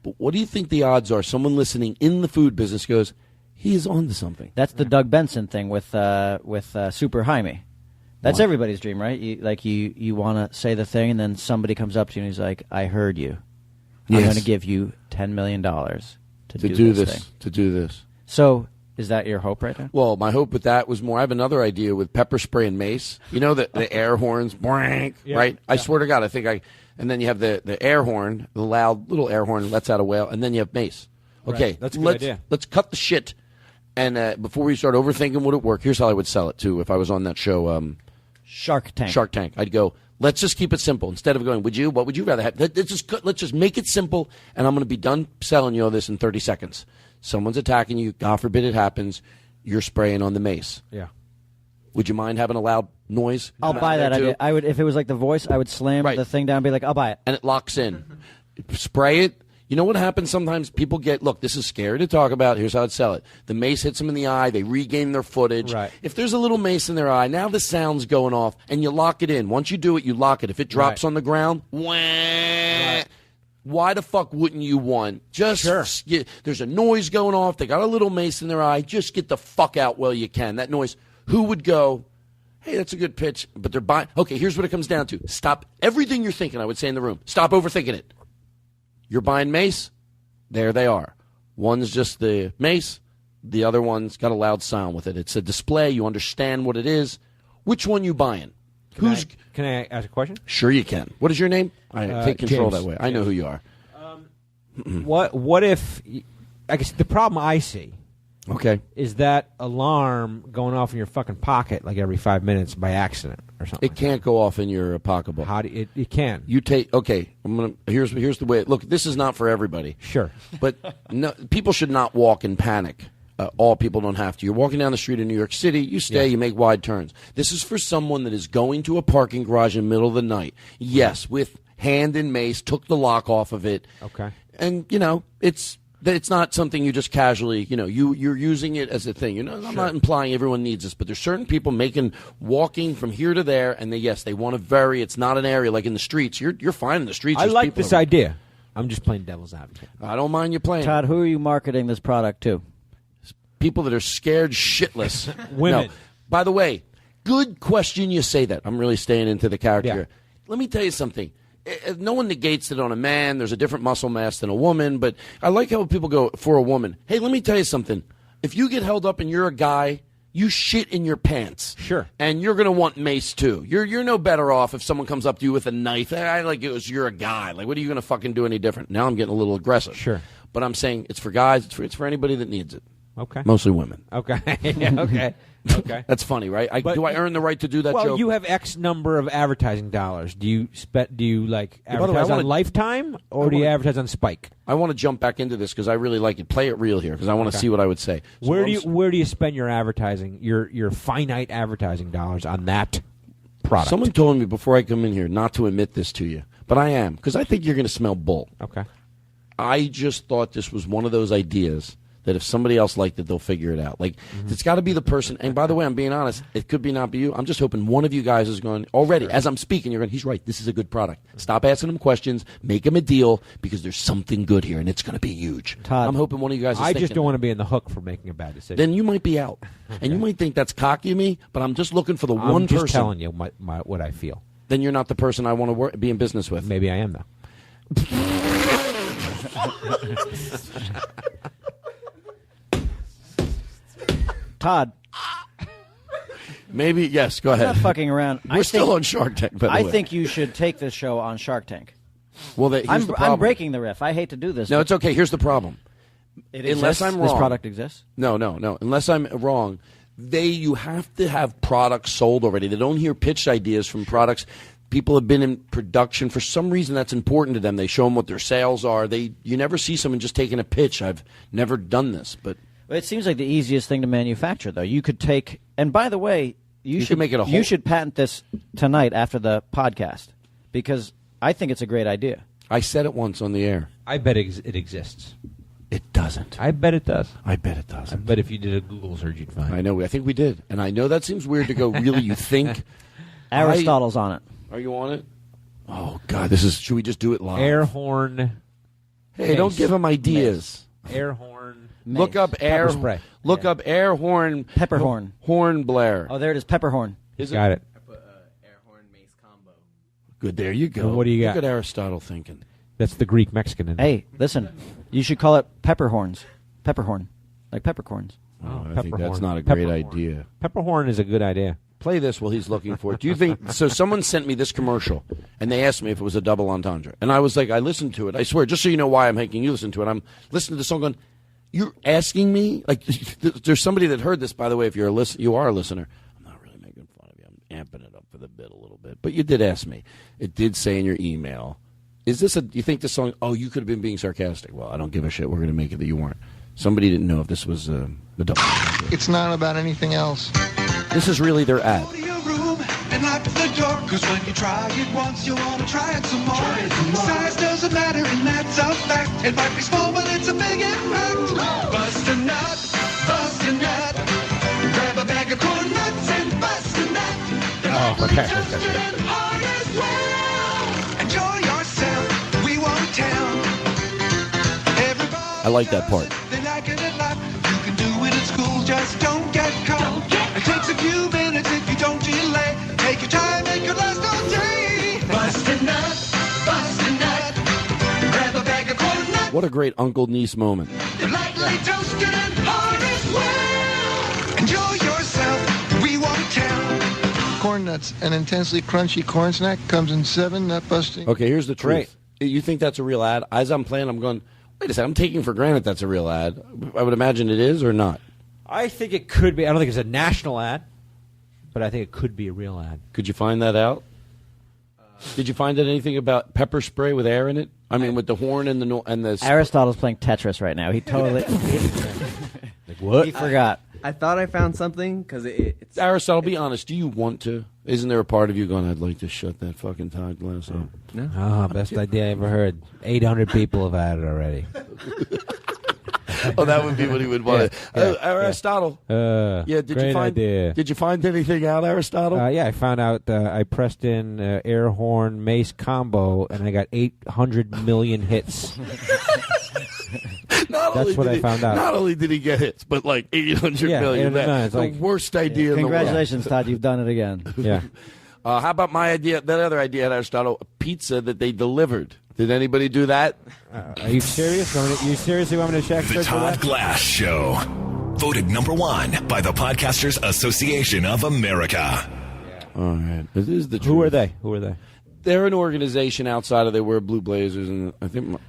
Speaker 2: But what do you think the odds are someone listening in the food business goes, he is on to something?
Speaker 12: That's the Doug Benson thing with Super Jaime. That's everybody's dream, right? You want to say the thing, and then somebody comes up to you and he's like, I heard you. I'm going to give you $10 million to do this thing.
Speaker 2: To do this.
Speaker 12: So is that your hope right now?
Speaker 2: Well, my hope with that was more. I have another idea with pepper spray and mace. You know the air horns, right? Yeah. I swear to God, I think and then you have the air horn, the loud little air horn lets out a wail, and then you have mace. Okay,
Speaker 13: right. That's a good idea.
Speaker 2: Let's cut the shit. And before we start overthinking would it work, here's how I would sell it too if I was on that show.
Speaker 12: Shark Tank. I'd
Speaker 2: go, let's just keep it simple. Instead of going, what would you rather have? Let's just make it simple, and I'm going to be done selling you all this in 30 seconds. Someone's attacking you. God forbid it happens. You're spraying on the mace.
Speaker 13: Yeah.
Speaker 2: Would you mind having a loud noise?
Speaker 12: I'll buy that idea. I would, if it was like The Voice, I would slam the thing down and be like, I'll buy it.
Speaker 2: And it locks in. Spray it. You know what happens sometimes? People look, this is scary to talk about. Here's how I'd sell it. The mace hits them in the eye. They regain their footage.
Speaker 13: Right.
Speaker 2: If there's a little mace in their eye, now the sound's going off, and you lock it in. Once you do it, you lock it. If it drops on the ground, wah. Why the fuck wouldn't you want? There's a noise going off. They got a little mace in their eye. Just get the fuck out while you can. That noise. Who would go, hey, that's a good pitch, but they're buying. Okay, here's what it comes down to. Stop everything you're thinking, I would say in the room. Stop overthinking it. You're buying mace. There they are. One's just the mace. The other one's got a loud sound with it. It's a display. You understand what it is. Which one you buying?
Speaker 13: Can I ask a question?
Speaker 2: Sure you can. What is your name? I take control
Speaker 13: James.
Speaker 2: that way. I know who you are.
Speaker 13: What if? I guess the problem I see.
Speaker 2: Okay.
Speaker 13: Is that alarm going off in your fucking pocket like every 5 minutes by accident or something?
Speaker 2: It can't go off in your pocketbook.
Speaker 13: How do it can?
Speaker 2: You take here's the way. Look, this is not for everybody.
Speaker 13: Sure.
Speaker 2: But no, people should not walk in panic. All people don't have to. You're walking down the street in New York City. You stay. You make wide turns. This is for someone that is going to a parking garage in the middle of the night. Yes, with hand and mace, took the lock off of it.
Speaker 13: Okay.
Speaker 2: And it's not something you just casually, you're using it as a thing. I'm not implying everyone needs this, but there's certain people walking from here to there, and they want to vary. It's not an area like in the streets. You're fine in the streets.
Speaker 13: I
Speaker 2: There's
Speaker 13: like
Speaker 2: people
Speaker 13: this
Speaker 2: around.
Speaker 13: idea. I'm just playing devil's advocate.
Speaker 2: I don't mind you playing.
Speaker 12: Todd, who are you marketing this product to?
Speaker 2: people that are scared shitless.
Speaker 13: Women.
Speaker 2: No. By the way, good question you say that. I'm really staying into the character
Speaker 13: Yeah.
Speaker 2: here. Let me tell you something. No one negates it on a man. There's a different muscle mass than a woman. But I like how people go for a woman. Hey, let me tell you something. If you get held up and you're a guy, you shit in your pants.
Speaker 13: Sure.
Speaker 2: And you're going to want mace, too. You're no better off if someone comes up to you with a knife. I like it was you're a guy. Like, what are you going to fucking do any different? Now I'm getting a little aggressive.
Speaker 13: Sure.
Speaker 2: But I'm saying it's for guys. It's for anybody that needs it.
Speaker 13: Okay.
Speaker 2: Mostly women.
Speaker 13: Okay. Yeah, okay. Okay.
Speaker 2: That's funny, right? Do I earn the right to do that
Speaker 13: well,
Speaker 2: joke?
Speaker 13: you have X number of advertising dollars. Do you like
Speaker 2: by the way,
Speaker 13: advertise
Speaker 2: I
Speaker 13: on
Speaker 2: wanna-
Speaker 13: Lifetime or do you advertise on Spike?
Speaker 2: I want to jump back into this because I really like it. Play it real here because I want to
Speaker 13: Okay.
Speaker 2: see what I would say. So
Speaker 13: Where
Speaker 2: I'm
Speaker 13: do you spend your advertising, your finite advertising dollars on that product?
Speaker 2: Someone told me before I come in here not to admit this to you, but I am because I think you're going to smell bull.
Speaker 13: Okay.
Speaker 2: I just thought this was one of those ideas that if somebody else liked it, they'll figure it out. Like, it's got to be the person. And by the way, I'm being honest. It could be not be you. I'm just hoping one of you guys is going, already, as I'm speaking, you're going, he's right. This is a good product. Stop asking him questions. Make him a deal because there's something good here, and it's going to be huge.
Speaker 12: Todd,
Speaker 2: I'm hoping one of you guys is
Speaker 13: I just
Speaker 2: thinking
Speaker 13: don't
Speaker 2: that.
Speaker 13: want to be in the hook for making a bad decision.
Speaker 2: Then you might be out. And you might think that's cocky of me, but I'm just looking for the
Speaker 13: I'm
Speaker 2: one
Speaker 13: just
Speaker 2: person.
Speaker 13: telling you what I feel.
Speaker 2: Then you're not the person I want to be in business with.
Speaker 13: Maybe I am, though.
Speaker 12: Todd.
Speaker 2: Maybe, yes, go
Speaker 12: I'm
Speaker 2: ahead.
Speaker 12: not fucking around.
Speaker 2: We're still on Shark Tank, by the
Speaker 12: I
Speaker 2: way.
Speaker 12: think you should take this show on Shark Tank.
Speaker 2: Well, here's the problem.
Speaker 12: I'm breaking the riff. I hate to do this.
Speaker 2: No,
Speaker 12: but
Speaker 2: it's okay. Here's the problem.
Speaker 12: It
Speaker 2: Unless
Speaker 12: exists?
Speaker 2: I'm wrong.
Speaker 12: This product exists?
Speaker 2: No. Unless I'm wrong, you have to have products sold already. They don't hear pitch ideas from products. People have been in production. For some reason, that's important to them. They show them what their sales are. You never see someone just taking a pitch. I've never done this, but
Speaker 12: Well, it seems like the easiest thing to manufacture, though. You could take, and by the way, you
Speaker 2: could
Speaker 12: should
Speaker 2: make it a whole.
Speaker 12: You should patent this tonight after the podcast because I think it's a great idea.
Speaker 2: I said it once on the air.
Speaker 13: I bet it exists.
Speaker 2: It doesn't.
Speaker 13: I bet it does.
Speaker 2: I bet it doesn't.
Speaker 13: I bet if you did a Google search, you'd find it.
Speaker 2: I know. I think we did, and I know that seems weird to go. Really, you think?
Speaker 12: Aristotle's on it.
Speaker 2: Are you on it? Oh God, this is. Should we just do it live?
Speaker 13: Air horn.
Speaker 2: Hey,
Speaker 13: mace.
Speaker 2: don't give him ideas.
Speaker 13: Air horn.
Speaker 2: Look up air.
Speaker 13: Pepper spray.
Speaker 2: Look up air horn.
Speaker 12: Pepper horn.
Speaker 2: Horn Blair.
Speaker 12: Oh, there it is. Pepper horn.
Speaker 13: Got it.
Speaker 2: Good. There you go.
Speaker 13: Well, what do you got?
Speaker 2: Look at Aristotle thinking.
Speaker 13: That's the Greek Mexican in it.
Speaker 12: Hey, listen. You should call it pepper horns. Pepperhorn. Like peppercorns.
Speaker 2: Oh, I think that's
Speaker 13: pepperhorn.
Speaker 2: not a great
Speaker 13: Pepperhorn.
Speaker 2: idea.
Speaker 13: Pepperhorn is a good idea.
Speaker 2: Play this while he's looking for it. Do you think so? Someone sent me this commercial, and they asked me if it was a double entendre, and I was like, I listened to it. I swear, just so you know why I'm making you listen to it. I'm listening to the song, going, "You're asking me?" Like, there's somebody that heard this. By the way, if you're you are a listener. I'm not really making fun of you. I'm amping it up for the bit a little bit, but you did ask me. It did say in your email, "Is this a? You think this song? Oh, you could have been being sarcastic." Well, I don't give a shit. We're going to make it that you weren't. Somebody didn't know if this was the double.
Speaker 18: It's not about anything else.
Speaker 2: This is really their ad.
Speaker 9: Go to your room and lock the door, 'cause when you try it once, you want to try it some more. Size doesn't matter, and that's a fact. It might be small, but it's a big impact. Bust a nut, bust a nut. Grab a bag of corn nuts and bust a nut.
Speaker 13: Oh, okay.
Speaker 9: And hard as well. Enjoy yourself, we won't tell.
Speaker 2: I like that part.
Speaker 9: They like it a lot. You can do it at school, just don't get caught. It takes a few minutes if you don't delay. Take your time, it could last all day. Bust a nut, bust a nut. Grab a bag of corn nuts.
Speaker 2: What a great uncle-niece moment.
Speaker 9: They're lightly toasted and hard as well. Enjoy yourself, we won't tell.
Speaker 18: Corn nuts, an intensely crunchy corn snack, comes in 7 nut-busting.
Speaker 2: Okay, here's the truth. You think that's a real ad? As I'm playing, I'm going, wait a second, I'm taking for granted that's a real ad. I would imagine it is or not.
Speaker 13: I think it could be. I don't think it's a national ad, but I think it could be a real ad.
Speaker 2: Could you find that out? Did you find out anything about pepper spray with air in it? I mean, with the horn and the
Speaker 12: Aristotle's playing Tetris right now. He totally.
Speaker 2: Like what?
Speaker 12: He forgot.
Speaker 3: I thought I found something because it's
Speaker 2: Aristotle, be honest. Do you want to? Isn't there a part of you going, I'd like to shut that fucking Todd glass up?
Speaker 3: No.
Speaker 13: Oh, best idea I ever heard. 800 people have had it already.
Speaker 2: Oh, that would be what he would want.
Speaker 13: Yeah,
Speaker 2: Aristotle.
Speaker 13: Did
Speaker 2: you find?
Speaker 13: idea.
Speaker 2: Did you find anything out, Aristotle?
Speaker 13: Yeah, I found out. I pressed in air horn mace combo, and I got 800 million hits. That's what I found out.
Speaker 2: Not only did he get hits, but like 800
Speaker 13: Yeah,
Speaker 2: million.
Speaker 13: 800 million. It's
Speaker 2: The
Speaker 13: like-
Speaker 2: worst idea in the world.
Speaker 12: Congratulations, Todd. You've done it again.
Speaker 13: Yeah.
Speaker 2: How about my idea? That other idea at Aristotle, a pizza that they delivered. Did anybody do that?
Speaker 13: Are you serious? You seriously want me to check?
Speaker 19: The Todd Glass Show. Voted #1 by the Podcasters Association of America.
Speaker 2: All right. This is the truth.
Speaker 13: Who are they? Who are they?
Speaker 2: They're an organization outside of they wear blue blazers, and I think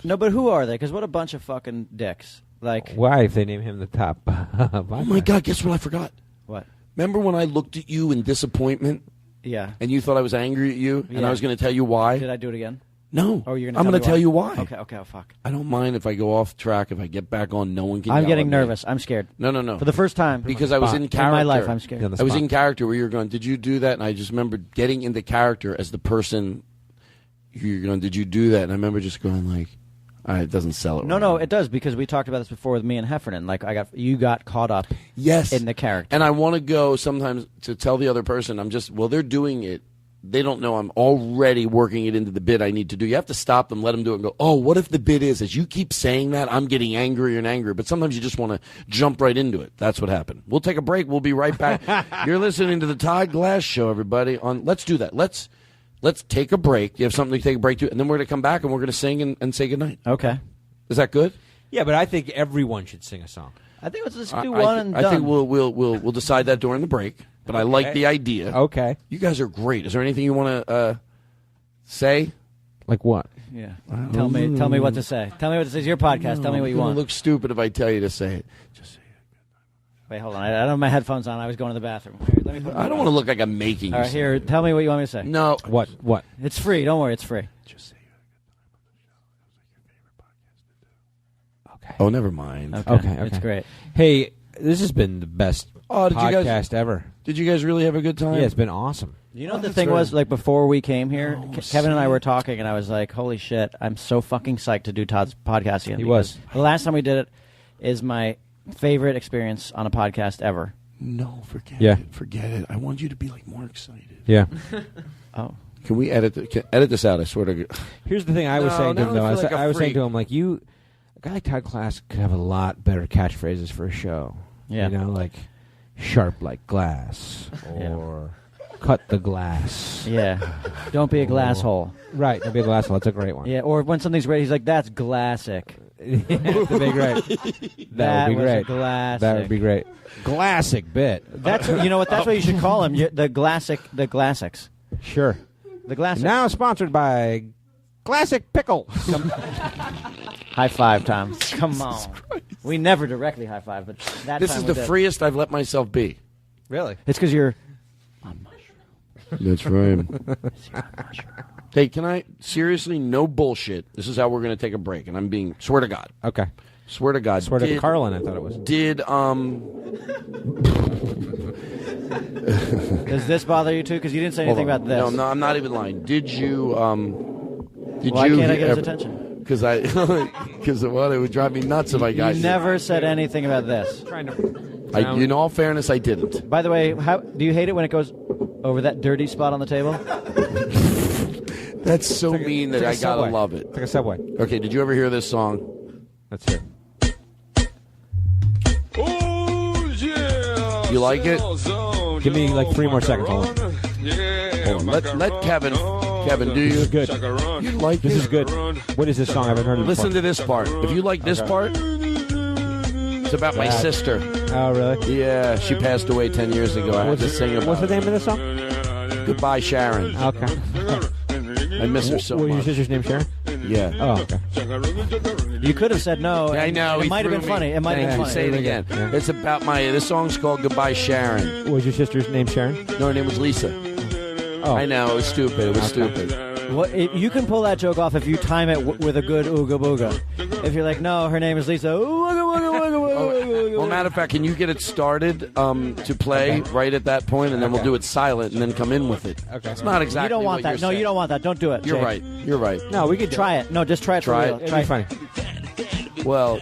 Speaker 12: No, but who are they? Because what a bunch of fucking dicks. Like,
Speaker 13: Why, if they name him the top?
Speaker 2: oh my God! Guess what? I forgot.
Speaker 12: What?
Speaker 2: Remember when I looked at you in disappointment?
Speaker 12: Yeah.
Speaker 2: And you thought I was angry at you, and
Speaker 12: Yeah.
Speaker 2: I was going to tell you why.
Speaker 12: Did I do it again?
Speaker 2: No.
Speaker 12: Oh, you're
Speaker 2: I'm
Speaker 12: going to
Speaker 2: tell you why.
Speaker 12: Okay. Oh, fuck.
Speaker 2: I don't mind if I go off track. If I get back on, no one can.
Speaker 12: I'm
Speaker 2: yell
Speaker 12: getting
Speaker 2: at me.
Speaker 12: nervous. I'm scared.
Speaker 2: No.
Speaker 12: For the first time.
Speaker 2: Because I was in character.
Speaker 12: In my life, I'm scared.
Speaker 2: I was in character where you're going, did you do that? And I just remember getting into character as the person you're going, did you do that? And I remember just going like, all right, it doesn't sell it.
Speaker 12: No, it does, because we talked about this before with me and Heffernan. Like, you got caught up in the character.
Speaker 2: And I want to go sometimes to tell the other person, they're doing it. They don't know I'm already working it into the bit I need to do. You have to stop them, let them do it, and go, oh, what if the bit is, as you keep saying that, I'm getting angrier and angrier. But sometimes you just want to jump right into it. That's what happened. We'll take a break. We'll be right back. You're listening to the Todd Glass Show, everybody. Let's do that. Let's take a break. You have something to take a break to, and then we're going to come back and we're going to sing and say goodnight.
Speaker 12: Okay.
Speaker 2: Is that good?
Speaker 13: Yeah, but I think everyone should sing a song.
Speaker 12: I think let's just do one and done.
Speaker 2: I think we'll decide that during the break. But I like the idea.
Speaker 13: Okay.
Speaker 2: You guys are great. Is there anything you want to say?
Speaker 13: Like what?
Speaker 12: Yeah. Tell me what to say. Tell me what to say. It's your podcast. Tell me what you want.
Speaker 2: It looks stupid if I tell you to say it. Just say it.
Speaker 12: Wait, hold on. I don't have my headphones on. I was going to the bathroom. Here, let me put
Speaker 2: I don't want to look like I'm making.
Speaker 12: All right, here. Tell me what you want me to say.
Speaker 2: No.
Speaker 13: What?
Speaker 12: It's free. Don't worry. It's free.
Speaker 2: Just say okay. Oh, never mind.
Speaker 13: Okay.
Speaker 12: It's great.
Speaker 13: Hey, this has been the best
Speaker 2: did you
Speaker 13: podcast
Speaker 2: guys,
Speaker 13: ever.
Speaker 2: Did you guys really have a good time?
Speaker 13: Yeah, it's been awesome.
Speaker 12: You know what the thing was, like, before we came here, Kevin and I were talking, and I was like, holy shit, I'm so fucking psyched to do Todd's podcast again.
Speaker 13: He was.
Speaker 12: The last time we did it is my favorite experience on a podcast ever.
Speaker 2: No, forget it. I want you to be like more excited.
Speaker 13: Yeah.
Speaker 12: Oh.
Speaker 2: Can we edit this out? I swear to God.
Speaker 13: Here's the thing I was saying to him, though. I was saying to him, like, a guy like Todd Glass could have a lot better catchphrases for a show.
Speaker 12: Yeah.
Speaker 13: You know, like sharp like glass or cut the glass.
Speaker 12: Yeah. Don't be a glass hole.
Speaker 13: Right. Don't be a glass hole. That's a great one.
Speaker 12: Yeah. Or when something's great, he's like, that's glassic.
Speaker 13: That'd be great. That would be great. That would be great. Classic bit.
Speaker 12: That's you know what? That's what you should call him. The Classics.
Speaker 13: Sure.
Speaker 12: The Classics.
Speaker 13: Now sponsored by Classic Pickle.
Speaker 12: High five, Tom. Come on. We never directly high five, but that
Speaker 2: This
Speaker 12: time
Speaker 2: is
Speaker 12: we
Speaker 2: the
Speaker 12: did.
Speaker 2: freest I've let myself be.
Speaker 13: Really?
Speaker 12: It's because you're
Speaker 2: on mushroom. That's right. Hey, can I seriously? No bullshit. This is how we're going to take a break, and I'm being swear to God.
Speaker 13: Okay.
Speaker 2: Swear to God.
Speaker 13: Swear to Carlin. I thought it was.
Speaker 12: Does this bother you too? Because you didn't say anything about this.
Speaker 2: No, I'm not even lying. Did you?
Speaker 12: Why can't I get his attention?
Speaker 2: Because it would drive me nuts if I got
Speaker 12: You never said anything about this.
Speaker 2: in all fairness, I didn't.
Speaker 12: By the way, how do you hate it when it goes over that dirty spot on the table?
Speaker 2: That's so mean that I gotta love it.
Speaker 13: It's like a subway.
Speaker 2: Okay, did you ever hear this song?
Speaker 13: Let's hear.
Speaker 16: Oh, yeah.
Speaker 2: You like it?
Speaker 13: Give me like 3 more seconds. Hold on.
Speaker 2: Hold on. Let Kevin, do you?
Speaker 13: This is good.
Speaker 2: You like
Speaker 13: This
Speaker 2: it?
Speaker 13: is good. What is this song? I haven't heard of it
Speaker 2: Listen
Speaker 13: before.
Speaker 2: to this part. If you like this part, it's about my sister.
Speaker 13: Oh, really?
Speaker 2: Yeah, she passed away 10 years ago. I had to sing about
Speaker 13: What's the name of the song?
Speaker 2: Goodbye, Sharon.
Speaker 13: Okay.
Speaker 2: I miss her so
Speaker 13: Was
Speaker 2: much.
Speaker 13: your sister's name Sharon?
Speaker 2: Yeah.
Speaker 13: Oh, okay.
Speaker 12: You could have said no.
Speaker 2: I know.
Speaker 12: It
Speaker 2: he
Speaker 12: might have
Speaker 2: threw
Speaker 12: been
Speaker 2: me.
Speaker 12: funny. It might have
Speaker 2: Thank
Speaker 12: been
Speaker 2: you.
Speaker 12: funny.
Speaker 2: Say it again.
Speaker 13: Yeah.
Speaker 2: It's about this song's called Goodbye, Sharon.
Speaker 13: Was your sister's name Sharon?
Speaker 2: No, her name was Lisa.
Speaker 13: Oh.
Speaker 2: I know. It was stupid. It was stupid.
Speaker 12: You can pull that joke off if you time it with a good ooga booga. If you're like, no, her name is Lisa. Ooga booga booga booga.
Speaker 2: Well, matter of fact, can you get it started to play right at that point, and then we'll do it silent, and then come in with it.
Speaker 13: Okay.
Speaker 2: It's not exactly.
Speaker 12: You don't want
Speaker 2: what
Speaker 12: that.
Speaker 2: you're
Speaker 12: No, you
Speaker 2: saying.
Speaker 12: don't want that. Don't do it.
Speaker 2: You're
Speaker 12: Jake.
Speaker 2: right. You're right.
Speaker 12: No, we could try it. No, just try it.
Speaker 2: Try
Speaker 12: for real.
Speaker 2: it.
Speaker 13: It'd be funny.
Speaker 2: Well,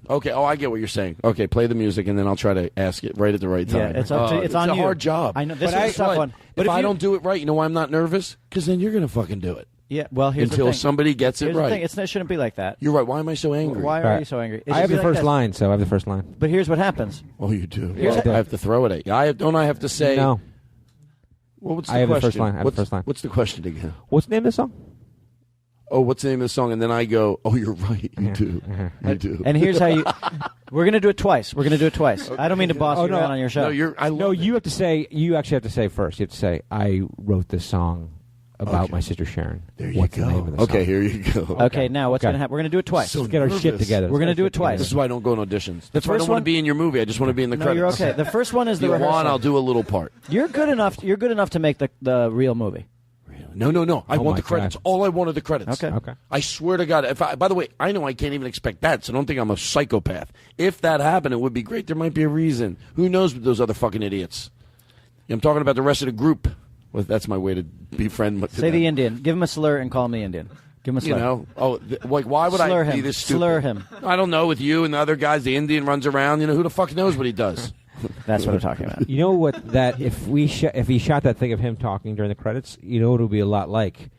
Speaker 2: okay. Oh, I get what you're saying. Okay, play the music, and then I'll try to ask it right at the right time.
Speaker 12: Yeah, it's up to, it's on
Speaker 2: a
Speaker 12: you.
Speaker 2: hard job.
Speaker 12: I know this
Speaker 2: But
Speaker 12: is a tough one. But
Speaker 2: if I
Speaker 12: you
Speaker 2: don't do it right, you know why I'm not nervous? Because then you're going to fucking do it.
Speaker 12: Yeah, well, here's
Speaker 2: until
Speaker 12: the thing.
Speaker 2: somebody gets
Speaker 12: Here's
Speaker 2: it right.
Speaker 12: The thing. It shouldn't be like that.
Speaker 2: You're right. Why am I so angry?
Speaker 12: Why are you so angry? It
Speaker 13: I have
Speaker 12: should
Speaker 13: the
Speaker 12: be like
Speaker 13: first
Speaker 12: this.
Speaker 13: line, so I have the first line.
Speaker 12: But here's what happens.
Speaker 2: Oh, you do.
Speaker 12: Here's
Speaker 2: I have to throw it at you. Don't I have to say?
Speaker 13: No.
Speaker 2: Well, what's the
Speaker 13: I have
Speaker 2: question?
Speaker 13: the first line. I have the first line.
Speaker 2: What's the question again?
Speaker 13: What's the name of the song?
Speaker 2: Oh, what's the name of the song? And then I go, oh, you're right. You do. You do.
Speaker 12: And here's how you. We're gonna do it twice. I don't mean to boss you around on your show.
Speaker 2: No,
Speaker 13: you have to say. You actually have to say first. You have to say, "I wrote this song about my sister Sharon."
Speaker 2: There you
Speaker 13: What's
Speaker 2: go.
Speaker 13: the name of the
Speaker 2: Okay,
Speaker 13: song?
Speaker 2: here you go.
Speaker 12: Okay, now what's gonna happen? We're gonna do it twice.
Speaker 2: So
Speaker 13: Let's get our shit
Speaker 2: nervous.
Speaker 13: together.
Speaker 12: We're gonna do it twice.
Speaker 2: This is why I don't go on auditions. That's why I
Speaker 12: first
Speaker 2: don't want
Speaker 12: one-
Speaker 2: to be in your movie. I just want to be in the
Speaker 12: No,
Speaker 2: credits.
Speaker 12: you're okay. The first one is the
Speaker 2: If you
Speaker 12: rehearsal.
Speaker 2: want, I'll do a little part.
Speaker 12: You're good enough to make the real movie.
Speaker 2: No. I
Speaker 13: Oh
Speaker 2: want
Speaker 13: my
Speaker 2: the credits.
Speaker 13: God.
Speaker 2: All I want are the credits.
Speaker 12: Okay.
Speaker 2: I swear to God. By the way, I know I can't even expect that, so don't think I'm a psychopath. If that happened, it would be great. There might be a reason. Who knows with those other fucking idiots? I'm talking about the rest of the group. Well, that's my way to befriend.
Speaker 12: Say the Indian. Give him a slur and call him the Indian. Give him a slur.
Speaker 2: Why would
Speaker 12: Slur
Speaker 2: I be
Speaker 12: him.
Speaker 2: this stupid?
Speaker 12: Slur him.
Speaker 2: I don't know. With you and the other guys, the Indian runs around. Who the fuck knows what he does?
Speaker 12: That's what I'm talking about.
Speaker 13: You know what? That if he shot that thing of him talking during the credits, you know what it would be a lot like.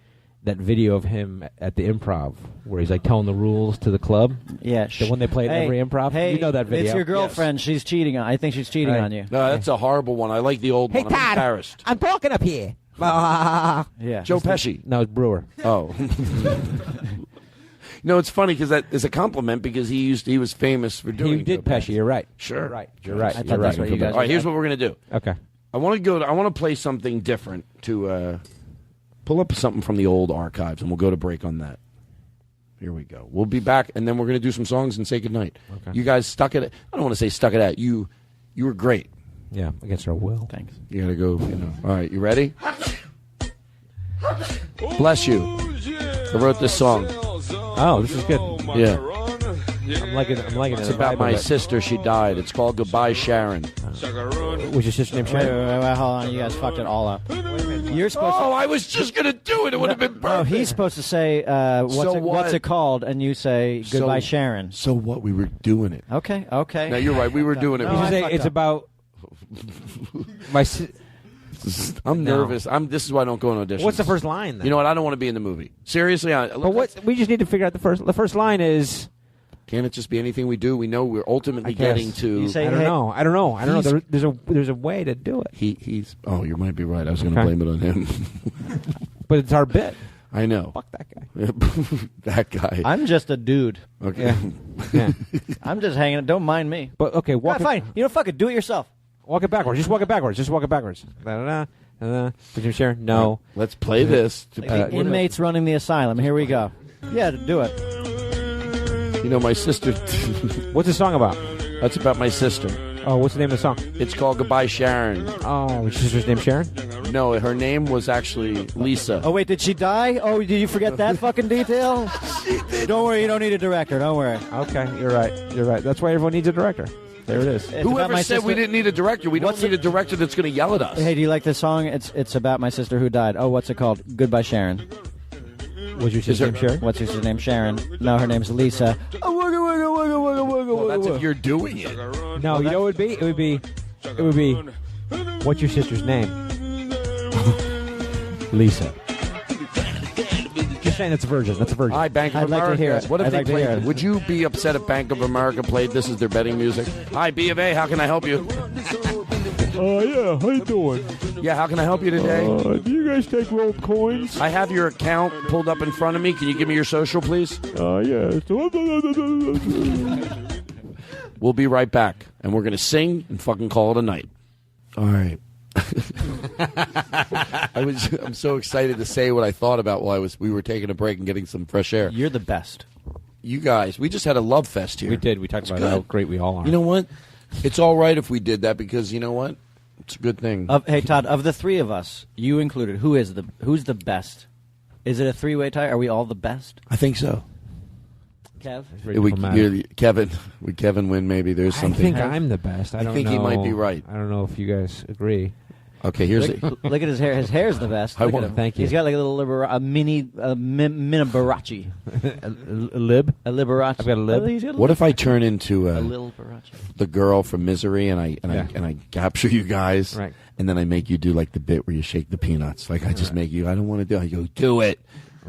Speaker 13: That video of him at the Improv where he's like telling the rules to the club.
Speaker 12: Yeah,
Speaker 13: the one they play at every Improv.
Speaker 12: Hey,
Speaker 13: you know that video.
Speaker 12: It's your girlfriend. She's cheating on. I think she's cheating on you.
Speaker 2: No, that's a horrible one. I like the old one. I'm embarrassed.
Speaker 13: I'm talking up here.
Speaker 12: Yeah,
Speaker 2: Joe Pesci.
Speaker 13: No, it's Brewer.
Speaker 2: Oh. No, it's funny because that is a compliment because he was famous for doing.
Speaker 13: He did
Speaker 2: Joe
Speaker 13: Pesci. You're right.
Speaker 2: Sure.
Speaker 13: You're right. You're right.
Speaker 12: I thought
Speaker 13: You're
Speaker 12: that's
Speaker 13: right.
Speaker 12: what you guys
Speaker 2: All right, here's what we're gonna do.
Speaker 13: Okay.
Speaker 2: I want to play something different to pull up something from the old archives, and we'll go to break on that. Here we go. We'll be back, and then we're going to do some songs and say goodnight.
Speaker 13: Okay.
Speaker 2: You guys stuck it. I don't want to say stuck it out. You were great.
Speaker 13: Yeah, against our will.
Speaker 12: Thanks.
Speaker 2: You got to go. All right, you ready? Bless you. I wrote this song.
Speaker 13: Oh, this is good.
Speaker 2: Yeah.
Speaker 13: I'm liking it.
Speaker 2: It's about my sister. She died. It's called Goodbye, Sharon.
Speaker 13: Was your sister named Sharon?
Speaker 12: Wait, hold on. You guys fucked it all up. You're supposed to.
Speaker 2: Oh, I was just going to do it. It would have been perfect.
Speaker 12: No, he's supposed to say, what's it called? And you say, Goodbye, Sharon.
Speaker 2: So what? We were doing it.
Speaker 12: Okay.
Speaker 2: Now, you're right. We were doing it.
Speaker 12: No,
Speaker 13: You should
Speaker 12: I
Speaker 13: say
Speaker 12: fucked
Speaker 13: it's
Speaker 12: up.
Speaker 13: about my.
Speaker 2: I'm nervous. This is why I don't go on auditions.
Speaker 13: What's the first line? Then?
Speaker 2: You know what? I don't want to be in the movie. Seriously.
Speaker 13: But what? We just need to figure out the first. The first line is.
Speaker 2: Can't it just be anything we do? We know we're ultimately getting to.
Speaker 12: You say,
Speaker 13: I don't know. I don't know.
Speaker 2: He's-
Speaker 13: There's a way to do it.
Speaker 2: He's. Oh, you might be right. I was going to
Speaker 13: Okay.
Speaker 2: blame it on him.
Speaker 13: But it's our bit.
Speaker 2: I know.
Speaker 13: Fuck that guy.
Speaker 2: That guy.
Speaker 12: I'm just a dude.
Speaker 2: Okay.
Speaker 13: Yeah.
Speaker 12: I'm just hanging. Don't mind me.
Speaker 13: But okay, walk.
Speaker 12: Fine. Fuck it. Do it yourself.
Speaker 13: Walk it backwards. Just walk it backwards. Just walk it backwards. Da-da-da, da-da. Would you share? No.
Speaker 2: Let's play this.
Speaker 12: Inmates running the asylum. Here we go. Yeah, do it.
Speaker 2: You know, my sister.
Speaker 13: What's the song about?
Speaker 2: That's about my sister.
Speaker 13: Oh, what's the name of the song?
Speaker 2: It's called Goodbye, Sharon.
Speaker 13: Oh, your sister's name Sharon?
Speaker 2: No, her name was actually Lisa.
Speaker 12: Oh, wait, did she die? Oh, did you forget that fucking detail? Don't worry, you don't need a director. Don't worry.
Speaker 13: Okay, you're right. You're right. That's why everyone needs a director. There it is.
Speaker 12: It's about
Speaker 2: Whoever
Speaker 12: my
Speaker 2: said
Speaker 12: sister.
Speaker 2: we didn't need a director? We don't need a director that's going to yell at us.
Speaker 12: Hey, do you like this song? It's about my sister who died. Oh, what's it called? Goodbye, Sharon.
Speaker 13: Was your sister's name Sharon?
Speaker 12: What's your sister's name? Sharon. No, her name's Lisa.
Speaker 2: Well, that's if you're doing it.
Speaker 13: No, you know what it would be? It would be, what's your sister's name? Lisa. Just saying that's a version. That's a version.
Speaker 2: Hi, Bank of
Speaker 12: I'd like
Speaker 2: America.
Speaker 12: to hear it.
Speaker 2: What if
Speaker 12: I'd
Speaker 2: they
Speaker 12: like to hear
Speaker 2: played?
Speaker 12: it.
Speaker 2: Would you be upset if Bank of America played this as their betting music? Hi, B of A. How can I help you?
Speaker 20: Yeah, how you doing?
Speaker 2: Yeah, how can I help you today?
Speaker 20: Do you guys take rolled coins?
Speaker 2: I have your account pulled up in front of me. Can you give me your social, please?
Speaker 20: Yeah.
Speaker 2: We'll be right back, and we're going to sing and fucking call it a night. All right. I'm so excited to say what I thought about while we were taking a break and getting some fresh air.
Speaker 12: You're the best.
Speaker 2: You guys, we just had a love fest here.
Speaker 13: We did. We talked about how great we all are.
Speaker 2: You know what? It's all right if we did that because you know what? It's a good thing.
Speaker 12: Hey, Todd, of the three of us, you included, who's the best? Is it a three-way tie? Are we all the best?
Speaker 2: I think so.
Speaker 12: Kev?
Speaker 2: Would Kevin win? Maybe there's something.
Speaker 13: I think I'm the best. I don't
Speaker 2: think
Speaker 13: know.
Speaker 2: he might be right.
Speaker 13: I don't know if you guys agree.
Speaker 2: Okay, here's
Speaker 12: Look at his hair. His hair's the best.
Speaker 2: I
Speaker 12: Look
Speaker 2: want
Speaker 12: at
Speaker 2: to
Speaker 12: him.
Speaker 13: thank you.
Speaker 12: He's got like a little mini Barachi.
Speaker 13: A lib?
Speaker 12: A Liberace.
Speaker 13: I've got a lib.
Speaker 12: He's got a
Speaker 2: What
Speaker 12: lib.
Speaker 2: if I turn into
Speaker 12: a little Barachi?
Speaker 2: the girl from Misery and I capture you guys,
Speaker 13: Right.
Speaker 2: and then I make you do like the bit where you shake the peanuts. Like I just make you. I don't want to do. I go do it.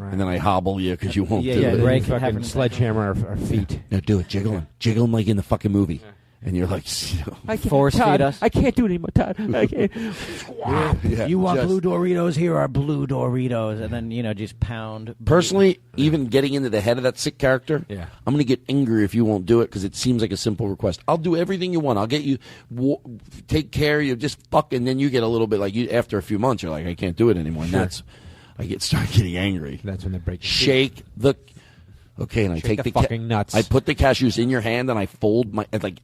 Speaker 2: and then I hobble you because you won't do it.
Speaker 13: Break fucking sledgehammer our feet.
Speaker 2: No, do it. Jiggle them like in the fucking movie. And you're like,
Speaker 12: I can't, force feed us.
Speaker 13: I can't do it anymore, Todd. I can't.
Speaker 12: You want blue Doritos? Here are blue Doritos, and then just pound.
Speaker 2: Personally, even getting into the head of that sick character,
Speaker 13: Yeah.
Speaker 2: I'm going to get angry if you won't do it because it seems like a simple request. I'll do everything you want. I'll get you, take care of you, just fuck, and then you get a little bit like after a few months, you're like, I can't do it anymore. And
Speaker 13: Sure.
Speaker 2: start getting angry.
Speaker 13: That's when they break.
Speaker 2: Shake the. Okay, and I take
Speaker 13: the fucking nuts.
Speaker 2: I put the cashews in your hand, and I fold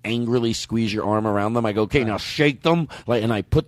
Speaker 2: angrily squeeze your arm around them. I go, okay, now shake them, and I put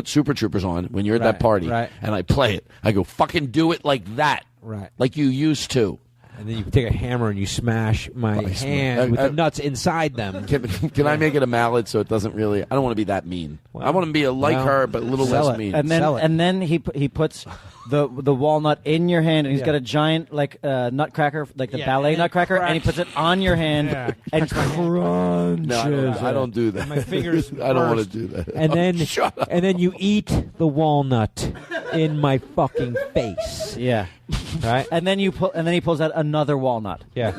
Speaker 2: Super Troopers on when you're at that party, and I play it. I go, fucking do it like that,
Speaker 13: right,
Speaker 2: like you used to.
Speaker 13: And then you take a hammer and you smash my hand with the nuts inside them.
Speaker 2: Can I make it a mallet so it doesn't really? I don't want to be that mean. I want to be her, but a little less mean.
Speaker 12: And then he puts the walnut in your hand, and he's got a giant nutcracker, like the ballet nutcracker, and he puts it on your hand and crunches.
Speaker 2: No, I don't do that.
Speaker 13: My fingers.
Speaker 2: I don't want to do that.
Speaker 13: And then
Speaker 2: Shut up.
Speaker 13: and then you eat the walnut in my fucking face.
Speaker 12: Yeah.
Speaker 13: Right.
Speaker 12: And then he pulls out another walnut.
Speaker 13: Yeah.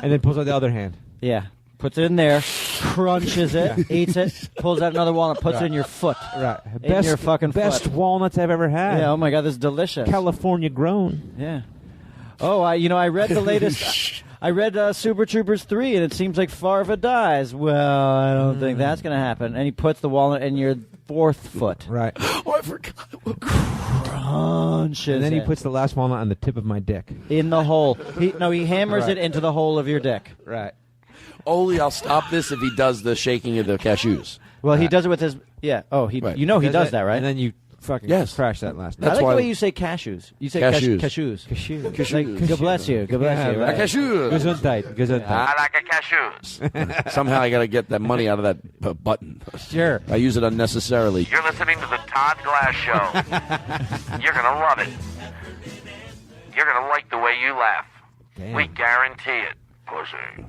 Speaker 13: And then pulls out the other hand.
Speaker 12: Yeah. Puts it in there, crunches it, eats it, pulls out another walnut, puts it in your foot.
Speaker 13: Right.
Speaker 12: In your fucking
Speaker 13: best
Speaker 12: foot.
Speaker 13: walnuts I've ever had.
Speaker 12: Yeah, oh my God, this is delicious.
Speaker 13: California grown.
Speaker 12: Yeah. Oh, I read the latest. I read Super Troopers 3, and it seems like Farva dies. Well, I don't think that's going to happen. And he puts the walnut in your fourth foot.
Speaker 13: Right.
Speaker 2: Oh, I forgot.
Speaker 12: Crunches
Speaker 13: And then he
Speaker 12: it.
Speaker 13: puts the last walnut on the tip of my dick.
Speaker 12: In the hole. He hammers it into the hole of your dick.
Speaker 13: Right.
Speaker 2: Only I'll stop this if he does the shaking of the cashews.
Speaker 12: Well, he does it with his... Yeah. Oh, he does that, right?
Speaker 13: And then you fucking crash that last.
Speaker 12: I like the way you say cashews. You say
Speaker 2: Cashews.
Speaker 12: cashews.
Speaker 13: Cashews.
Speaker 12: Like, God bless you. God bless you. Right?
Speaker 2: Cashews.
Speaker 13: Gesundheit.
Speaker 17: I like a cashews.
Speaker 2: Somehow I got to get that money out of that button.
Speaker 12: Sure.
Speaker 2: I use it unnecessarily.
Speaker 17: You're listening to the Todd Glass Show. You're gonna love it. You're gonna like the way you laugh.
Speaker 13: Damn.
Speaker 17: We guarantee it, pussy.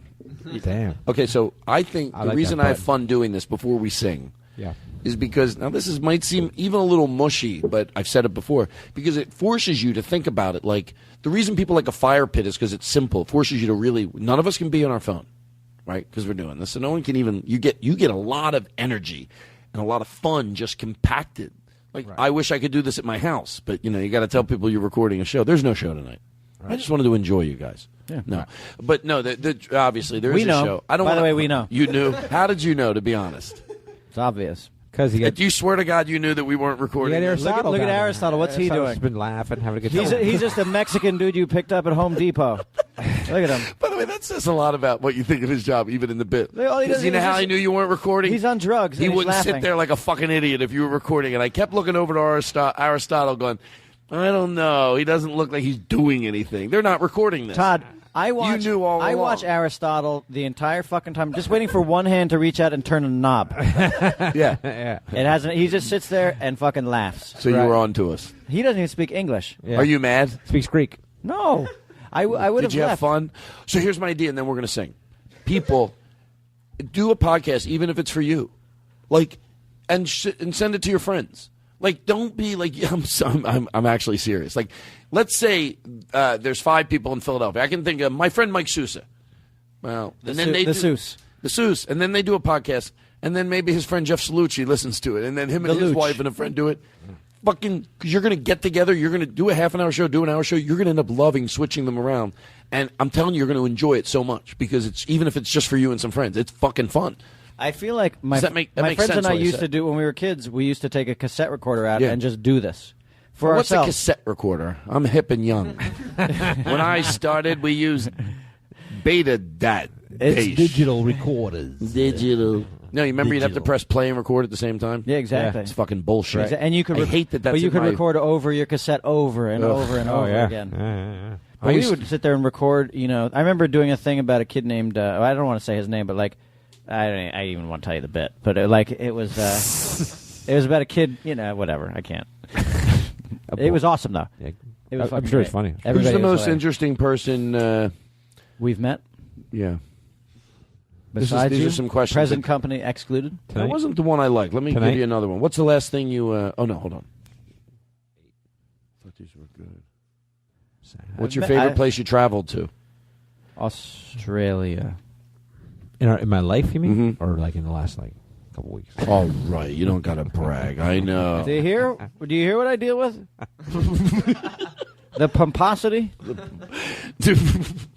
Speaker 13: Damn.
Speaker 2: Okay, so I think the
Speaker 13: like
Speaker 2: reason
Speaker 13: that
Speaker 2: I have
Speaker 13: button.
Speaker 2: fun doing this before we sing
Speaker 13: Yeah.
Speaker 2: is because, now this might seem even a little mushy, but I've said it before, because it forces you to think about it. Like, the reason people like a fire pit is because it's simple. It forces you to really, none of us can be on our phone, right? Because we're doing this. So no one can even, you get a lot of energy and a lot of fun just compacted. Like, I wish I could do this at my house, but, you got to tell people you're recording a show. There's no show tonight. Right. I just wanted to enjoy you guys.
Speaker 12: Yeah.
Speaker 2: No. But no, obviously there is
Speaker 12: We know.
Speaker 2: a show. I don't
Speaker 12: By the
Speaker 2: wanna-
Speaker 12: way, we know.
Speaker 2: You knew? How did you know, to be honest?
Speaker 12: It's obvious.
Speaker 13: Because he got.
Speaker 2: Do you swear to God you knew that we weren't recording?
Speaker 13: You got
Speaker 2: this?
Speaker 13: Aristotle
Speaker 12: Look at
Speaker 13: down there.
Speaker 12: Aristotle. What's he
Speaker 13: Aristotle's
Speaker 12: doing?
Speaker 13: been laughing, having a good
Speaker 12: He's
Speaker 13: time.
Speaker 12: he's just a Mexican dude you picked up at Home Depot. Look at him.
Speaker 2: By the way, that says a lot about what you think of his job, even in the bit.
Speaker 12: All he does
Speaker 2: You know
Speaker 12: is
Speaker 2: how
Speaker 12: just-
Speaker 2: I knew you weren't recording?
Speaker 12: He's on drugs.
Speaker 2: He
Speaker 12: and he's
Speaker 2: wouldn't
Speaker 12: laughing.
Speaker 2: sit there like a fucking idiot if you were recording. And I kept looking over to Aristotle going, I don't know. He doesn't look like he's doing anything. They're not recording this.
Speaker 12: Todd, I watch.
Speaker 2: You knew all
Speaker 12: I
Speaker 2: along.
Speaker 12: watch Aristotle the entire fucking time, just waiting for one hand to reach out and turn a knob.
Speaker 2: Yeah.
Speaker 13: Yeah.
Speaker 12: It hasn't. He just sits there and fucking laughs.
Speaker 2: So you were on to us.
Speaker 12: He doesn't even speak English.
Speaker 13: Yeah.
Speaker 2: Are you mad?
Speaker 13: Speaks Greek.
Speaker 12: No, I would
Speaker 2: Did you have
Speaker 12: left.
Speaker 2: fun? So here's my idea, and then we're going to sing. People, do a podcast, even if it's for you, and send it to your friends. Like, don't be like, I'm actually serious. Like, let's say there's 5 people in Philadelphia. I can think of my friend Mike Sousa. Well, and then the Seuss, and then they do a podcast, and then maybe his friend Jeff Salucci listens to it, and then him and his wife and a friend do it. Fucking, because you're going to get together, you're going to do a half-an-hour show, do an hour show, you're going to end up loving switching them around. And I'm telling you, you're going to enjoy it so much because it's even if it's just for you and some friends, it's fucking fun.
Speaker 12: I feel like my
Speaker 2: Does that make
Speaker 12: friends
Speaker 2: sense
Speaker 12: and I
Speaker 2: what I
Speaker 12: used
Speaker 2: said?
Speaker 12: to do when we were kids. We used to take a cassette recorder out
Speaker 2: Yeah.
Speaker 12: and just do this for
Speaker 2: What's
Speaker 12: ourselves.
Speaker 2: a cassette recorder? I'm hip and young. When I started, we used Beta Dat.
Speaker 13: It's digital recorders.
Speaker 2: Digital. No, you remember you'd have to press play and record at the same time?
Speaker 12: Yeah, exactly.
Speaker 2: It's fucking bullshit.
Speaker 12: And you could
Speaker 2: I hate that. That's
Speaker 12: but you
Speaker 2: in
Speaker 12: could
Speaker 2: my-
Speaker 12: record over your cassette over and over and over again.
Speaker 13: Yeah.
Speaker 12: But we would sit there and record. I remember doing a thing about a kid named. I don't want to say his name, but I even want to tell you the bit. But it was. It was about a kid. Whatever. I can't. It was awesome though.
Speaker 13: Yeah.
Speaker 12: It was.
Speaker 13: I'm
Speaker 12: fucking
Speaker 13: sure it's
Speaker 12: great.
Speaker 13: funny.
Speaker 12: Everybody
Speaker 2: Who's the
Speaker 12: was
Speaker 2: most
Speaker 12: hilarious.
Speaker 2: interesting person
Speaker 12: we've met?
Speaker 2: Yeah.
Speaker 12: Besides
Speaker 2: these
Speaker 12: you?
Speaker 2: are some questions.
Speaker 12: Present company excluded.
Speaker 2: That wasn't the one I liked. Let me
Speaker 13: Tonight?
Speaker 2: give you another one. What's the last thing you... oh, no, hold on. I thought these were good. What's your favorite place you traveled to?
Speaker 12: Australia.
Speaker 13: In my life, you mean? Or like in the last couple weeks?
Speaker 2: Oh, right. You don't got to brag. I know.
Speaker 12: Do you hear what I deal with? The pomposity?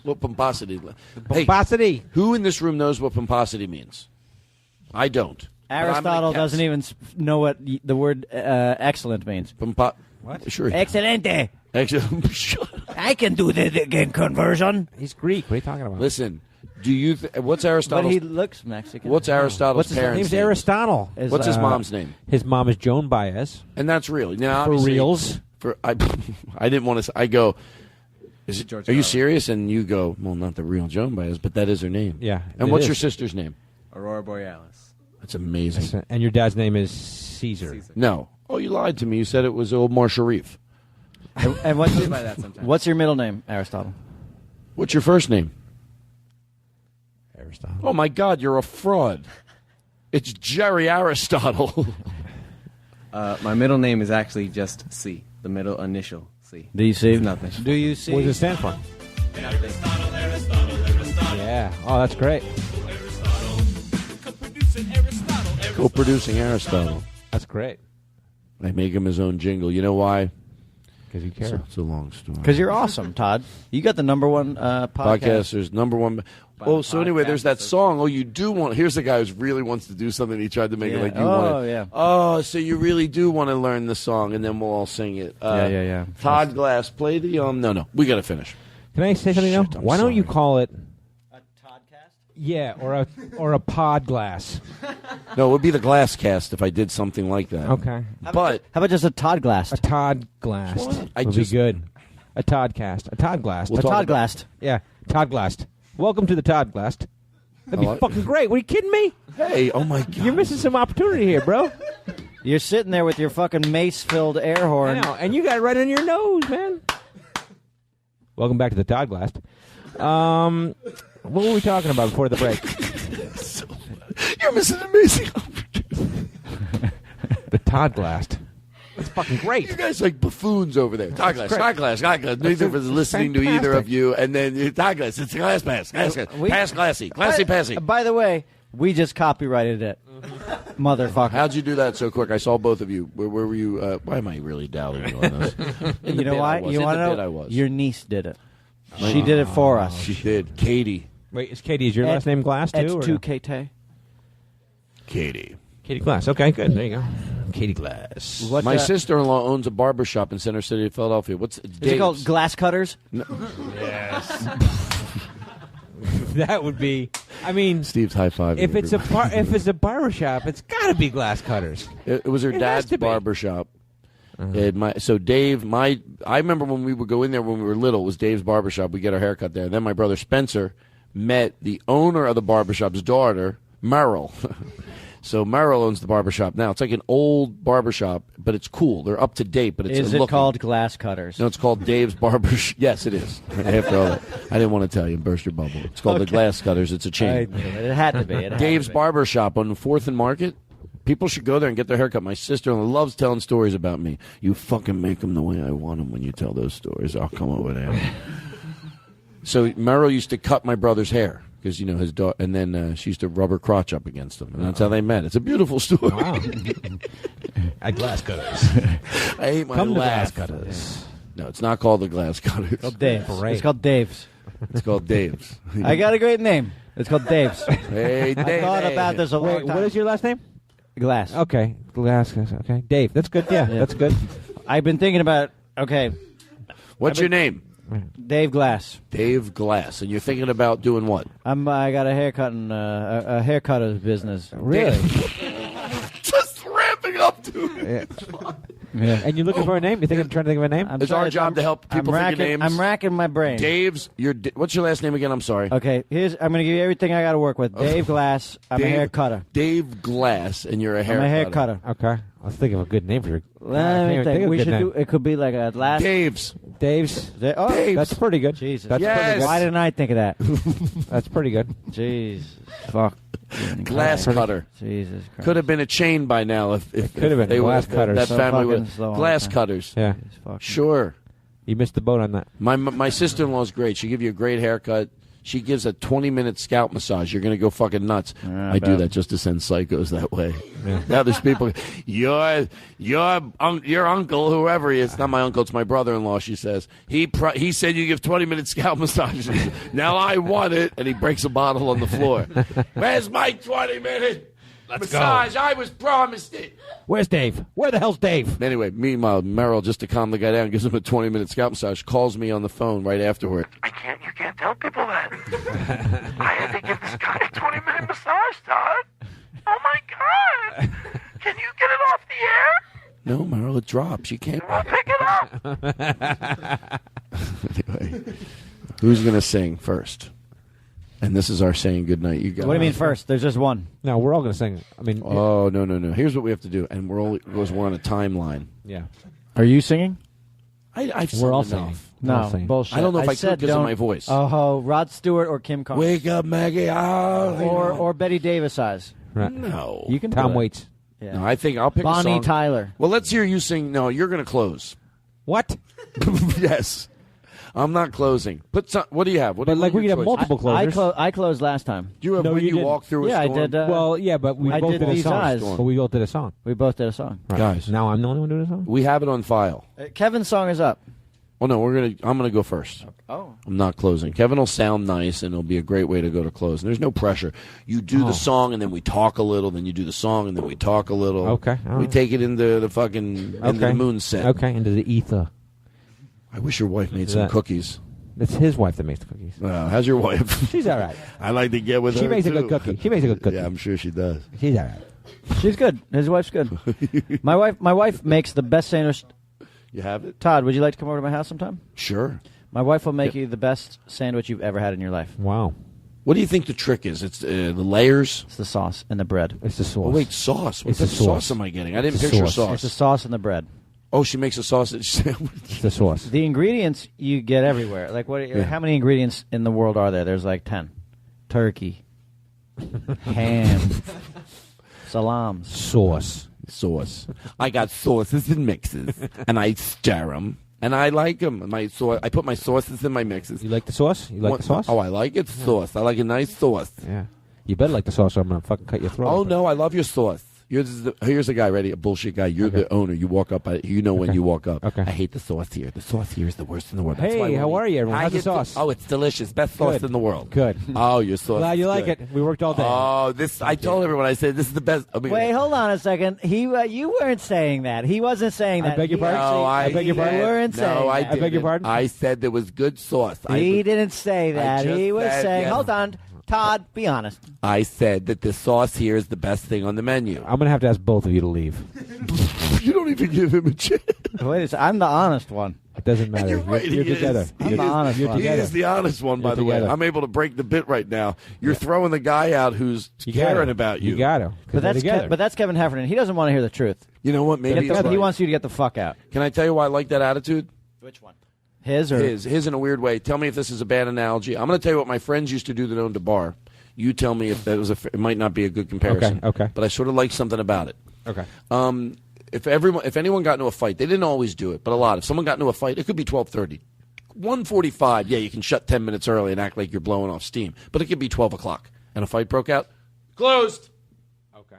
Speaker 2: What pomposity?
Speaker 13: Pomposity.
Speaker 2: Hey, who in this room knows what pomposity means? I don't.
Speaker 12: Aristotle doesn't even know what the word excellent means.
Speaker 2: What? Sure.
Speaker 12: Excelente. I can do the conversion.
Speaker 13: He's Greek. What are you talking about?
Speaker 2: Listen, do you? What's Aristotle?
Speaker 12: But he looks Mexican.
Speaker 2: What's Aristotle's
Speaker 13: His
Speaker 2: parents'
Speaker 13: name's
Speaker 2: name?
Speaker 13: Aristotle.
Speaker 2: What's his mom's name?
Speaker 13: His mom is Joan Baez.
Speaker 2: And that's real. Now,
Speaker 13: For reals.
Speaker 2: I didn't want to. I go. Are you serious? And you go. Well, not the real Joan Baez, but that is her name.
Speaker 13: Yeah.
Speaker 2: And what's your sister's name?
Speaker 3: Aurora Borealis.
Speaker 2: That's amazing.
Speaker 13: And your dad's name is Caesar.
Speaker 2: No. Oh, you lied to me. You said it was Omar Sharif.
Speaker 12: And what's your middle name, Aristotle?
Speaker 2: What's your first name?
Speaker 13: Aristotle.
Speaker 2: Oh, my God, you're a fraud. It's Jerry Aristotle.
Speaker 3: My middle name is actually just C, the middle initial C.
Speaker 12: Do you see?
Speaker 3: It's nothing.
Speaker 12: Do you see?
Speaker 13: What does it stand for? Yeah. Oh, that's great.
Speaker 2: Co-producing Aristotle.
Speaker 13: That's great.
Speaker 2: I make him his own jingle. You know why?
Speaker 13: Because you care.
Speaker 2: It's a long story.
Speaker 12: Because you're awesome, Todd. You got the number one podcast.
Speaker 2: Podcasters, number one. Oh, so anyway, there's that song. Oh, you do want. Here's the guy who really wants to do something. He tried to make it like you want it.
Speaker 12: Yeah.
Speaker 2: Oh, so you really do want to learn the song, and then we'll all sing it.
Speaker 12: Yeah.
Speaker 2: Todd Glass, play the. No, we got to finish.
Speaker 13: Can I say something now? Why don't you call it
Speaker 12: a Toddcast?
Speaker 13: Yeah, or a pod glass.
Speaker 2: No, it would be the Glass Cast if I did something like that.
Speaker 13: Okay.
Speaker 12: How about just a Todd Glass?
Speaker 13: A Todd Glass would be good. A Toddcast. A Todd Glass.
Speaker 12: A Todd Glass.
Speaker 13: Yeah, Todd Glass. Welcome to the Todd Glass. That'd be fucking great. What, are you kidding me?
Speaker 2: Hey, oh my God.
Speaker 13: You're missing some opportunity here, bro.
Speaker 12: You're sitting there with your fucking mace-filled air horn.
Speaker 13: I know, and you got it right on your nose, man. Welcome back to the Todd Glass. What were we talking about before the break?
Speaker 2: You're missing an amazing opportunity.
Speaker 13: The Todd Glass. That's fucking great.
Speaker 2: You guys like buffoons over there. Todd Glass, Todd Glass, Todd Glass. Neither of us is listening to either of you. And then Todd Glass, it's a glass pass. Glass pass. Pass glassy. Glassy passy.
Speaker 12: By the way, we just copyrighted it. Motherfucker.
Speaker 2: How'd you do that so quick? I saw both of you. Where were you? Why am I really dallying on this?
Speaker 12: You know why? You want to know? Your niece did it. She did it for us.
Speaker 2: She did. Katie.
Speaker 13: Wait, is your last name Glass, too?
Speaker 12: It's 2KT.
Speaker 2: Katie.
Speaker 13: Katie Glass. Okay, good. There you go. Katie Glass.
Speaker 2: My sister-in-law owns a barbershop in Center City, Philadelphia.
Speaker 12: Is it called Glass Cutters?
Speaker 2: No.
Speaker 13: Yes. That would be. I mean,
Speaker 2: Steve's high five.
Speaker 13: If it's a barbershop, it's got to be Glass Cutters.
Speaker 2: It was her dad's barbershop. So Dave, I remember when we would go in there when we were little. It was Dave's barbershop. We get our haircut there. And then my brother Spencer met the owner of the barbershop's daughter, Merrill. So Merrill owns the barbershop now. It's like an old barbershop, but it's cool. They're up to date, but it's
Speaker 12: Is it called Glass Cutters?
Speaker 2: No, it's called Dave's Barbershop. Yes, it is. After all that, I didn't want to tell you and burst your bubble. It's called the Glass Cutters. It's a chain.
Speaker 12: It had to be.
Speaker 2: Dave's Barbershop on 4th and Market. People should go there and get their haircut. My sister-in-law loves telling stories about me. You fucking make them the way I want them when you tell those stories. I'll come over there. So Merrill used to cut my brother's hair. Because, his daughter, and then she used to rub her crotch up against him. And that's how they met. It's a beautiful story.
Speaker 13: Wow. At Glass Cutters.
Speaker 2: I hate my
Speaker 13: Come
Speaker 2: laugh.
Speaker 13: to Glass Cutters.
Speaker 2: No, it's not called the Glass Cutters.
Speaker 12: It's called Dave's. It's called Dave's.
Speaker 2: It's called Dave's.
Speaker 12: I got a great name. It's called Dave's.
Speaker 2: Hey, Dave.
Speaker 12: I thought about this a long time.
Speaker 13: What is your last name?
Speaker 12: Glass.
Speaker 13: Okay. Glass. Okay. Dave. That's good. Yeah, that's good.
Speaker 12: I've been thinking about,
Speaker 2: What's your name?
Speaker 12: Dave Glass.
Speaker 2: Dave Glass. And you're thinking about doing what?
Speaker 12: I got a haircut and a haircutter's business.
Speaker 13: Really?
Speaker 2: Just ramping up to it.
Speaker 12: Yeah.
Speaker 13: And you're looking for a name? You're trying to think of a name?
Speaker 2: It's our job to help people think of names.
Speaker 12: I'm racking my brain.
Speaker 2: Dave's. What's your last name again? I'm sorry.
Speaker 12: Okay, I'm going to give you everything I got to work with. Dave Glass. I'm a hair cutter.
Speaker 2: Dave Glass, and you're a hair
Speaker 12: I'm a hair cutter.
Speaker 13: Okay. Let's think of a good name for your...
Speaker 12: We should do... It could be like a last...
Speaker 2: Dave's.
Speaker 13: Dave's.
Speaker 12: Dave's.
Speaker 13: That's pretty good.
Speaker 12: Jesus.
Speaker 13: That's pretty good.
Speaker 12: Why didn't I think of that?
Speaker 13: That's pretty good.
Speaker 12: Jesus. Fuck.
Speaker 2: Glass cutter.
Speaker 12: Jesus Christ.
Speaker 2: Could have been a chain by now if
Speaker 13: could have been
Speaker 2: they
Speaker 13: glass
Speaker 2: were,
Speaker 13: cutters.
Speaker 2: That
Speaker 12: So
Speaker 2: family
Speaker 12: fucking
Speaker 2: was
Speaker 12: slow on
Speaker 2: glass
Speaker 12: that.
Speaker 2: cutters.
Speaker 13: Yeah.
Speaker 2: Sure.
Speaker 13: You missed the boat on that.
Speaker 2: My sister-in-law's great. She give you a great haircut. She gives a 20-minute scalp massage. You're going to go fucking nuts. I do that just to send psychos that way.
Speaker 13: Yeah.
Speaker 2: Now there's people, your uncle, whoever he is, not my uncle, it's my brother-in-law, she says. He said you give 20-minute scalp massages. Now I want it. And he breaks a bottle on the floor. Where's my 20-minute massage? I was promised it.
Speaker 13: Where's Dave? Where the hell's Dave?
Speaker 2: Anyway, meanwhile, Merrill, just to calm the guy down, gives him a 20-minute scalp massage, calls me on the phone right afterward.
Speaker 17: You can't tell people that. I had to give this guy a 20-minute massage, Todd. Oh, my God. Can you get it off the air?
Speaker 2: No, Merrill, it drops. You can't.
Speaker 17: Well, pick it up.
Speaker 2: Anyway, who's going to sing first? And this is our saying goodnight. You guys.
Speaker 12: What do you mean first? There's just one.
Speaker 13: No, we're all going to sing. I mean,
Speaker 2: oh no. Here's what we have to do, and we're on a timeline.
Speaker 13: Yeah.
Speaker 12: Are you singing?
Speaker 2: I've
Speaker 13: We're all
Speaker 2: sung enough.
Speaker 13: singing.
Speaker 12: No, bullshit.
Speaker 2: I don't know if I
Speaker 12: said
Speaker 2: could because of my voice.
Speaker 12: Oh, Rod Stewart or Kim Carnes.
Speaker 2: Wake up, Maggie.
Speaker 12: Or Betty Davis size.
Speaker 13: Right.
Speaker 2: No.
Speaker 12: You can
Speaker 13: Tom
Speaker 12: do it.
Speaker 13: Waits.
Speaker 12: Yeah.
Speaker 2: No, I think I'll pick a
Speaker 12: Bonnie
Speaker 2: song.
Speaker 12: Tyler.
Speaker 2: Well, let's hear you sing. No, you're going to close.
Speaker 13: What?
Speaker 2: Yes. I'm not closing. What do you have? What
Speaker 13: But
Speaker 2: do
Speaker 13: like
Speaker 2: what
Speaker 13: we
Speaker 2: are
Speaker 13: could
Speaker 2: your
Speaker 13: have
Speaker 2: choices?
Speaker 13: multiple closers.
Speaker 12: I closed last time.
Speaker 2: Do you have
Speaker 13: No,
Speaker 2: when
Speaker 13: you
Speaker 2: you
Speaker 13: didn't.
Speaker 2: walk through a
Speaker 12: Yeah, I
Speaker 2: storm?
Speaker 12: did.
Speaker 13: Well, yeah, but we
Speaker 12: I
Speaker 13: both
Speaker 12: did
Speaker 13: did a
Speaker 12: These
Speaker 13: song.
Speaker 12: Eyes.
Speaker 13: But we both did a song.
Speaker 12: We both did a song.
Speaker 13: Right.
Speaker 2: Guys.
Speaker 13: Now I'm the only one doing a song?
Speaker 2: We have it on file.
Speaker 12: Kevin's song is up.
Speaker 2: Well, no, I'm gonna go first.
Speaker 12: Oh.
Speaker 2: I'm not closing. Kevin will sound nice, and it'll be a great way to go to close. And there's no pressure. You do the song, and then we talk a little. Then you do the song, and then we talk a little.
Speaker 13: Okay. All
Speaker 2: We
Speaker 13: right.
Speaker 2: take it into the fucking into the moon set.
Speaker 13: Okay, into the ether.
Speaker 2: I wish your wife made some cookies.
Speaker 13: It's his wife that makes the cookies.
Speaker 2: How's your wife?
Speaker 13: She's all right.
Speaker 2: I like to get with her.
Speaker 13: She makes
Speaker 2: too.
Speaker 13: a good cookie. She makes a good cookie.
Speaker 2: Yeah, I'm sure she does.
Speaker 13: She's all right.
Speaker 12: She's good. His wife's good. My wife makes the best sandwich.
Speaker 2: You have it?
Speaker 12: Todd, would you like to come over to my house sometime?
Speaker 2: Sure.
Speaker 12: My wife will make you the best sandwich you've ever had in your life.
Speaker 13: Wow.
Speaker 2: What do you think the trick is? It's the layers?
Speaker 12: It's the sauce and the bread.
Speaker 13: It's the sauce.
Speaker 2: Oh, wait, sauce. What
Speaker 13: It's the
Speaker 2: sauce
Speaker 13: sauce.
Speaker 2: am I getting? I didn't
Speaker 13: It's the
Speaker 2: picture
Speaker 13: sauce.
Speaker 2: sauce.
Speaker 12: It's the sauce and the bread.
Speaker 2: Oh, she makes a sausage sandwich.
Speaker 13: It's the sauce.
Speaker 12: The ingredients you get everywhere. Like how many ingredients in the world are there? There's like 10. Turkey, ham, salams,
Speaker 13: sauce.
Speaker 2: I got sauces and mixes, and I stir them, and I like them. I put my sauces in my mixes.
Speaker 13: You like the sauce? You like the sauce?
Speaker 2: Oh, I like it sauce. I like a nice sauce.
Speaker 13: Yeah. You better like the sauce or I'm going to fucking cut your throat.
Speaker 2: Oh, no, I love your sauce. Here's a guy, ready? A bullshit guy. You're the owner. You walk up. You know when you walk up.
Speaker 13: Okay.
Speaker 2: I hate the sauce here. The sauce here is the worst in the world. That's why
Speaker 13: Hey, how are you, everyone? How's the sauce?
Speaker 2: Oh, it's delicious. Best sauce
Speaker 13: Good.
Speaker 2: in the world.
Speaker 13: Good.
Speaker 2: Oh, your sauce.
Speaker 13: Glad you
Speaker 2: is
Speaker 13: like
Speaker 2: good.
Speaker 13: it. We worked all day.
Speaker 2: Oh, I told everyone. I said this is the best. I mean,
Speaker 12: Wait, hold on a second. You weren't saying that. He wasn't saying that.
Speaker 13: I beg your
Speaker 12: He
Speaker 13: pardon?
Speaker 12: actually-
Speaker 13: I beg your pardon?
Speaker 12: You weren't saying
Speaker 2: No, I
Speaker 12: that.
Speaker 2: didn't.
Speaker 13: beg your pardon?
Speaker 2: I said there was good sauce.
Speaker 12: He didn't say that.
Speaker 2: just
Speaker 12: He was
Speaker 2: said
Speaker 12: saying,
Speaker 2: yes.
Speaker 12: hold on, Todd, be honest.
Speaker 2: I said that the sauce here is the best thing on the menu.
Speaker 13: I'm going to have to ask both of you to leave.
Speaker 2: You don't even give him a chance.
Speaker 12: Wait a second. I'm the honest one.
Speaker 13: It doesn't matter.
Speaker 2: You're right.
Speaker 13: You're
Speaker 2: he
Speaker 13: together.
Speaker 2: Is.
Speaker 12: I'm
Speaker 2: He
Speaker 12: the
Speaker 2: is.
Speaker 12: honest
Speaker 13: You're
Speaker 12: one.
Speaker 2: He
Speaker 13: together.
Speaker 2: is the honest one, by
Speaker 13: You're
Speaker 2: the way.
Speaker 13: together.
Speaker 2: I'm able to break the bit right now. You're throwing the guy out who's caring about you.
Speaker 13: You got to.
Speaker 12: But that's Kevin Heffernan. He doesn't want to hear the truth.
Speaker 2: You know what? Maybe he's
Speaker 12: He
Speaker 2: right.
Speaker 12: wants you to get the fuck out.
Speaker 2: Can I tell you why I like that attitude?
Speaker 12: Which one? His or
Speaker 2: His in a weird way. Tell me if this is a bad analogy. I'm going to tell you what my friends used to do that owned a bar. You tell me if that was it might not be a good comparison.
Speaker 13: Okay.
Speaker 2: But I sort of like something about it.
Speaker 13: Okay.
Speaker 2: If anyone got into a fight, they didn't always do it, but a lot. If someone got into a fight, it could be 12:30, 1:45. Yeah, you can shut 10 minutes early and act like you're blowing off steam. But it could be 12 o'clock, and a fight broke out. Closed.
Speaker 13: Okay.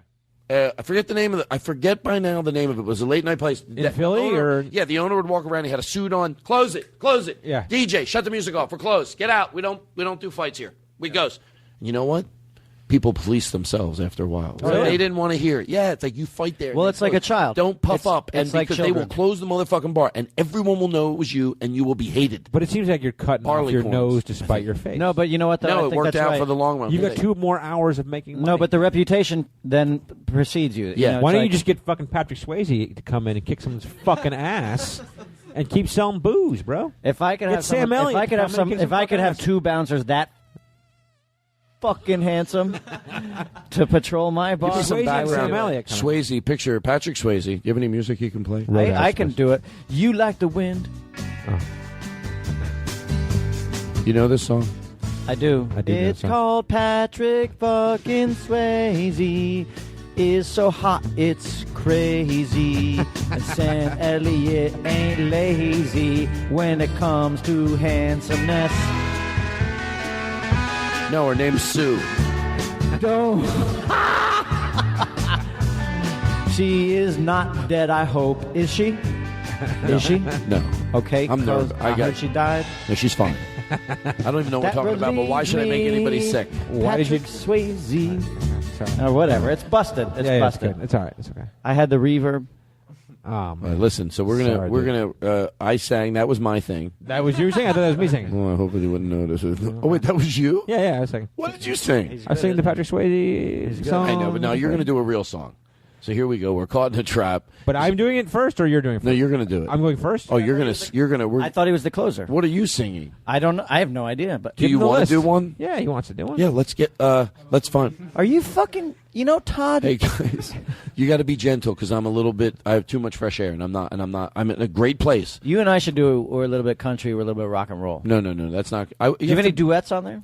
Speaker 2: I forget the name of it. I forget by now the name of it. It was a late night place
Speaker 13: In Philly, or
Speaker 2: yeah, the owner would walk around. He had a suit on. Close it. Close it.
Speaker 13: Yeah.
Speaker 2: DJ, shut the music off. We're closed. Get out. We don't do fights here. We goes. You know what? People police themselves after a while.
Speaker 12: Oh, yeah.
Speaker 2: They didn't want to hear it. Yeah, it's like you fight there.
Speaker 12: Well,
Speaker 2: and
Speaker 12: it's
Speaker 2: they
Speaker 12: like a
Speaker 2: close.
Speaker 12: child.
Speaker 2: Don't puff
Speaker 12: It's-
Speaker 2: up, and
Speaker 12: it's like
Speaker 2: because they will
Speaker 12: children.
Speaker 2: close the motherfucking bar, and everyone will know it was you, and you will be hated.
Speaker 13: But it seems like you're cutting off
Speaker 2: Barley
Speaker 13: your
Speaker 2: corns.
Speaker 13: nose to spite your face.
Speaker 12: No, but you know what? Though? I
Speaker 2: No, it
Speaker 12: think
Speaker 2: worked
Speaker 12: that's
Speaker 2: out
Speaker 12: right.
Speaker 2: for the long run.
Speaker 13: You've got 2 more hours of making money.
Speaker 12: No, but the reputation then precedes you.
Speaker 2: Yeah.
Speaker 12: You know,
Speaker 13: Why
Speaker 12: it's
Speaker 13: don't you
Speaker 12: like-
Speaker 13: just get fucking Patrick Swayze to come in and kick someone's fucking ass and keep selling booze, bro?
Speaker 12: If I could
Speaker 13: Get
Speaker 12: have
Speaker 13: Sam
Speaker 12: someone-
Speaker 13: Elliott
Speaker 12: if I could
Speaker 13: to
Speaker 12: have
Speaker 13: come in
Speaker 12: some,
Speaker 13: and kick
Speaker 12: if I could
Speaker 13: fucking
Speaker 12: have
Speaker 13: ass.
Speaker 12: 2 bouncers that fucking handsome to patrol my bar,
Speaker 13: Swayze and
Speaker 12: I would
Speaker 13: Sam
Speaker 12: do it.
Speaker 13: Elliott.
Speaker 2: Swayze, picture Patrick Swayze. Do you have any music you can play?
Speaker 12: I can do it. You like the wind?
Speaker 2: You know this song?
Speaker 12: I do.
Speaker 13: I do know
Speaker 12: It's
Speaker 13: that song.
Speaker 12: called Patrick fucking Swayze. is so hot, it's crazy. And Sam Elliott ain't lazy when it comes to handsomeness.
Speaker 2: No, her name's Sue.
Speaker 12: Don't. She is not dead, I hope. Is she? Is she?
Speaker 2: No.
Speaker 12: Okay.
Speaker 2: I'm nervous.
Speaker 12: I heard she died.
Speaker 2: No, she's fine. I don't even know what we're talking about, but why should I make anybody sick?
Speaker 12: Patrick Swayze. Or whatever. It's busted. It's busted.
Speaker 13: It's good. It's all right. It's okay.
Speaker 12: I had the reverb.
Speaker 13: Oh, man.
Speaker 2: Listen, so we're gonna. I sang. That was my thing.
Speaker 13: That was you singing? I thought that was me singing.
Speaker 2: Oh, I hope you wouldn't notice it. Oh wait, that was you?
Speaker 13: Yeah, I was singing.
Speaker 2: What did you sing?
Speaker 13: I was singing the Patrick Swayze song.
Speaker 2: I know, but now you're gonna do a real song. So here we go. We're caught in a trap.
Speaker 13: But I'm doing it first, or you're doing it first?
Speaker 2: No, you're going to do it.
Speaker 13: I'm going first?
Speaker 2: Oh, you're going to.
Speaker 12: I thought he was the closer.
Speaker 2: What are you singing?
Speaker 12: I don't know. I have no idea. But
Speaker 2: Do you want to do one?
Speaker 13: Yeah, he wants to do one.
Speaker 2: Yeah, let's get. Let's fun.
Speaker 12: Are you fucking? You know, Todd.
Speaker 2: Hey guys, you got to be gentle because I'm a little bit. I have too much fresh air, and I'm not. I'm in a great place.
Speaker 12: You and I should do. We're a little bit country. We're a little bit rock and roll.
Speaker 2: No. That's not.
Speaker 12: Do you have any duets on there?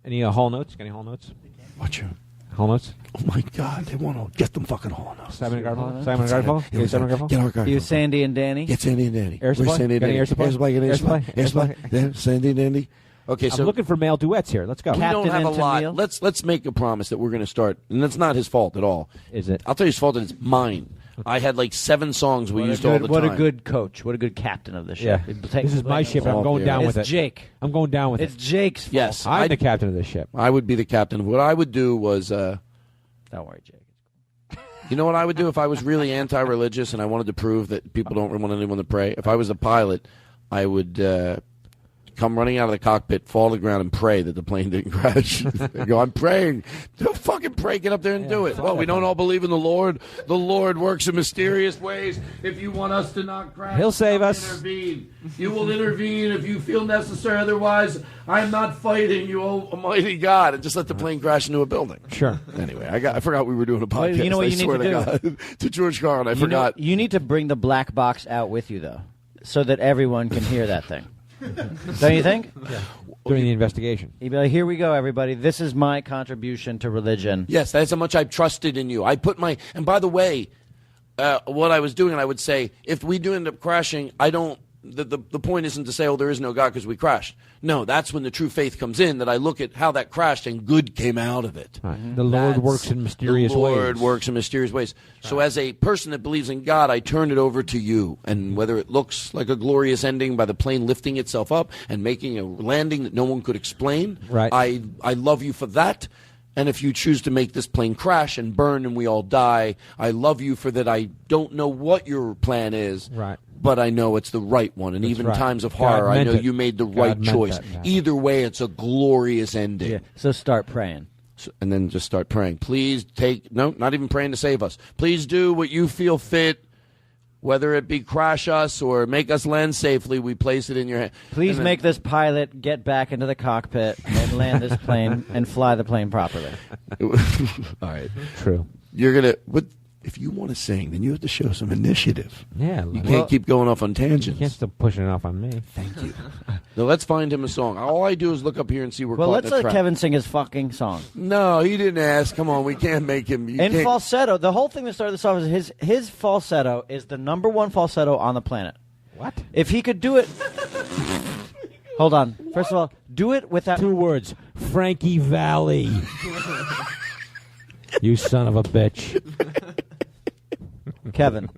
Speaker 13: Any hall notes? Got any hall notes?
Speaker 2: Watch you.
Speaker 13: Hall notes?
Speaker 2: Oh my God! They want to get them fucking hall notes.
Speaker 13: Simon and Garfunkel. Simon and Garfunkel.
Speaker 2: Get our Garfunkel.
Speaker 12: You Sandy and Danny.
Speaker 2: Get Sandy and Danny.
Speaker 13: Air Supply.
Speaker 2: Where's Sandy and Danny?
Speaker 13: Air Supply.
Speaker 2: Air Supply. Yeah, Sandy and Danny. Okay, so
Speaker 13: I'm looking for male duets here. Let's go.
Speaker 2: we don't have a lot. Let's make a promise that we're going to start, and that's not his fault at all.
Speaker 13: Is it?
Speaker 2: I'll tell you his fault. It's mine. I had like 7 songs we used all the time.
Speaker 12: What a good coach. What a good captain of the ship.
Speaker 13: Yeah. This is my ship. I'm going down with it.
Speaker 12: It's Jake.
Speaker 13: I'm going down with it.
Speaker 12: It's Jake's fault.
Speaker 2: Yes,
Speaker 13: I'm the captain of this ship.
Speaker 2: I would be the captain. What I would do was.
Speaker 12: Don't worry, Jake.
Speaker 2: You know what I would do if I was really anti-religious and I wanted to prove that people don't want anyone to pray? If I was a pilot, I would come running out of the cockpit, fall to the ground, and pray that the plane didn't crash. Go, I'm praying. Don't fucking pray. Get up there and do it. Well, we don't all believe in the Lord. The Lord works in mysterious ways. If you want us to not crash,
Speaker 13: He'll save us.
Speaker 2: Intervene. You will intervene if you feel necessary. Otherwise, I'm not fighting you, almighty God. And just let the plane crash into a building.
Speaker 13: Sure.
Speaker 2: Anyway, I forgot we were doing a podcast.
Speaker 12: Well, you know what
Speaker 2: I
Speaker 12: you need
Speaker 2: swear
Speaker 12: to
Speaker 2: to
Speaker 12: do?
Speaker 2: God. To George Carlin, I forgot.
Speaker 12: You need to bring the black box out with you, though, so that everyone can hear that thing. Don't you think?
Speaker 13: Yeah. During the investigation.
Speaker 12: You'd be like, here we go, everybody. This is my contribution to religion.
Speaker 2: Yes, that's how much I've trusted in you. I put my... And by the way, what I was doing, I would say, if we do end up crashing, I don't... The point isn't to say, oh, there is no God because we crashed. No, that's when the true faith comes in, that I look at how that crashed and good came out of it.
Speaker 13: Right. The Lord works in mysterious ways.
Speaker 2: The Lord works in mysterious ways. Right. So as a person that believes in God, I turn it over to you. And whether it looks like a glorious ending by the plane lifting itself up and making a landing that no one could explain,
Speaker 13: right.
Speaker 2: I love you for that. And if you choose to make this plane crash and burn and we all die, I love you for that. I don't know what your plan is.
Speaker 13: Right.
Speaker 2: But I know it's the right one. And
Speaker 13: That's
Speaker 2: even
Speaker 13: right.
Speaker 2: times of horror, I know you made the right choice.
Speaker 13: That.
Speaker 2: Either way, it's a glorious ending.
Speaker 12: Yeah. So start praying.
Speaker 2: And then just start praying. Please not even praying to save us. Please do what you feel fit, whether it be crash us or make us land safely. We place it in your hand.
Speaker 12: Please make this pilot get back into the cockpit and land this plane and fly the plane properly.
Speaker 2: All right.
Speaker 13: True.
Speaker 2: You're going to... If you want to sing, then you have to show some initiative.
Speaker 13: Yeah.
Speaker 2: You can't keep going off on tangents.
Speaker 13: You can't still pushing it off on me.
Speaker 2: Thank you. Now let's find him a song. All I do is look up here and see we're
Speaker 12: Well,
Speaker 2: caught
Speaker 12: let's
Speaker 2: in a
Speaker 12: let
Speaker 2: trap.
Speaker 12: Kevin sing his fucking song.
Speaker 2: No, he didn't ask. Come on, we can't make him.
Speaker 12: In falsetto, the whole thing that started this off is his falsetto is the #1 falsetto on the planet.
Speaker 13: What?
Speaker 12: If he could do it... Hold on. First of all, do it without...
Speaker 13: 2 words. Frankie Valli. You son of a bitch.
Speaker 12: Kevin,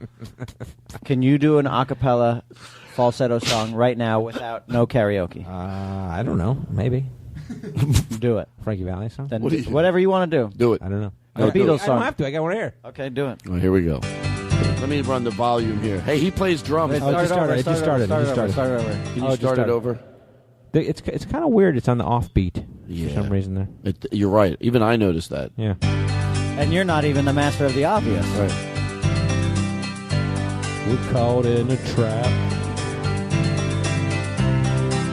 Speaker 12: can you do an a cappella falsetto song right now without no karaoke?
Speaker 13: I don't know. Maybe.
Speaker 12: Do it.
Speaker 13: Frankie Valli song?
Speaker 12: Then whatever you want to do.
Speaker 2: Do it.
Speaker 13: I don't know.
Speaker 12: The Beatles song.
Speaker 13: I don't have to. I got one here.
Speaker 12: Okay, do it.
Speaker 2: Well, here we go. Let me run the volume here. Hey, he plays drums.
Speaker 13: It just started.
Speaker 12: Start over.
Speaker 2: Can you start it over?
Speaker 13: It's kind of weird. It's on the offbeat for some reason there.
Speaker 2: You're right. Even I noticed that.
Speaker 13: Yeah.
Speaker 12: And you're not even the master of the obvious.
Speaker 2: Right.
Speaker 20: We're caught in a trap.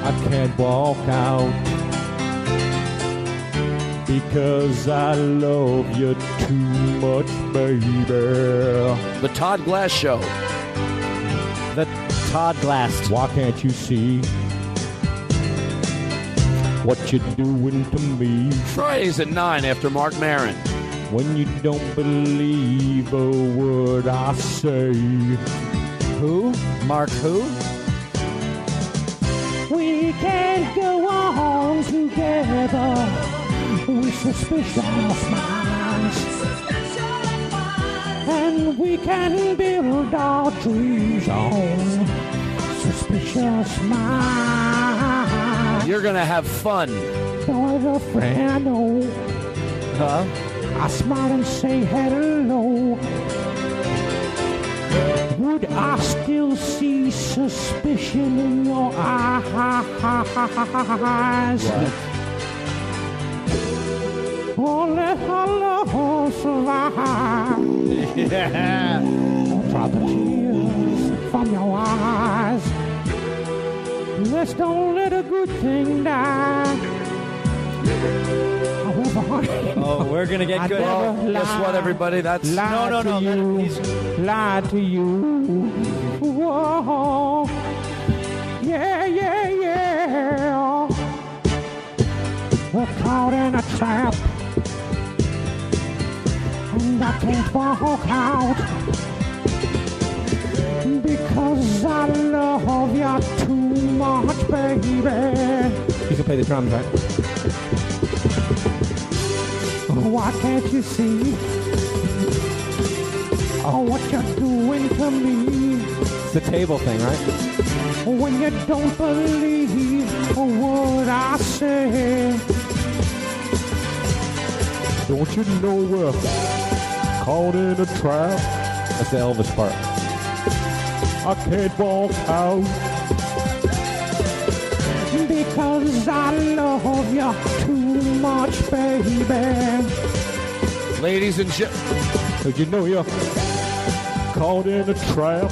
Speaker 20: I can't walk out because I love you too much, baby.
Speaker 2: The Todd Glass Show.
Speaker 12: The Todd Glass.
Speaker 20: Why can't you see what you're doing to me?
Speaker 2: Fridays at 9 after Mark Maron.
Speaker 20: when you don't believe a word I say.
Speaker 12: Who? Mark who?
Speaker 20: We can't go on together with suspicious minds. And we can build our dreams on suspicious minds.
Speaker 2: You're gonna have fun.
Speaker 20: So as a friend I know, I smile and say hello. Would I still see suspicion in your eyes? Or let our love survive?
Speaker 12: Yeah.
Speaker 20: Drop the tears from your eyes. Let's don't let a good thing die.
Speaker 12: Oh, we're gonna get good.
Speaker 2: Well, guess what, everybody? That's
Speaker 12: no. He's
Speaker 20: lied to you. Whoa. Yeah. We're caught in a trap, and I can't walk out because I love you too much, baby. You can play the drums, right? Why can't you see what you're doing to me? It's the table thing, right? When you don't believe a word I say. Don't you know we're caught in a trap? That's the Elvis part. I can't walk out because I love you too much, baby.
Speaker 2: Ladies and gentlemen,
Speaker 20: did you know you're caught in a trap?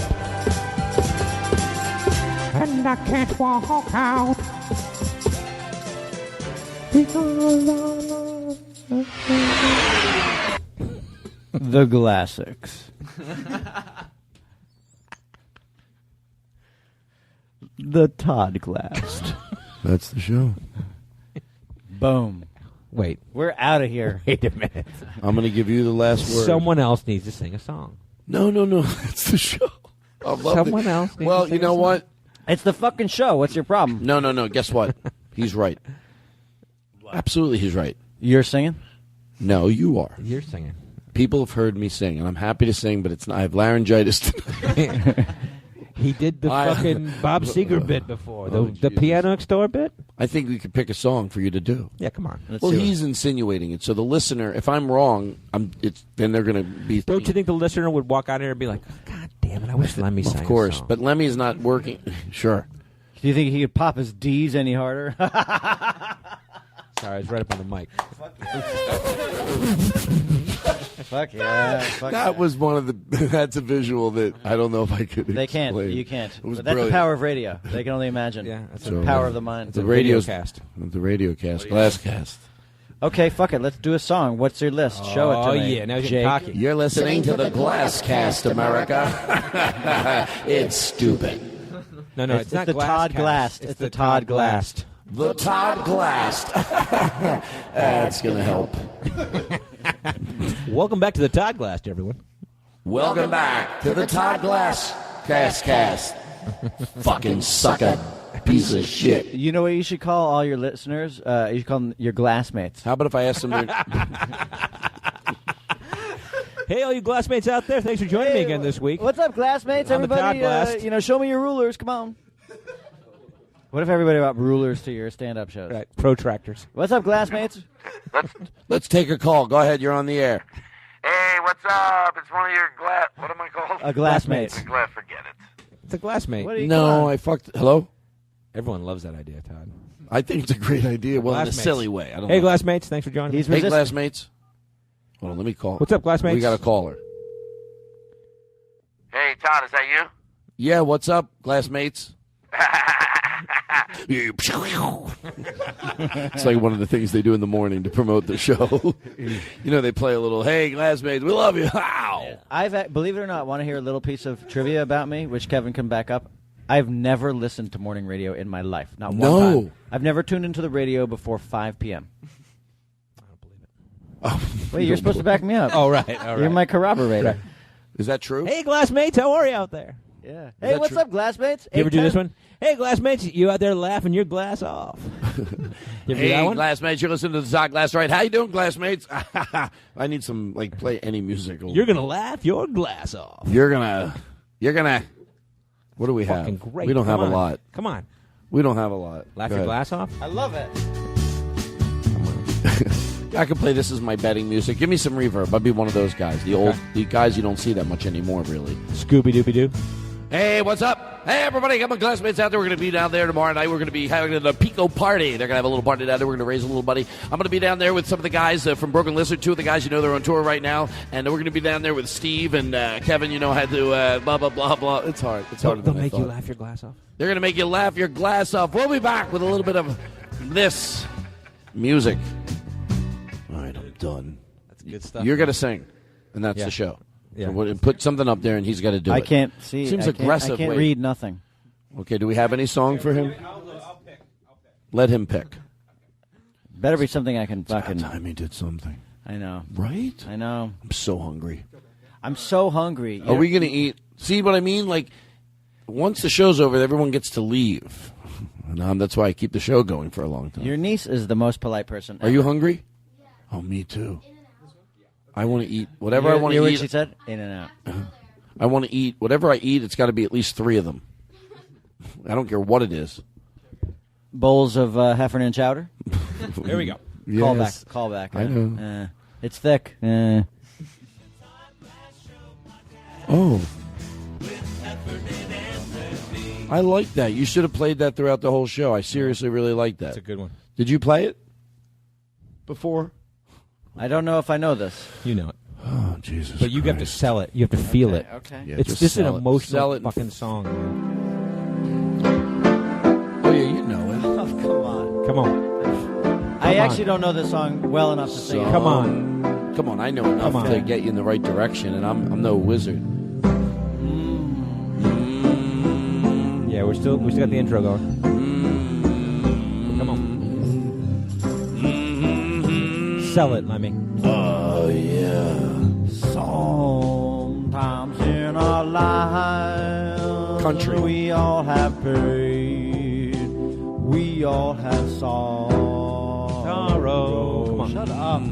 Speaker 20: And I can't walk out because
Speaker 12: the Classics. The Todd Glass.
Speaker 2: That's the show.
Speaker 12: Boom.
Speaker 13: Wait.
Speaker 12: We're out of here.
Speaker 13: Wait a minute.
Speaker 2: I'm going to give you the last word.
Speaker 13: Someone else needs to sing a song.
Speaker 2: No. That's the show.
Speaker 13: Someone else needs
Speaker 2: Well,
Speaker 13: to sing
Speaker 2: you know
Speaker 13: a song.
Speaker 2: what?
Speaker 12: It's the fucking show. What's your problem?
Speaker 2: No. Guess what? He's right. Absolutely, he's right.
Speaker 12: You're singing?
Speaker 2: No, you are.
Speaker 13: You're singing.
Speaker 2: People have heard me sing, and I'm happy to sing, but it's not, I have laryngitis tonight.
Speaker 13: He did the fucking Bob Seger bit before. The piano next door bit?
Speaker 2: I think we could pick a song for you to do.
Speaker 13: Yeah, come on.
Speaker 2: Well, he's insinuating it. So the listener, if I'm wrong, then they're going to be...
Speaker 13: Don't you think the listener would walk out here and be like, God damn it, I wish Lemmy sang
Speaker 2: Of course,
Speaker 13: a song.
Speaker 2: but Lemmy's not working. Sure.
Speaker 12: Do you think he could pop his D's any harder?
Speaker 13: Sorry, I was right up on the mic.
Speaker 12: Fuck yeah.
Speaker 2: That was one of the... That's a visual that I don't know if I could
Speaker 12: They can't.
Speaker 2: explain.
Speaker 12: You can't.
Speaker 2: It was
Speaker 12: But that's
Speaker 2: brilliant.
Speaker 12: the power of radio. They can only imagine.
Speaker 13: Yeah, that's
Speaker 12: the power of the mind.
Speaker 2: The radio cast. The radio cast. Glass cast.
Speaker 12: Okay, fuck it. Let's do a song. What's your list? Show it to me.
Speaker 13: Oh, yeah. Now he's
Speaker 12: Jake.
Speaker 13: getting cocky.
Speaker 2: You're listening to the Glass Cast, America. It's stupid.
Speaker 13: No, it's not
Speaker 12: the Todd Glass.
Speaker 13: It's the Todd Glass.
Speaker 2: The Todd Glass. That's going to help.
Speaker 13: Welcome back to the Todd Glass, everyone.
Speaker 2: Welcome back to the Todd Glass Cast. Fucking sucker. Piece of shit.
Speaker 12: You know what you should call all your listeners? You should call them your glassmates.
Speaker 2: How about if I ask them their...
Speaker 13: Hey, all you glassmates out there, thanks for joining me again this week.
Speaker 12: What's up, glassmates?
Speaker 13: I'm the
Speaker 12: Everybody,
Speaker 13: Todd Glass.
Speaker 12: show me your rulers. Come on. What if everybody brought rulers to your stand-up shows?
Speaker 13: Right, protractors.
Speaker 12: What's up, glassmates?
Speaker 2: Let's take a call. Go ahead. You're on the air.
Speaker 17: Hey, what's up? It's one of your what am I called?
Speaker 12: A glassmates.
Speaker 17: Forget it.
Speaker 13: It's a glassmate.
Speaker 12: What are you
Speaker 2: No,
Speaker 12: calling?
Speaker 2: I fucked... Hello?
Speaker 13: Everyone loves that idea, Todd.
Speaker 2: I think it's a great idea. Well, in a
Speaker 13: Glassmates.
Speaker 2: silly way. I don't
Speaker 13: Hey,
Speaker 2: know.
Speaker 13: glassmates, thanks for joining me.
Speaker 12: He's
Speaker 2: Hey,
Speaker 12: resistant.
Speaker 2: glassmates. Hold on, let me call.
Speaker 13: What's up, glassmates?
Speaker 2: We got a caller.
Speaker 17: Hey, Todd, is that you?
Speaker 2: Yeah, what's up, glassmates? It's like one of the things they do in the morning to promote the show. They play a little, hey, glassmates, we love you. How?
Speaker 12: Believe it or not, want to hear a little piece of trivia about me, which Kevin can back up? I've never listened to morning radio in my life. Not one time. I've never tuned into the radio before 5 p.m. Wait, you're supposed to back me up.
Speaker 13: Oh, right. All right.
Speaker 12: You're my corroborator.
Speaker 2: Is that true?
Speaker 13: Hey, glassmates, how are you out there?
Speaker 12: Yeah. Hey, what's up, glassmates?
Speaker 13: You ever do
Speaker 12: 810?
Speaker 13: this one? Hey, glassmates, you out there laughing your glass off. You ever do
Speaker 2: Hey,
Speaker 13: that one?
Speaker 2: glassmates, you're listening to the Todd Glass Right. How you doing, glassmates? I need some, play any musical.
Speaker 13: You're going to laugh your glass off.
Speaker 2: You're gonna. What do we have?
Speaker 13: Fucking great.
Speaker 2: We don't
Speaker 13: Come
Speaker 2: have
Speaker 13: on.
Speaker 2: a lot.
Speaker 13: Come on.
Speaker 2: We don't have a lot.
Speaker 13: Laugh
Speaker 2: Go
Speaker 13: your
Speaker 2: ahead.
Speaker 13: glass off?
Speaker 12: I love it.
Speaker 2: I could play This Is My Betting Music. Give me some reverb. I'd be one of those guys. The guys you don't see that much anymore, really.
Speaker 13: Scooby-Dooby-Doo.
Speaker 2: Hey, what's up? Hey, everybody. Got my classmates out there. We're going to be down there tomorrow night. We're going to be having a Pico party. They're going to have a little party down there. We're going to raise a little money. I'm going to be down there with some of the guys from Broken Lizard. Two of the guys, they're on tour right now. And we're going to be down there with Steve and Kevin, had to blah, blah, blah, blah. It's hard. It's harder
Speaker 13: They'll
Speaker 2: than I
Speaker 13: make you
Speaker 2: thought.
Speaker 13: laugh your glass off.
Speaker 2: They're going to make you laugh your glass off. We'll be back with a little bit of this music. All right, I'm done.
Speaker 13: That's good stuff.
Speaker 2: You're going to sing, and that's the show.
Speaker 13: Yeah.
Speaker 2: So put something up there, and he's got to do it.
Speaker 12: I can't see.
Speaker 2: Seems
Speaker 12: I can't-
Speaker 2: aggressive.
Speaker 12: I can't
Speaker 2: Wait.
Speaker 12: read nothing.
Speaker 2: Okay, do we have any song for him?
Speaker 20: I'll pick.
Speaker 2: Let him pick.
Speaker 12: Better be something I can fucking.
Speaker 2: Time he did something.
Speaker 12: I know.
Speaker 2: Right?
Speaker 12: I know.
Speaker 2: I'm so hungry.
Speaker 12: I'm so hungry.
Speaker 2: Are we going to eat? See what I mean? Once the show's over, everyone gets to leave. And that's why I keep the show going for a long time.
Speaker 12: Your niece is the most polite person.
Speaker 2: Are you hungry? Oh, me too. I want to eat whatever I want to
Speaker 12: What
Speaker 2: eat.
Speaker 12: she said? In and out.
Speaker 2: I want to eat whatever I eat. It's got to be at least 3 of them. I don't care what it is.
Speaker 12: Bowls of Heffernan chowder.
Speaker 13: There we go.
Speaker 2: Yes.
Speaker 12: Call back.
Speaker 2: I know.
Speaker 12: It's thick.
Speaker 2: Oh. I like that. You should have played that throughout the whole show. I seriously really like that.
Speaker 13: That's a good one.
Speaker 2: Did you play it before?
Speaker 12: I don't know if I know this.
Speaker 13: You know it.
Speaker 2: Oh, Jesus
Speaker 13: But you have to sell it. You have to feel it.
Speaker 12: Okay.
Speaker 2: Yeah,
Speaker 13: It's
Speaker 2: just
Speaker 13: just an
Speaker 2: sell it.
Speaker 13: emotional
Speaker 2: Sell it.
Speaker 13: fucking song, man.
Speaker 2: Oh, yeah, you know it.
Speaker 12: Oh, come on.
Speaker 13: Come on.
Speaker 12: I
Speaker 13: Come
Speaker 12: actually
Speaker 13: on.
Speaker 12: don't know this song well enough to sing it.
Speaker 13: Come on.
Speaker 2: Come on, I know enough
Speaker 13: Come on.
Speaker 2: to get you in the right direction, and I'm no wizard.
Speaker 13: Yeah, we still got the intro going. Come on. Sell it, Lemmy.
Speaker 2: Oh, yeah.
Speaker 12: Sometimes in our lives,
Speaker 2: Country.
Speaker 12: we all have pain. We all have sorrow.
Speaker 13: Come on.
Speaker 12: Shut up.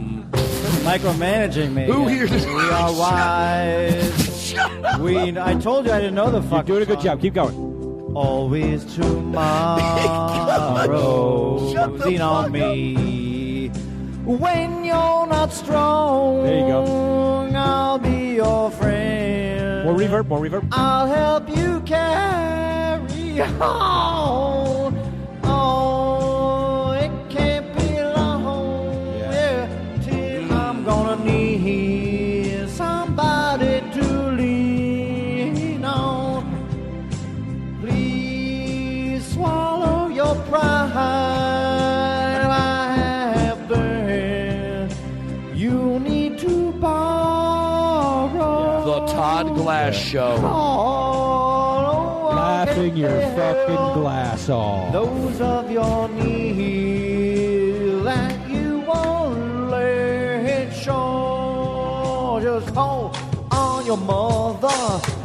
Speaker 12: Micromanaging me.
Speaker 2: Who here does-
Speaker 12: We are wise. I told you I didn't know the fuck.
Speaker 13: You're doing a good job. Keep going.
Speaker 12: Always tomorrow. Lean on me. When you're not strong,
Speaker 13: There you go.
Speaker 12: I'll be your friend.
Speaker 13: More reverb, more reverb.
Speaker 12: I'll help you carry on. Oh, it can't be long. Yeah, till I'm gonna need somebody to lean on. Please swallow your pride. I have been. You need to borrow.
Speaker 2: The Todd Glass Show.
Speaker 13: Laughing your fucking glass off.
Speaker 12: Those of your knees that you won't let show. Just call on your mother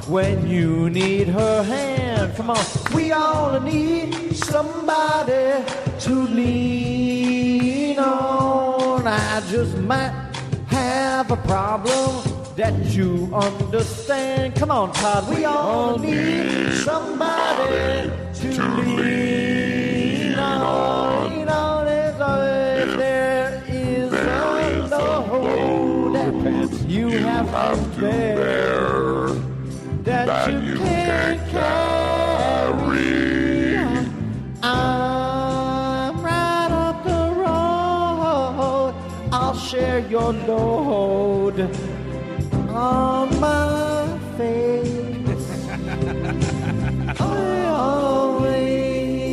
Speaker 12: when you need her hand. Come on, we all need somebody to lean on. I just might have a problem that you understand. Come on, Todd, we all need somebody to lean on. Lean on if there is a load that you have to bear that you can't carry. I'm right up the road. I'll share your load on my face.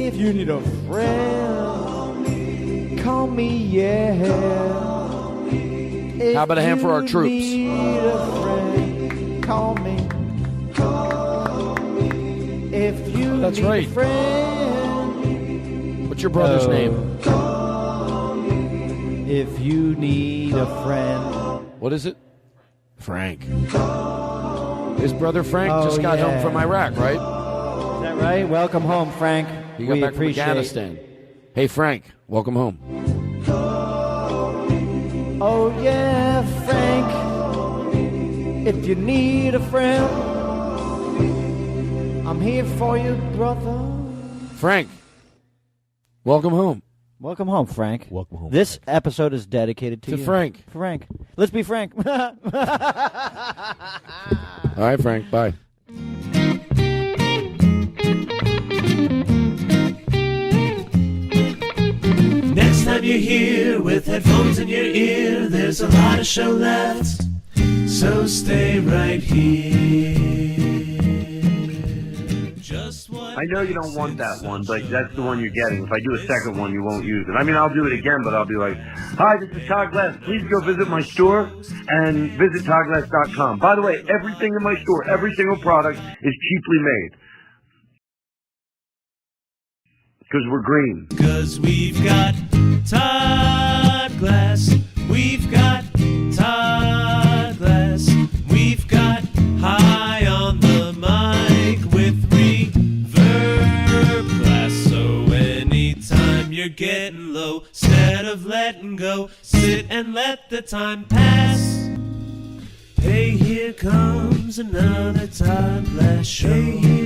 Speaker 12: If you need a friend, call me, yeah.
Speaker 2: How about a hand for our troops?
Speaker 12: Need a friend, call me. If you
Speaker 2: That's
Speaker 12: need
Speaker 2: right.
Speaker 12: a friend,
Speaker 2: What's your brother's name?
Speaker 12: if you need a friend.
Speaker 2: What is it? Frank. His brother Frank just got home from Iraq, right?
Speaker 12: Is that right? Welcome home, Frank.
Speaker 2: He got back from Afghanistan. Hey, Frank, welcome home.
Speaker 12: Oh, yeah, Frank. If you need a friend, I'm here for you, brother.
Speaker 2: Frank, welcome home.
Speaker 12: Welcome home, Frank.
Speaker 13: Welcome home.
Speaker 12: This episode is dedicated to you.
Speaker 2: Frank.
Speaker 12: Frank. Let's be Frank.
Speaker 2: All right, Frank, bye.
Speaker 9: Next time you're here with headphones in your ear, there's a lot of show left, so stay right here. Just what
Speaker 21: I know you don't want that one, but that's the one you're getting. If I do a second one, you won't use it. I mean, I'll do it again, but I'll be like, hi, this is Todd Glass. Please go visit my store and visit toddglass.com. By the way, everything in my store, every single product is cheaply made. Because we're green.
Speaker 9: Because we've got Todd Glass. We've got Todd Glass. We've got high on the mic with reverb glass. So anytime you're getting low, instead of letting go, sit and let the time pass. Hey, here comes another Todd Glass show. Hey,